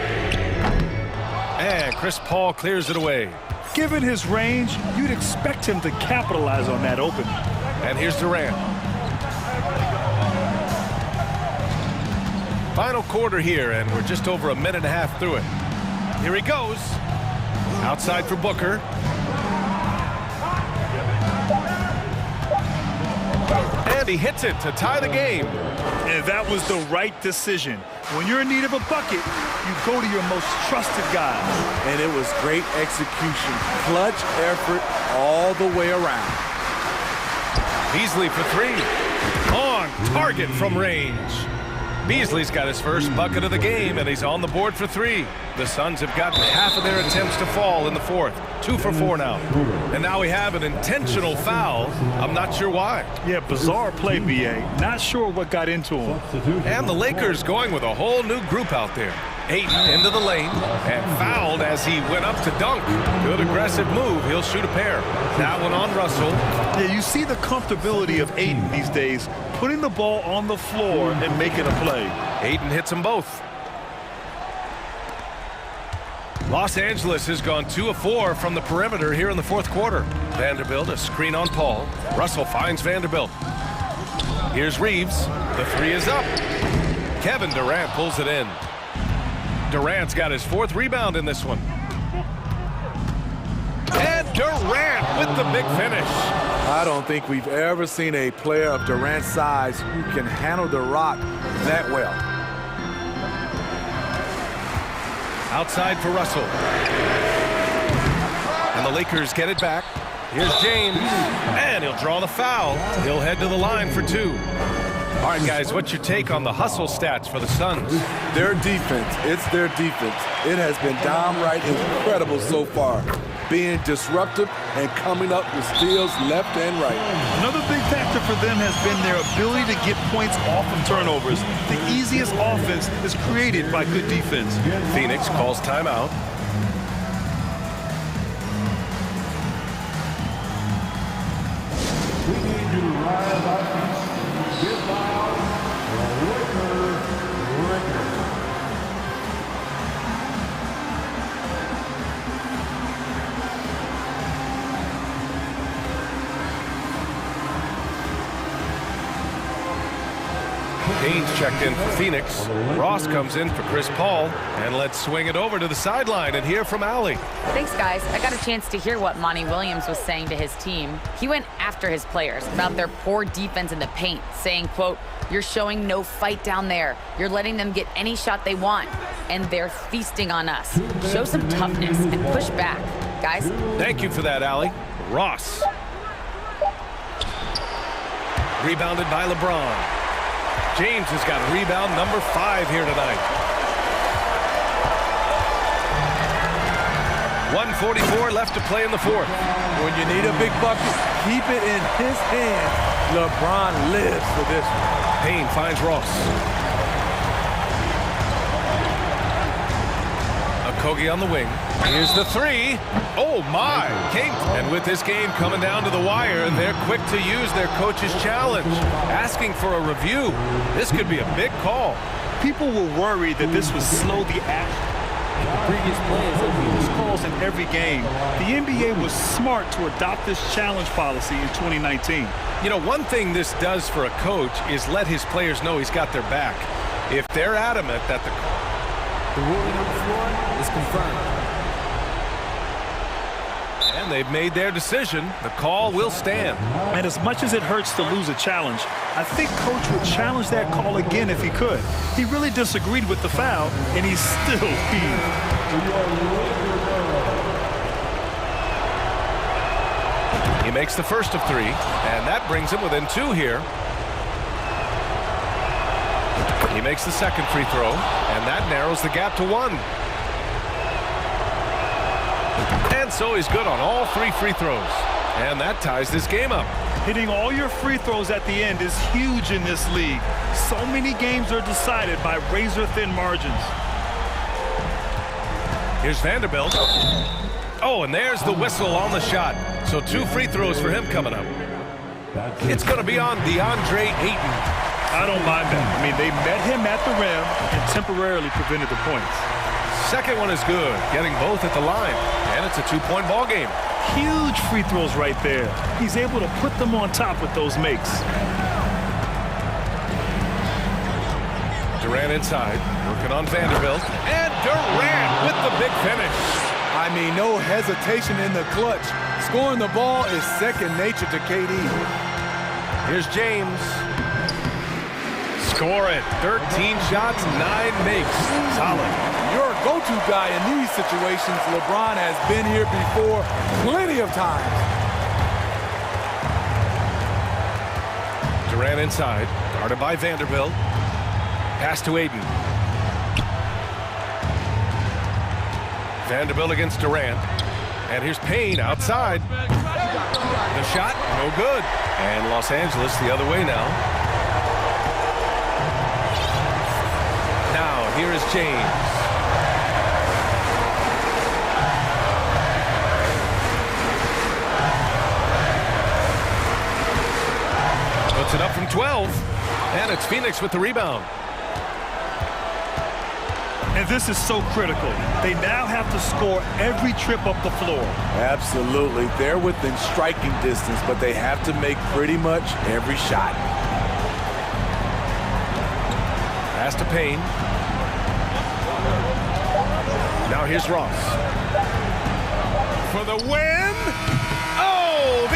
And Chris Paul clears it away. Given his range, you'd expect him to capitalize on that opening. And here's Durant. Final quarter here, and we're just over a minute and a half through it. Here he goes. Outside for Booker. And he hits it to tie the game. And that was the right decision. When you're in need of a bucket, you go to your most trusted guy. And it was great execution. Clutch effort all the way around. Beasley for 3. On target from range. Beasley's got his first bucket of the game, and he's on the board for 3. The Suns have gotten half of their attempts to fall in the fourth. 2 for 4 now. And now we have an intentional foul. I'm not sure why. Yeah, bizarre play, B.A. Not sure what got into him. And the Lakers going with a whole new group out there. Ayton into the lane and fouled as he went up to dunk. Good aggressive move. He'll shoot a pair. That one on Russell. Yeah, you see the comfortability of Ayton these days, putting the ball on the floor and making a play. Ayton hits them both. Los Angeles has gone 2 of 4 from the perimeter here in the fourth quarter. Vanderbilt, a screen on Paul. Russell finds Vanderbilt. Here's Reeves. The 3 is up. Kevin Durant pulls it in. Durant's got his 4th rebound in this one. And Durant with the big finish. I don't think we've ever seen a player of Durant's size who can handle the rock that well. Outside for Russell. And the Lakers get it back. Here's James, and he'll draw the foul. He'll head to the line for 2. All right, guys, what's your take on the hustle stats for the Suns? Their defense, it's their defense. It has been downright incredible so far, being disruptive and coming up with steals left and right. Another big factor for them has been their ability to get points off of turnovers. The easiest offense is created by good defense. Phoenix calls timeout. We need you to rise our feet. Get loud. Record. Haynes checked in for Phoenix. Ross comes in for Chris Paul. And let's swing it over to the sideline and hear from Allie. Thanks, guys. I got a chance to hear what Monty Williams was saying to his team. He went after his players about their poor defense in the paint, saying, quote, "You're showing no fight down there. You're letting them get any shot they want. And they're feasting on us. Show some toughness and push back." Guys? Thank you for that, Allie. Ross. Rebounded by LeBron. James has got rebound number 5 here tonight. 1:44 left to play in the 4th. When you need a big bucket, keep it in his hand. LeBron lives for this one. Payne finds Ross. Okogie on the wing. Here's the 3. Oh, my. And with this game coming down to the wire, they're quick to use their coach's challenge, asking for a review. This could be a big call. People were worried that this would slow the action. The previous players have used calls in every game. The NBA was smart to adopt this challenge policy in 2019. You know, one thing this does for a coach is let his players know he's got their back. If they're adamant that the ruling on the floor is confirmed. And they've made their decision. The call will stand. And as much as it hurts to lose a challenge, I think Coach would challenge that call again if he could. He really disagreed with the foul, and he's still heaved. He makes the first of 3, and that brings him within 2 here. He makes the second free throw, and that narrows the gap to 1. And so he's good on all 3 free throws. And that ties this game up. Hitting all your free throws at the end is huge in this league. So many games are decided by razor-thin margins. Here's Vanderbilt. Oh, and there's the whistle on the shot. So 2 free throws for him coming up. It's going to be on DeAndre Ayton. I don't mind that. I mean, they met him at the rim and temporarily prevented the points. Second one is good, getting both at the line. And it's a 2-point ball game. Huge free throws right there. He's able to put them on top with those makes. Durant inside, working on Vanderbilt. And Durant with the big finish. I mean, no hesitation in the clutch. Scoring the ball is second nature to KD. Here's James. Score it. 13 shots, 9 makes. Solid. Your go-to guy in these situations. LeBron has been here before plenty of times. Durant inside, guarded by Vanderbilt. Pass to Ayton. Vanderbilt against Durant. And here's Payne outside. The shot, no good. And Los Angeles the other way now. Now, here is James. Puts it up from 12. And it's Phoenix with the rebound. And this is so critical. They now have to score every trip up the floor. Absolutely. They're within striking distance, but they have to make pretty much every shot. Pass to Payne. Now here's Ross. For the win! Oh,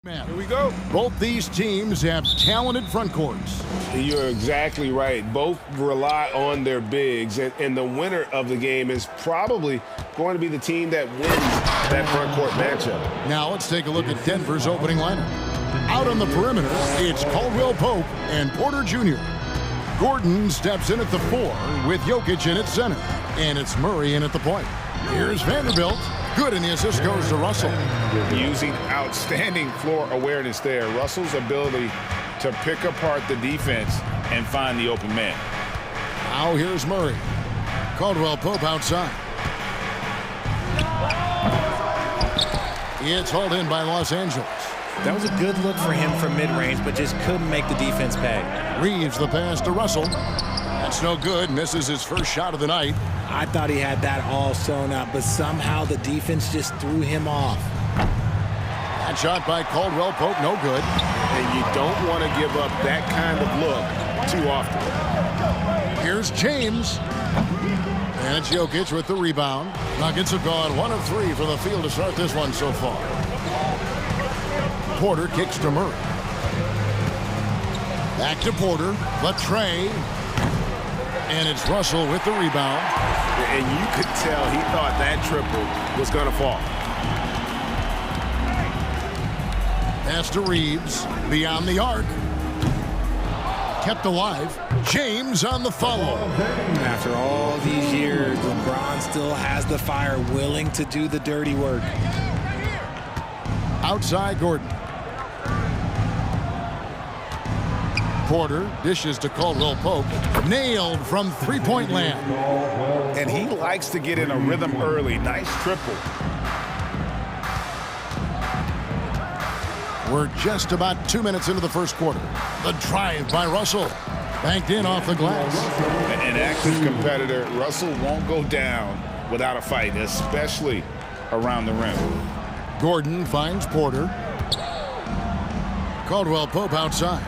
Man, Here we go. both these teams have talented front courts. You're exactly right. Both rely on their bigs, and the winner of the game is probably going to be the team that wins that front court matchup. Now let's take a look at Denver's opening lineup. Out on the perimeter, it's Caldwell Pope and Porter Jr. Gordon steps in at the 4 with Jokic in at center, and it's Murray in at the point. Here's Vanderbilt. Good, and the assist goes to Russell. Using outstanding floor awareness there. Russell's ability to pick apart the defense and find the open man. Now here's Murray. Caldwell Pope outside. It's hauled in by Los Angeles. That was a good look for him from mid-range, but just couldn't make the defense pay. Reeves the pass to Russell. That's no good. Misses his first shot of the night. I thought he had that all sewn up, but somehow the defense just threw him off. That shot by Caldwell Pope, no good. And you don't want to give up that kind of look too often. Here's James. And it's Jokic with the rebound. Nuggets have gone 1 of 3 from the field to start this one so far. Porter kicks to Murray. Back to Porter. Latre. And it's Russell with the rebound. And you could tell he thought that triple was going to fall. Pass to Reeves. Beyond the arc. Kept alive. James on the follow. After all these years, LeBron still has the fire, willing to do the dirty work. Outside Gordon. Porter dishes to Caldwell Pope. Nailed from three-point land. And he likes to get in a rhythm early. Nice triple. We're just about 2 minutes into the first quarter. The drive by Russell. Banked in off the glass. An active competitor, Russell won't go down without a fight, especially around the rim. Gordon finds Porter. Caldwell Pope outside.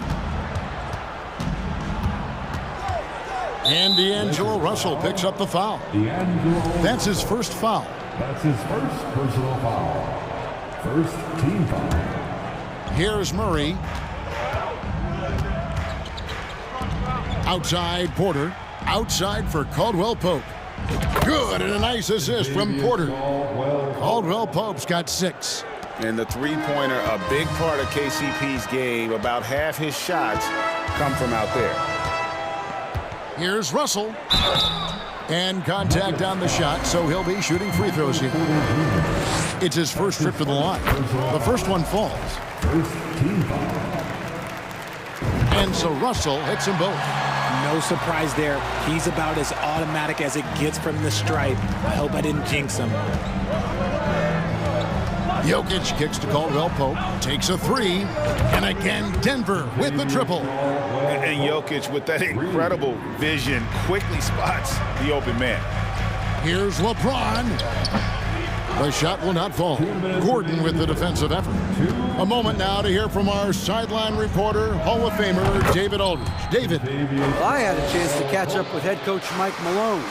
And D'Angelo Russell picks up the foul. That's his first foul. That's his first personal foul. First team foul. Here's Murray. Outside Porter. Outside for Caldwell Pope. Good, and a nice assist from Porter. Caldwell Pope's got 6. And the three-pointer, a big part of KCP's game. About half his shots come from out there. Here's Russell. And contact on the shot, so he'll be shooting free throws here. It's his first trip to the line. The first one falls. And so Russell hits them both. No surprise there. He's about as automatic as it gets from the stripe. I hope I didn't jinx him. Jokic kicks to Caldwell Pope, takes a 3, and again Denver with the triple. And Jokic, with that incredible vision, quickly spots the open man. Here's LeBron. The shot will not fall. Gordon with the defensive effort. A moment now to hear from our sideline reporter, Hall of Famer David Aldridge. David. Well, I had a chance to catch up with head coach Mike Malone.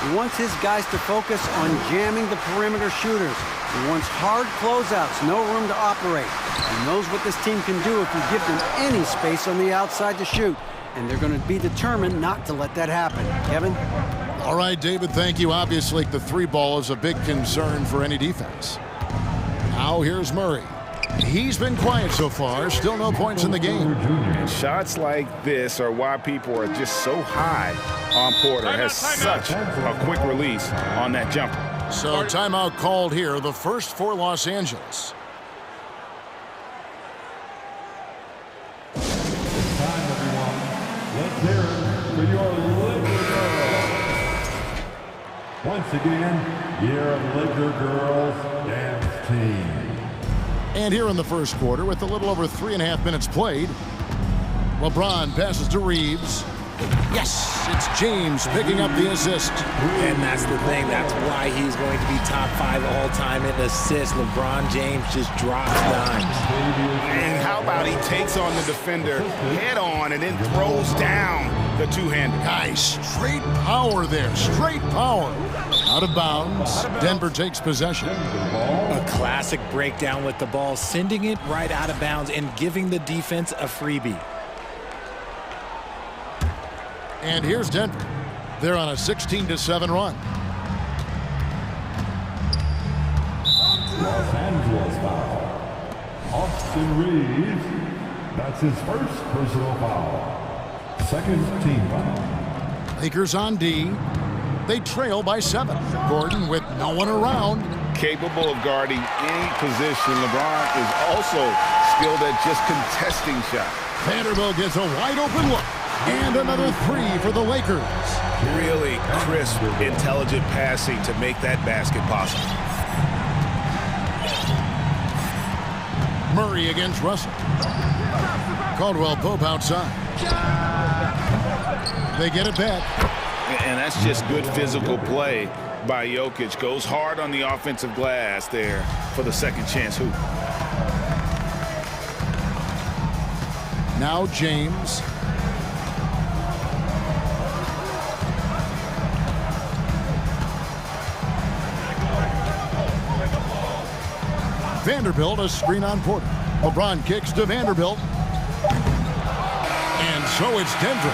He wants his guys to focus on jamming the perimeter shooters. He wants hard closeouts, no room to operate. He knows what this team can do if you give them any space on the outside to shoot. And they're going to be determined not to let that happen. Kevin? All right, David, thank you. Obviously, the 3-ball is a big concern for any defense. Now here's Murray. He's been quiet so far. Still no points in the game. And shots like this are why people are just so high on Porter. Has such a quick release on that jumper. So timeout called here, the first for Los Angeles. It's time, everyone. Let's hear it for your Laker girls. Once again, your Laker girls dance team. And here in the first quarter, with a little over 3.5 minutes played, LeBron passes to Reeves. Yes, it's James picking up the assist. And that's the thing. That's why he's going to be top 5 all-time in assists. LeBron James just drops dimes. And how about he takes on the defender head on and then throws down the two-hander. Guys, straight power there. Straight power. Out of bounds. Denver takes possession. A Classic breakdown with the ball, sending it right out of bounds and giving the defense a freebie. And here's Denver. They're on a 16-7 run. Los Angeles foul. Austin Reeves. That's his first personal foul. Second team foul. Lakers on D. They trail by 7. Gordon with no one around. Capable of guarding any position. LeBron is also skilled at just contesting shots. Vanderbilt gets a wide open look. And another 3 for the Lakers. Really crisp, intelligent passing to make that basket possible. Murray against Russell. Caldwell Pope outside. They get it back. And that's just good physical play by Jokic. Goes hard on the offensive glass there for the second chance hoop. Now James. Vanderbilt, a screen on Porter. LeBron kicks to Vanderbilt. And so it's Denver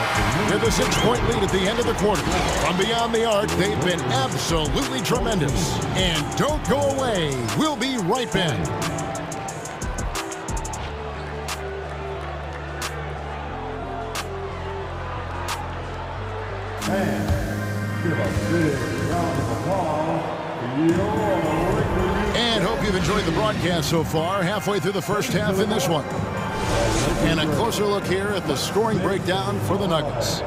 with a 6-point lead at the end of the quarter. From beyond the arc, they've been absolutely tremendous. And don't go away. We'll be right back. And give a big round of applause for your Lakers. And hope you've enjoyed the broadcast so far. Halfway through the first half in this one. And a closer look here at the scoring breakdown for the Nuggets.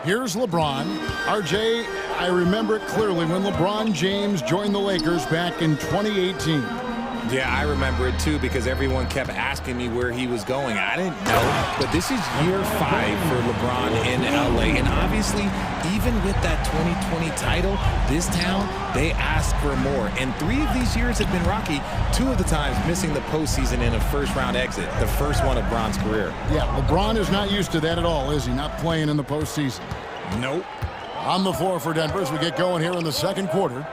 Here's LeBron. RJ, I remember it clearly when LeBron James joined the Lakers back in 2018. Yeah, I remember it too because everyone kept asking me where he was going. I didn't know, but this is year 5 for LeBron in LA. And obviously, even with that 2020 title, this town, they asked for more. And 3 of these years have been rocky, 2 of the times missing the postseason in a first-round exit, the first one of LeBron's career. Yeah, LeBron is not used to that at all, is he? Not playing in the postseason. Nope. On the floor for Denver as we get going here in the second quarter.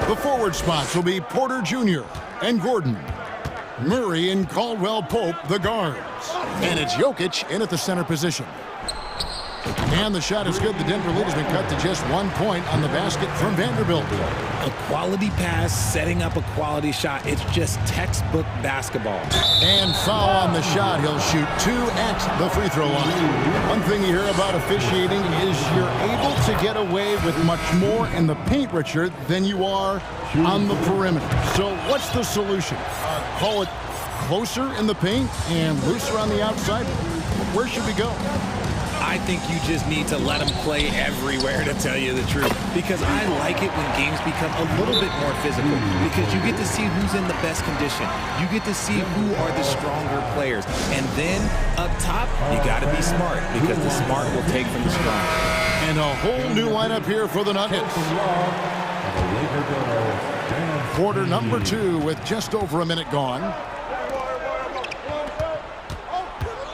The forward spots will be Porter Jr. and Gordon. Murray and Caldwell Pope, the guards. And it's Jokic in at the center position. And the shot is good. The Denver lead has been cut to just 1 point on the basket from Vanderbilt. A quality pass, setting up a quality shot. It's just textbook basketball. And foul on the shot. He'll shoot 2 at the free throw line. One thing you hear about officiating is you're able to get away with much more in the paint, Richard, than you are on the perimeter. So what's the solution? Call it closer in the paint and looser on the outside? Where should we go? I think you just need to let them play everywhere, to tell you the truth. Because I like it when games become a little bit more physical. Because you get to see who's in the best condition. You get to see who are the stronger players. And then up top, you got to be smart. Because the smart will take from the strong. And a whole new lineup here for the Nuggets. Quarter number 2 with just over a minute gone.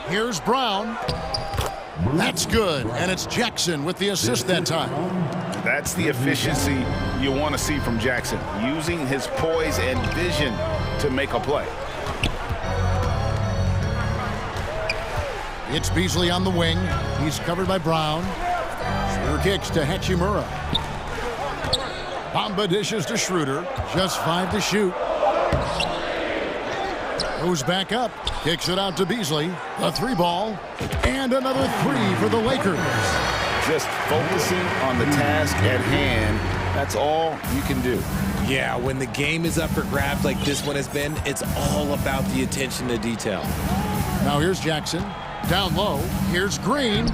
Here's Brown. That's good, and it's Jackson with the assist that time. That's the efficiency you want to see from Jackson, using his poise and vision to make a play. It's Beasley on the wing. He's covered by Brown. Schroeder kicks to Hachimura. Bamba dishes to Schroeder. Just 5 to shoot. Goes back up. Kicks it out to Beasley. The 3-ball. And another 3 for the Lakers. Just focusing on the task at hand. That's all you can do. Yeah, when the game is up for grabs like this one has been, it's all about the attention to detail. Now here's Jackson. Down low. Here's Green.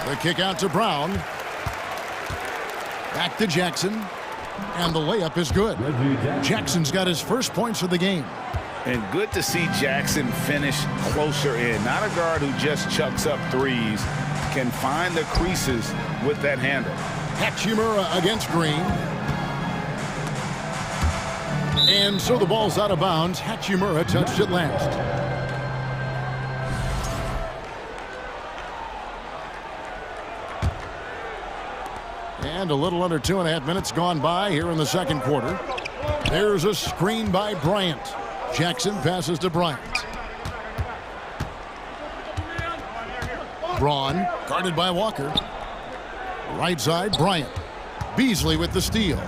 The kick out to Brown. Back to Jackson. And the layup is good. Jackson's got his first points of the game. And good to see Jackson finish closer in. Not a guard who just chucks up threes. Can find the creases with that handle. Hachimura against Green. And so the ball's out of bounds. Hachimura touched it last. And a little under 2.5 minutes gone by here in the second quarter. There's a screen by Bryant. Jackson passes to Bryant. Braun guarded by Walker. Right side, Bryant. Beasley with the steal.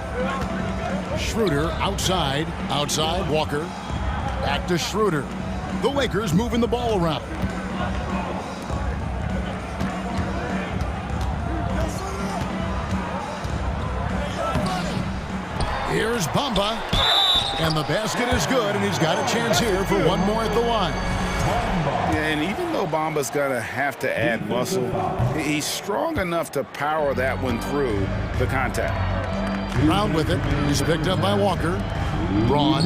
Schroeder outside. Outside, Walker. Back to Schroeder. The Lakers moving the ball around. Here's Bamba. And the basket is good, and he's got a chance here for one more at the line. Yeah, and even though Bamba's going to have to add muscle, he's strong enough to power that one through the contact. Brown with it. He's picked up by Walker. Braun.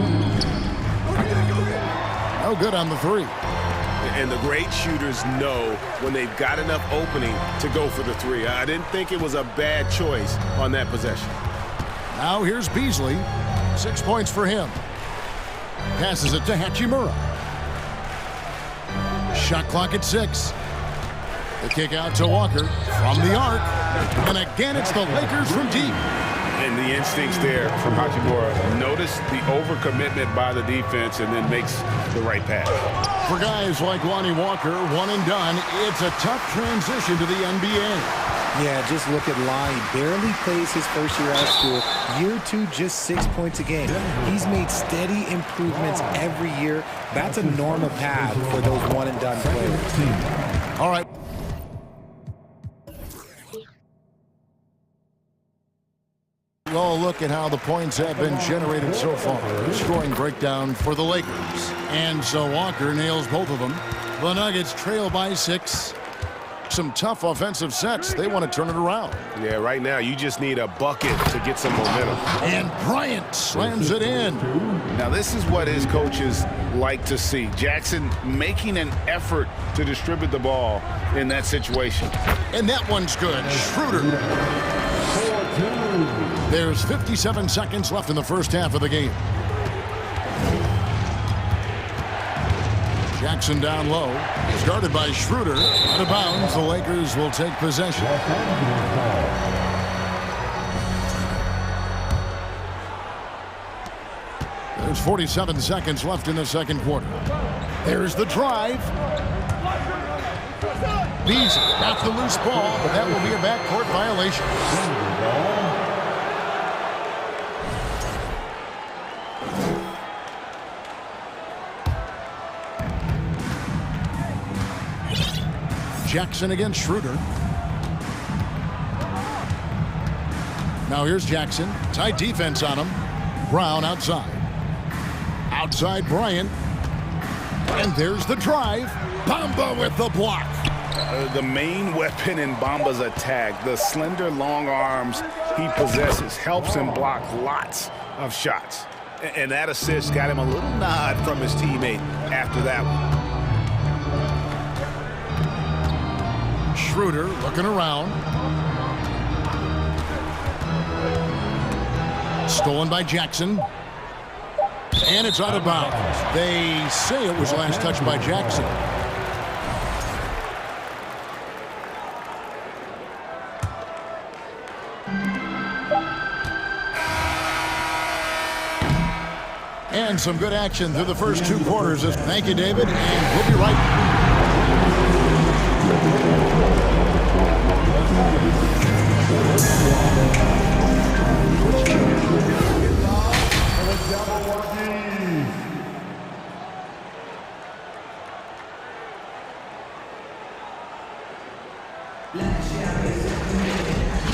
No good on the three. And the great shooters know when they've got enough opening to go for the three. I didn't think it was a bad choice on that possession. Now here's Beasley. 6 points for him. Passes it to Hachimura. Shot clock at 6. The kick out to Walker from the arc. And again, it's the Lakers from deep. And the instincts there from Hachimura. Notice the overcommitment by the defense and then makes the right pass. For guys like Lonnie Walker, one and done, it's a tough transition to the NBA. Yeah, just look at Lonnie. Barely plays his first year out of school. Year 2, just 6 points a game. He's made steady improvements every year. That's a normal path for those one-and-done players. All right. Well, look at how the points have been generated so far. Scoring breakdown for the Lakers. And so Walker nails both of them. The Nuggets trail by 6. Some tough offensive sets. They want to turn it around. Yeah, right now you just need a bucket to get some momentum. And Bryant slams it in. Now this is what his coaches like to see. Jackson making an effort to distribute the ball in that situation. And that one's good. Schroeder. There's 57 seconds left in the first half of the game. Jackson down low. He's guarded by Schroeder. Out of bounds. The Lakers will take possession. There's 47 seconds left in the second quarter. There's the drive. Beasley got the loose ball, but that will be a backcourt violation. Jackson against Schroeder. Now here's Jackson. Tight defense on him. Brown outside. Outside Bryant. And there's the drive. Bamba with the block. The main weapon in Bamba's attack, the slender long arms he possesses, helps him block lots of shots. And that assist got him a little nod from his teammate after that one. Schroeder looking around. Stolen by Jackson. And it's out of bounds. They say it was last touched by Jackson. And some good action through the first 2 quarters. Thank you, David, and we'll be right back.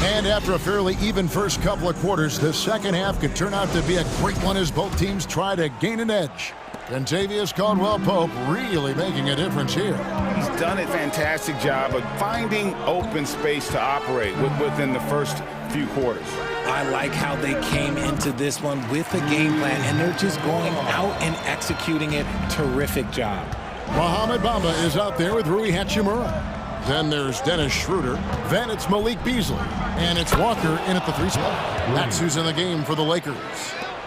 And after a fairly even first couple of quarters, the second half could turn out to be a great one as both teams try to gain an edge. Contavious Caldwell-Pope really making a difference here. He's done a fantastic job of finding open space to operate within the first few quarters. I like how they came into this one with a game plan, and they're just going out and executing it. Terrific job. Mohamed Bamba is out there with Rui Hachimura. Then there's Dennis Schroeder. Then it's Malik Beasley. And it's Walker in at the 3 spot. That's who's in the game for the Lakers.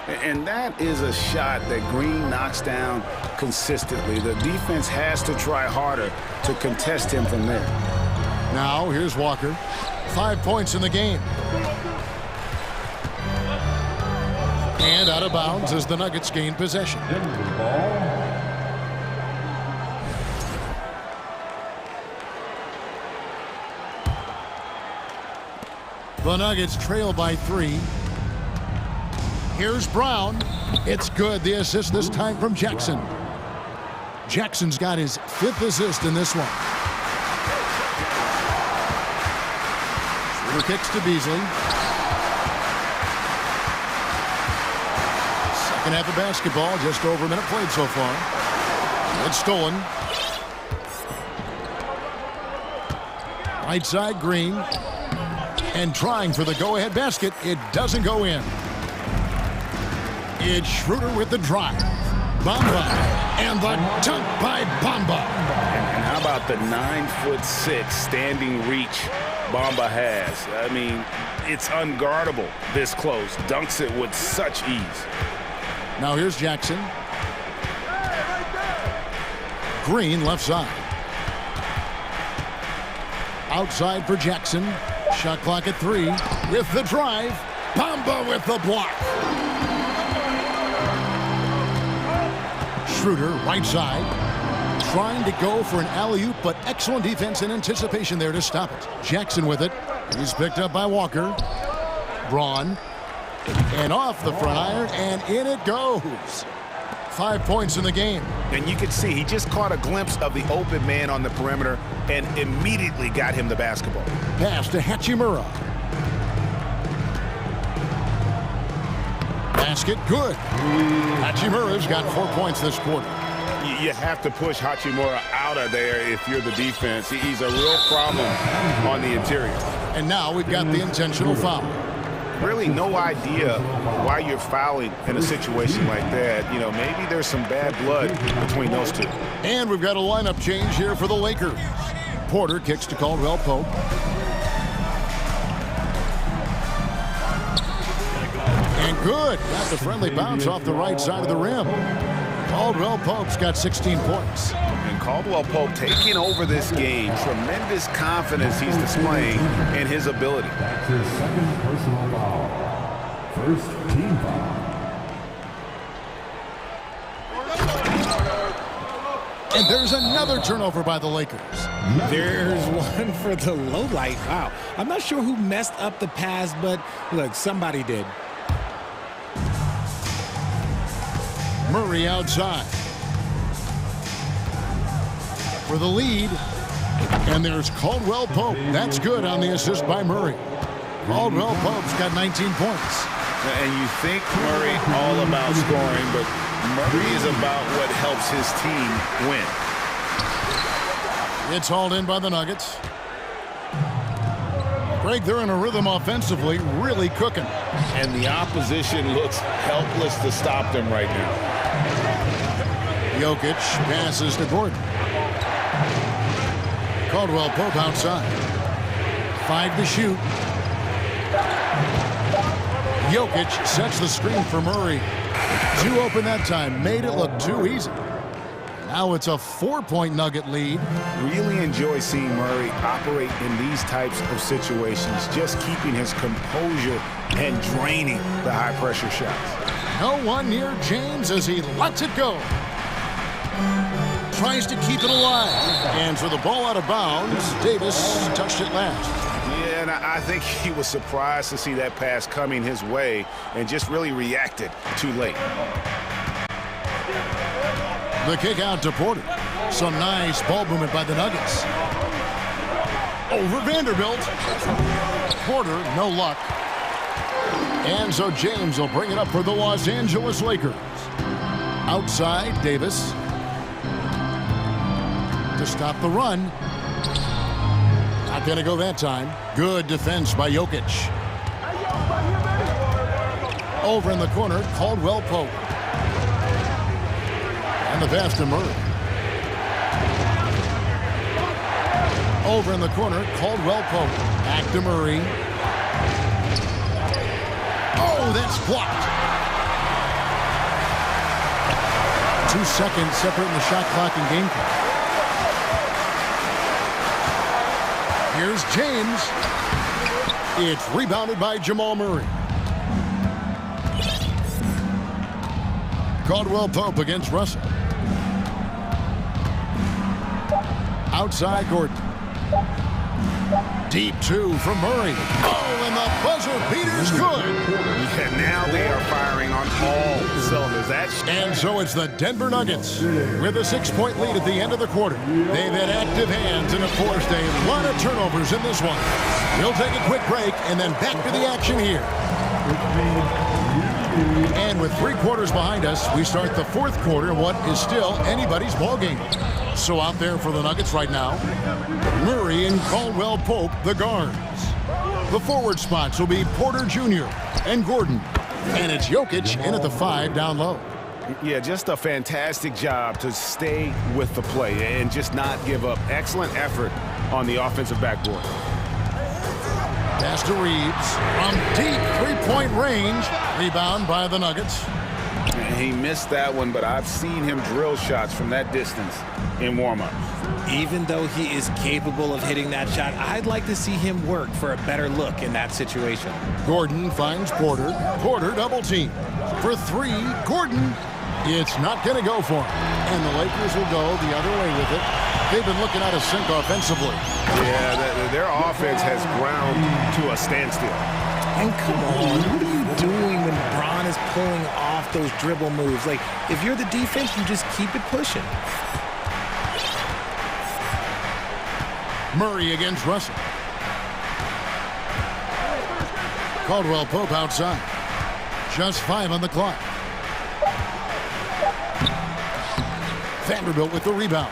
And that is a shot that Green knocks down consistently. The defense has to try harder to contest him from there. Now here's Walker. 5 points in the game. And out of bounds as the Nuggets gain possession. The Nuggets trail by 3. Here's Brown. It's good. The assist this time from Jackson. Jackson's got his 5th assist in this one. Shooter kicks to Beasley. Second half of basketball, just over a minute played so far. It's stolen. Right side, Green. And trying for the go-ahead basket. It doesn't go in. It's Schroeder with the drive. Bamba. And the dunk by Bamba. And how about the 9'6" standing reach Bamba has? I mean, it's unguardable this close. Dunks it with such ease. Now here's Jackson. Green left side. Outside for Jackson. Shot clock at 3. With the drive. Bamba with the block. Schroeder, right side. Trying to go for an alley-oop, but excellent defense and anticipation there to stop it. Jackson with it. He's picked up by Walker. Braun. And off the front iron, and in it goes. 5 points in the game. And you can see he just caught a glimpse of the open man on the perimeter and immediately got him the basketball. Pass to Hachimura. Basket, good. Hachimura's got 4 points this quarter. You have to push Hachimura out of there if you're the defense. He's a real problem on the interior. And now we've got the intentional foul. Really no idea why you're fouling in a situation like that. You know, maybe there's some bad blood between those two. And we've got a lineup change here for the Lakers. Porter kicks to Caldwell Pope. And good. Got the friendly bounce off the right side of the rim. Caldwell Pope's got 16 points. And Caldwell Pope taking over this game. Tremendous confidence he's displaying in his ability. That's his second personal foul. First team foul. And there's another turnover by the Lakers. There's one for the low light. Wow. I'm not sure who messed up the pass, but look, somebody did. Murray outside for the lead, and there's Caldwell Pope. That's good on the assist by Murray. Caldwell Pope's got 19 points. And you think Murray all about scoring, but Murray is about what helps his team win. It's hauled in by the Nuggets. Greg, they're in a rhythm offensively, really cooking. And the opposition looks helpless to stop them right now. Jokic passes to Gordon. Caldwell Pope outside. 5 to shoot. Jokic sets the screen for Murray. 2 open that time. Made it look too easy. Now it's a 4-point Nugget lead. Really enjoy seeing Murray operate in these types of situations, just keeping his composure and draining the high-pressure shots. No one near James as he lets it go. Tries to keep it alive. And for the ball out of bounds, Davis touched it last. Yeah, and I think he was surprised to see that pass coming his way and just really reacted too late. The kick out to Porter. Some nice ball movement by the Nuggets. Over Vanderbilt. Porter, no luck. And so James will bring it up for the Los Angeles Lakers. Outside, Davis. To stop the run. Not going to go that time. Good defense by Jokic. Over in the corner, Caldwell Pope. And the pass to Murray. Over in the corner, Caldwell Pope. Back to Murray. Oh, that's blocked. 2 seconds separating the shot clock and game clock. Here's James. It's rebounded by Jamal Murray. Caldwell Pope against Russell. Outside Gordon. Deep two from Murray. Oh, and the buzzer beater's good. Yeah, now they are firing on all cylinders. And so it's the Denver Nuggets with a 6-point lead at the end of the quarter. They've had active hands and have forced a lot of turnovers in this one. We'll take a quick break and then back to the action here. And with 3 quarters behind us, we start the 4th quarter in what is still anybody's ball game. So out there for the Nuggets right now, Murray and Caldwell Pope, the guards. The forward spots will be Porter Jr. and Gordon. And it's Jokic in at the 5 down low. Yeah, just a fantastic job to stay with the play and just not give up. Excellent effort on the offensive backboard. Pass to Reeves from deep 3-point range. Rebound by the Nuggets. He missed that one, but I've seen him drill shots from that distance in warm-up. Even though he is capable of hitting that shot, I'd like to see him work for a better look in that situation. Gordon finds Porter. Porter double team. For 3, Gordon. It's not going to go for him. And the Lakers will go the other way with it. They've been looking out of sync offensively. Yeah, their offense has ground to a standstill. And come on, what are you doing when LeBron is pulling off those dribble moves? Like, if you're the defense, you just keep it pushing. Murray against Russell. Caldwell Pope outside. Just 5 on the clock. Vanderbilt with the rebound.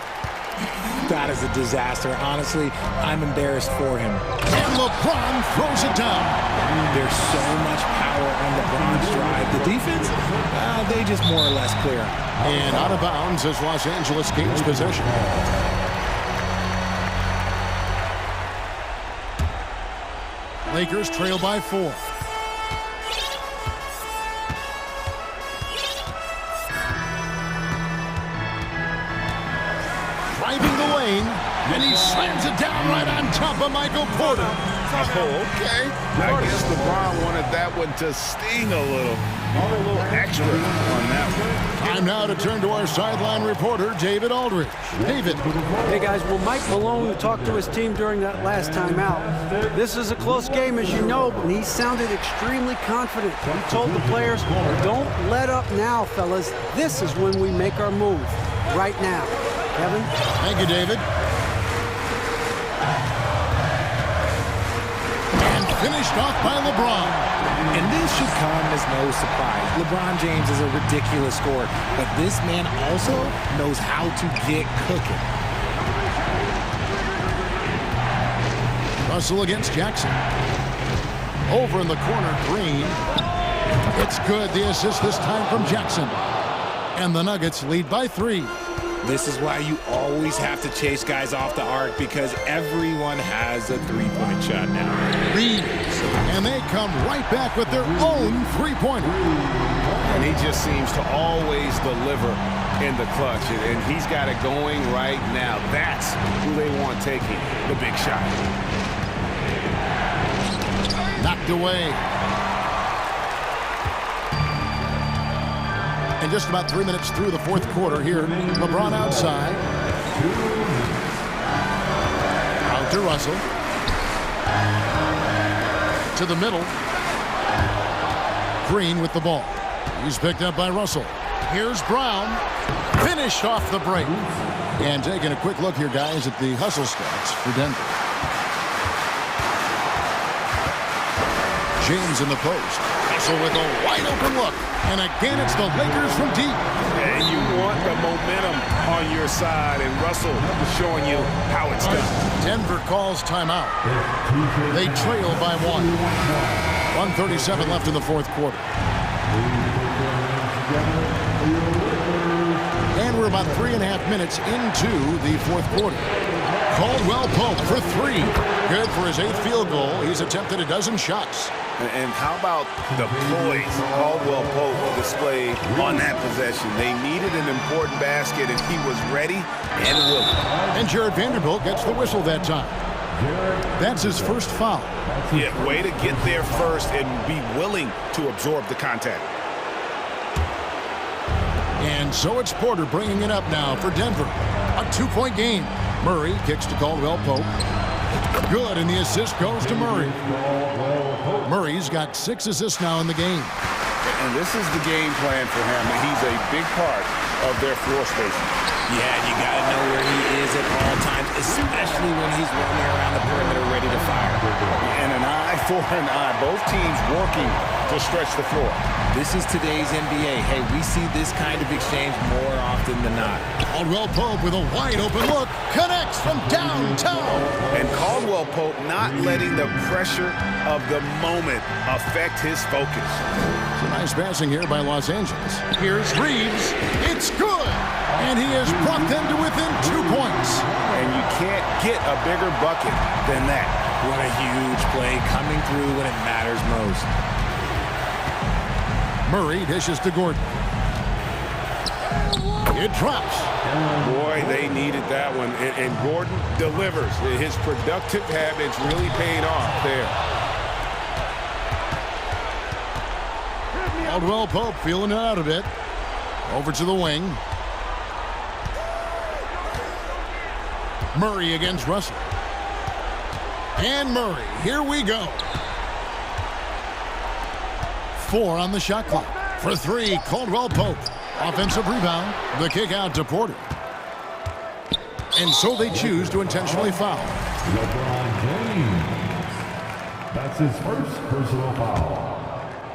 That is a disaster. Honestly, I'm embarrassed for him. And LeBron throws it down. There's so much power on LeBron's drive. The defense, they just more or less clear. And out of bounds as Los Angeles gains possession. Lakers trail by 4. Driving the lane, and he slams it down right on top of Michael Porter. Oh, okay. I guess LeBron wanted that one to sting a little extra on that one. Time now to turn to our sideline reporter, David Aldridge. David. Hey, guys, well, Mike Malone talked to his team during that last timeout. This is a close game, as you know, and he sounded extremely confident. He told the players, don't let up now, fellas. This is when we make our move. Right now. Kevin? Thank you, David. And finished off by LeBron. And this should come as no surprise. LeBron James is a ridiculous scorer, but this man also knows how to get cooking. Russell against Jackson. Over in the corner, Green. It's good. The assist this time from Jackson. And the Nuggets lead by 3. This is why you always have to chase guys off the arc, because everyone has a 3-point shot now. Reeves, and they come right back with their own 3-pointer. And he just seems to always deliver in the clutch, and he's got it going right now. That's who they want taking the big shot. Knocked away. And just about 3 minutes through the 4th quarter here. LeBron outside. Out to Russell. To the middle. Green with the ball. He's picked up by Russell. Here's Brown. Finished off the break. And taking a quick look here, guys, at the hustle stats for Denver. James in the post. Russell with a wide open look. And again, it's the Lakers from deep. And you want the momentum on your side, and Russell showing you how it's done. Denver calls timeout. They trail by 1. 1:37 left in the 4th quarter. And we're about 3.5 minutes into the 4th quarter. Caldwell Pope for 3. Good for his 8th field goal. He's attempted a dozen shots. And how about the poise Caldwell Pope displayed on that possession? They needed an important basket, and he was ready and willing. And Jared Vanderbilt gets the whistle that time. That's his first foul. Yeah, way to get there first and be willing to absorb the contact. And so it's Porter bringing it up now for Denver. A 2-point game. Murray kicks to Caldwell Pope. Good, and the assist goes to Murray. Murray's got 6 assists now in the game. And this is the game plan for him, and he's a big part of their floor spacing. Yeah, you got to know where he is at all times, especially when he's roaming around the perimeter ready to fire. And an eye for an eye. Both teams working to stretch the floor. This is today's NBA. Hey, we see this kind of exchange more often than not. Caldwell Pope with a wide open look. Connects from downtown. And Caldwell Pope not letting the pressure of the moment affect his focus. It's a nice passing here by Los Angeles. Here's Reeves. It's good. And he has brought them to within 2 points. And you can't get a bigger bucket than that. What a huge play coming through when it matters most. Murray dishes to Gordon. It drops. Boy, they needed that one. And Gordon delivers. His productive habits really paying off there. Caldwell Pope feeling it out a bit. Over to the wing. Murray against Russell. And Murray, here we go. 4 on the shot clock. For 3, Caldwell Pope. Offensive rebound. The kick out to Porter. And so they choose to intentionally foul. LeBron James. That's his first personal foul.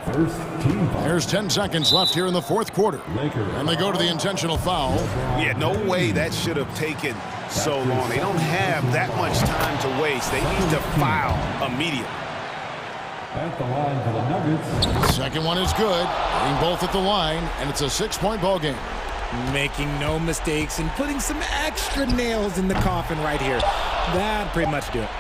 First team foul. There's 10 seconds left here in the 4th quarter. And they go to the intentional foul. Yeah, no way that should have taken so long. They don't have that much time to waste. They need to foul immediately. At the line for the Nuggets. Second one is good. Getting both at the line, and it's a 6-point ball game. Making no mistakes and putting some extra nails in the coffin right here. That'd pretty much do it.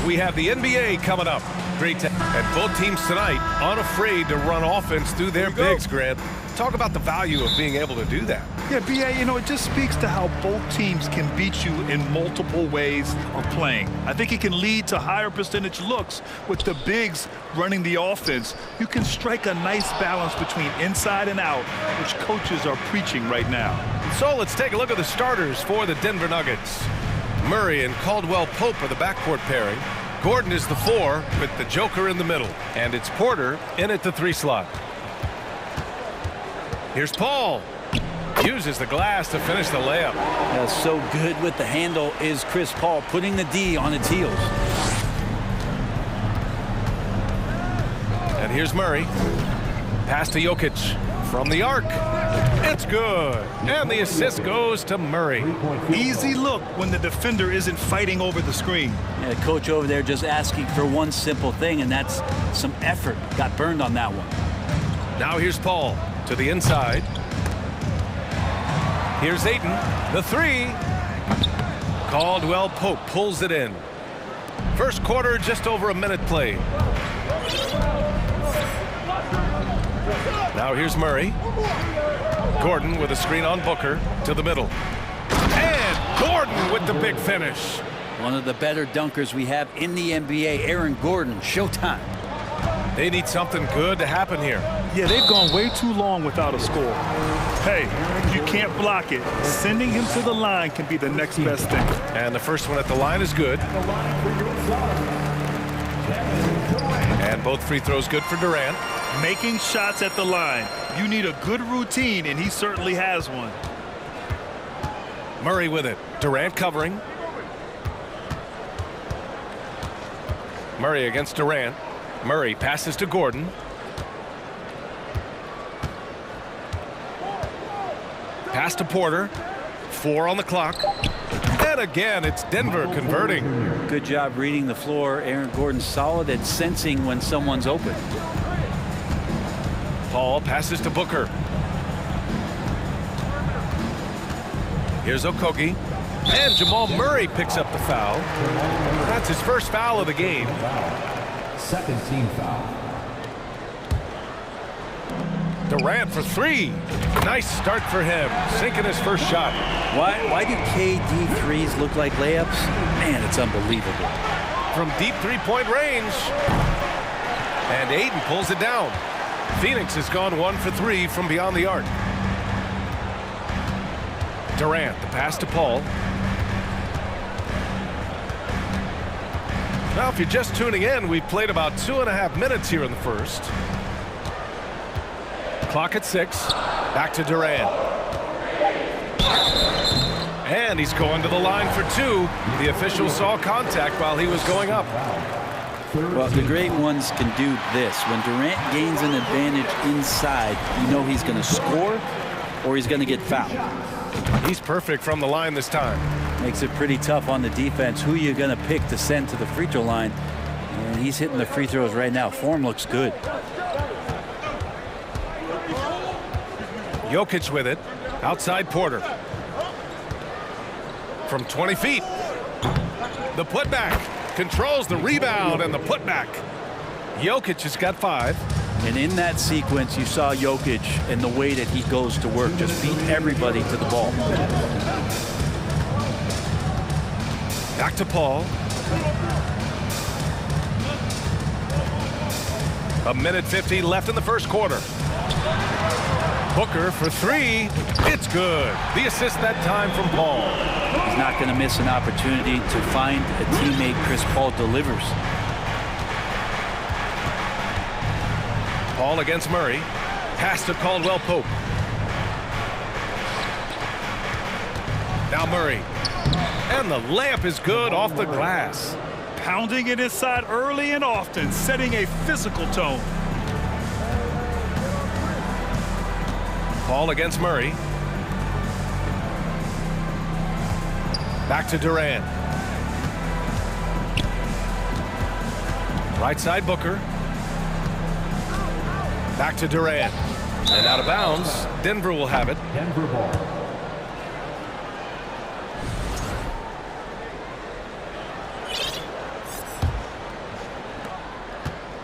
we have the NBA coming up. And both teams tonight unafraid to run offense through their bigs, Grant. Talk about the value of being able to do that. Yeah, B.A., you know, it just speaks to how both teams can beat you in multiple ways of playing. I think it can lead to higher percentage looks with the bigs running the offense. You can strike a nice balance between inside and out, which coaches are preaching right now. So let's take a look at the starters for the Denver Nuggets. Murray and Caldwell Pope are the backcourt pairing. Gordon is the 4 with the Joker in the middle. And it's Porter in at the 3 slot. Here's Paul. Uses the glass to finish the layup. So good with the handle is Chris Paul, putting the D on its heels. And here's Murray. Pass to Jokic from the arc. It's good. And the assist goes to Murray. Easy look when the defender isn't fighting over the screen. Yeah, the coach over there just asking for one simple thing, and that's some effort. Got burned on that one. Now here's Paul to the inside. Here's Ayton, the 3. Caldwell Pope pulls it in. First quarter, just over a minute played. Now here's Murray. Gordon with a screen on Booker to the middle. And Gordon with the big finish. One of the better dunkers we have in the NBA, Aaron Gordon, showtime. They need something good to happen here. Yeah, they've gone way too long without a score. Hey, if you can't block it, sending him to the line can be the next best thing. And the first one at the line is good. And both free throws good for Durant. Making shots at the line. You need a good routine, and he certainly has one. Murray with it. Durant covering. Murray against Durant. Murray passes to Gordon. Pass to Porter. 4 on the clock. And again, it's Denver converting. Good job reading the floor. Aaron Gordon solid at sensing when someone's open. Paul passes to Booker. Here's Okogie. And Jamal Murray picks up the foul. That's his first foul of the game. Second team foul. Durant for 3. Nice start for him. Sinking his first shot. Why do KD threes look like layups? Man, it's unbelievable. From deep three-point range. And Ayton pulls it down. Phoenix has gone 1 for 3 from beyond the arc. Durant, the pass to Paul. Now, if you're just tuning in, we've played about 2.5 minutes here in the first. Clock at 6. Back to Durant. And he's going to the line for 2. The official saw contact while he was going up. Well, the great ones can do this. When Durant gains an advantage inside, you know he's going to score or he's going to get fouled. He's perfect from the line this time. Makes it pretty tough on the defense. Who you're going to pick to send to the free throw line. And he's hitting the free throws right now. Form looks good. Jokic with it. Outside Porter. From 20 feet. The putback. Controls the rebound and the putback. Jokic has got 5. And in that sequence, you saw Jokic and the way that he goes to work. Just beat everybody to the ball. Back to Paul. A minute 15 left in the first quarter. Booker for 3. It's good. The assist that time from Paul. He's not going to miss an opportunity to find a teammate. Chris Paul delivers. Paul against Murray. Pass to Caldwell Pope. Now Murray. And the layup is good off the glass. Pounding it inside early and often, setting a physical tone. Paul against Murray. Back to Durant. Right side Booker. Back to Durant. And out of bounds. Denver will have it. Denver ball.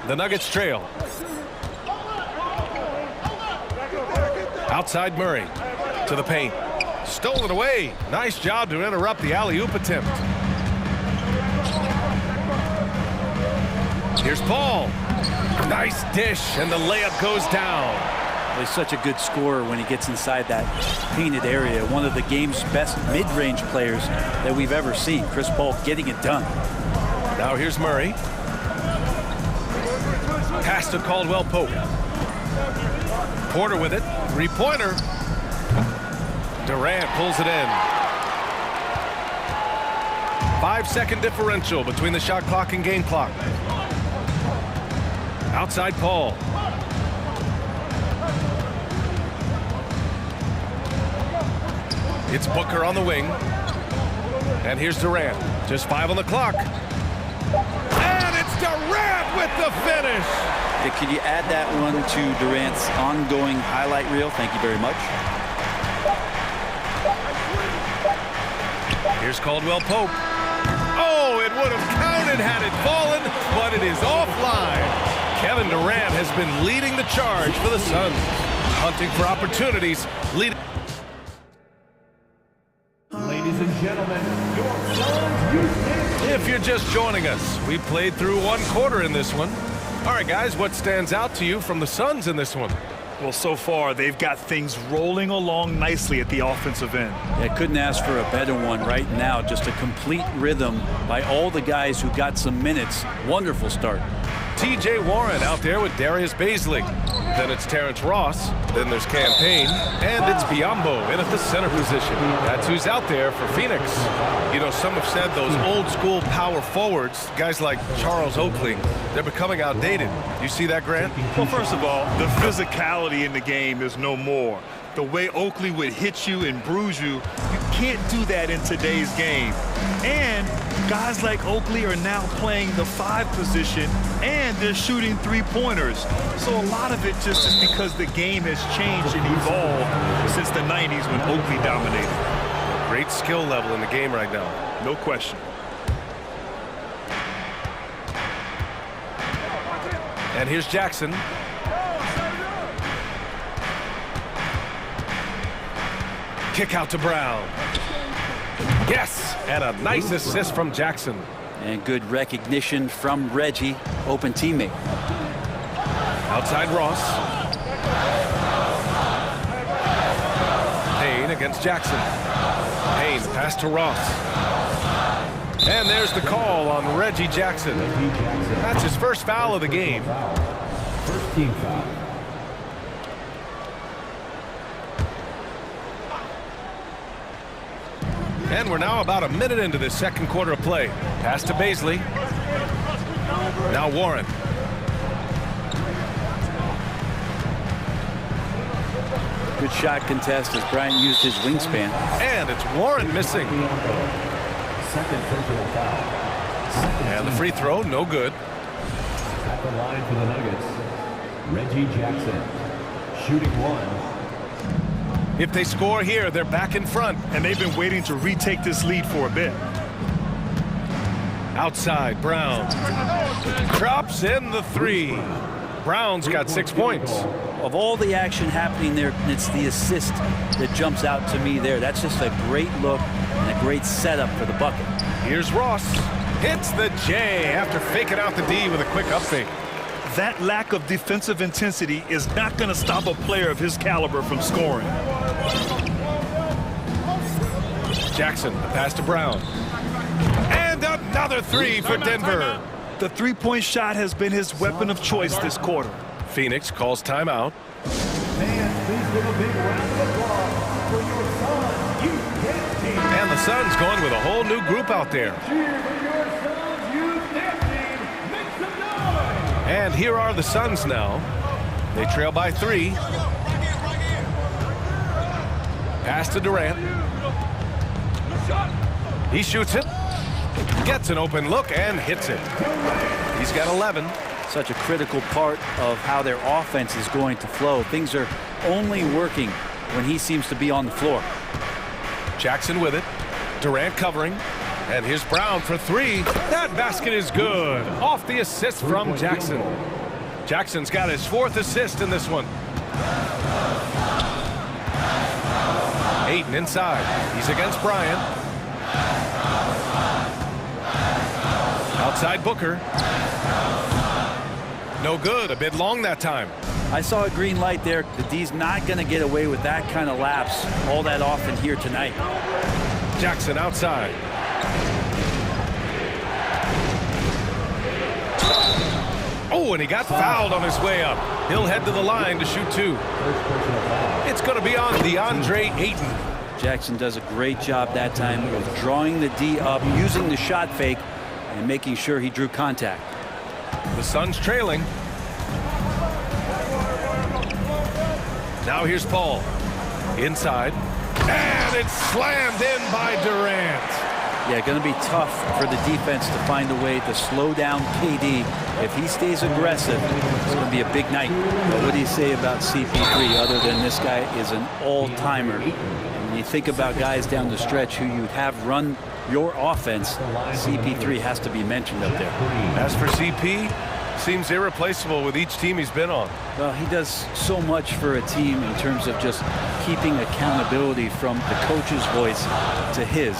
The Nuggets trail. Outside Murray to the paint. Stolen away. Nice job to interrupt the alley-oop attempt. Here's Paul. Nice dish, and the layup goes down. He's such a good scorer when he gets inside that painted area. One of the game's best mid-range players that we've ever seen. Chris Paul getting it done. Now here's Murray. Pass to Caldwell Pope. Porter with it. Three-pointer. Durant pulls it in. 5-second differential between the shot clock and game clock. Outside Paul. It's Booker on the wing. And here's Durant. Just 5 on the clock. And it's Durant with the finish. Okay, could you add that one to Durant's ongoing highlight reel? Thank you very much. Here's Caldwell Pope. Oh, it would have counted had it fallen, but it is offline. Kevin Durant has been leading the charge for the Suns. Hunting for opportunities. Leading. Ladies and gentlemen, your Suns. If you're just joining us, we played through 1 quarter in this one. All right, guys, what stands out to you from the Suns in this one? Well, so far, they've got things rolling along nicely at the offensive end. Yeah, couldn't ask for a better one right now. Just a complete rhythm by all the guys who got some minutes. Wonderful start. T.J. Warren out there with Darius Baisley. Then it's Terrence Ross. Then there's Campaign. And it's Biyombo in at the center position. That's who's out there for Phoenix. You know, some have said those old school power forwards, guys like Charles Oakley, they're becoming outdated. You see that, Grant? Well, first of all, the physicality in the game is no more. The way Oakley would hit you and bruise you, you can't do that in today's game. And guys like Oakley are now playing the 5 position, and they're shooting 3-pointers. So a lot of it just is because the game has changed and evolved since the 90s when Oakley dominated. Great skill level in the game right now. No question. And here's Jackson. Kick out to Brown. Yes, and a nice assist from Jackson. And good recognition from Reggie, open teammate. Outside Ross. Payne against Jackson. Payne pass to Ross. And there's the call on Reggie Jackson. That's his first foul of the game. First team foul. And we're now about a minute into this second quarter of play. Pass to Baisley. Now Warren. Good shot contest as Bryant used his wingspan. And it's Warren missing. Second personal foul. And the free throw, no good. At the line for the Nuggets, Reggie Jackson, shooting 1. If they score here, they're back in front. And they've been waiting to retake this lead for a bit. Outside, Brown. Drops in the 3. Brown's got 6 points. Of all the action happening there, it's the assist that jumps out to me there. That's just a great look and a great setup for the bucket. Here's Ross. Hits the J after faking out the D with a quick up fake. That lack of defensive intensity is not going to stop a player of his caliber from scoring. Jackson, the pass to Brown. And another 3 for Denver. The three-point shot has been his weapon of choice this quarter. Phoenix calls timeout. Fans, please give a big round of applause for your Suns Youth Dance Team. And the Suns going with a whole new group out there. Cheer for your Suns Youth Dance Team. Make some noise. And here are the Suns now. They trail by 3. Pass to Durant. He shoots it. Gets an open look and hits it. He's got 11. Such a critical part of how their offense is going to flow. Things are only working when he seems to be on the floor. Jackson with it. Durant covering. And here's Brown for 3. That basket is good. Off the assist from Jackson. Jackson's got his 4th assist in this one. Ayton inside. He's against Bryant. Outside Booker. No good. A bit long that time. I saw a green light there. The D's not going to get away with that kind of lapse all that often here tonight. Jackson outside. Oh, and he got fouled on his way up. He'll head to the line to shoot 2. It's going to be on DeAndre Ayton. Jackson does a great job that time of drawing the D up, using the shot fake, and making sure he drew contact. The Suns trailing. Now here's Paul. Inside. And it's slammed in by Durant. Yeah, going to be tough for the defense to find a way to slow down KD. If he stays aggressive, it's going to be a big night. But what do you say about CP3 other than this guy is an all-timer? And when you think about guys down the stretch who you have run your offense, CP3 has to be mentioned up there. As for CP, seems irreplaceable with each team he's been on. Well, he does so much for a team in terms of just keeping accountability from the coach's voice to his.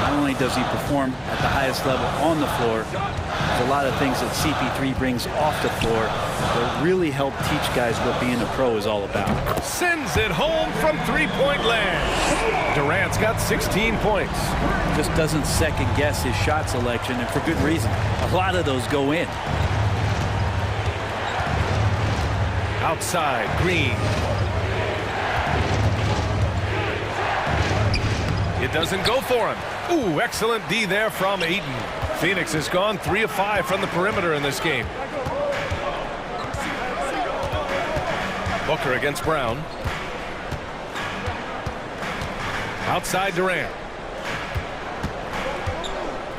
Not only does he perform at the highest level on the floor, there's a lot of things that CP3 brings off the floor that really help teach guys what being a pro is all about. Sends it home from three-point land. Durant's got 16 points. Just doesn't second guess his shot selection, and for good reason. A lot of those go in. Outside, Green. It doesn't go for him. Ooh, excellent D there from Ayton. Phoenix has gone 3 of 5 from the perimeter in this game. Booker against Brown. Outside Durant.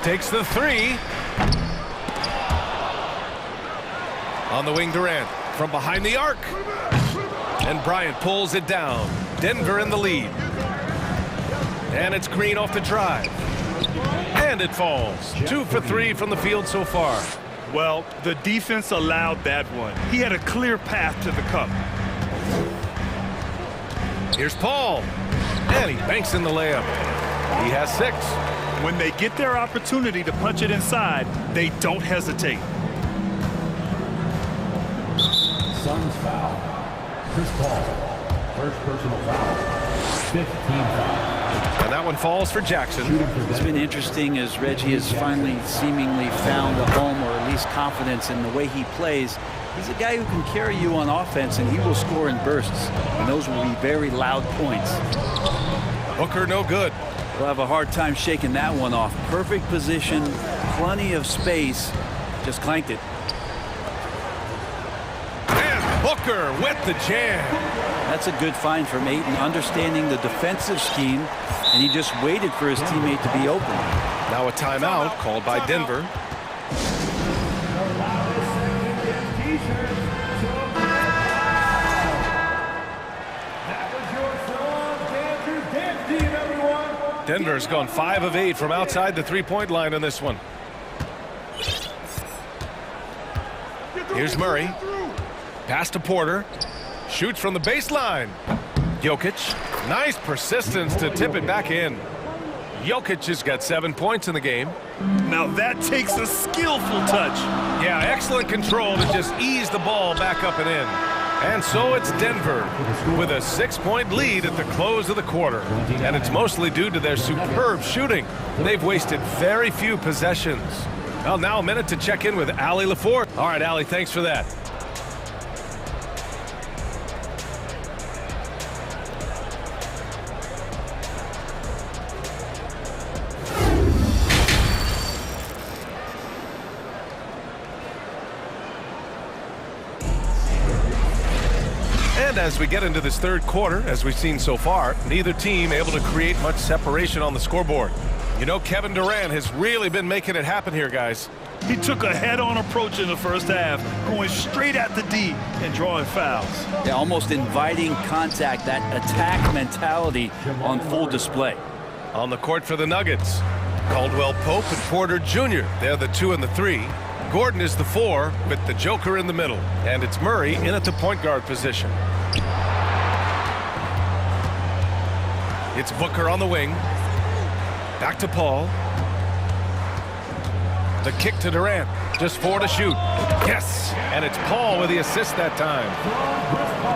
Takes the 3. On the wing, Durant. From behind the arc. And Bryant pulls it down. Denver in the lead. And it's Green off the drive. And it falls. 2 for 3 from the field so far. Well, the defense allowed that one. He had a clear path to the cup. Here's Paul. And he banks in the layup. He has 6. When they get their opportunity to punch it inside, they don't hesitate. Suns foul. Chris Paul. First personal foul. 15 foul. And that one falls for Jackson. It's been interesting as Reggie has finally seemingly found a home, or at least confidence in the way he plays. He's a guy who can carry you on offense, and he will score in bursts. And those will be very loud points. Booker no good. We'll have a hard time shaking that one off. Perfect position, plenty of space. Just clanked it. And Booker with the jam. That's a good find from Ayton, understanding the defensive scheme, and he just waited for his teammate to be open. Now a timeout called by Denver. Denver's gone 5 of 8 from outside the three-point line on this one. Here's Murray. Pass to Porter. Shoots from the baseline. Jokic. Nice persistence to tip it back in. Jokic has got 7 points in the game. Now that takes a skillful touch. Yeah, excellent control to just ease the ball back up and in. And so it's Denver with a 6-point lead at the close of the quarter. And it's mostly due to their superb shooting. They've wasted very few possessions. Well, now a minute to check in with Allie LaForce. All right, Allie, thanks for that. And as we get into this third quarter, as we've seen so far, neither team able to create much separation on the scoreboard. You know, Kevin Durant has really been making it happen here, guys. He took a head-on approach in the first half, going straight at the D and drawing fouls. Yeah, almost inviting contact, that attack mentality on full display. On the court for the Nuggets, Caldwell Pope and Porter Jr. They're the 2 and the 3. Gordon is the 4 with the Joker in the middle. And it's Murray in at the point guard position. It's Booker on the wing. Back to Paul. The kick to Durant. Just 4 to shoot. Yes! And it's Paul with the assist that time.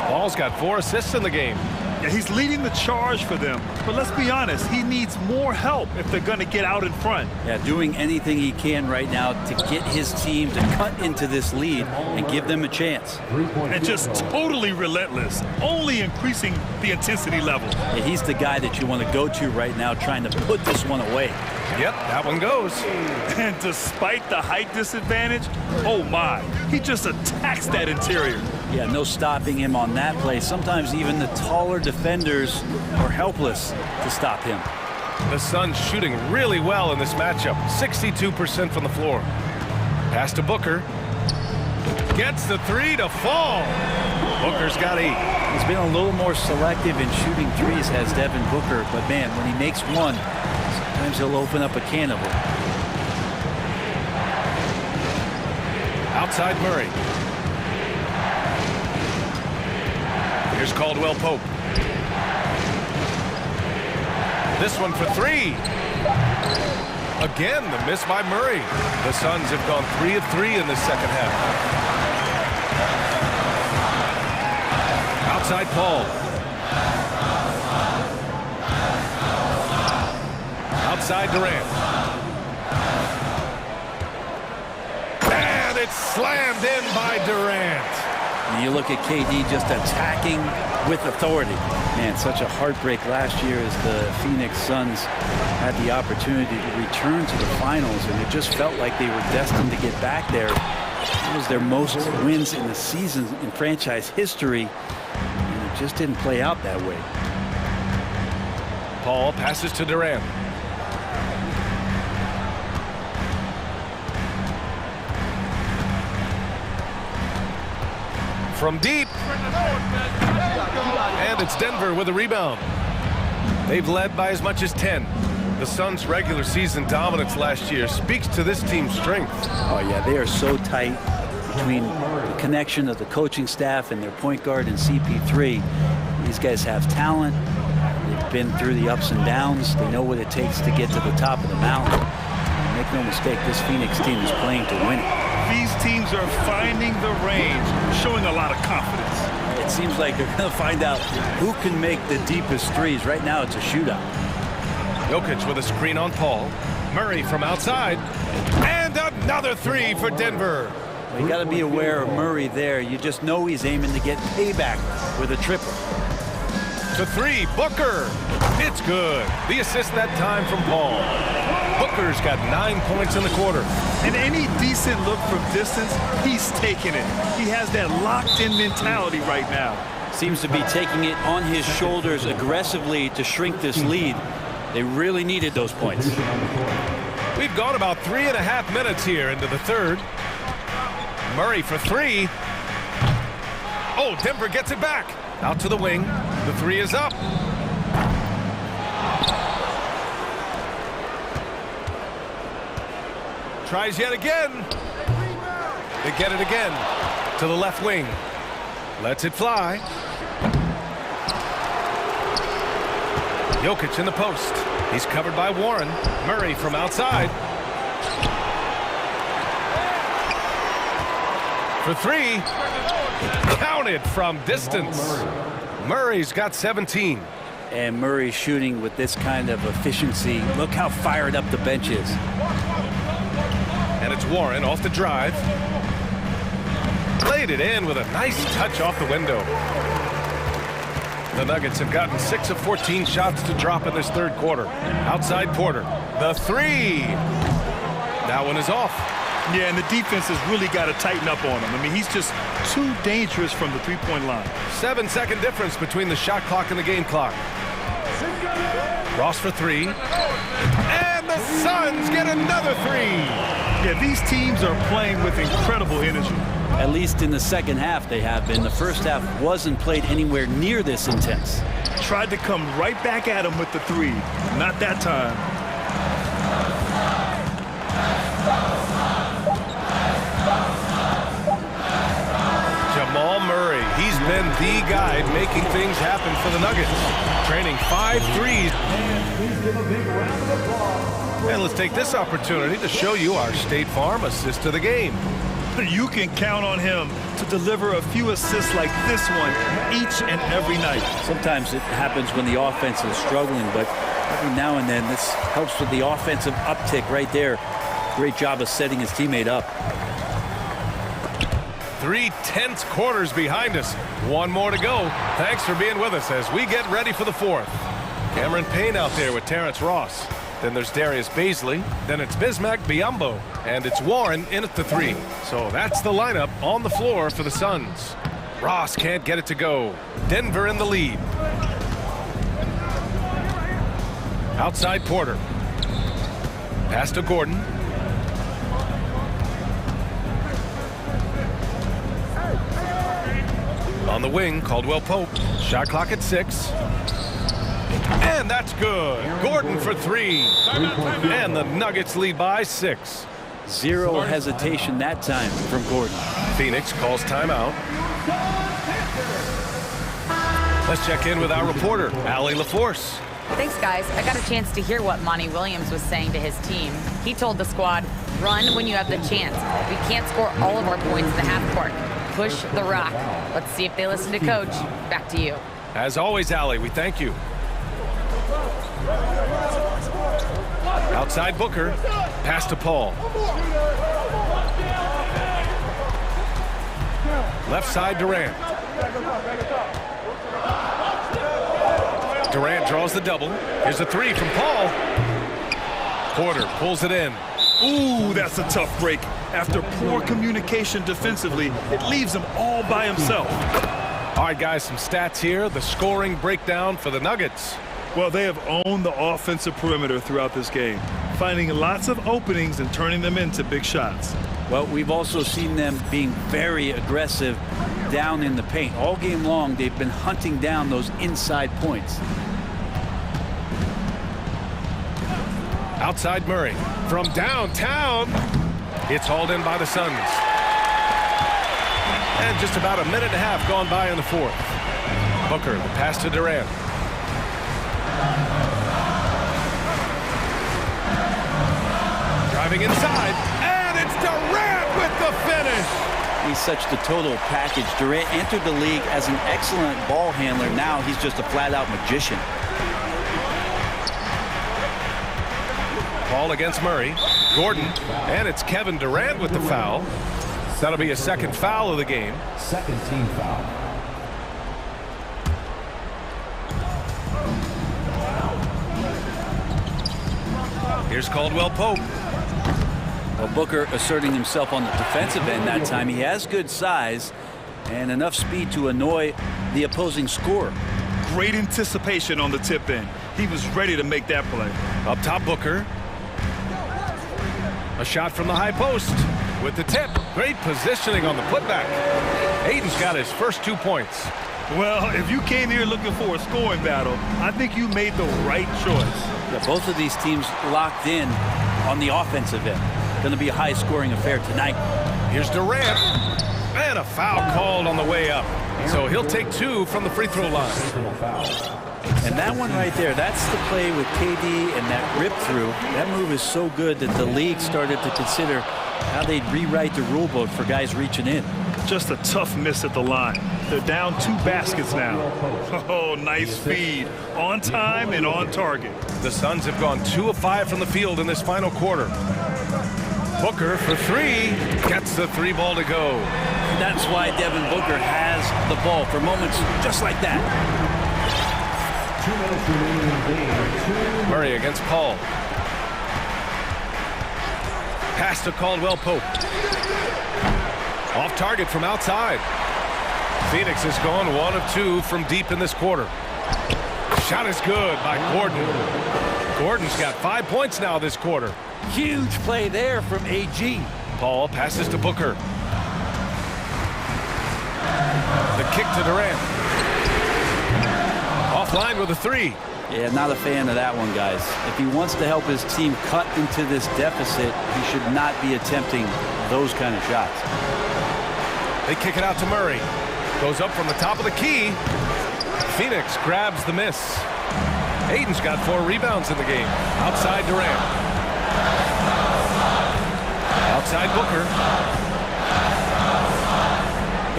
Paul's got 4 assists in the game. Yeah, he's leading the charge for them. But let's be honest, he needs more help if they're going to get out in front. Yeah, doing anything he can right now to get his team to cut into this lead and give them a chance. And just totally relentless, only increasing the intensity level. Yeah, he's the guy that you want to go to right now trying to put this one away. Yep, that one goes. And despite the height disadvantage, oh my, he just attacks that interior. Yeah, no stopping him on that play. Sometimes even the taller defenders are helpless to stop him. The Suns shooting really well in this matchup. 62% from the floor. Pass to Booker. Gets the 3 to fall. Booker's got 8. He's been a little more selective in shooting threes, has Devin Booker. But man, when he makes one, sometimes he'll open up a can of them. Outside Murray. Here's Caldwell Pope. This one for 3. Again, the miss by Murray. The Suns have gone 3 of 3 in the second half. Outside Paul. Outside Durant. And it's slammed in by Durant. And you look at KD just attacking with authority. Man, such a heartbreak last year as the Phoenix Suns had the opportunity to return to the finals, and it just felt like they were destined to get back there. It was their most wins in the season in franchise history, and it just didn't play out that way. Paul passes to Durant. From deep. And it's Denver with a rebound. They've led by as much as 10. The Suns' regular season dominance last year speaks to this team's strength. Oh, yeah, they are so tight between the connection of the coaching staff and their point guard and CP3. These guys have talent. They've been through the ups and downs. They know what it takes to get to the top of the mountain. And make no mistake, this Phoenix team is playing to win it. These teams are finding the range, showing a lot of confidence. It seems like they're going to find out who can make the deepest threes. Right now, it's a shootout. Jokic with a screen on Paul. Murray from outside. And another 3 for Denver. Well, you got to be aware of Murray there. You just know he's aiming to get payback with a triple. To 3, Booker. It's good. The assist that time from Paul. Booker's got 9 points in the quarter. And any decent look from distance, he's taking it. He has that locked-in mentality right now. Seems to be taking it on his shoulders aggressively to shrink this lead. They really needed those points. We've gone about 3.5 minutes here into the third. Murray for 3. Oh, Denver gets it back. Out to the wing. The 3 is up. Tries yet again. They get it again. To the left wing. Lets it fly. Jokic in the post. He's covered by Warren. Murray from outside. For 3. Counted from distance. Murray's got 17. And Murray shooting with this kind of efficiency. Look how fired up the bench is. And it's Warren off the drive. Played it in with a nice touch off the window. The Nuggets have gotten 6 of 14 shots to drop in this third quarter. Outside Porter. The 3. That one is off. Yeah, and the defense has really got to tighten up on him. I mean, he's just too dangerous from the three-point line. 7-second difference between the shot clock and the game clock. Ross for 3. And the Suns get another 3. Yeah, these teams are playing with incredible energy. At least in the second half they have been. The first half wasn't played anywhere near this intense. Tried to come right back at him with the 3. Not that time. Jamal Murray. He's been the guy making things happen for the Nuggets. Training 5 threes. And let's take this opportunity to show you our State Farm assist to the game. You can count on him to deliver a few assists like this one each and every night. Sometimes it happens when the offense is struggling, but every now and then this helps with the offensive uptick right there. Great job of setting his teammate up. 3 tense quarters behind us. One more to go. Thanks for being with us as we get ready for the fourth. Cameron Payne out there with Terrence Ross. Then there's Darius Baisley. Then it's Bismack Biyombo. And it's Warren in at the 3. So that's the lineup on the floor for the Suns. Ross can't get it to go. Denver in the lead. Outside Porter. Pass to Gordon. On the wing, Caldwell Pope. Shot clock at 6. And that's good. Gordon for 3. And the Nuggets lead by 6. Zero hesitation that time from Gordon. Phoenix calls timeout. Let's check in with our reporter, Allie LaForce. Thanks, guys. I got a chance to hear what Monty Williams was saying to his team. He told the squad, run when you have the chance. We can't score all of our points in the half court. Push the rock. Let's see if they listen to Coach. Back to you. As always, Allie, we thank you. Outside Booker. Pass to Paul. Left side Durant. Durant draws the double. Here's a 3 from Paul. Porter pulls it in. Ooh, that's a tough break. After poor communication defensively, it leaves him all by himself. All right, guys, some stats here. The scoring breakdown for the Nuggets. Well, they have owned the offensive perimeter throughout this game, finding lots of openings and turning them into big shots. Well, we've also seen them being very aggressive down in the paint. All game long, they've been hunting down those inside points. Outside Murray. From downtown, it's hauled in by the Suns. And just about a minute and a half gone by in the fourth. Booker, the pass to Durant. Driving inside, and it's Durant with the finish. He's such the total package. Durant entered the league as an excellent ball handler. Now he's just a flat-out magician. Ball against Murray. Gordon, and it's Kevin Durant with the foul. That'll be a second foul of the game. Second team foul. Here's Caldwell Pope. Well, Booker asserting himself on the defensive end that time. He has good size and enough speed to annoy the opposing scorer. Great anticipation on the tip in. He was ready to make that play. Up top, Booker. A shot from the high post with the tip. Great positioning on the putback. Aiden's got his first 2 points. Well, if you came here looking for a scoring battle, I think you made the right choice. Yeah, both of these teams locked in on the offensive end. Going to be a high-scoring affair tonight. Here's Durant. And a foul called on the way up. So he'll take 2 from the free throw line. And that one right there, that's the play with KD and that rip through. That move is so good that the league started to consider how they'd rewrite the rule book for guys reaching in. Just a tough miss at the line. They're down 2 baskets now. Oh, nice feed. On time and on target. The Suns have gone 2 of 5 from the field in this final quarter. Booker for 3. Gets the 3 ball to go. That's why Devin Booker has the ball for moments just like that. 2 minutes remaining in the game. Murray against Paul. Pass to Caldwell Pope. Off target from outside. Phoenix has gone 1 of 2 from deep in this quarter. Shot is good by Gordon. Gordon's got 5 points now this quarter. Huge play there from AG. Paul passes to Booker. The kick to Durant. Offline with a 3. Yeah, not a fan of that one, guys. If he wants to help his team cut into this deficit, he should not be attempting those kind of shots. They kick it out to Murray. Goes up from the top of the key. Phoenix grabs the miss. Aiden's got 4 rebounds in the game. Outside Durant. Outside Booker.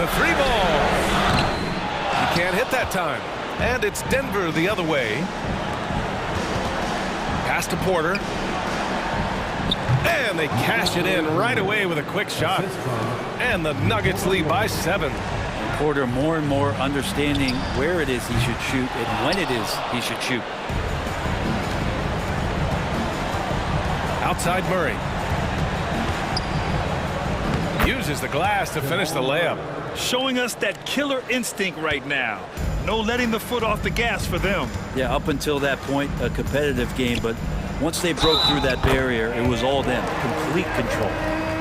The 3 ball. He can't hit that time. And it's Denver the other way. Pass to Porter. And they cash it in right away with a quick shot. And the Nuggets lead by 7. Porter more and more understanding where it is he should shoot and when it is he should shoot. Outside Murray. Uses the glass to finish the layup. Showing us that killer instinct right now. No letting the foot off the gas for them. Yeah, up until that point, a competitive game, but once they broke through that barrier, it was all them. Complete control.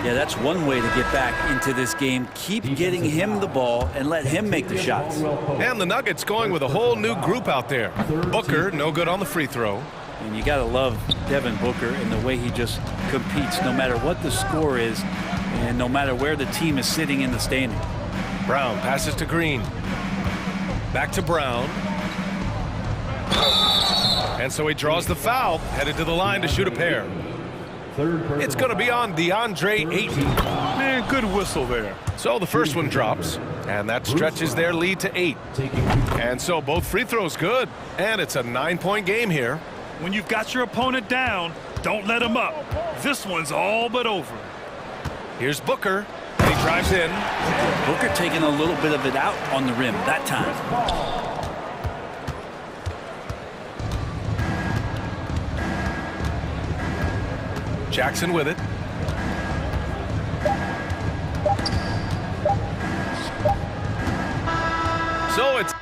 Yeah, that's one way to get back into this game. Keep getting him the ball and let him make the shots. And the Nuggets going with a whole new group out there. Booker, no good on the free throw. And you got to love Devin Booker and the way he just competes, no matter what the score is and no matter where the team is sitting in the standing. Brown passes to Green. Back to Brown. And so he draws the foul, headed to the line to shoot a pair. It's going to be on DeAndre Ayton. Man, good whistle there. So the first one drops, and that stretches their lead to 8. And so both free throws good, and it's a 9-point game here. When you've got your opponent down, don't let him up. This one's all but over. Here's Booker. He drives in. Booker taking a little bit of it out on the rim that time. Jackson with it. So it's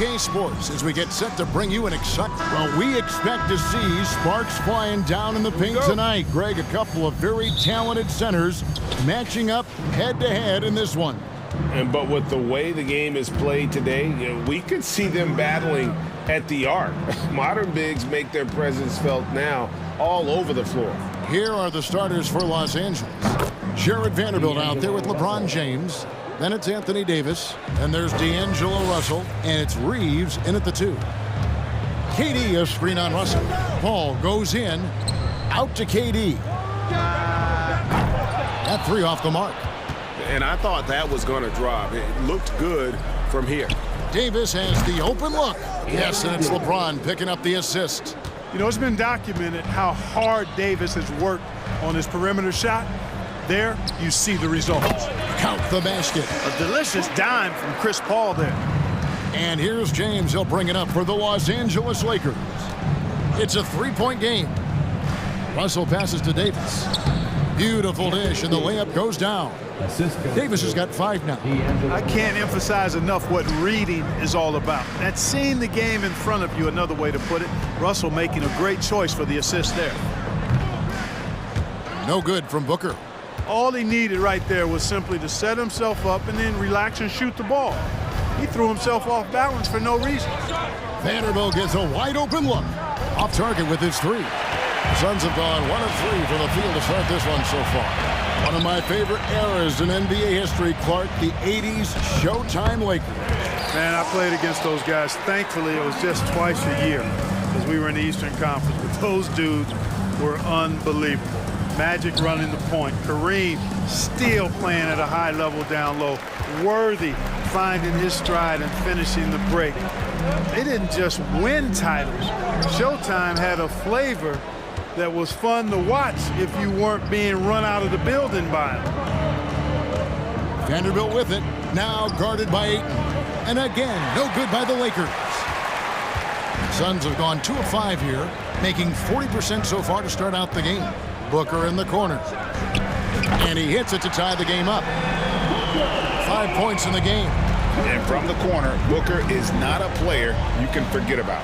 EK Sports as we get set to bring you an exciting... Well, we expect to see sparks flying down in the paint tonight. Greg, a couple of very talented centers matching up head-to-head in this one. But with the way the game is played today, we could see them battling at the arc. Modern bigs make their presence felt now all over the floor. Here are the starters for Los Angeles. Jared Vanderbilt out there with LeBron James. Then it's Anthony Davis. And there's D'Angelo Russell. And it's Reeves in at the 2. KD a screen on Russell. Ball goes in. Out to KD. That 3 off the mark. And I thought that was going to drop. It looked good from here. Davis has the open look. Yes, and it's LeBron picking up the assist. You know, it's been documented how hard Davis has worked on his perimeter shot. There, you see the results. Count the basket. A delicious dime from Chris Paul there. And here's James. He'll bring it up for the Los Angeles Lakers. It's a 3-point game. Russell passes to Davis. Beautiful dish, and the layup goes down. Davis has got 5 now. I can't emphasize enough what reading is all about. That's seeing the game in front of you, another way to put it. Russell making a great choice for the assist there. No good from Booker. All he needed right there was simply to set himself up and then relax and shoot the ball. He threw himself off balance for no reason. Vanderbilt gets a wide open look. Off target with his 3. The Suns have gone 1 of 3 from the field to start this one so far. One of my favorite eras in NBA history, Clark, the 80s Showtime Lakers. Man, I played against those guys. Thankfully, it was just twice a year because we were in the Eastern Conference. But those dudes were unbelievable. Magic running the point. Kareem still playing at a high level down low. Worthy finding his stride and finishing the break. They didn't just win titles. Showtime had a flavor that was fun to watch if you weren't being run out of the building by them. Vanderbilt with it. Now guarded by Ayton. And again, no good by the Lakers. Suns have gone 2 of 5 here, making 40% so far to start out the game. Booker in the corner. And he hits it to tie the game up. 5 points in the game. And from the corner, Booker is not a player you can forget about.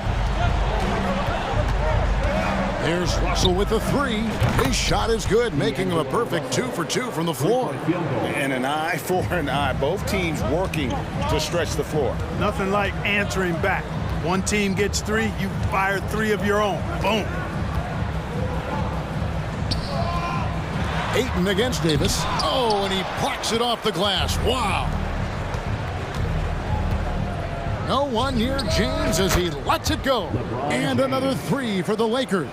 There's Russell with the 3. His shot is good, making him a perfect 2 for 2 from the floor. And an eye for an eye. Both teams working to stretch the floor. Nothing like answering back. One team gets 3, you fire 3 of your own. Boom. Ayton against Davis. Oh, and he plucks it off the glass. Wow. No one near James as he lets it go. And another 3 for the Lakers.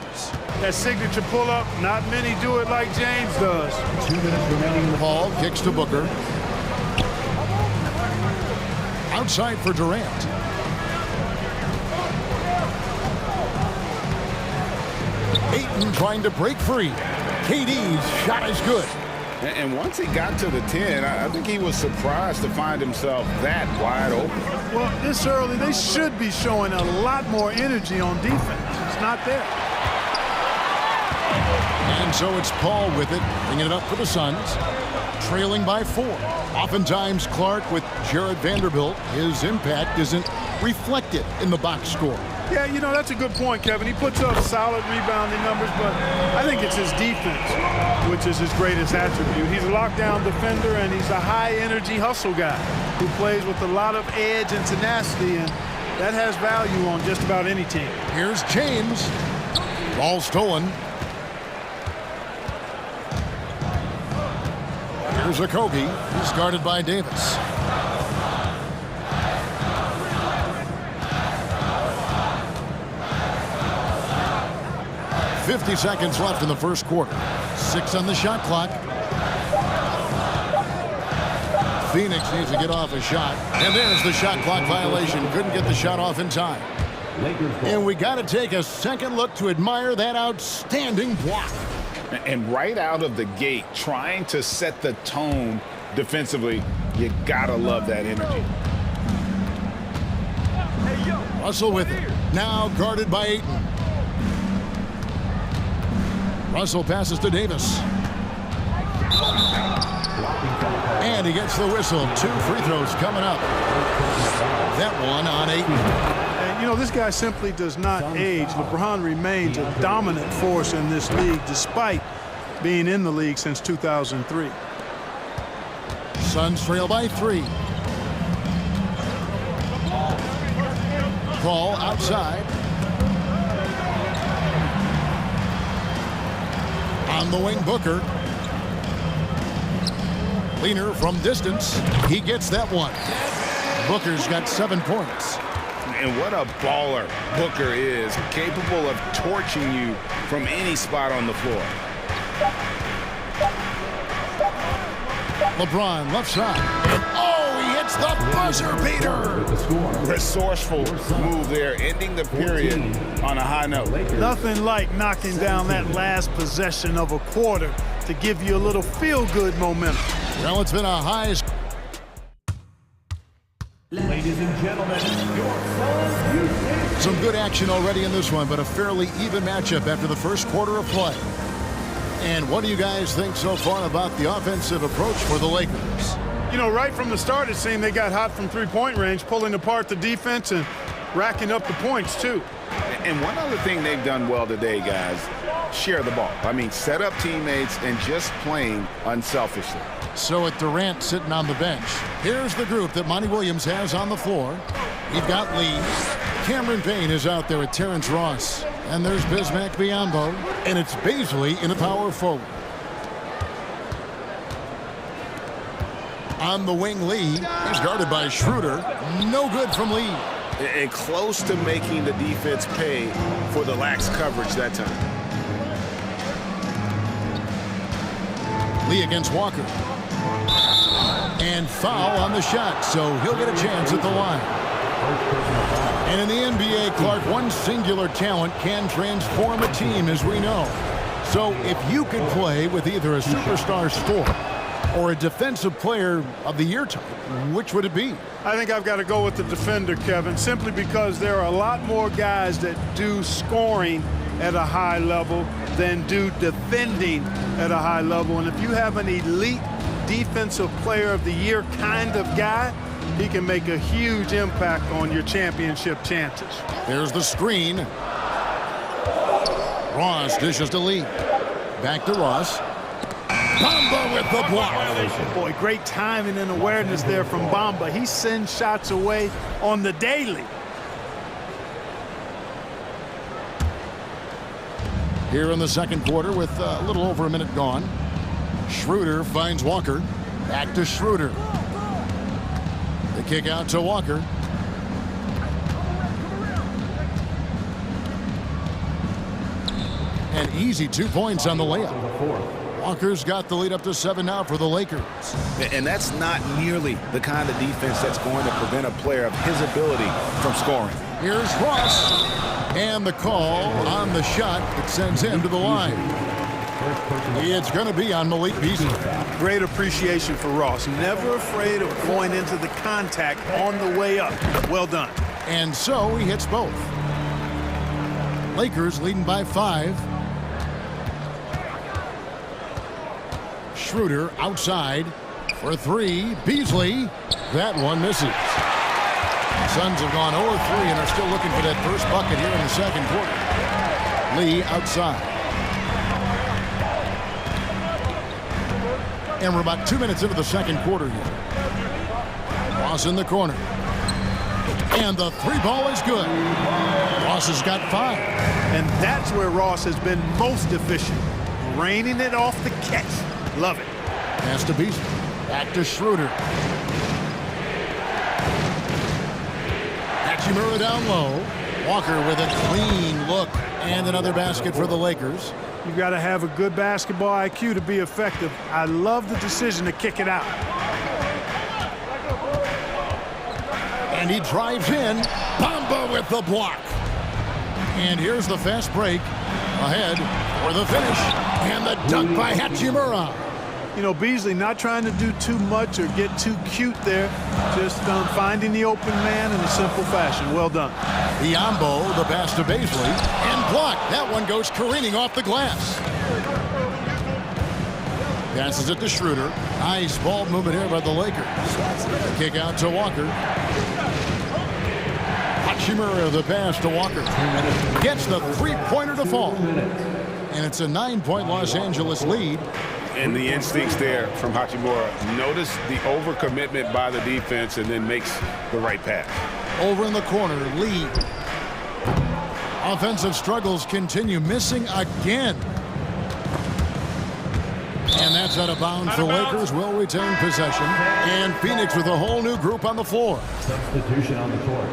That signature pull-up, not many do it like James does. 2 minutes remaining. Paul kicks to Booker. Outside for Durant. Ayton trying to break free. KD's shot is good. And once he got to the 10, I think he was surprised to find himself that wide open. Well, this early, they should be showing a lot more energy on defense. It's not there. And so it's Paul with it, bringing it up for the Suns, trailing by 4. Oftentimes, Clark with Jared Vanderbilt, his impact isn't reflected in the box score. Yeah, you know, that's a good point, Kevin. He puts up solid rebounding numbers, but I think it's his defense, which is his greatest attribute. He's a lockdown defender, and he's a high-energy hustle guy who plays with a lot of edge and tenacity, and that has value on just about any team. Here's James. Ball stolen. Here's Okogie. He's guarded by Davis. 50 seconds left in the first quarter. 6 on the shot clock. Phoenix needs to get off a shot. And there's the shot clock violation. Couldn't get the shot off in time. And we got to take a second look to admire that outstanding block. And right out of the gate, trying to set the tone defensively, you gotta love that energy. Russell with it. Now guarded by Ayton. Russell passes to Davis. And he gets the whistle. 2 free throws coming up. That one on Ayton. And, you know, this guy simply does not age. LeBron remains a dominant force in this league despite being in the league since 2003. Suns trail by 3. Ball outside. On the wing, Booker. Leaner from distance. He gets that one. Booker's got 7 points. And what a baller Booker is, capable of torching you from any spot on the floor. LeBron left side. Oh, he hits the buzzer beater. Resourceful move there, ending the period on a high note. Nothing like knocking down that last possession of a quarter to give you a little feel-good momentum. Well, it's been a high. Ladies and gentlemen, Some good action already in this one, but a fairly even matchup after the first quarter of play. And what do you guys think so far about the offensive approach for the Lakers? You know, right from the start, it seemed they got hot from three-point range, pulling apart the defense and racking up the points, too. And one other thing they've done well today, guys, share the ball. I mean, set up teammates and just playing unselfishly. So with Durant sitting on the bench, here's the group that Monty Williams has on the floor. You've got Lee. Cameron Payne is out there with Terrence Ross. And there's Bismack Biyombo. And it's Baisley in a power forward. On the wing, Lee is guarded by Schroeder. No good from Lee. And close to making the defense pay for the lax coverage that time. Lee against Walker. And foul on the shot, so he'll get a chance at the line. And in the NBA, Clark, one singular talent can transform a team, as we know. So if you could play with either a superstar scorer or a defensive player of the year type, which would it be? I think I've got to go with the defender, Kevin, simply because there are a lot more guys that do scoring at a high level than do defending at a high level. And if you have an elite defensive player of the year kind of guy, he can make a huge impact on your championship chances. There's the screen. Ross dishes to Lee. Back to Ross. Bamba with the block. Boy, great timing and awareness there from Bamba. He sends shots away on the daily. Here in the second quarter with a little over a minute gone. Schroeder finds Walker. Back to Schroeder. The kick out to Walker. An easy 2 points on the layup. Walker's got the lead up to 7 now for the Lakers. And that's not nearly the kind of defense that's going to prevent a player of his ability from scoring. Here's Ross. And the call on the shot that sends him to the line. It's going to be on Malik Beasley. Great appreciation for Ross. Never afraid of going into the contact on the way up. Well done. And so he hits both. Lakers leading by 5. Schroeder outside for 3. Beasley. That one misses. Suns have gone 0-3 and are still looking for that first bucket here in the second quarter. Lee outside. And we're about 2 minutes into the second quarter here. Ross in the corner. And the 3 ball is good. Ross has got 5. And that's where Ross has been most efficient. Raining it off the catch. Love it. Pass to Beasley. Back to Schroeder. Hachimura down low. Walker with a clean look. And another basket for the Lakers. You've got to have a good basketball IQ to be effective. I love the decision to kick it out. And he drives in. Bamba with the block. And here's the fast break. Ahead for the finish. And the dunk by Hachimura. You know, Beasley not trying to do too much or get too cute there. Just finding the open man in a simple fashion. Well done. Biyombo, the pass to Baisley. And blocked. That one goes careening off the glass. Passes it to Schroeder. Nice ball movement here by the Lakers. Kick out to Walker. Hachimura the pass to Walker. Gets the three-pointer to fall. And it's a 9-point Los Angeles lead. And the instincts there from Hachimura. Notice the overcommitment by the defense and then makes the right pass. Over in the corner, Lee. Offensive struggles continue, missing again. And that's out of bounds. The Lakers will retain possession. And Phoenix with a whole new group on the floor. Substitution on the court.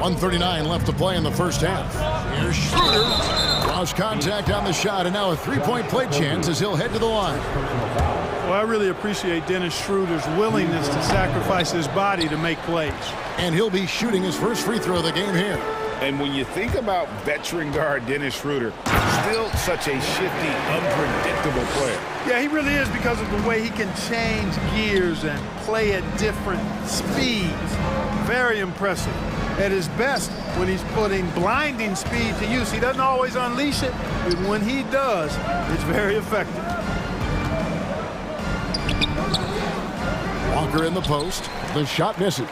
.139 left to play in the first half. Here's Schroeder. Lost contact on the shot, and now a three-point play chance as he'll head to the line. Well, I really appreciate Dennis Schroeder's willingness to sacrifice his body to make plays. And he'll be shooting his first free throw of the game here. And when you think about veteran guard Dennis Schroeder, still such a shifty, unpredictable player. Yeah, he really is, because of the way he can change gears and play at different speeds. Very impressive. At his best, when he's putting blinding speed to use, he doesn't always unleash it, but when he does, it's very effective. Walker in the post. The shot misses.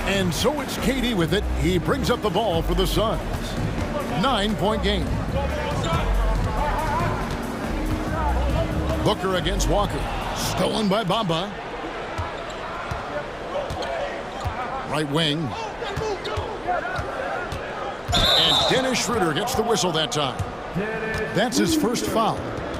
And so it's KD with it. He brings up the ball for the Suns. 9-point game. Booker against Walker. Stolen by Bamba. Right wing. And Dennis Schroeder gets the whistle that time. That's his first foul.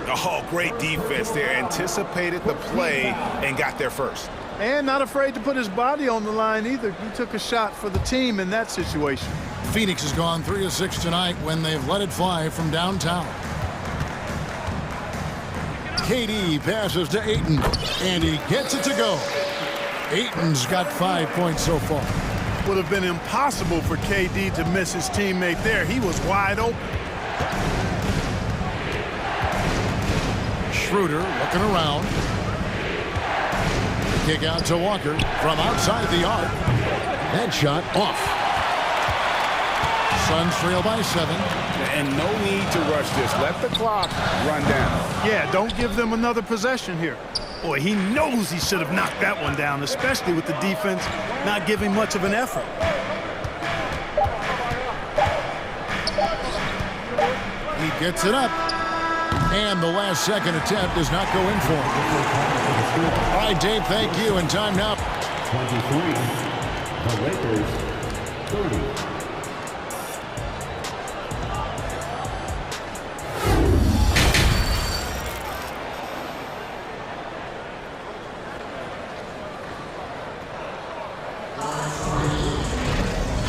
Oh, great defense there. Anticipated the play and got there first. And not afraid to put his body on the line either. He took a shot for the team in that situation. Phoenix has gone 3 of 6 tonight when they've let it fly from downtown. KD passes to Ayton, and he gets it to go. Ayton's got 5 points so far. Would have been impossible for KD to miss his teammate there. He was wide open. Schroeder looking around. Kick out to Walker from outside the arc. That shot off. Suns trail by 7. And no need to rush this. Let the clock run down. Yeah, don't give them another possession here. Boy, he knows he should have knocked that one down, especially with the defense not giving much of an effort. He gets it up. And the last second attempt does not go in for him. All right, Dave, thank you. And time now. 23. The Lakers, 30.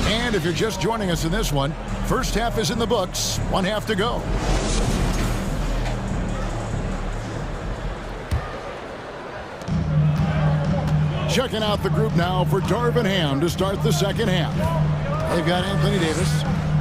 And if you're just joining us in this one, first half is in the books. 1 half to go. Checking out the group now for Darvin Ham to start the second half. They've got Anthony Davis,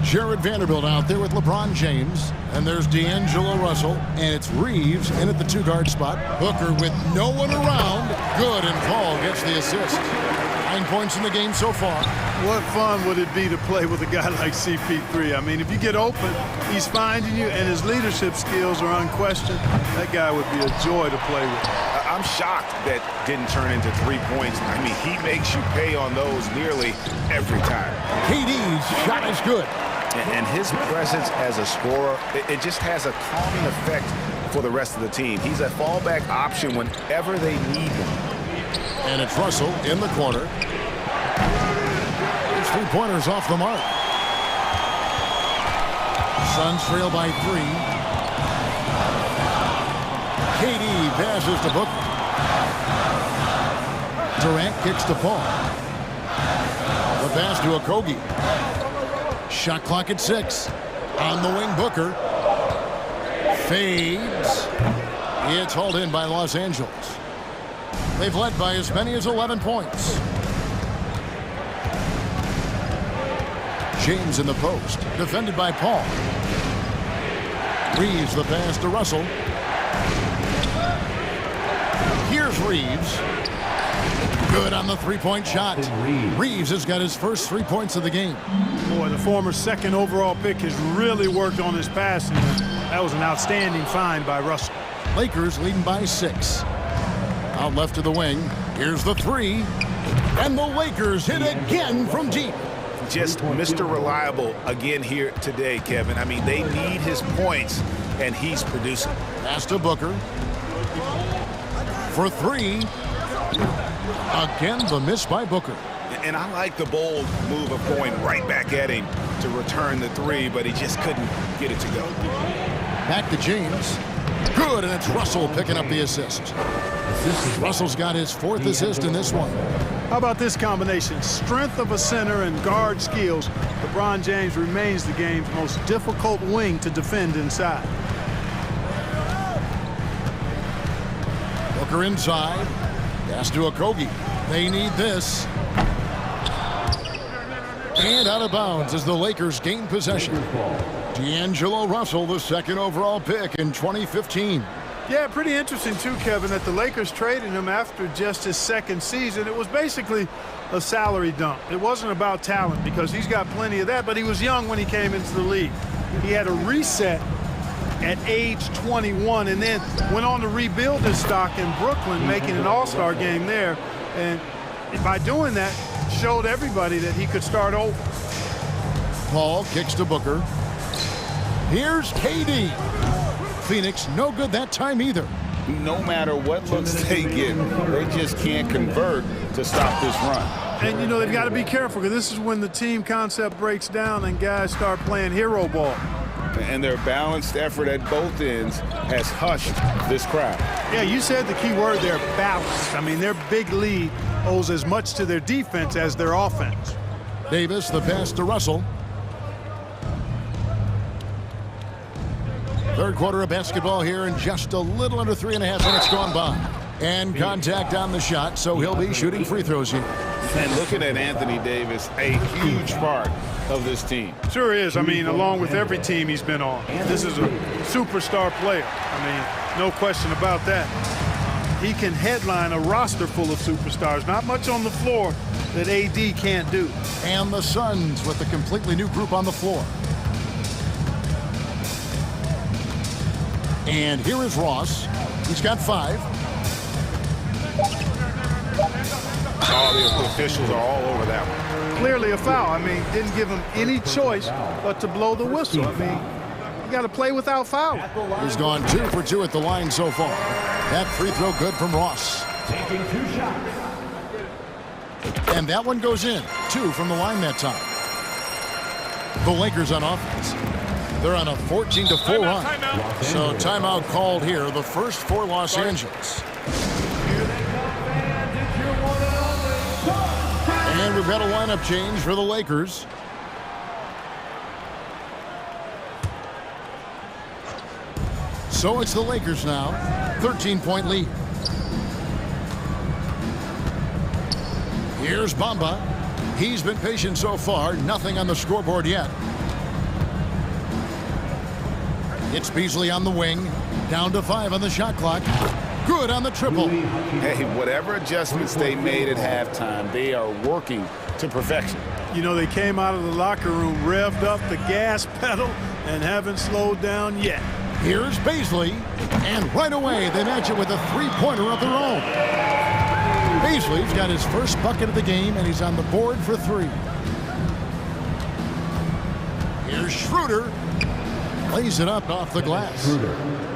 Jared Vanderbilt out there with LeBron James, and there's D'Angelo Russell, and it's Reeves in at the 2-guard spot. Booker with no one around. Good, and Paul gets the assist. 9 points in the game so far. What fun would it be to play with a guy like CP3? I mean, if you get open, he's finding you, and his leadership skills are unquestioned. That guy would be a joy to play with. I'm shocked that didn't turn into 3 points. I mean, he makes you pay on those nearly every time. KD's shot is good. And his presence as a scorer, it just has a calming effect for the rest of the team. He's a fallback option whenever they need him. And it's Russell in the corner. His 3-pointers off the mark. Suns trail by 3. KD passes to Booker. Durant kicks to Paul. The pass to Okogie. Shot clock at 6. On the wing, Booker. Fades. It's hauled in by Los Angeles. They've led by as many as 11 points. James in the post. Defended by Paul. Reeves the pass to Russell. Here's Reeves. Good on the three-point shot. Reeves has got his first 3 points of the game. Boy, the former second overall pick has really worked on his passing. That was an outstanding find by Russell. Lakers leading by 6. Out left to the wing. Here's the three. And the Lakers hit again from deep. Just Mr. Reliable again here today, Kevin. I mean, they need his points, and he's producing. Pass to Booker. For three. Again, the miss by Booker. And I like the bold move of going right back at him to return the three, but he just couldn't get it to go. Back to James. Good, and it's Russell picking up the assist. Russell's got his 4th assist in this one. How about this combination? Strength of a center and guard skills. LeBron James remains the game's most difficult wing to defend inside. Booker inside. Pass to Okogie. They need this. And out of bounds as the Lakers gain possession. D'Angelo Russell, the 2nd overall pick in 2015. Yeah, pretty interesting too, Kevin, that the Lakers traded him after just his 2nd season. It was basically a salary dump. It wasn't about talent because he's got plenty of that, but he was young when he came into the league. He had a reset at age 21 and then went on to rebuild his stock in Brooklyn, making an all-star game there. And by doing that, showed everybody that he could start over. Paul kicks to Booker. Here's KD. Phoenix no good that time either. No matter what looks they get, they just can't convert to stop this run. And, you know, they've got to be careful because this is when the team concept breaks down and guys start playing hero ball. And their balanced effort at both ends has hushed this crowd. Yeah, you said the key word there, balanced. I mean, their big lead owes as much to their defense as their offense. Davis, the pass to Russell. 3rd quarter of basketball here, and just a little under 3.5 minutes gone by. And contact on the shot, so he'll be shooting free throws here. And looking at Anthony Davis, a huge part of this team. Sure is. I mean, along with every team he's been on. This is a superstar player. I mean, no question about that. He can headline a roster full of superstars. Not much on the floor that AD can't do. And the Suns with a completely new group on the floor. And here is Ross. He's got 5. Oh, the officials are all over that one. Clearly a foul. I mean, didn't give him any choice but to blow the whistle. I mean, you got to play without foul. He's gone 2 for 2 at the line so far. That free throw good from Ross. Taking 2 shots. And that one goes in. 2 from the line that time. The Lakers on offense. They're on a 14-4 run. So timeout called here, the first for Los Angeles. And we've got a lineup change for the Lakers. So it's the Lakers now, 13-point lead. Here's Bamba. He's been patient so far, nothing on the scoreboard yet. It's Beasley on the wing, down to 5 on the shot clock. Good on the triple. Hey, whatever adjustments they made at halftime, they are working to perfection. You know, they came out of the locker room, revved up the gas pedal, and haven't slowed down yet. Here's Beasley, and right away they match it with a 3-pointer of their own. Beasley's got his first bucket of the game, and he's on the board for 3. Here's Schroeder. Lays it up off the glass.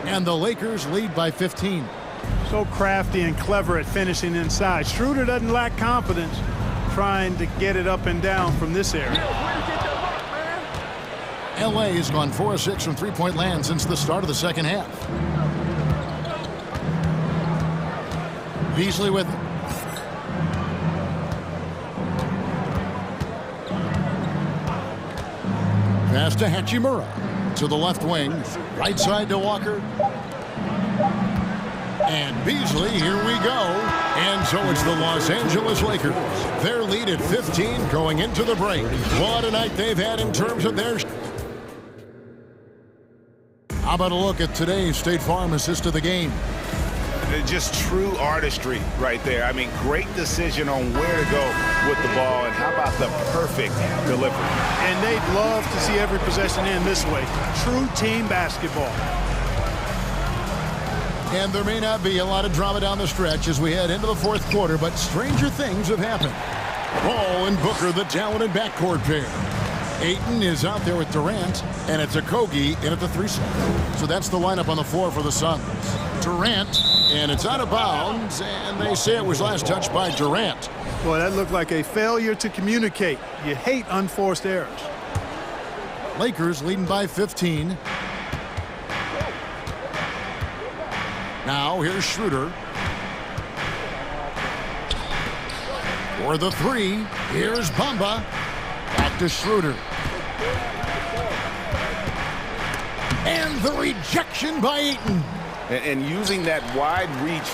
And the Lakers lead by 15. So crafty and clever at finishing inside. Schroeder doesn't lack confidence trying to get it up and down from this area. LA has gone 4-6 from 3-point land since the start of the second half. Beasley with it. Pass to Hachimura. To the left wing, right side to Walker. And Beasley, here we go. And so it's the Los Angeles Lakers. Their lead at 15 going into the break. What a night they've had in terms of their... How about a look at today's State Farm assist of the game? Just true artistry right there. I mean, great decision on where to go with the ball, and how about the perfect delivery? And they'd love to see every possession end this way. True team basketball. And there may not be a lot of drama down the stretch as we head into the fourth quarter, but stranger things have happened. Ball and Booker, the talented backcourt pair. Ayton is out there with Durant, and it's Okogie in at the 3 slot. So that's the lineup on the floor for the Suns. Durant, and it's out of bounds, and they say it was last touched by Durant. Boy, that looked like a failure to communicate. You hate unforced errors. Lakers leading by 15. Now here's Schroeder. For the 3, here's Bamba. Back to Schroeder. And the rejection by Ayton. And using that wide reach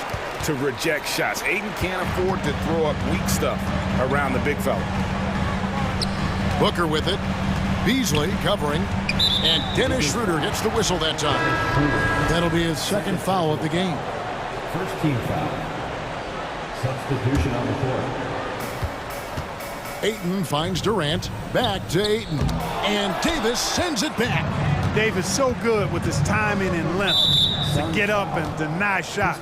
to reject shots. Ayton can't afford to throw up weak stuff around the big fella. Booker with it. Beasley covering. And Dennis Schroeder gets the whistle that time. That'll be his second foul of the game. First team foul. Substitution on the court. Ayton finds Durant. Back to Ayton. And Davis sends it back. Davis so good with his timing and length to get up and deny shots.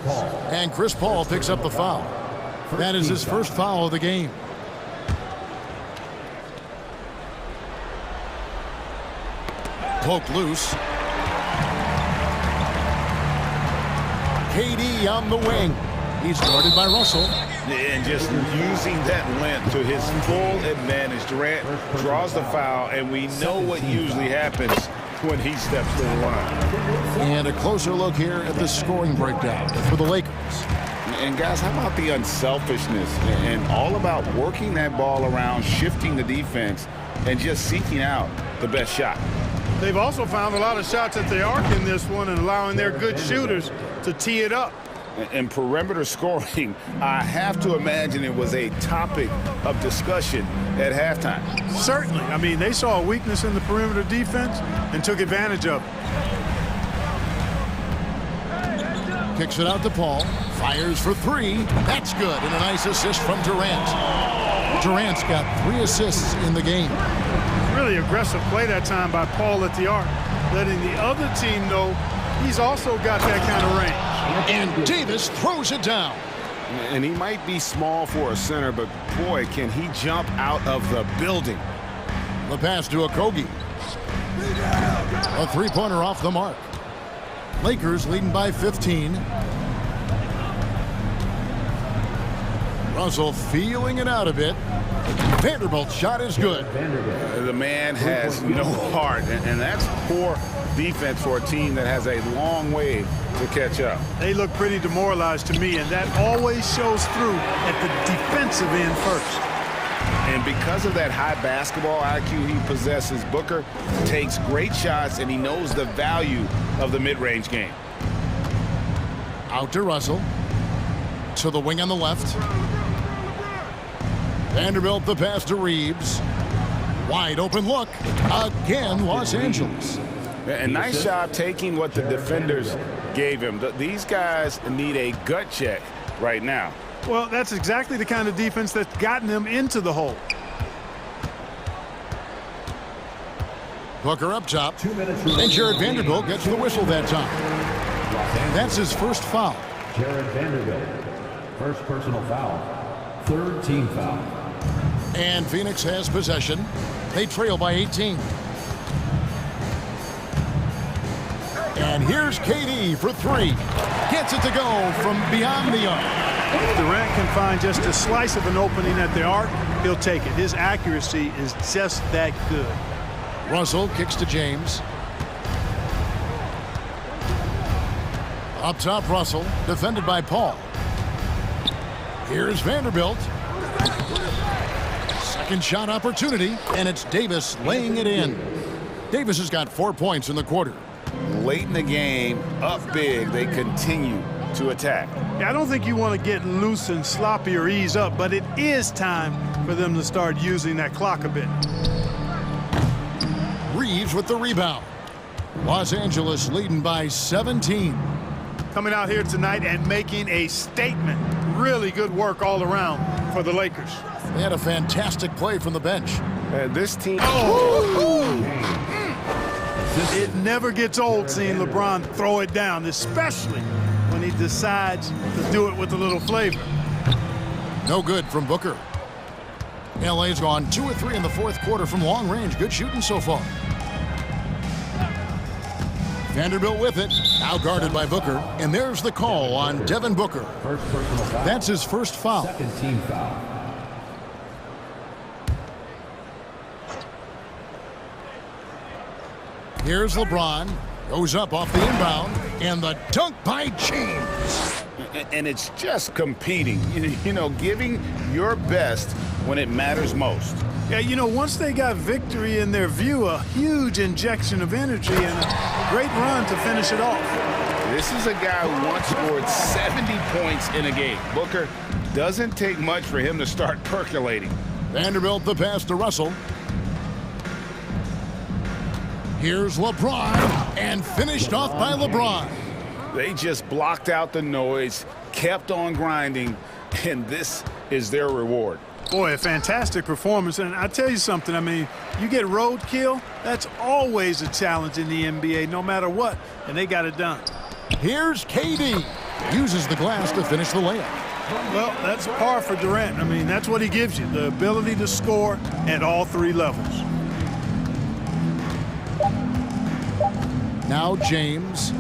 And Chris Paul picks up the foul. That is his first foul of the game. Poke loose. KD on the wing. He's guarded by Russell. And just using that length to his full advantage. Durant draws the foul, and we know what usually happens when he steps to the line. And a closer look here at the scoring breakdown for the Lakers. And guys, how about the unselfishness and all about working that ball around, shifting the defense, and just seeking out the best shot. They've also found a lot of shots at the arc in this one and allowing their good shooters to tee it up. And perimeter scoring, I have to imagine it was a topic of discussion at halftime. Certainly. I mean, they saw a weakness in the perimeter defense and took advantage of it. Kicks it out to Paul. Fires for 3. That's good. And a nice assist from Durant. Durant's got 3 assists in the game. Really aggressive play that time by Paul at the arc, letting the other team know he's also got that kind of range. And Davis throws it down. And he might be small for a center, but boy, can he jump out of the building. The pass to Okogie. A 3-pointer off the mark. Lakers leading by 15. Russell feeling it out a bit. Vanderbilt's shot is good. The man has no heart, and that's poor defense for a team that has a long way to catch up. They look pretty demoralized to me, and that always shows through at the defensive end first. And because of that high basketball IQ he possesses, Booker takes great shots, and he knows the value of the mid-range game. Out to Russell. To the wing on the left. Vanderbilt the pass to Reeves. Wide open look. Again, Los Angeles. A nice job taking what the defenders gave him. These guys need a gut check right now. Well, that's exactly the kind of defense that's gotten them into the hole. Booker up top. And Jared Vanderbilt gets the whistle that time. That's his first foul. Jared Vanderbilt, first personal foul, 3rd team foul. And Phoenix has possession. They trail by 18. And here's KD for 3. Gets it to go from beyond the arc. If Durant can find just a slice of an opening at the arc, he'll take it. His accuracy is just that good. Russell kicks to James. Up top, Russell, defended by Paul. Here's Vanderbilt. Second shot opportunity, and it's Davis laying it in. Davis has got 4 points in the quarter. Late in the game, up big, they continue to attack. Yeah, I don't think you want to get loose and sloppy or ease up, but it is time for them to start using that clock a bit. Reeves with the rebound. Los Angeles leading by 17. coming out here tonight and making a statement. Really good work all around for the Lakers. They had a fantastic play from the bench. This team... It never gets old seeing LeBron throw it down, especially when he decides to do it with a little flavor. No good from Booker. LA's gone 2 of 3 in the fourth quarter from long range. Good shooting so far. Vanderbilt with it, now guarded by Booker, and there's the call on Devin Booker. That's his first foul. Second team foul. Here's LeBron, goes up off the inbound, and the dunk by James. And it's just competing, you know, giving your best when it matters most. Yeah, you know, once they got victory in their view, a huge injection of energy and a great run to finish it off. This is a guy who once scored 70 points in a game. Booker, doesn't take much for him to start percolating. Vanderbilt the pass to Russell. Here's LeBron, and finished off by LeBron. They just blocked out the noise, kept on grinding, and this is their reward. Boy, a fantastic performance. And I tell you something, I mean, you get roadkill, that's always a challenge in the NBA, no matter what, and they got it done. Here's KD. Uses the glass to finish the layup. Well, that's par for Durant. I mean, that's what he gives you, the ability to score at all 3 levels. Now James.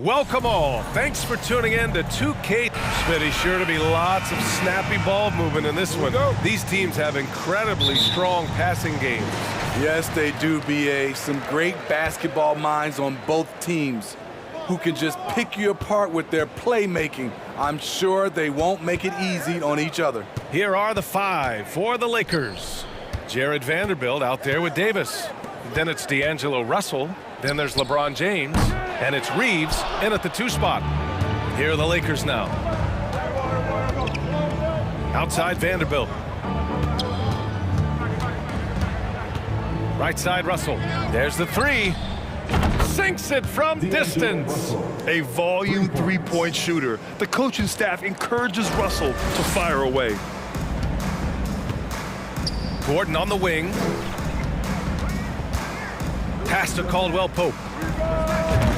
Welcome all. Thanks for tuning in to 2K. Smitty, sure to be lots of snappy ball movement in this one. These teams have incredibly strong passing games. Yes, they do, BA. Some great basketball minds on both teams who can just pick you apart with their playmaking. I'm sure they won't make it easy on each other. Here are the 5 for the Lakers. Jared Vanderbilt out there with Davis. Then it's D'Angelo Russell. Then there's LeBron James. And it's Reeves in at the 2 spot. Here are the Lakers now. Outside Vanderbilt. Right side Russell. There's the 3. Sinks it from distance. A volume three-point shooter. The coaching staff encourages Russell to fire away. Gordon on the wing. Pass to Caldwell Pope.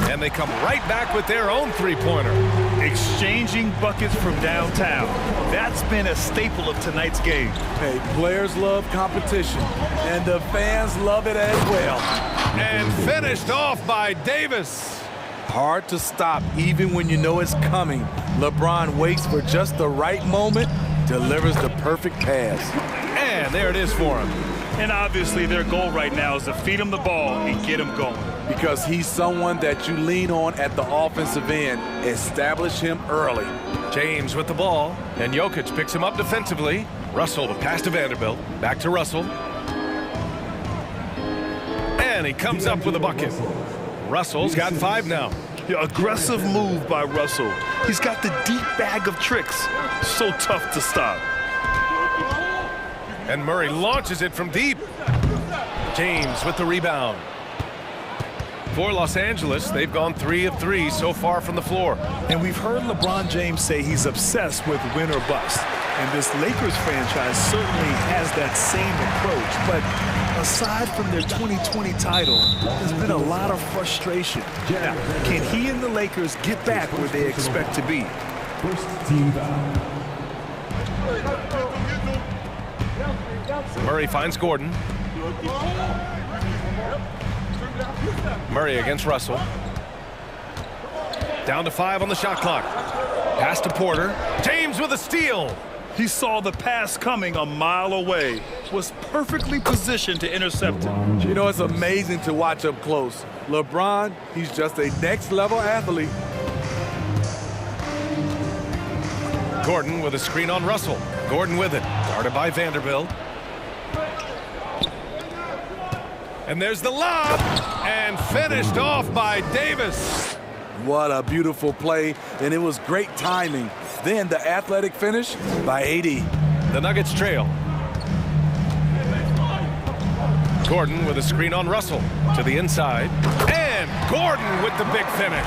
And they come right back with their own three-pointer. Exchanging buckets from downtown. That's been a staple of tonight's game. Hey, players love competition, and the fans love it as well. And finished off by Davis. Hard to stop even when you know it's coming. LeBron waits for just the right moment, delivers the perfect pass. And there it is for him. And obviously their goal right now is to feed him the ball and get him going. Because he's someone that you lean on at the offensive end. Establish him early. James with the ball, and Jokic picks him up defensively. Russell, the pass to Vanderbilt. Back to Russell. And he comes up with a bucket. Russell's got 5 now. Yeah, aggressive move by Russell. He's got the deep bag of tricks. So tough to stop. And Murray launches it from deep. James with the rebound. For Los Angeles, they've gone 3 of 3 so far from the floor. And we've heard LeBron James say he's obsessed with win or bust. And this Lakers franchise certainly has that same approach. But aside from their 2020 title, there's been a lot of frustration. Now, can he and the Lakers get back where they expect to be? First team foul. Murray finds Gordon. Murray against Russell. Down to 5 on the shot clock. Pass to Porter. James with a steal. He saw the pass coming a mile away. Was perfectly positioned to intercept it. You know, it's amazing to watch up close. LeBron, he's just a next-level athlete. Gordon with a screen on Russell. Gordon with it. Guarded by Vanderbilt. And there's the lob. And finished off by Davis. What a beautiful play, and it was great timing. Then the athletic finish by AD. The Nuggets trail. Gordon with a screen on Russell. To the inside. And Gordon with the big finish.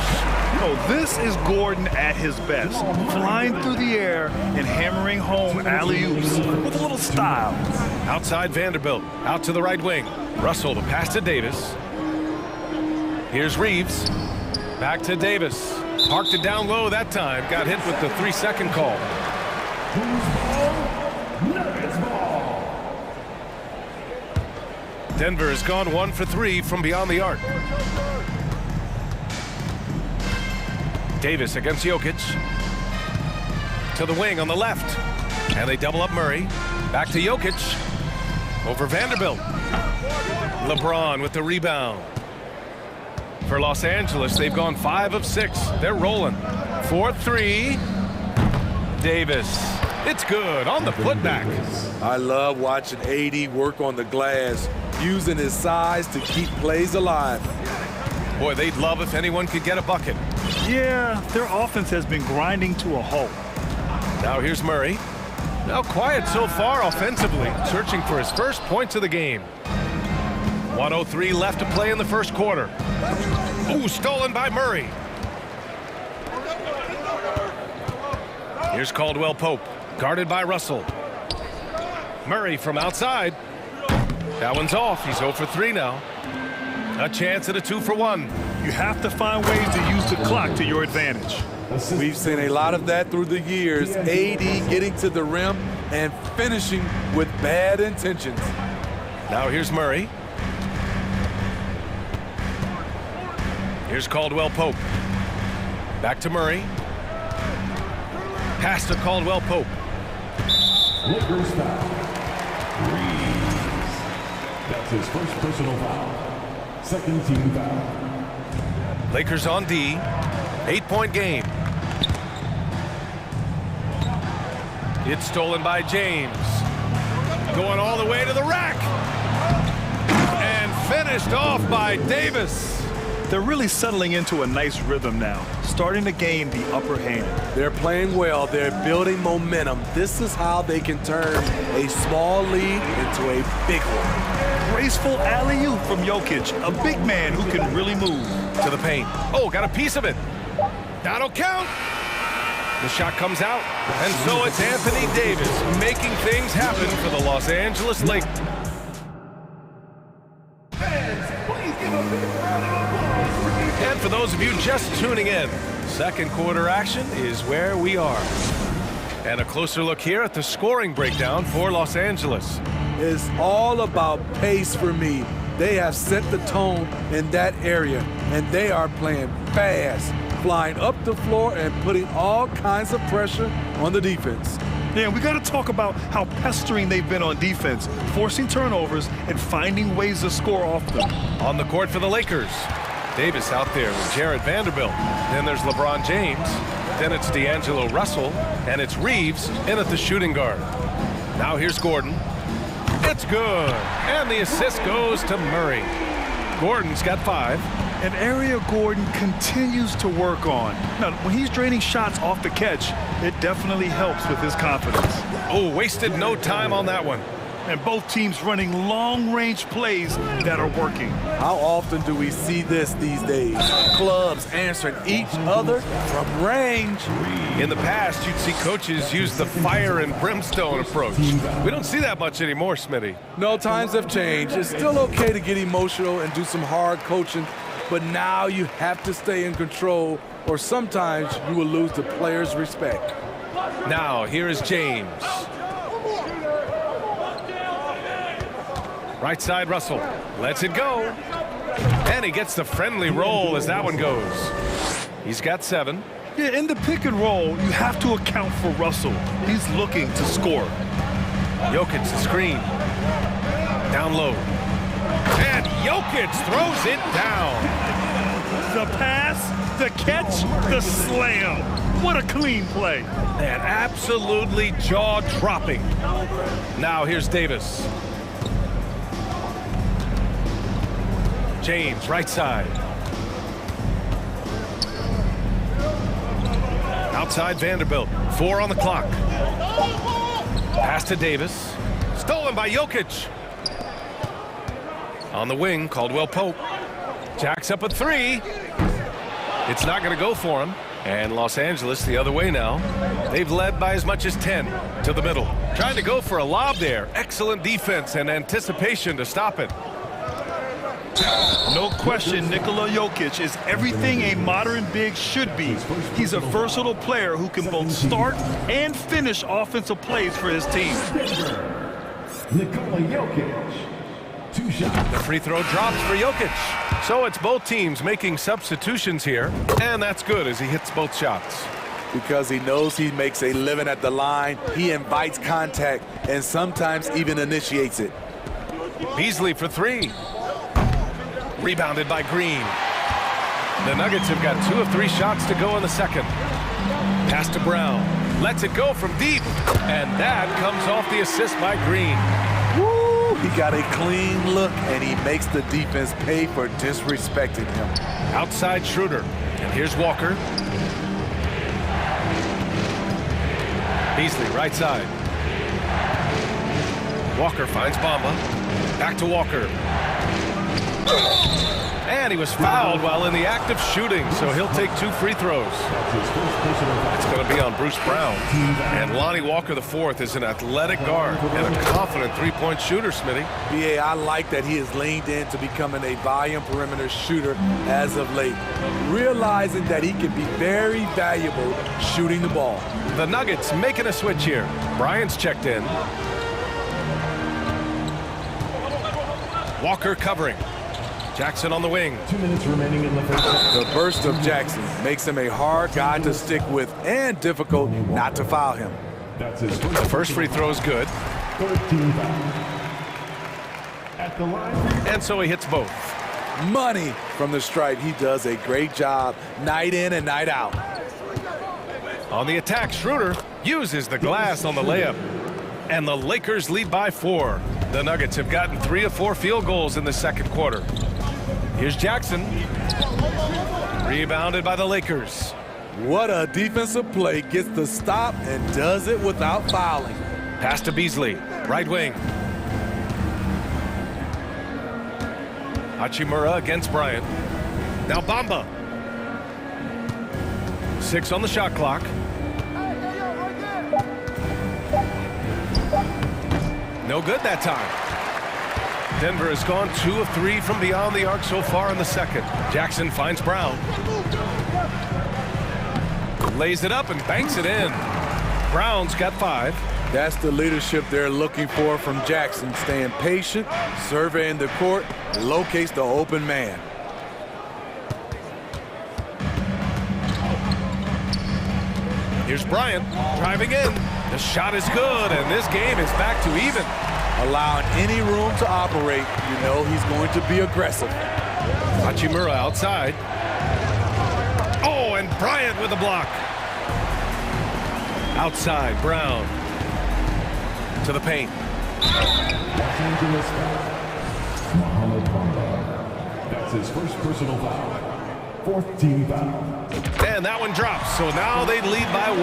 Oh, this is Gordon at his best. Flying through the air and hammering home alley-oops with a little style. Outside Vanderbilt. Out to the right wing. Russell the pass to Davis. Here's Reeves. Back to Davis. Parked it down low that time. Got hit with the 3-second call. Denver has gone 1 for 3 from beyond the arc. Davis against Jokic. To the wing on the left. And they double up Murray. Back to Jokic. Over Vanderbilt. LeBron with the rebound. For Los Angeles, they've gone 5 of 6. They're rolling. 4-3. Davis. It's good on the putback. I love watching AD work on the glass, using his size to keep plays alive. Boy, they'd love if anyone could get a bucket. Yeah, their offense has been grinding to a halt. Now here's Murray. Now quiet so far offensively, searching for his first points of the game. 1:03 left to play in the first quarter. Ooh, stolen by Murray. Here's Caldwell Pope, guarded by Russell. Murray from outside. That one's off. He's 0 for 3 now. A chance at a 2 for 1. You have to find ways to use the clock to your advantage. We've seen a lot of that through the years. AD getting to the rim and finishing with bad intentions. Now here's Murray. Here's Caldwell Pope. Back to Murray. Pass to Caldwell Pope. Lakers foul. Reeves. That's his first personal foul. Second team foul. Lakers on D. 8-point game. It's stolen by James. Going all the way to the rack. And finished off by Davis. They're really settling into a nice rhythm now, starting to gain the upper hand. They're playing well. They're building momentum. This is how they can turn a small lead into a big one. Graceful alley-oop from Jokic, a big man who can really move. To the paint. Oh, got a piece of it. That'll count. The shot comes out, and so it's Anthony Davis making things happen for the Los Angeles Lakers. And for those of you just tuning in, second quarter action is where we are. And a closer look here at the scoring breakdown for Los Angeles. It's all about pace for me. They have set the tone in that area, and they are playing fast, flying up the floor and putting all kinds of pressure on the defense. Yeah, we got to talk about how pestering they've been on defense, forcing turnovers and finding ways to score off them. On the court for the Lakers, Davis out there with Jared Vanderbilt. Then there's LeBron James. Then it's D'Angelo Russell. And it's Reeves in at the shooting guard. Now here's Gordon. It's good. And the assist goes to Murray. Gordon's got 5. An area Gordon continues to work on. Now, when he's draining shots off the catch, it definitely helps with his confidence. Oh, wasted no time on that one. And both teams running long-range plays that are working. How often do we see this these days? Clubs answering each other from range. In the past, you'd see coaches use the fire and brimstone approach. We don't see that much anymore, Smitty. No, times have changed. It's still okay to get emotional and do some hard coaching, but now you have to stay in control, or sometimes you will lose the players' respect. Now, here is James. Right side, Russell lets it go. And he gets the friendly roll as that one goes. He's got 7. Yeah, in the pick and roll, you have to account for Russell. He's looking to score. Jokic the screen. Down low. And Jokic throws it down. The pass, the catch, the slam. What a clean play. Man, absolutely jaw-dropping. Now here's Davis. James, right side. Outside Vanderbilt. 4 on the clock. Pass to Davis. Stolen by Jokic. On the wing, Caldwell Pope. Jacks up a 3. It's not going to go for him. And Los Angeles the other way now. They've led by as much as 10 to the middle. Trying to go for a lob there. Excellent defense and anticipation to stop it. No question, Nikola Jokic is everything a modern big should be. He's a versatile player who can both start and finish offensive plays for his team. Nikola Jokic. 2 shots. The free throw drops for Jokic. So it's both teams making substitutions here, and that's good as he hits both shots. Because he knows he makes a living at the line, he invites contact and sometimes even initiates it. Beasley for 3. Rebounded by Green. The Nuggets have got 2 of 3 shots to go in the second. Pass to Brown. Lets it go from deep. And that comes off the assist by Green. Woo! He got a clean look, and he makes the defense pay for disrespecting him. Outside Schroeder. And here's Walker. Beasley, right side. Walker finds Bamba. Back to Walker. And he was fouled while in the act of shooting, so he'll take 2 free throws. It's going to be on Bruce Brown. And Lonnie Walker IV is an athletic guard and a confident 3-point shooter, Smitty. BA, I like that he has leaned into becoming a volume perimeter shooter as of late, realizing that he can be very valuable shooting the ball. The Nuggets making a switch here. Bryant's checked in. Walker covering. Jackson on the wing. 2 minutes remaining in the first half. The burst of Jackson makes him a hard guy to stick with and difficult not to foul him. That's his The first free throw is good. 13 fouls. At the line. And so he hits both. Money from the stripe. He does a great job night in and night out. On the attack, Schroeder uses the glass on the layup. And the Lakers lead by 4. The Nuggets have gotten 3 of 4 field goals in the second quarter. Here's Jackson. Rebounded by the Lakers. What a defensive play. Gets the stop and does it without fouling. Pass to Beasley, right wing. Hachimura against Bryant. Now Bamba. 6 on the shot clock. No good that time. Denver has gone 2 of 3 from beyond the arc so far in the second. Jackson finds Brown. Lays it up and banks it in. Brown's got 5. That's the leadership they're looking for from Jackson. Staying patient, surveying the court, locates the open man. Here's Bryant driving in. The shot is good, and this game is back to even. Allowing any room to operate, you know he's going to be aggressive. Hachimura outside. Oh, and Bryant with a block. Outside, Brown. To the paint. Los Angeles foul. Mohamed Bamba. That's his first personal foul. 4th team foul. And that one drops, so now they lead by 1.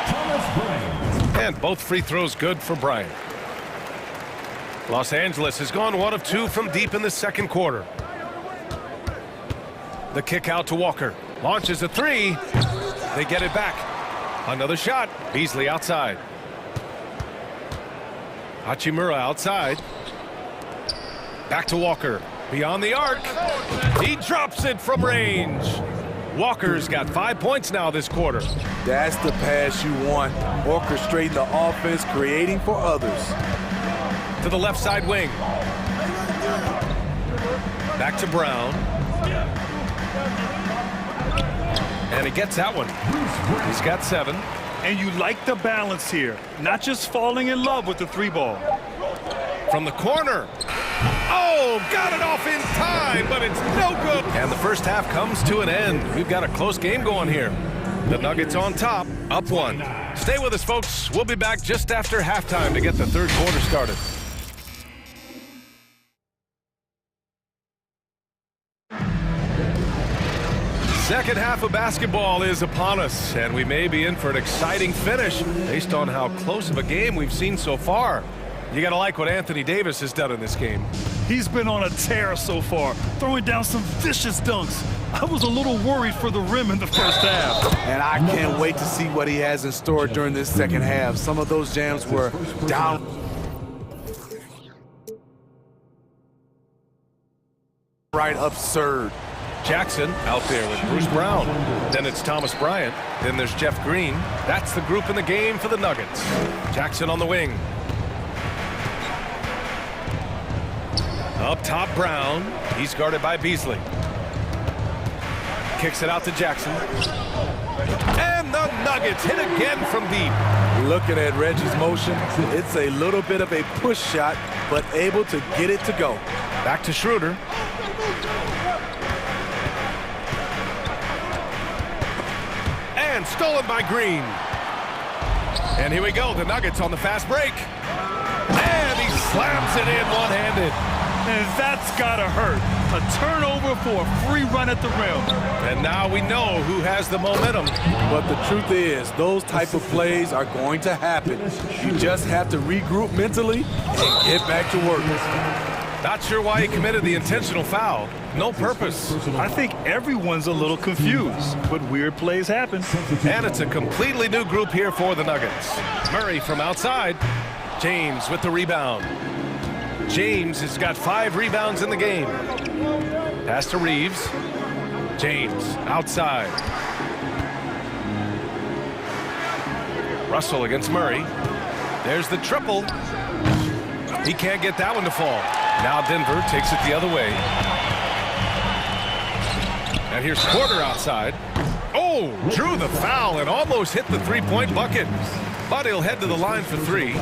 Thomas Bryant. And both free throws good for Bryant. Los Angeles has gone 1 of 2 from deep in the second quarter. The kick out to Walker. Launches a 3. They get it back. Another shot. Beasley outside. Hachimura outside. Back to Walker. Beyond the arc. He drops it from range. Walker's got 5 points now this quarter. That's the pass you want. Orchestrating the offense, creating for others. To the left side wing. Back to Brown. And he gets that one. He's got 7. And you like the balance here. Not just falling in love with the 3-ball. From the corner. Oh, got it off in time, but it's no good. And the first half comes to an end. We've got a close game going here. The Nuggets on top, up 1. Stay with us, folks. We'll be back just after halftime to get the third quarter started. Second half of basketball is upon us, and we may be in for an exciting finish based on how close of a game we've seen so far. You got to like what Anthony Davis has done in this game. He's been on a tear so far, throwing down some vicious dunks. I was a little worried for the rim in the first half. And I can't wait to see what he has in store during this second half. Some of those jams were down. Right, absurd. Jackson out there with Bruce Brown. Then it's Thomas Bryant. Then there's Jeff Green. That's the group in the game for the Nuggets. Jackson on the wing. Up top, Brown. He's guarded by Beasley. Kicks it out to Jackson. And the Nuggets hit again from deep. Looking at Reggie's motion, it's a little bit of a push shot, but able to get it to go. Back to Schroeder. And stolen by Green. And here we go, the Nuggets on the fast break. And he slams it in one-handed. And that's gotta hurt. A turnover for a free run at the rim. And now we know who has the momentum. But the truth is, those type of plays are going to happen. You just have to regroup mentally and get back to work. Not sure why he committed the intentional foul. No purpose. I think everyone's a little confused, but weird plays happen. And it's a completely new group here for the Nuggets. Murray from outside. James with the rebound. James has got 5 rebounds in the game. Pass to Reeves. James outside. Russell against Murray. There's the triple. He can't get that one to fall. Now Denver takes it the other way. And here's Porter outside. Oh, drew the foul and almost hit the three-point bucket. But he'll head to the line for three.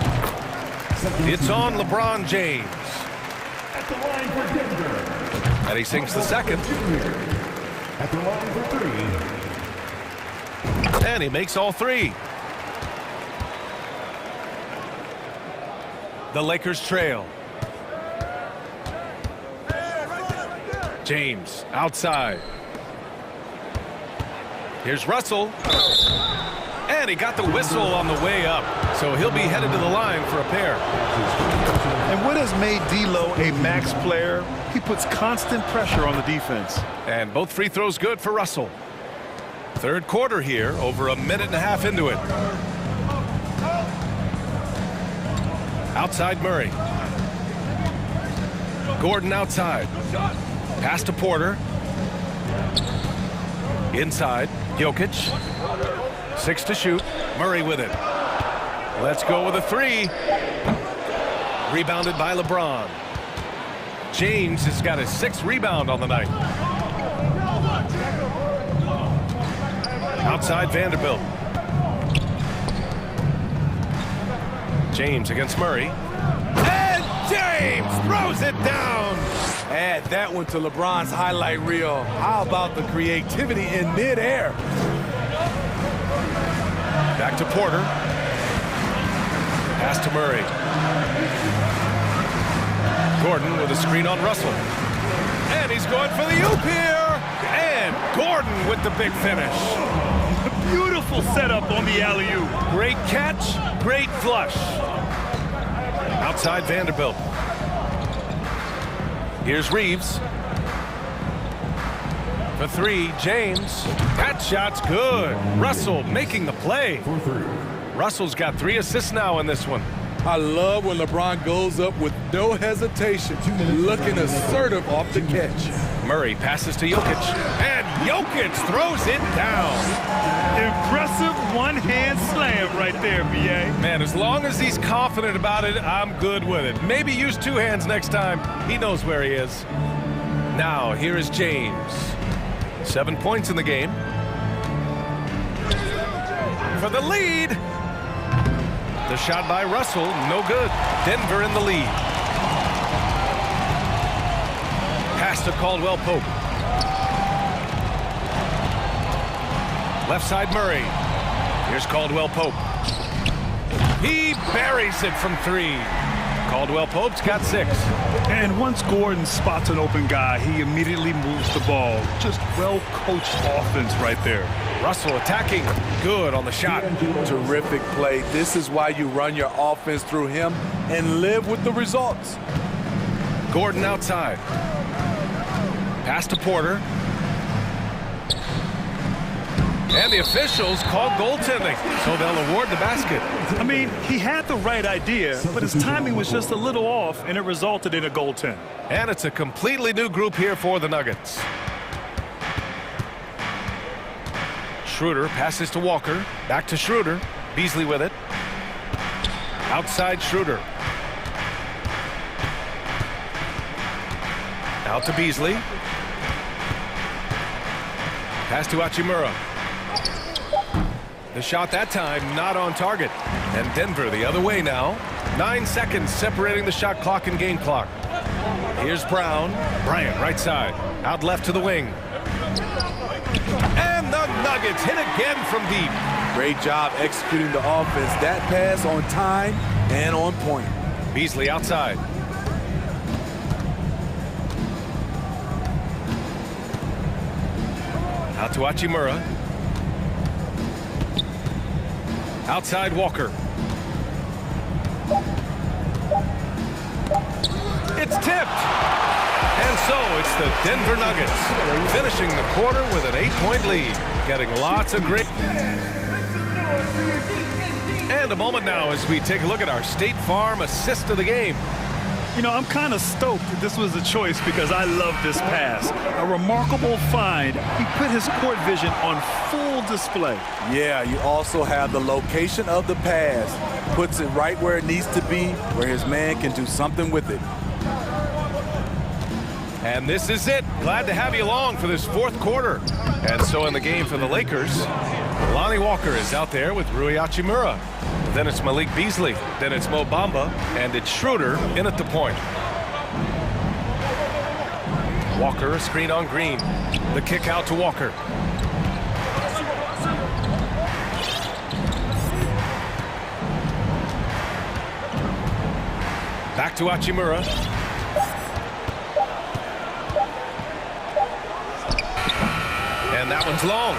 It's on LeBron James. At the line for Denver. And he sinks the second. At the line for three. And he makes all three. The Lakers trail. James outside. Here's Russell. And he got the whistle on the way up. So he'll be headed to the line for a pair. And what has made D'Lo a max player? He puts constant pressure on the defense. And both free throws good for Russell. Third quarter here, over a minute and a half into it. Outside Murray. Gordon outside. Pass to Porter. Inside, Jokic. 6 to shoot. Murray with it. Let's go with a three. Rebounded by LeBron. James has got his 6th rebound on the night. Outside Vanderbilt. James against Murray. And James throws it down. Add that one to LeBron's highlight reel. How about the creativity in midair? Back to Porter. Pass to Murray. Gordon with a screen on Russell. And he's going for the oop here. And Gordon with the big finish. Beautiful setup on the alley-oop. Great catch, great flush. Outside Vanderbilt. Here's Reeves. For three, James. That shot's good. Russell making the play. Russell's got 3 assists now in this one. I love when LeBron goes up with no hesitation, looking assertive off the catch. Murray passes to Jokic. And Jokic throws it down. Impressive one-hand slam right there, B.A. Man, as long as he's confident about it, I'm good with it. Maybe use 2 hands next time. He knows where he is. Now, here is James. 7 points in the game. For the lead. The shot by Russell, no good. Denver in the lead. Pass to Caldwell Pope. Left side Murray. Here's Caldwell Pope. He buries it from 3. Caldwell Pope's got 6. And once Gordon spots an open guy, he immediately moves the ball. Just well-coached offense right there. Russell attacking. Good on the shot. Terrific play. This is why you run your offense through him and live with the results. Gordon outside. Pass to Porter. And the officials call goaltending, so they'll award the basket. I mean, he had the right idea, but his timing was just a little off, and it resulted in a goaltend. And it's a completely new group here for the Nuggets. Schroeder passes to Walker. Back to Schroeder. Beasley with it. Outside Schroeder. Out to Beasley. Pass to Hachimura. The shot that time not on target. And Denver the other way now. 9 seconds separating the shot clock and game clock. Here's Brown. Bryant right side. Out left to the wing. And the Nuggets hit again from deep. Great job executing the offense. That pass on time and on point. Beasley outside. Out to Hachimura. Outside Walker. It's tipped. And so it's the Denver Nuggets finishing the quarter with an 8-point lead. Getting lots of great... And a moment now as we take a look at our State Farm assist of the game. You know, I'm kind of stoked that this was a choice because I love this pass. A remarkable find. He put his court vision on full display. Yeah, you also have the location of the pass. Puts it right where it needs to be, where his man can do something with it. And this is it. Glad to have you along for this fourth quarter. And so in the game for the Lakers, Lonnie Walker is out there with Rui Hachimura. Then it's Malik Beasley. Then it's Mo Bamba. And it's Schroeder in at the point. Walker, a screen on Green. The kick out to Walker. Back to Hachimura. And that one's long.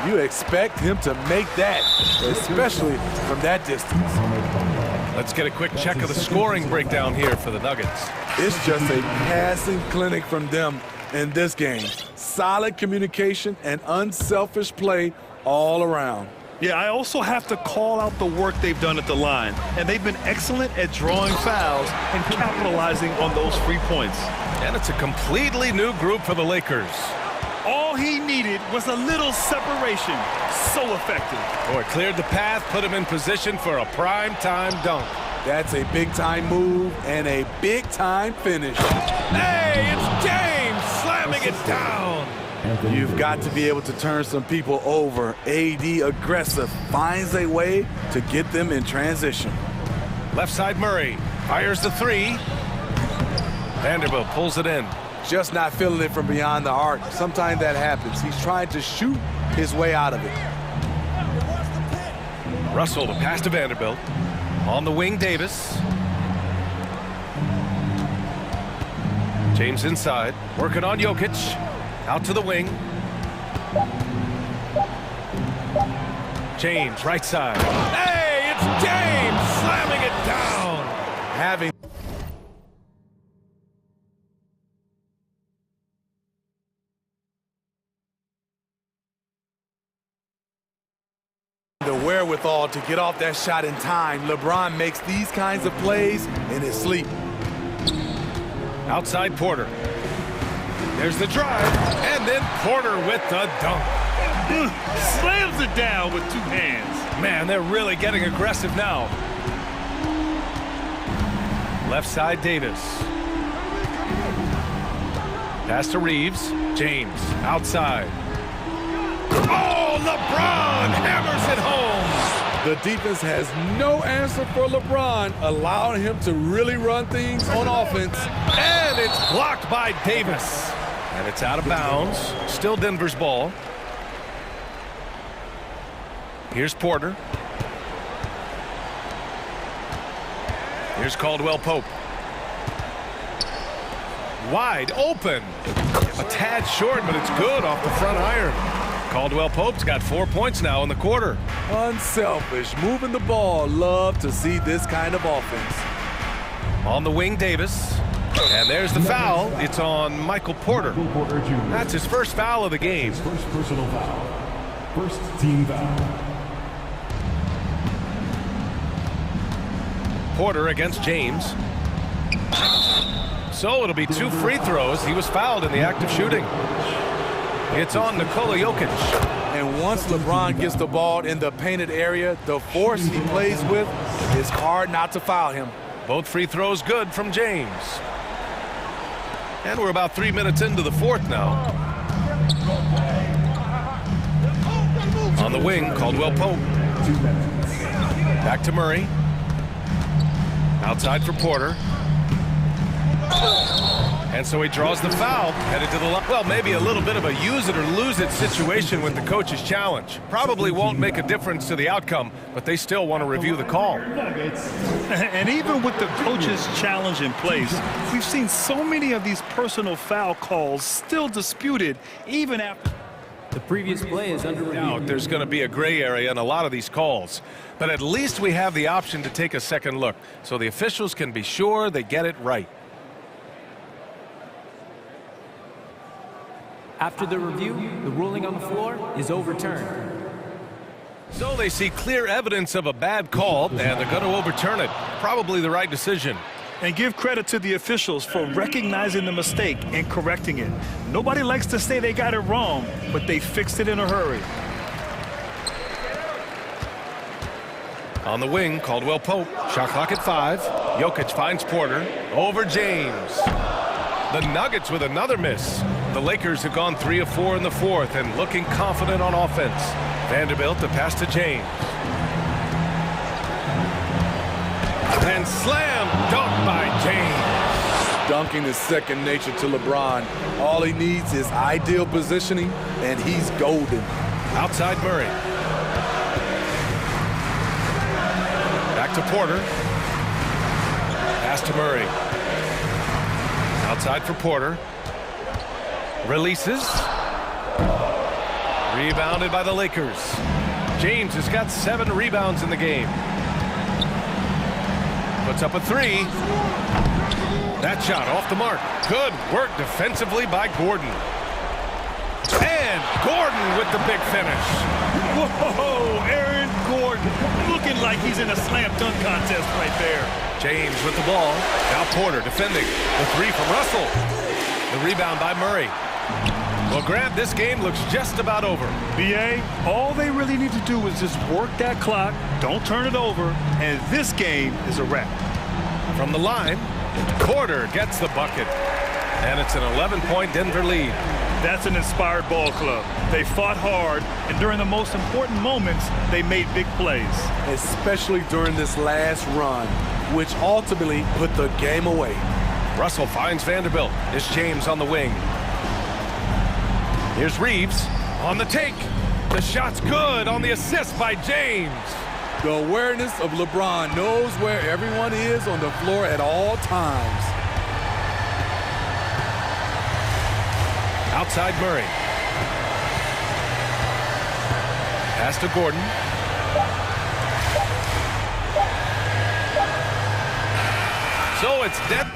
You expect him to make that, especially from that distance. Let's get a quick check of the scoring breakdown here for the Nuggets. It's just a passing clinic from them in this game. Solid communication and unselfish play all around. Yeah, I also have to call out the work they've done at the line. And they've been excellent at drawing fouls and capitalizing on those free points. And it's a completely new group for the Lakers. All he needed was a little separation. So effective. Oh, it cleared the path, put him in position for a prime-time dunk. That's a big-time move and a big-time finish. Hey, it's James slamming it down. You've got to be able to turn some people over. AD aggressive, finds a way to get them in transition. Left side Murray fires the three. Vanderbilt pulls it in. Just not feeling it from beyond the arc. Sometimes that happens. He's trying to shoot his way out of it. Russell to pass to Vanderbilt. On the wing, Davis. James inside, working on Jokic. Out to the wing. James, right side. Hey, it's James slamming it down. Having the wherewithal to get off that shot in time. LeBron makes these kinds of plays in his sleep. Outside Porter. There's the drive, and then Porter with the dunk. Slams it down with two hands. Man, they're really getting aggressive now. Left side Davis. Pass to Reeves. James outside. Oh, LeBron hammers it home. The defense has no answer for LeBron, allowing him to really run things on offense. And it's blocked by Davis. And it's out of bounds. Still Denver's ball. Here's Porter. Here's Caldwell Pope. Wide open. A tad short, but it's good off the front iron. Caldwell Pope's got 4 points now in the quarter. Unselfish, moving the ball. Love to see this kind of offense. On the wing, Davis. And there's the foul. It's on Michael Porter. That's his first foul of the game. His first personal foul. First team foul. Porter against James. So it'll be 2 free throws. He was fouled in the act of shooting. It's on Nikola Jokic. And once LeBron gets the ball in the painted area, the force he plays with, it's hard not to foul him. Both free throws good from James. And we're about 3 minutes into the fourth now. On the wing, Caldwell Pope. Back to Murray. Outside for Porter. And so he draws the foul, headed to the line. Well, maybe a little bit of a use it or lose it situation with the coach's challenge. Probably won't make a difference to the outcome, but they still want to review the call. And even with the coach's challenge in place, we've seen so many of these personal foul calls still disputed even after. The previous play is under review. There's going to be a gray area in a lot of these calls, but at least we have the option to take a second look so the officials can be sure they get it right. After the review, the ruling on the floor is overturned. So they see clear evidence of a bad call, and they're going to overturn it. Probably the right decision. And give credit to the officials for recognizing the mistake and correcting it. Nobody likes to say they got it wrong, but they fixed it in a hurry. On the wing, Caldwell Pope. Shot clock at 5. Jokic finds Porter. Over James. The Nuggets with another miss. The Lakers have gone 3 of 4 in the fourth and looking confident on offense. Vanderbilt the pass to James. And slam dunk by James. Dunking is second nature to LeBron. All he needs is ideal positioning, and he's golden. Outside Murray. Back to Porter. Pass to Murray. Outside for Porter. Releases. Rebounded by the Lakers. James has got 7 rebounds in the game. Puts up a 3. That shot off the mark. Good work defensively by Gordon. And Gordon with the big finish. Whoa, Aaron Gordon looking like he's in a slam dunk contest right there. James with the ball. Now Porter defending. The 3 from Russell. The rebound by Murray. Well, Grant, this game looks just about over. BA, all they really need to do is just work that clock, don't turn it over, and this game is a wrap. From the line, Porter gets the bucket. And it's an 11-point Denver lead. That's an inspired ball club. They fought hard, and during the most important moments, they made big plays. Especially during this last run, which ultimately put the game away. Russell finds Vanderbilt. It's James on the wing. Here's Reeves on the take. The shot's good on the assist by James. The awareness of LeBron knows where everyone is on the floor at all times. Outside Murray. Pass to Gordon. So it's dead.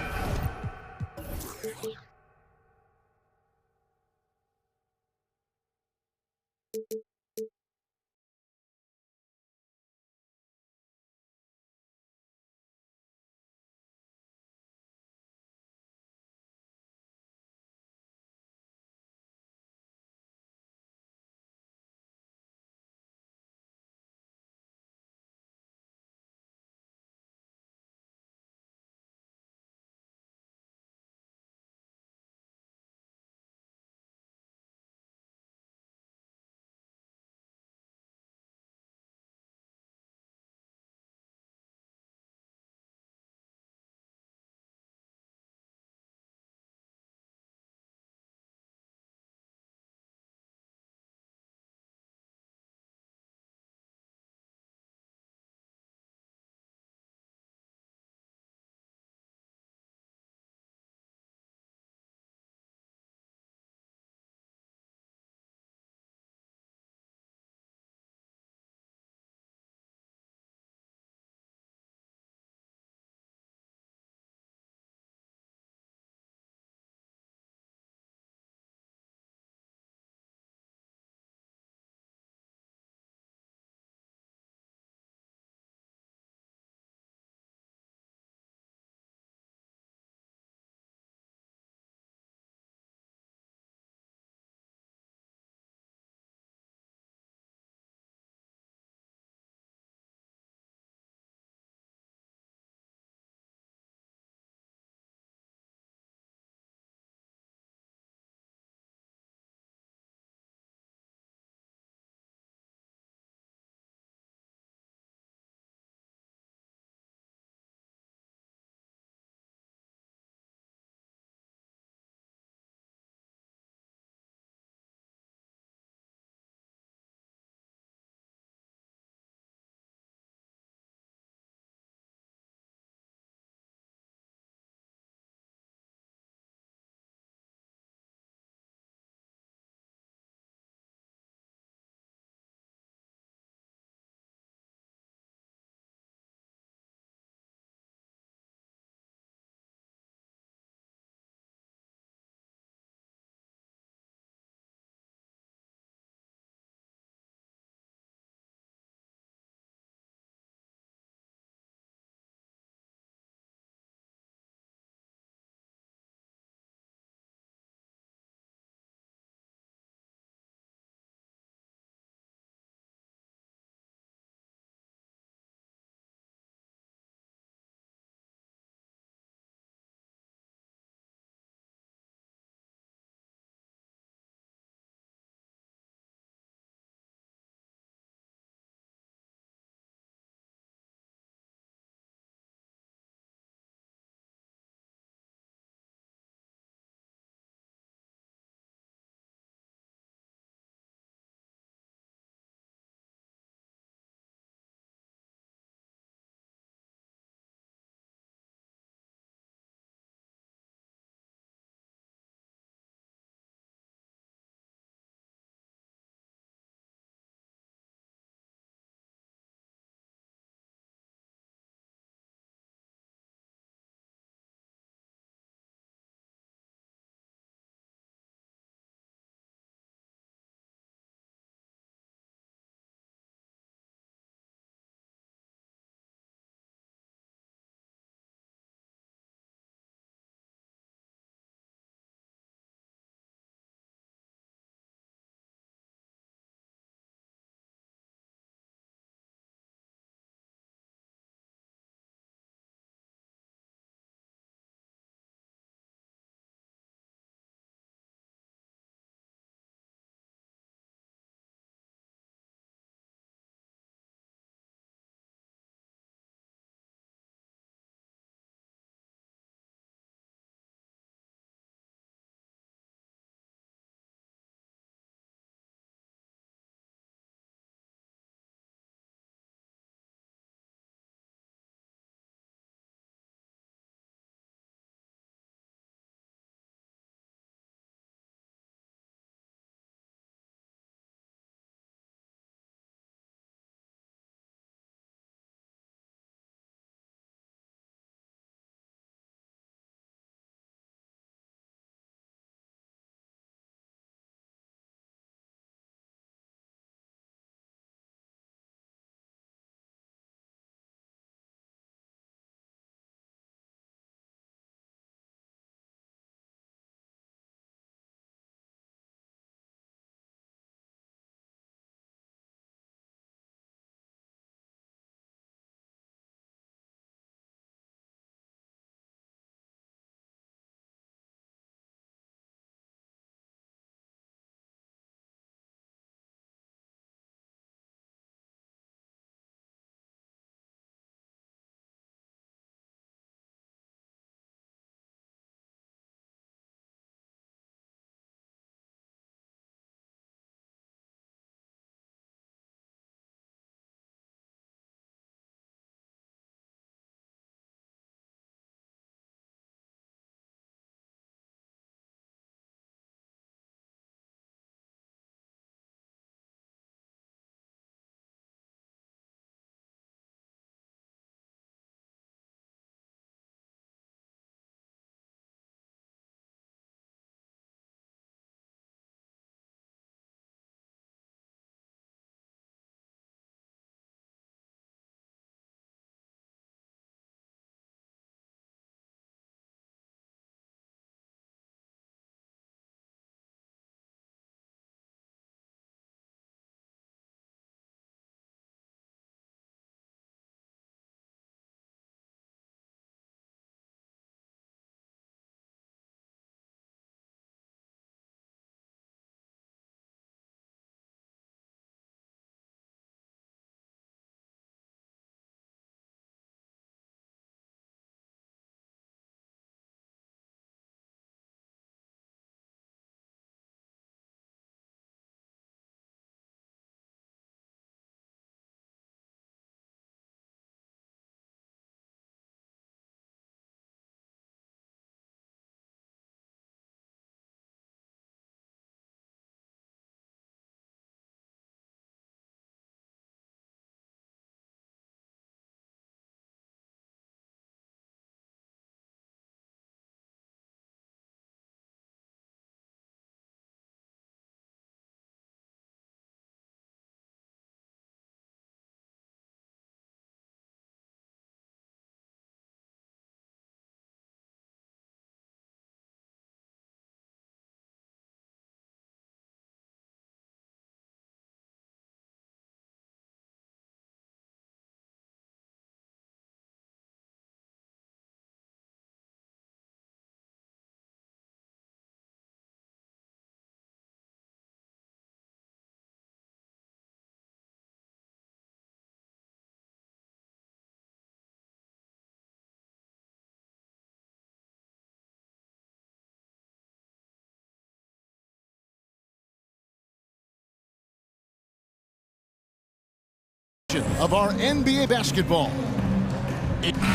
Of our NBA basketball.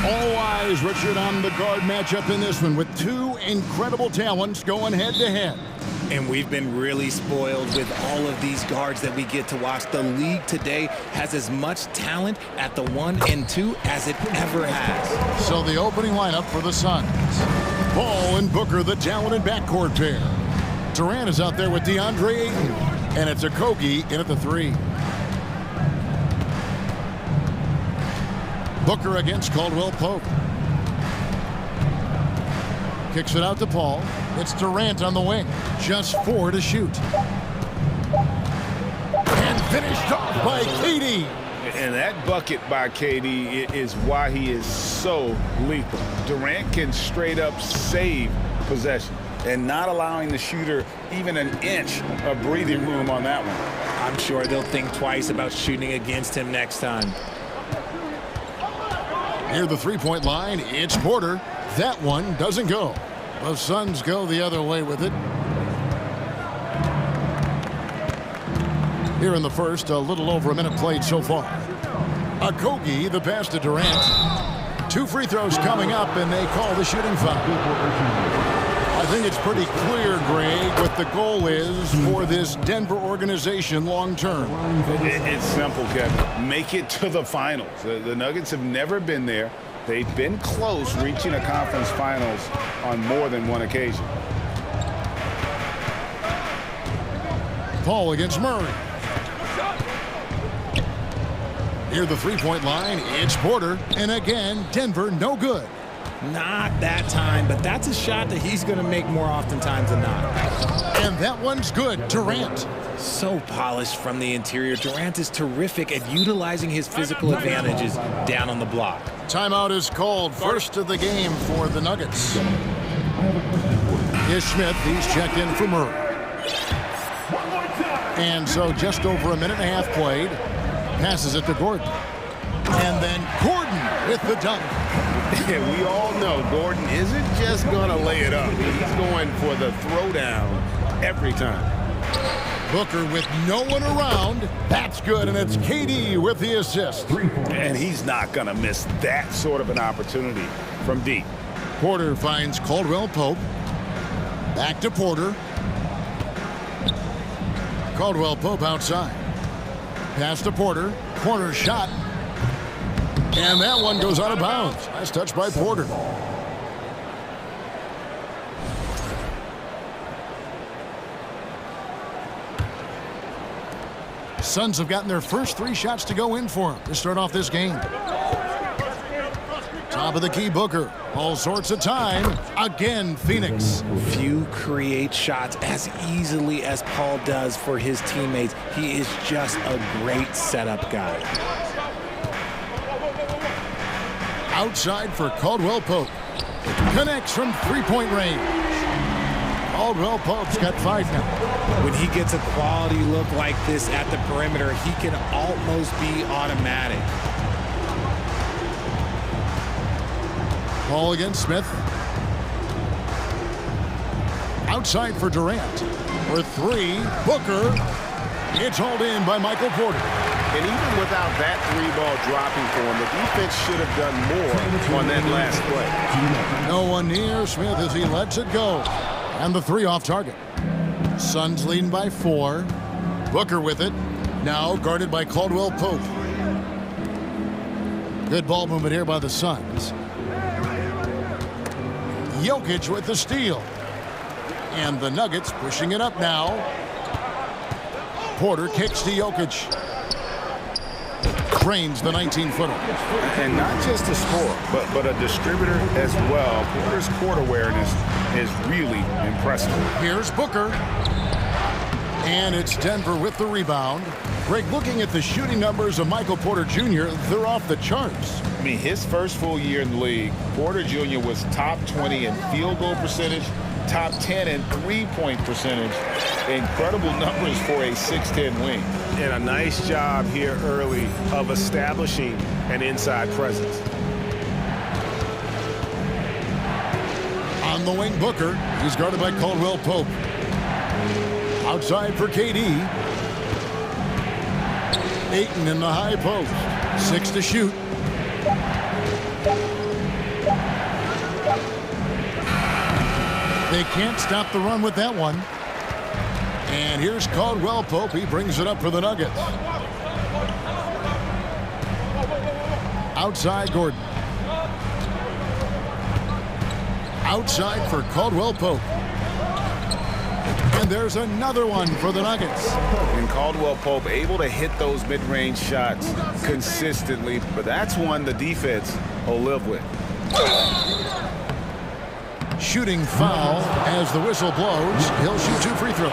All eyes, Richard, on the guard matchup in this one with two incredible talents going head-to-head. And we've been really spoiled with all of these guards that we get to watch. The league today has as much talent at the 1 and 2 as it ever has. So the opening lineup for the Suns. Ball and Booker, the talented backcourt pair. Durant is out there with DeAndre Ayton. And it's Okogie in at the 3. Booker against Caldwell Pope. Kicks it out to Paul. It's Durant on the wing. Just 4 to shoot. And finished off by KD. And that bucket by KD is why he is so lethal. Durant can straight up save possession and not allowing the shooter even an inch of breathing room on that one. I'm sure they'll think twice about shooting against him next time. Near the three-point line, it's Porter. That one doesn't go. The Suns go the other way with it. Here in the first, a little over a minute played so far. Okogie, the pass to Durant. 2 free throws coming up, and they call the shooting foul. I think it's pretty clear, Greg, what the goal is for this Denver organization long term. It's simple, Kevin. Make it to the finals. The Nuggets have never been there. They've been close reaching a conference finals on more than one occasion. Paul against Murray. Near the three-point line, it's Porter. And again, Denver no good. Not that time, but that's a shot that he's going to make more oftentimes than not. And that one's good. Durant. So polished from the interior. Durant is terrific at utilizing his physical advantages down on the block. Timeout is called. First of the game for the Nuggets. Here's Smith. He's checked in for Murray. And so just over a minute and a half played. Passes it to Gordon. And then Gordon with the dunk. Yeah, we all know Gordon isn't just going to lay it up. He's going for the throwdown every time. Booker with no one around. That's good, and it's KD with the assist. And he's not going to miss that sort of an opportunity from deep. Porter finds Caldwell Pope. Back to Porter. Caldwell Pope outside. Pass to Porter. Corner shot. And that one goes out of bounds. Nice touch by Porter. Suns have gotten their first 3 shots to go in for them to start off this game. Top of the key, Booker. All sorts of time. Again, Phoenix. Few create shots as easily as Paul does for his teammates. He is just a great setup guy. Outside for Caldwell Pope. Connects from three-point range. Caldwell Pope's got 5 now. When he gets a quality look like this at the perimeter, he can almost be automatic. Ball against Smith. Outside for Durant. For 3, Booker. It's hauled in by Michael Porter. And even without that 3-ball dropping for him, the defense should have done more on that last play. No one near Smith as he lets it go. And the 3 off target. Suns leading by 4. Booker with it. Now guarded by Caldwell Pope. Good ball movement here by the Suns. Jokic with the steal. And the Nuggets pushing it up now. Porter kicks to Jokic. Drains the 19-footer. And not just a scorer, but a distributor as well. Porter's court awareness is really impressive. Here's Booker. And it's Denver with the rebound. Greg, looking at the shooting numbers of Michael Porter Jr., they're off the charts. I mean, his first full year in the league, Porter Jr. was top 20 in field goal percentage, top 10 in three-point percentage. Incredible numbers for a 6'10" wing. And a nice job here early of establishing an inside presence. On the wing, Booker. He's guarded by Caldwell Pope. Outside for KD. Ayton in the high post. 6 to shoot. They can't stop the run with that one. And here's Caldwell Pope. He brings it up for the Nuggets. Outside Gordon. Outside for Caldwell Pope. And there's another one for the Nuggets. And Caldwell Pope able to hit those mid-range shots consistently, but that's one the defense will live with. Shooting foul as the whistle blows. He'll shoot 2 free throws.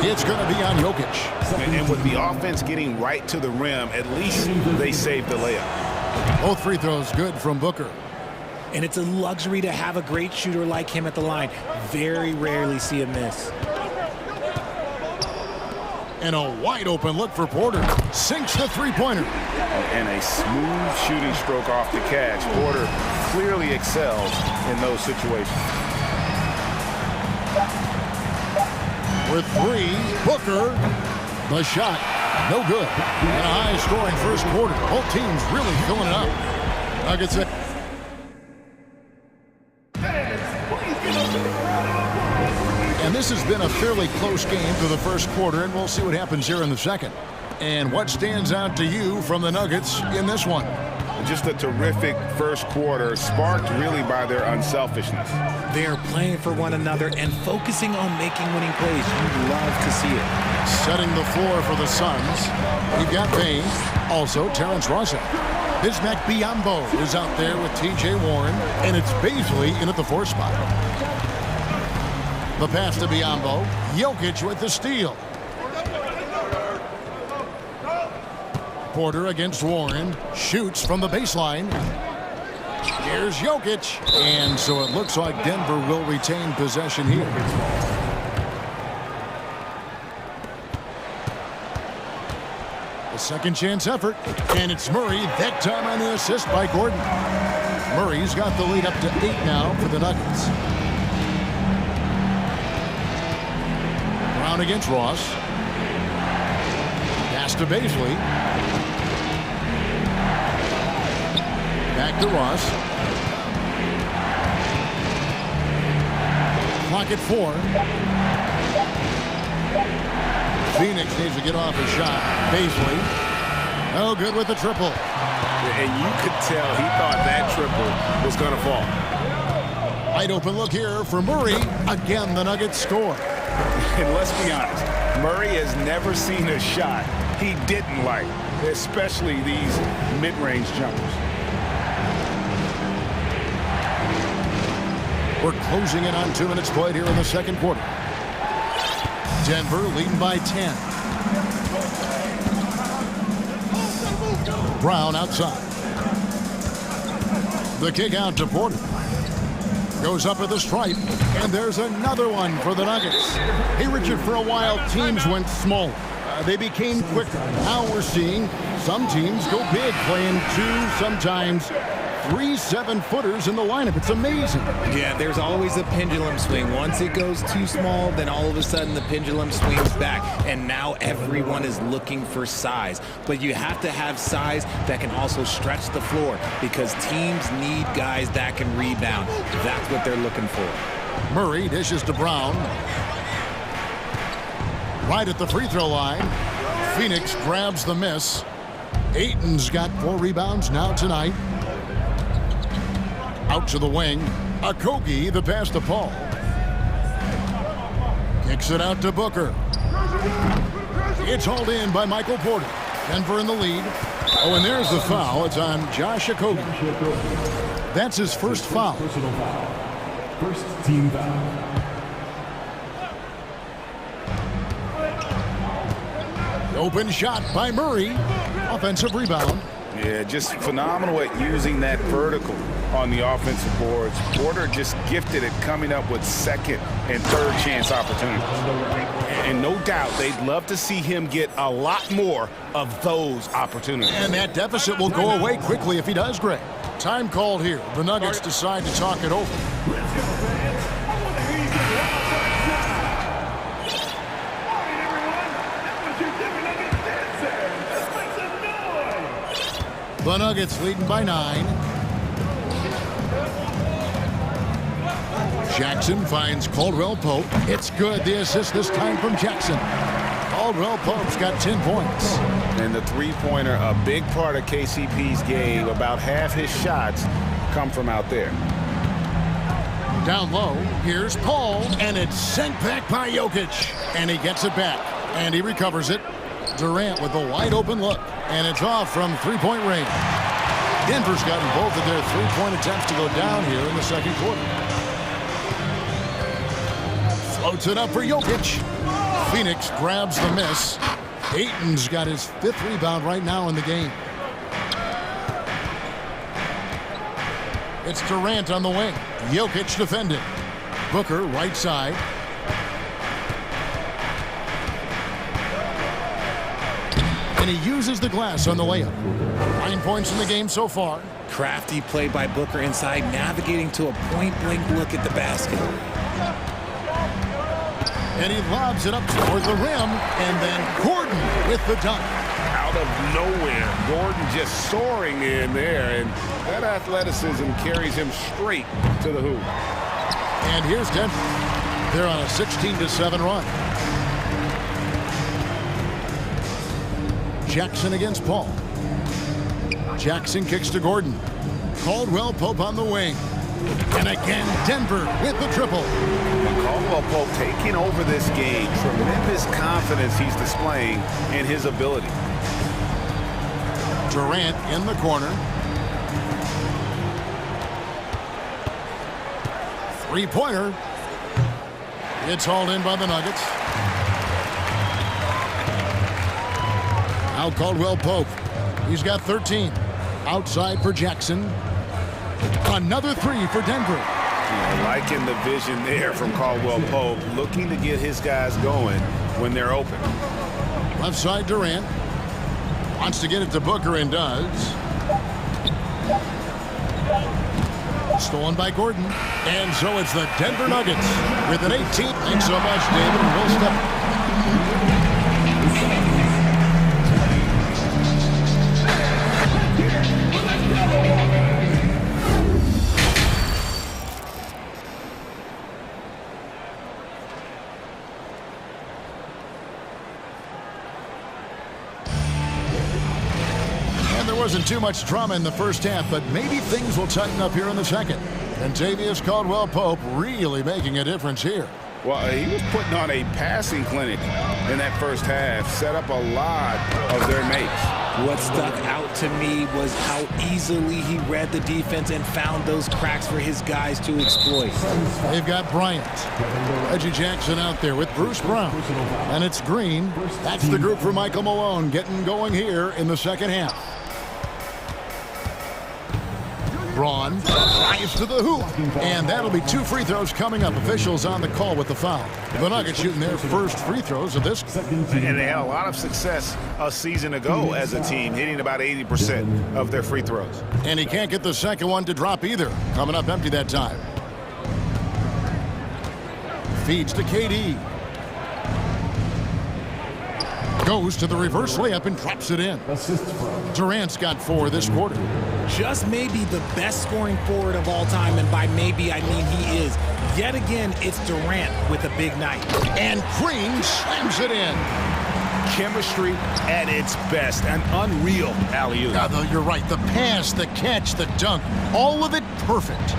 It's going to be on Jokic. And with the offense getting right to the rim, at least they saved the layup. Both free throws good from Booker. And it's a luxury to have a great shooter like him at the line. Very rarely see him miss. And a wide open look for Porter. Sinks the three-pointer. And a smooth shooting stroke off the catch. Porter clearly excels in those situations. With 3, Booker. The shot, no good. And a high-scoring first quarter. Both teams really filling it up. Nuggets. And this has been a fairly close game through the first quarter, and we'll see what happens here in the second. And what stands out to you from the Nuggets in this one? Just a terrific first quarter, sparked really by their unselfishness. They are playing for one another and focusing on making winning plays. You'd love to see it. Setting the floor for the Suns. We've got Payne, also Terrence Ross. Bismack Biyombo is out there with T.J. Warren, and it's Baisley in at the 4 spot. The pass to Biyombo. Jokic with the steal. Porter against Warren. Shoots from the baseline. Here's Jokic. And so it looks like Denver will retain possession here. The second chance effort. And it's Murray. That time on the assist by Gordon. Murray's got the lead up to 8 now for the Nuggets. Brown against Ross. Pass to Baisley. Back to Ross. Clock at 4. Phoenix needs to get off a shot. Baisley. No good with the triple. And you could tell he thought that triple was going to fall. Wide open look here for Murray. Again, the Nuggets score. And let's be honest, Murray has never seen a shot he didn't like, especially these mid-range jumpers. We're closing in on 2 minutes played here in the second quarter. Denver leading by 10. Brown outside. The kick out to Porter. Goes up at the stripe, and there's another one for the Nuggets. Hey, Richard, for a while, teams went small. They became quicker. Now we're seeing some teams go big, playing 2, sometimes 3 7-footers in the lineup. It's amazing. Yeah, there's always a pendulum swing. Once it goes too small, then all of a sudden the pendulum swings back, and now everyone is looking for size. But you have to have size that can also stretch the floor, because teams need guys that can rebound. That's what they're looking for. Murray dishes to Brown. Right at the free throw line. Phoenix grabs the miss. Ayton's got 4 rebounds now tonight. Out to the wing. Okogie, the pass to Paul. Kicks it out to Booker. It's hauled in by Michael Porter. Denver in the lead. Oh, and there's the foul. It's on Josh Okogie. That's his first foul. Personal foul. First team foul. Open shot by Murray. Offensive rebound. Yeah, just phenomenal at using that vertical on the offensive boards. Porter just gifted at coming up with second and third chance opportunities. And no doubt they'd love to see him get a lot more of those opportunities. And that deficit will go away quickly if he does, Greg. Time called here. The Nuggets decide to talk it over. The Nuggets leading by 9. Jackson finds Caldwell Pope. It's good. The assist this time from Jackson. Caldwell Pope's got 10 points. And the three-pointer, a big part of KCP's game. About half his shots come from out there. Down low, here's Paul, and it's sent back by Jokic. And he gets it back, and he recovers it. Durant with a wide-open look, and it's off from three-point range. Denver's gotten both of their three-point attempts to go down here in the second quarter. Floats it up for Jokic. Phoenix grabs the miss. Ayton's got his 5th rebound right now in the game. It's Durant on the wing. Jokic defended. Booker right side. And he uses the glass on the layup. 9 points in the game so far. Crafty play by Booker inside, navigating to a point-blank look at the basket. And he lobs it up toward the rim, and then Gordon with the dunk. Out of nowhere, Gordon just soaring in there, and that athleticism carries him straight to the hoop. And here's Denver. They're on a 16-7 run. Jackson against Paul. Jackson kicks to Gordon. Caldwell Pope on the wing. And again, Denver with the triple. Caldwell Pope taking over this game. Tremendous confidence he's displaying in his ability. Durant in the corner. Three-pointer. It's hauled in by the Nuggets. Now Caldwell Pope. He's got 13. Outside for Jackson. Another three for Denver. Liking the vision there from Caldwell Pope, looking to get his guys going when they're open. Left side Durant. Wants to get it to Booker and does. Stolen by Gordon. And so it's the Denver Nuggets with an 18. Thanks so much, David. And we'll step. Wasn't too much drama in the first half, but maybe things will tighten up here in the second. And Tavius Caldwell Pope really making a difference here. Well, he was putting on a passing clinic in that first half, set up a lot of their mates. What stuck out to me was how easily he read the defense and found those cracks for his guys to exploit. They've got Bryant, Reggie Jackson out there with Bruce Brown, and it's Green. That's the group for Michael Malone getting going here in the second half. Braun drives to the hoop, and that'll be 2 free throws coming up. Officials on the call with the foul. The Nuggets shooting their first free throws of this. And they had a lot of success a season ago as a team, hitting about 80% of their free throws. And he can't get the second one to drop either. Coming up empty that time. Feeds to KD. Goes to the reverse layup and drops it in. Durant's got 4 this quarter. Just maybe the best scoring forward of all time, and by maybe I mean he is. Yet again, it's Durant with a big night. And Green slams it in. Chemistry at its best. An unreal alley-oop. You're right. The pass, the catch, the dunk, all of it perfect.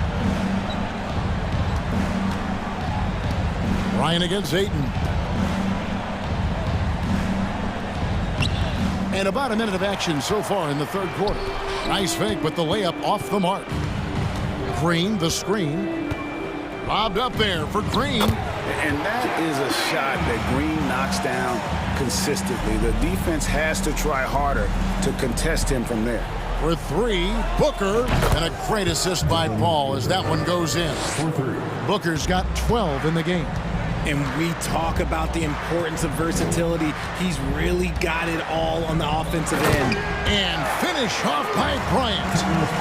Ryan against Ayton. And about a minute of action so far in the third quarter. Nice fake, but the layup off the mark. Green, the screen. Lobbed up there for Green. And that is a shot that Green knocks down consistently. The defense has to try harder to contest him from there. For 3, Booker, and a great assist by Paul as that one goes in. Booker's got 12 in the game. And we talk about the importance of versatility. He's really got it all on the offensive end. And finish off by Bryant.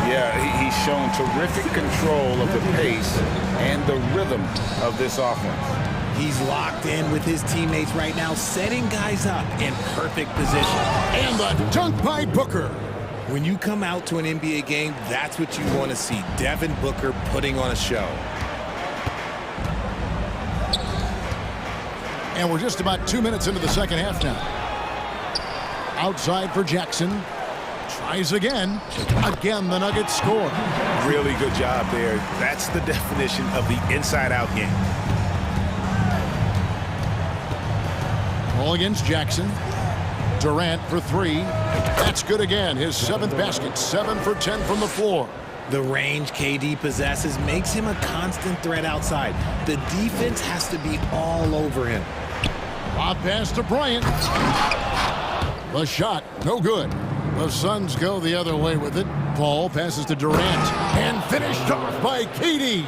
Yeah, he's shown terrific control of the pace and the rhythm of this offense. He's locked in with his teammates right now, setting guys up in perfect position. And the dunk by Booker. When you come out to an NBA game, that's what you want to see. Devin Booker putting on a show. And we're just about 2 minutes into the second half now. Outside for Jackson. Tries again. Again, the Nuggets score. Really good job there. That's the definition of the inside-out game. Ball against Jackson. Durant for three. That's good again. His 7th basket. 7 for 10 from the floor. The range KD possesses makes him a constant threat outside. The defense has to be all over him. Lob pass to Bryant. The shot, no good. The Suns go the other way with it. Paul passes to Durant. And finished off by KD.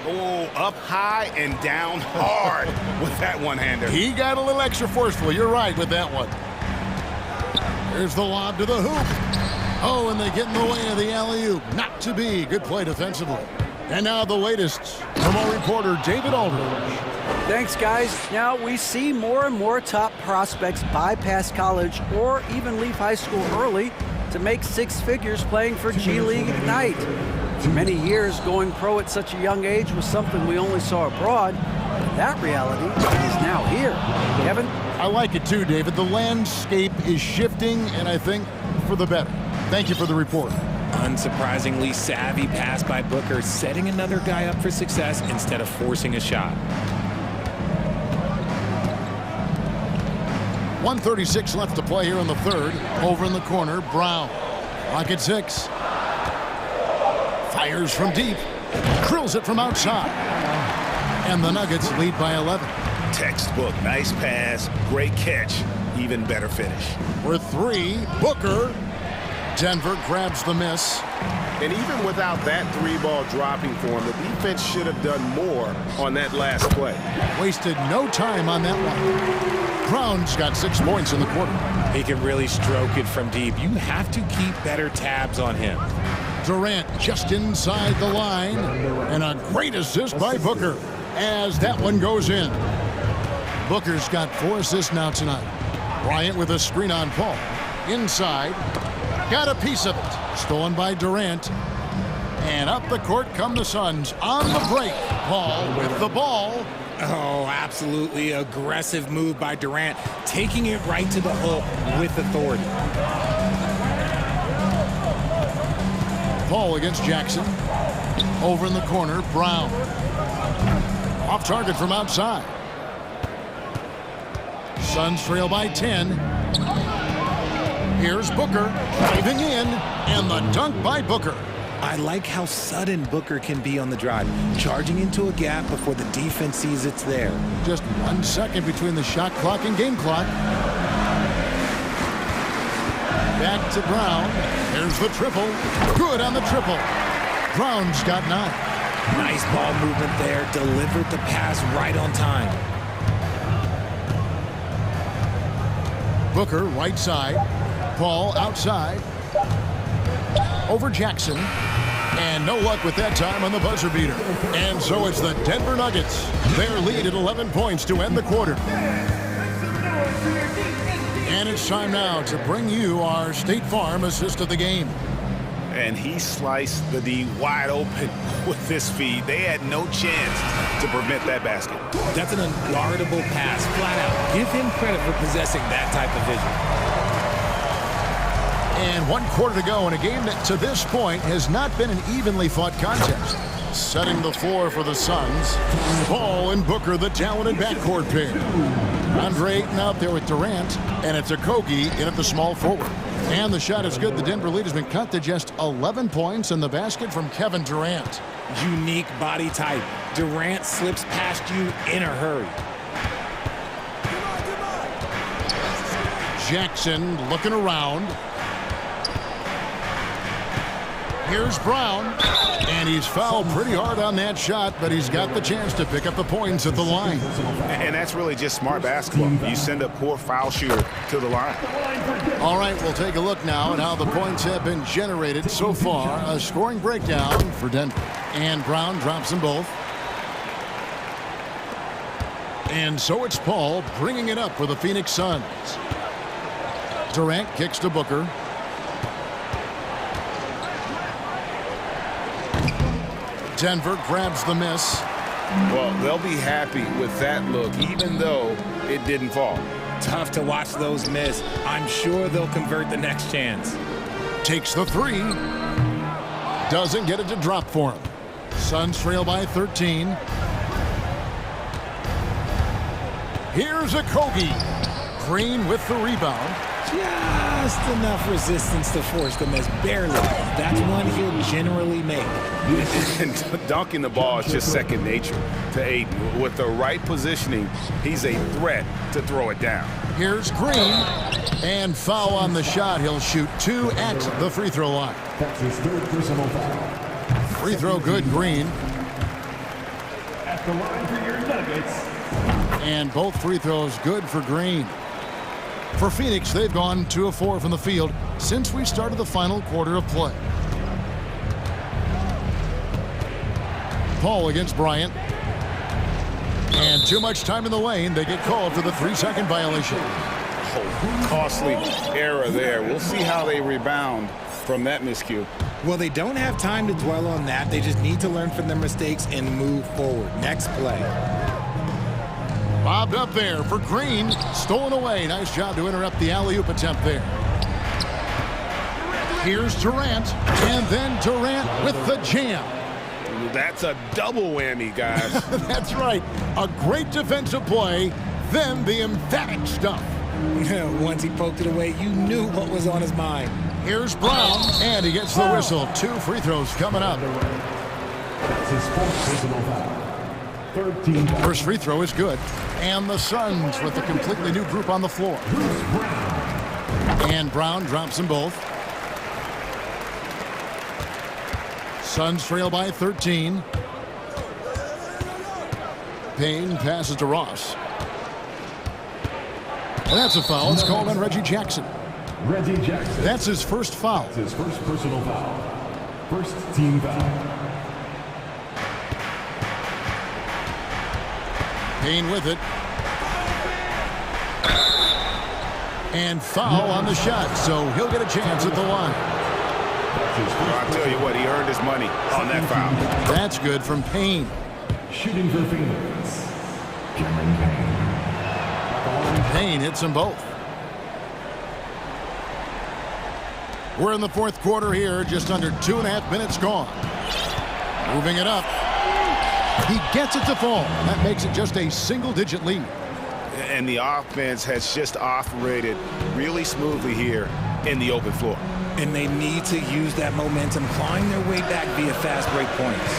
Oh, up high and down hard with that one-hander. He got a little extra forceful. You're right with that one. Here's the lob to the hoop. Oh, and they get in the way of the alley-oop. Not to be. Good play defensively. And now the latest from our reporter, David Aldridge. Thanks, guys. Now we see more and more top prospects bypass college or even leave high school early to make 6 figures playing for G League Ignite. For many years, going pro at such a young age was something we only saw abroad. But that reality is now here. Kevin? I like it too, David. The landscape is shifting, and I think for the better. Thank you for the report. Unsurprisingly savvy pass by Booker, setting another guy up for success instead of forcing a shot. 1:36 left to play here in the third. Over in the corner, Brown. Clock at 6. Fires from deep. Drills it from outside. And the Nuggets lead by 11. Textbook, nice pass, great catch, even better finish. For 3, Booker. Denver grabs the miss. And even without that 3-ball dropping for him, the defense should have done more on that last play. Wasted no time on that one. Brown's got 6 points in the quarter. He can really stroke it from deep. You have to keep better tabs on him. Durant just inside the line. And a great assist by Booker as that one goes in. Booker's got 4 assists now tonight. Bryant with a screen on Paul. Inside. Got a piece of it. Stolen by Durant. And up the court come the Suns on the break. Paul with the ball. Oh, absolutely aggressive move by Durant, taking it right to the hook with authority. Paul against Jackson. Over in the corner, Brown. Off target from outside. Suns trail by 10. Here's Booker driving in, and the dunk by Booker. I like how sudden Booker can be on the drive, charging into a gap before the defense sees it's there. Just 1 second between the shot clock and game clock. Back to Brown. There's the triple. Good on the triple. Brown's got 9. Nice ball movement there. Delivered the pass right on time. Booker right side. Paul outside. Over Jackson. And no luck with that time on the buzzer beater. And so it's the Denver Nuggets. Their lead at 11 points to end the quarter. And it's time now to bring you our State Farm assist of the game. And he sliced the D wide open with this feed. They had no chance to prevent that basket. That's an unguardable pass, flat out. Give him credit for possessing that type of vision. And 1 quarter to go in a game that to this point has not been an evenly fought contest. Setting the floor for the Suns, Paul and Booker, the talented backcourt pair. Andre Ayton out there with Durant, and it's Okogie in at the small forward. And the shot is good. The Denver lead has been cut to just 11 points in the basket from Kevin Durant. Unique body type. Durant slips past you in a hurry. Jackson looking around. Here's Brown, and he's fouled pretty hard on that shot, but he's got the chance to pick up the points at the line. And that's really just smart basketball. You send a poor foul shooter to the line. All right, we'll take a look now at how the points have been generated so far. A scoring breakdown for Denver. And Brown drops them both. And so it's Paul bringing it up for the Phoenix Suns. Durant kicks to Booker. Denver grabs the miss. Well, they'll be happy with that look, even though it didn't fall. Tough to watch those miss. I'm sure they'll convert the next chance. Takes the three. Doesn't get it to drop for him. Suns trail by 13. Here's a Kogi. Green with the rebound. Just enough resistance to force the miss, barely. That's one he'll generally make. And dunking the ball is just second nature to Aiden. With the right positioning, he's a threat to throw it down. Here's Green, and foul on the shot. He'll shoot 2 at the free throw line. That's his third personal foul. Free throw good, Green. At the line for your Nuggets. And both free throws good for Green. For Phoenix, they've gone 2 of 4 from the field since we started the final quarter of play. Paul against Bryant. And too much time in the lane. They get called for the 3-second violation. Oh, costly error there. We'll see how they rebound from that miscue. Well, they don't have time to dwell on that. They just need to learn from their mistakes and move forward. Next play. Bobbed up there for Green. Stolen away. Nice job to interrupt the alley-oop attempt there. Here's Durant. And then Durant with the jam. That's a double whammy, guys. That's right. A great defensive play, then the emphatic stuff. Once he poked it away, you knew what was on his mind. Here's Brown, and he gets the whistle. 2 free throws coming up. That's his fourth personal foul. 13. First free throw is good. And the Suns with a completely new group on the floor. And Brown drops them both. Suns trail by 13. Payne passes to Ross. And that's a foul. It's called on Reggie Jackson. Reggie Jackson. That's his first foul. That's his first personal foul. First team foul. Payne with it. And foul on the shot, so he'll get a chance at the line. I'll tell you what, he earned his money on that foul. That's good from Payne. Shooting for Phoenix. Cameron Payne. Payne hits them both. We're in the fourth quarter here, just under 2.5 minutes gone. Moving it up. He gets it to fall. That makes it just a single-digit lead. And the offense has just operated really smoothly here in the open floor. And they need to use that momentum, clawing their way back via fast break points.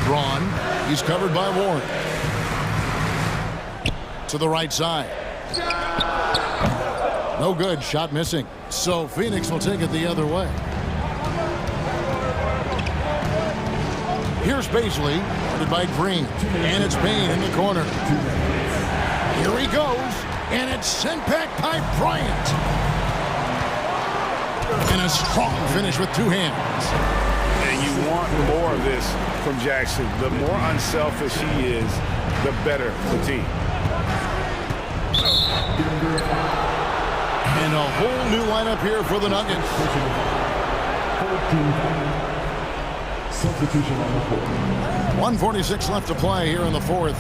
Braun, he's covered by Warren. To the right side. No good, shot missing. So Phoenix will take it the other way. Here's Baisley, guarded by Green. And it's Payne in the corner. Here he goes. And it's sent back by Bryant. And a strong finish with 2 hands. And you want more of this from Jackson. The more unselfish he is, the better the team. And a whole new lineup here for the Nuggets. Substitution on the court. 1:46 left to play here in the fourth.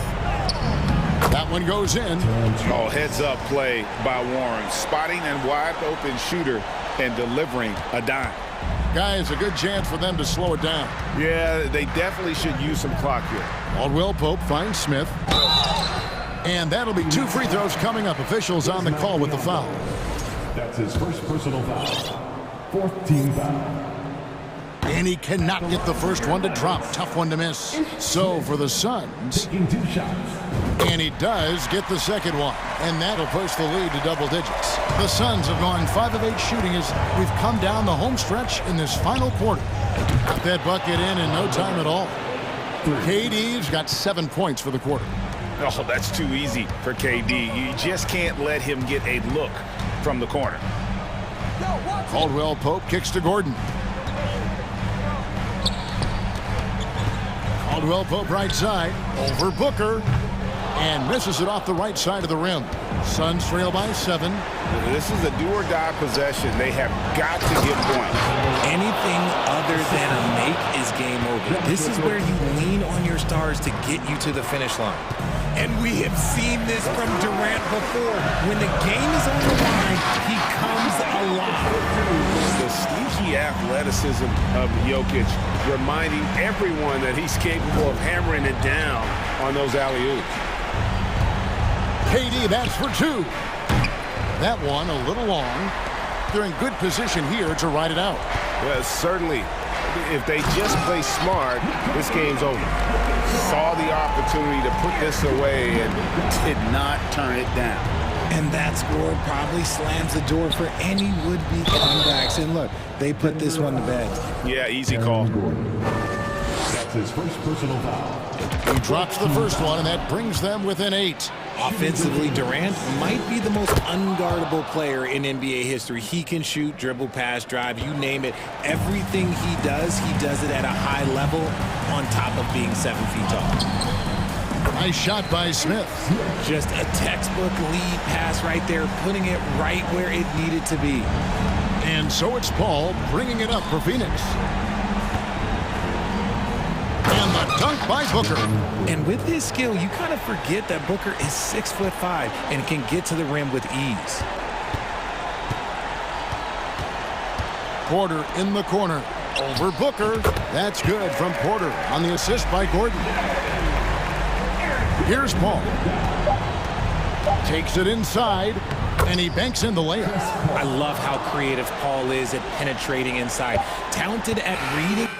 That one goes in. Oh, heads-up play by Warren. Spotting a wide-open shooter and delivering a dime. Guys, a good chance for them to slow it down. Yeah, they definitely should use some clock here. Caldwell Pope finds Smith. And that'll be 2 free throws coming up. Officials on the call with the foul. That's his first personal foul. 4th team foul. And he cannot get the first one to drop. Tough one to miss. So for the Suns. Taking 2 shots. And he does get the second one. And that'll push the lead to double digits. The Suns have gone 5 of 8 shooting as we've come down the home stretch in this final quarter. Got that bucket in no time at all. KD's got 7 points for the quarter. Oh, that's too easy for KD. You just can't let him get a look from the corner. Caldwell Pope kicks to Gordon. Caldwell Pope right side, over Booker, and misses it off the right side of the rim. Suns trail by 7. This is a do-or-die possession. They have got to get points. Anything This is where you lean on your stars to get you to the finish line. And we have seen this from Durant before. When the game is on the line, he comes alive. The sneaky athleticism of Jokic, reminding everyone that he's capable of hammering it down on those alley-oops. KD, that's for two. That one a little long. They're in good position here to ride it out. Well, certainly. If they just play smart, this game's over. Saw the opportunity to put this away and did not turn it down. And that score probably slams the door for any would-be comebacks. And look, they put this one to bed. Yeah, easy call. That's his first personal foul. He drops the first one, and that brings them within 8. Offensively, Durant might be the most unguardable player in NBA history. He can shoot, dribble, pass, drive, you name it. Everything he does it at a high level on top of being 7 feet tall. Nice shot by Smith. Just a textbook lead pass right there, putting it right where it needed to be. And so it's Paul bringing it up for Phoenix. And the dunk by Booker. And with his skill, you kind of forget that Booker is 6'5" and can get to the rim with ease. Porter in the corner. Over Booker. That's good from Porter on the assist by Gordon. Here's Paul. Takes it inside, and he banks in the layup. I love how creative Paul is at penetrating inside. Talented at reading.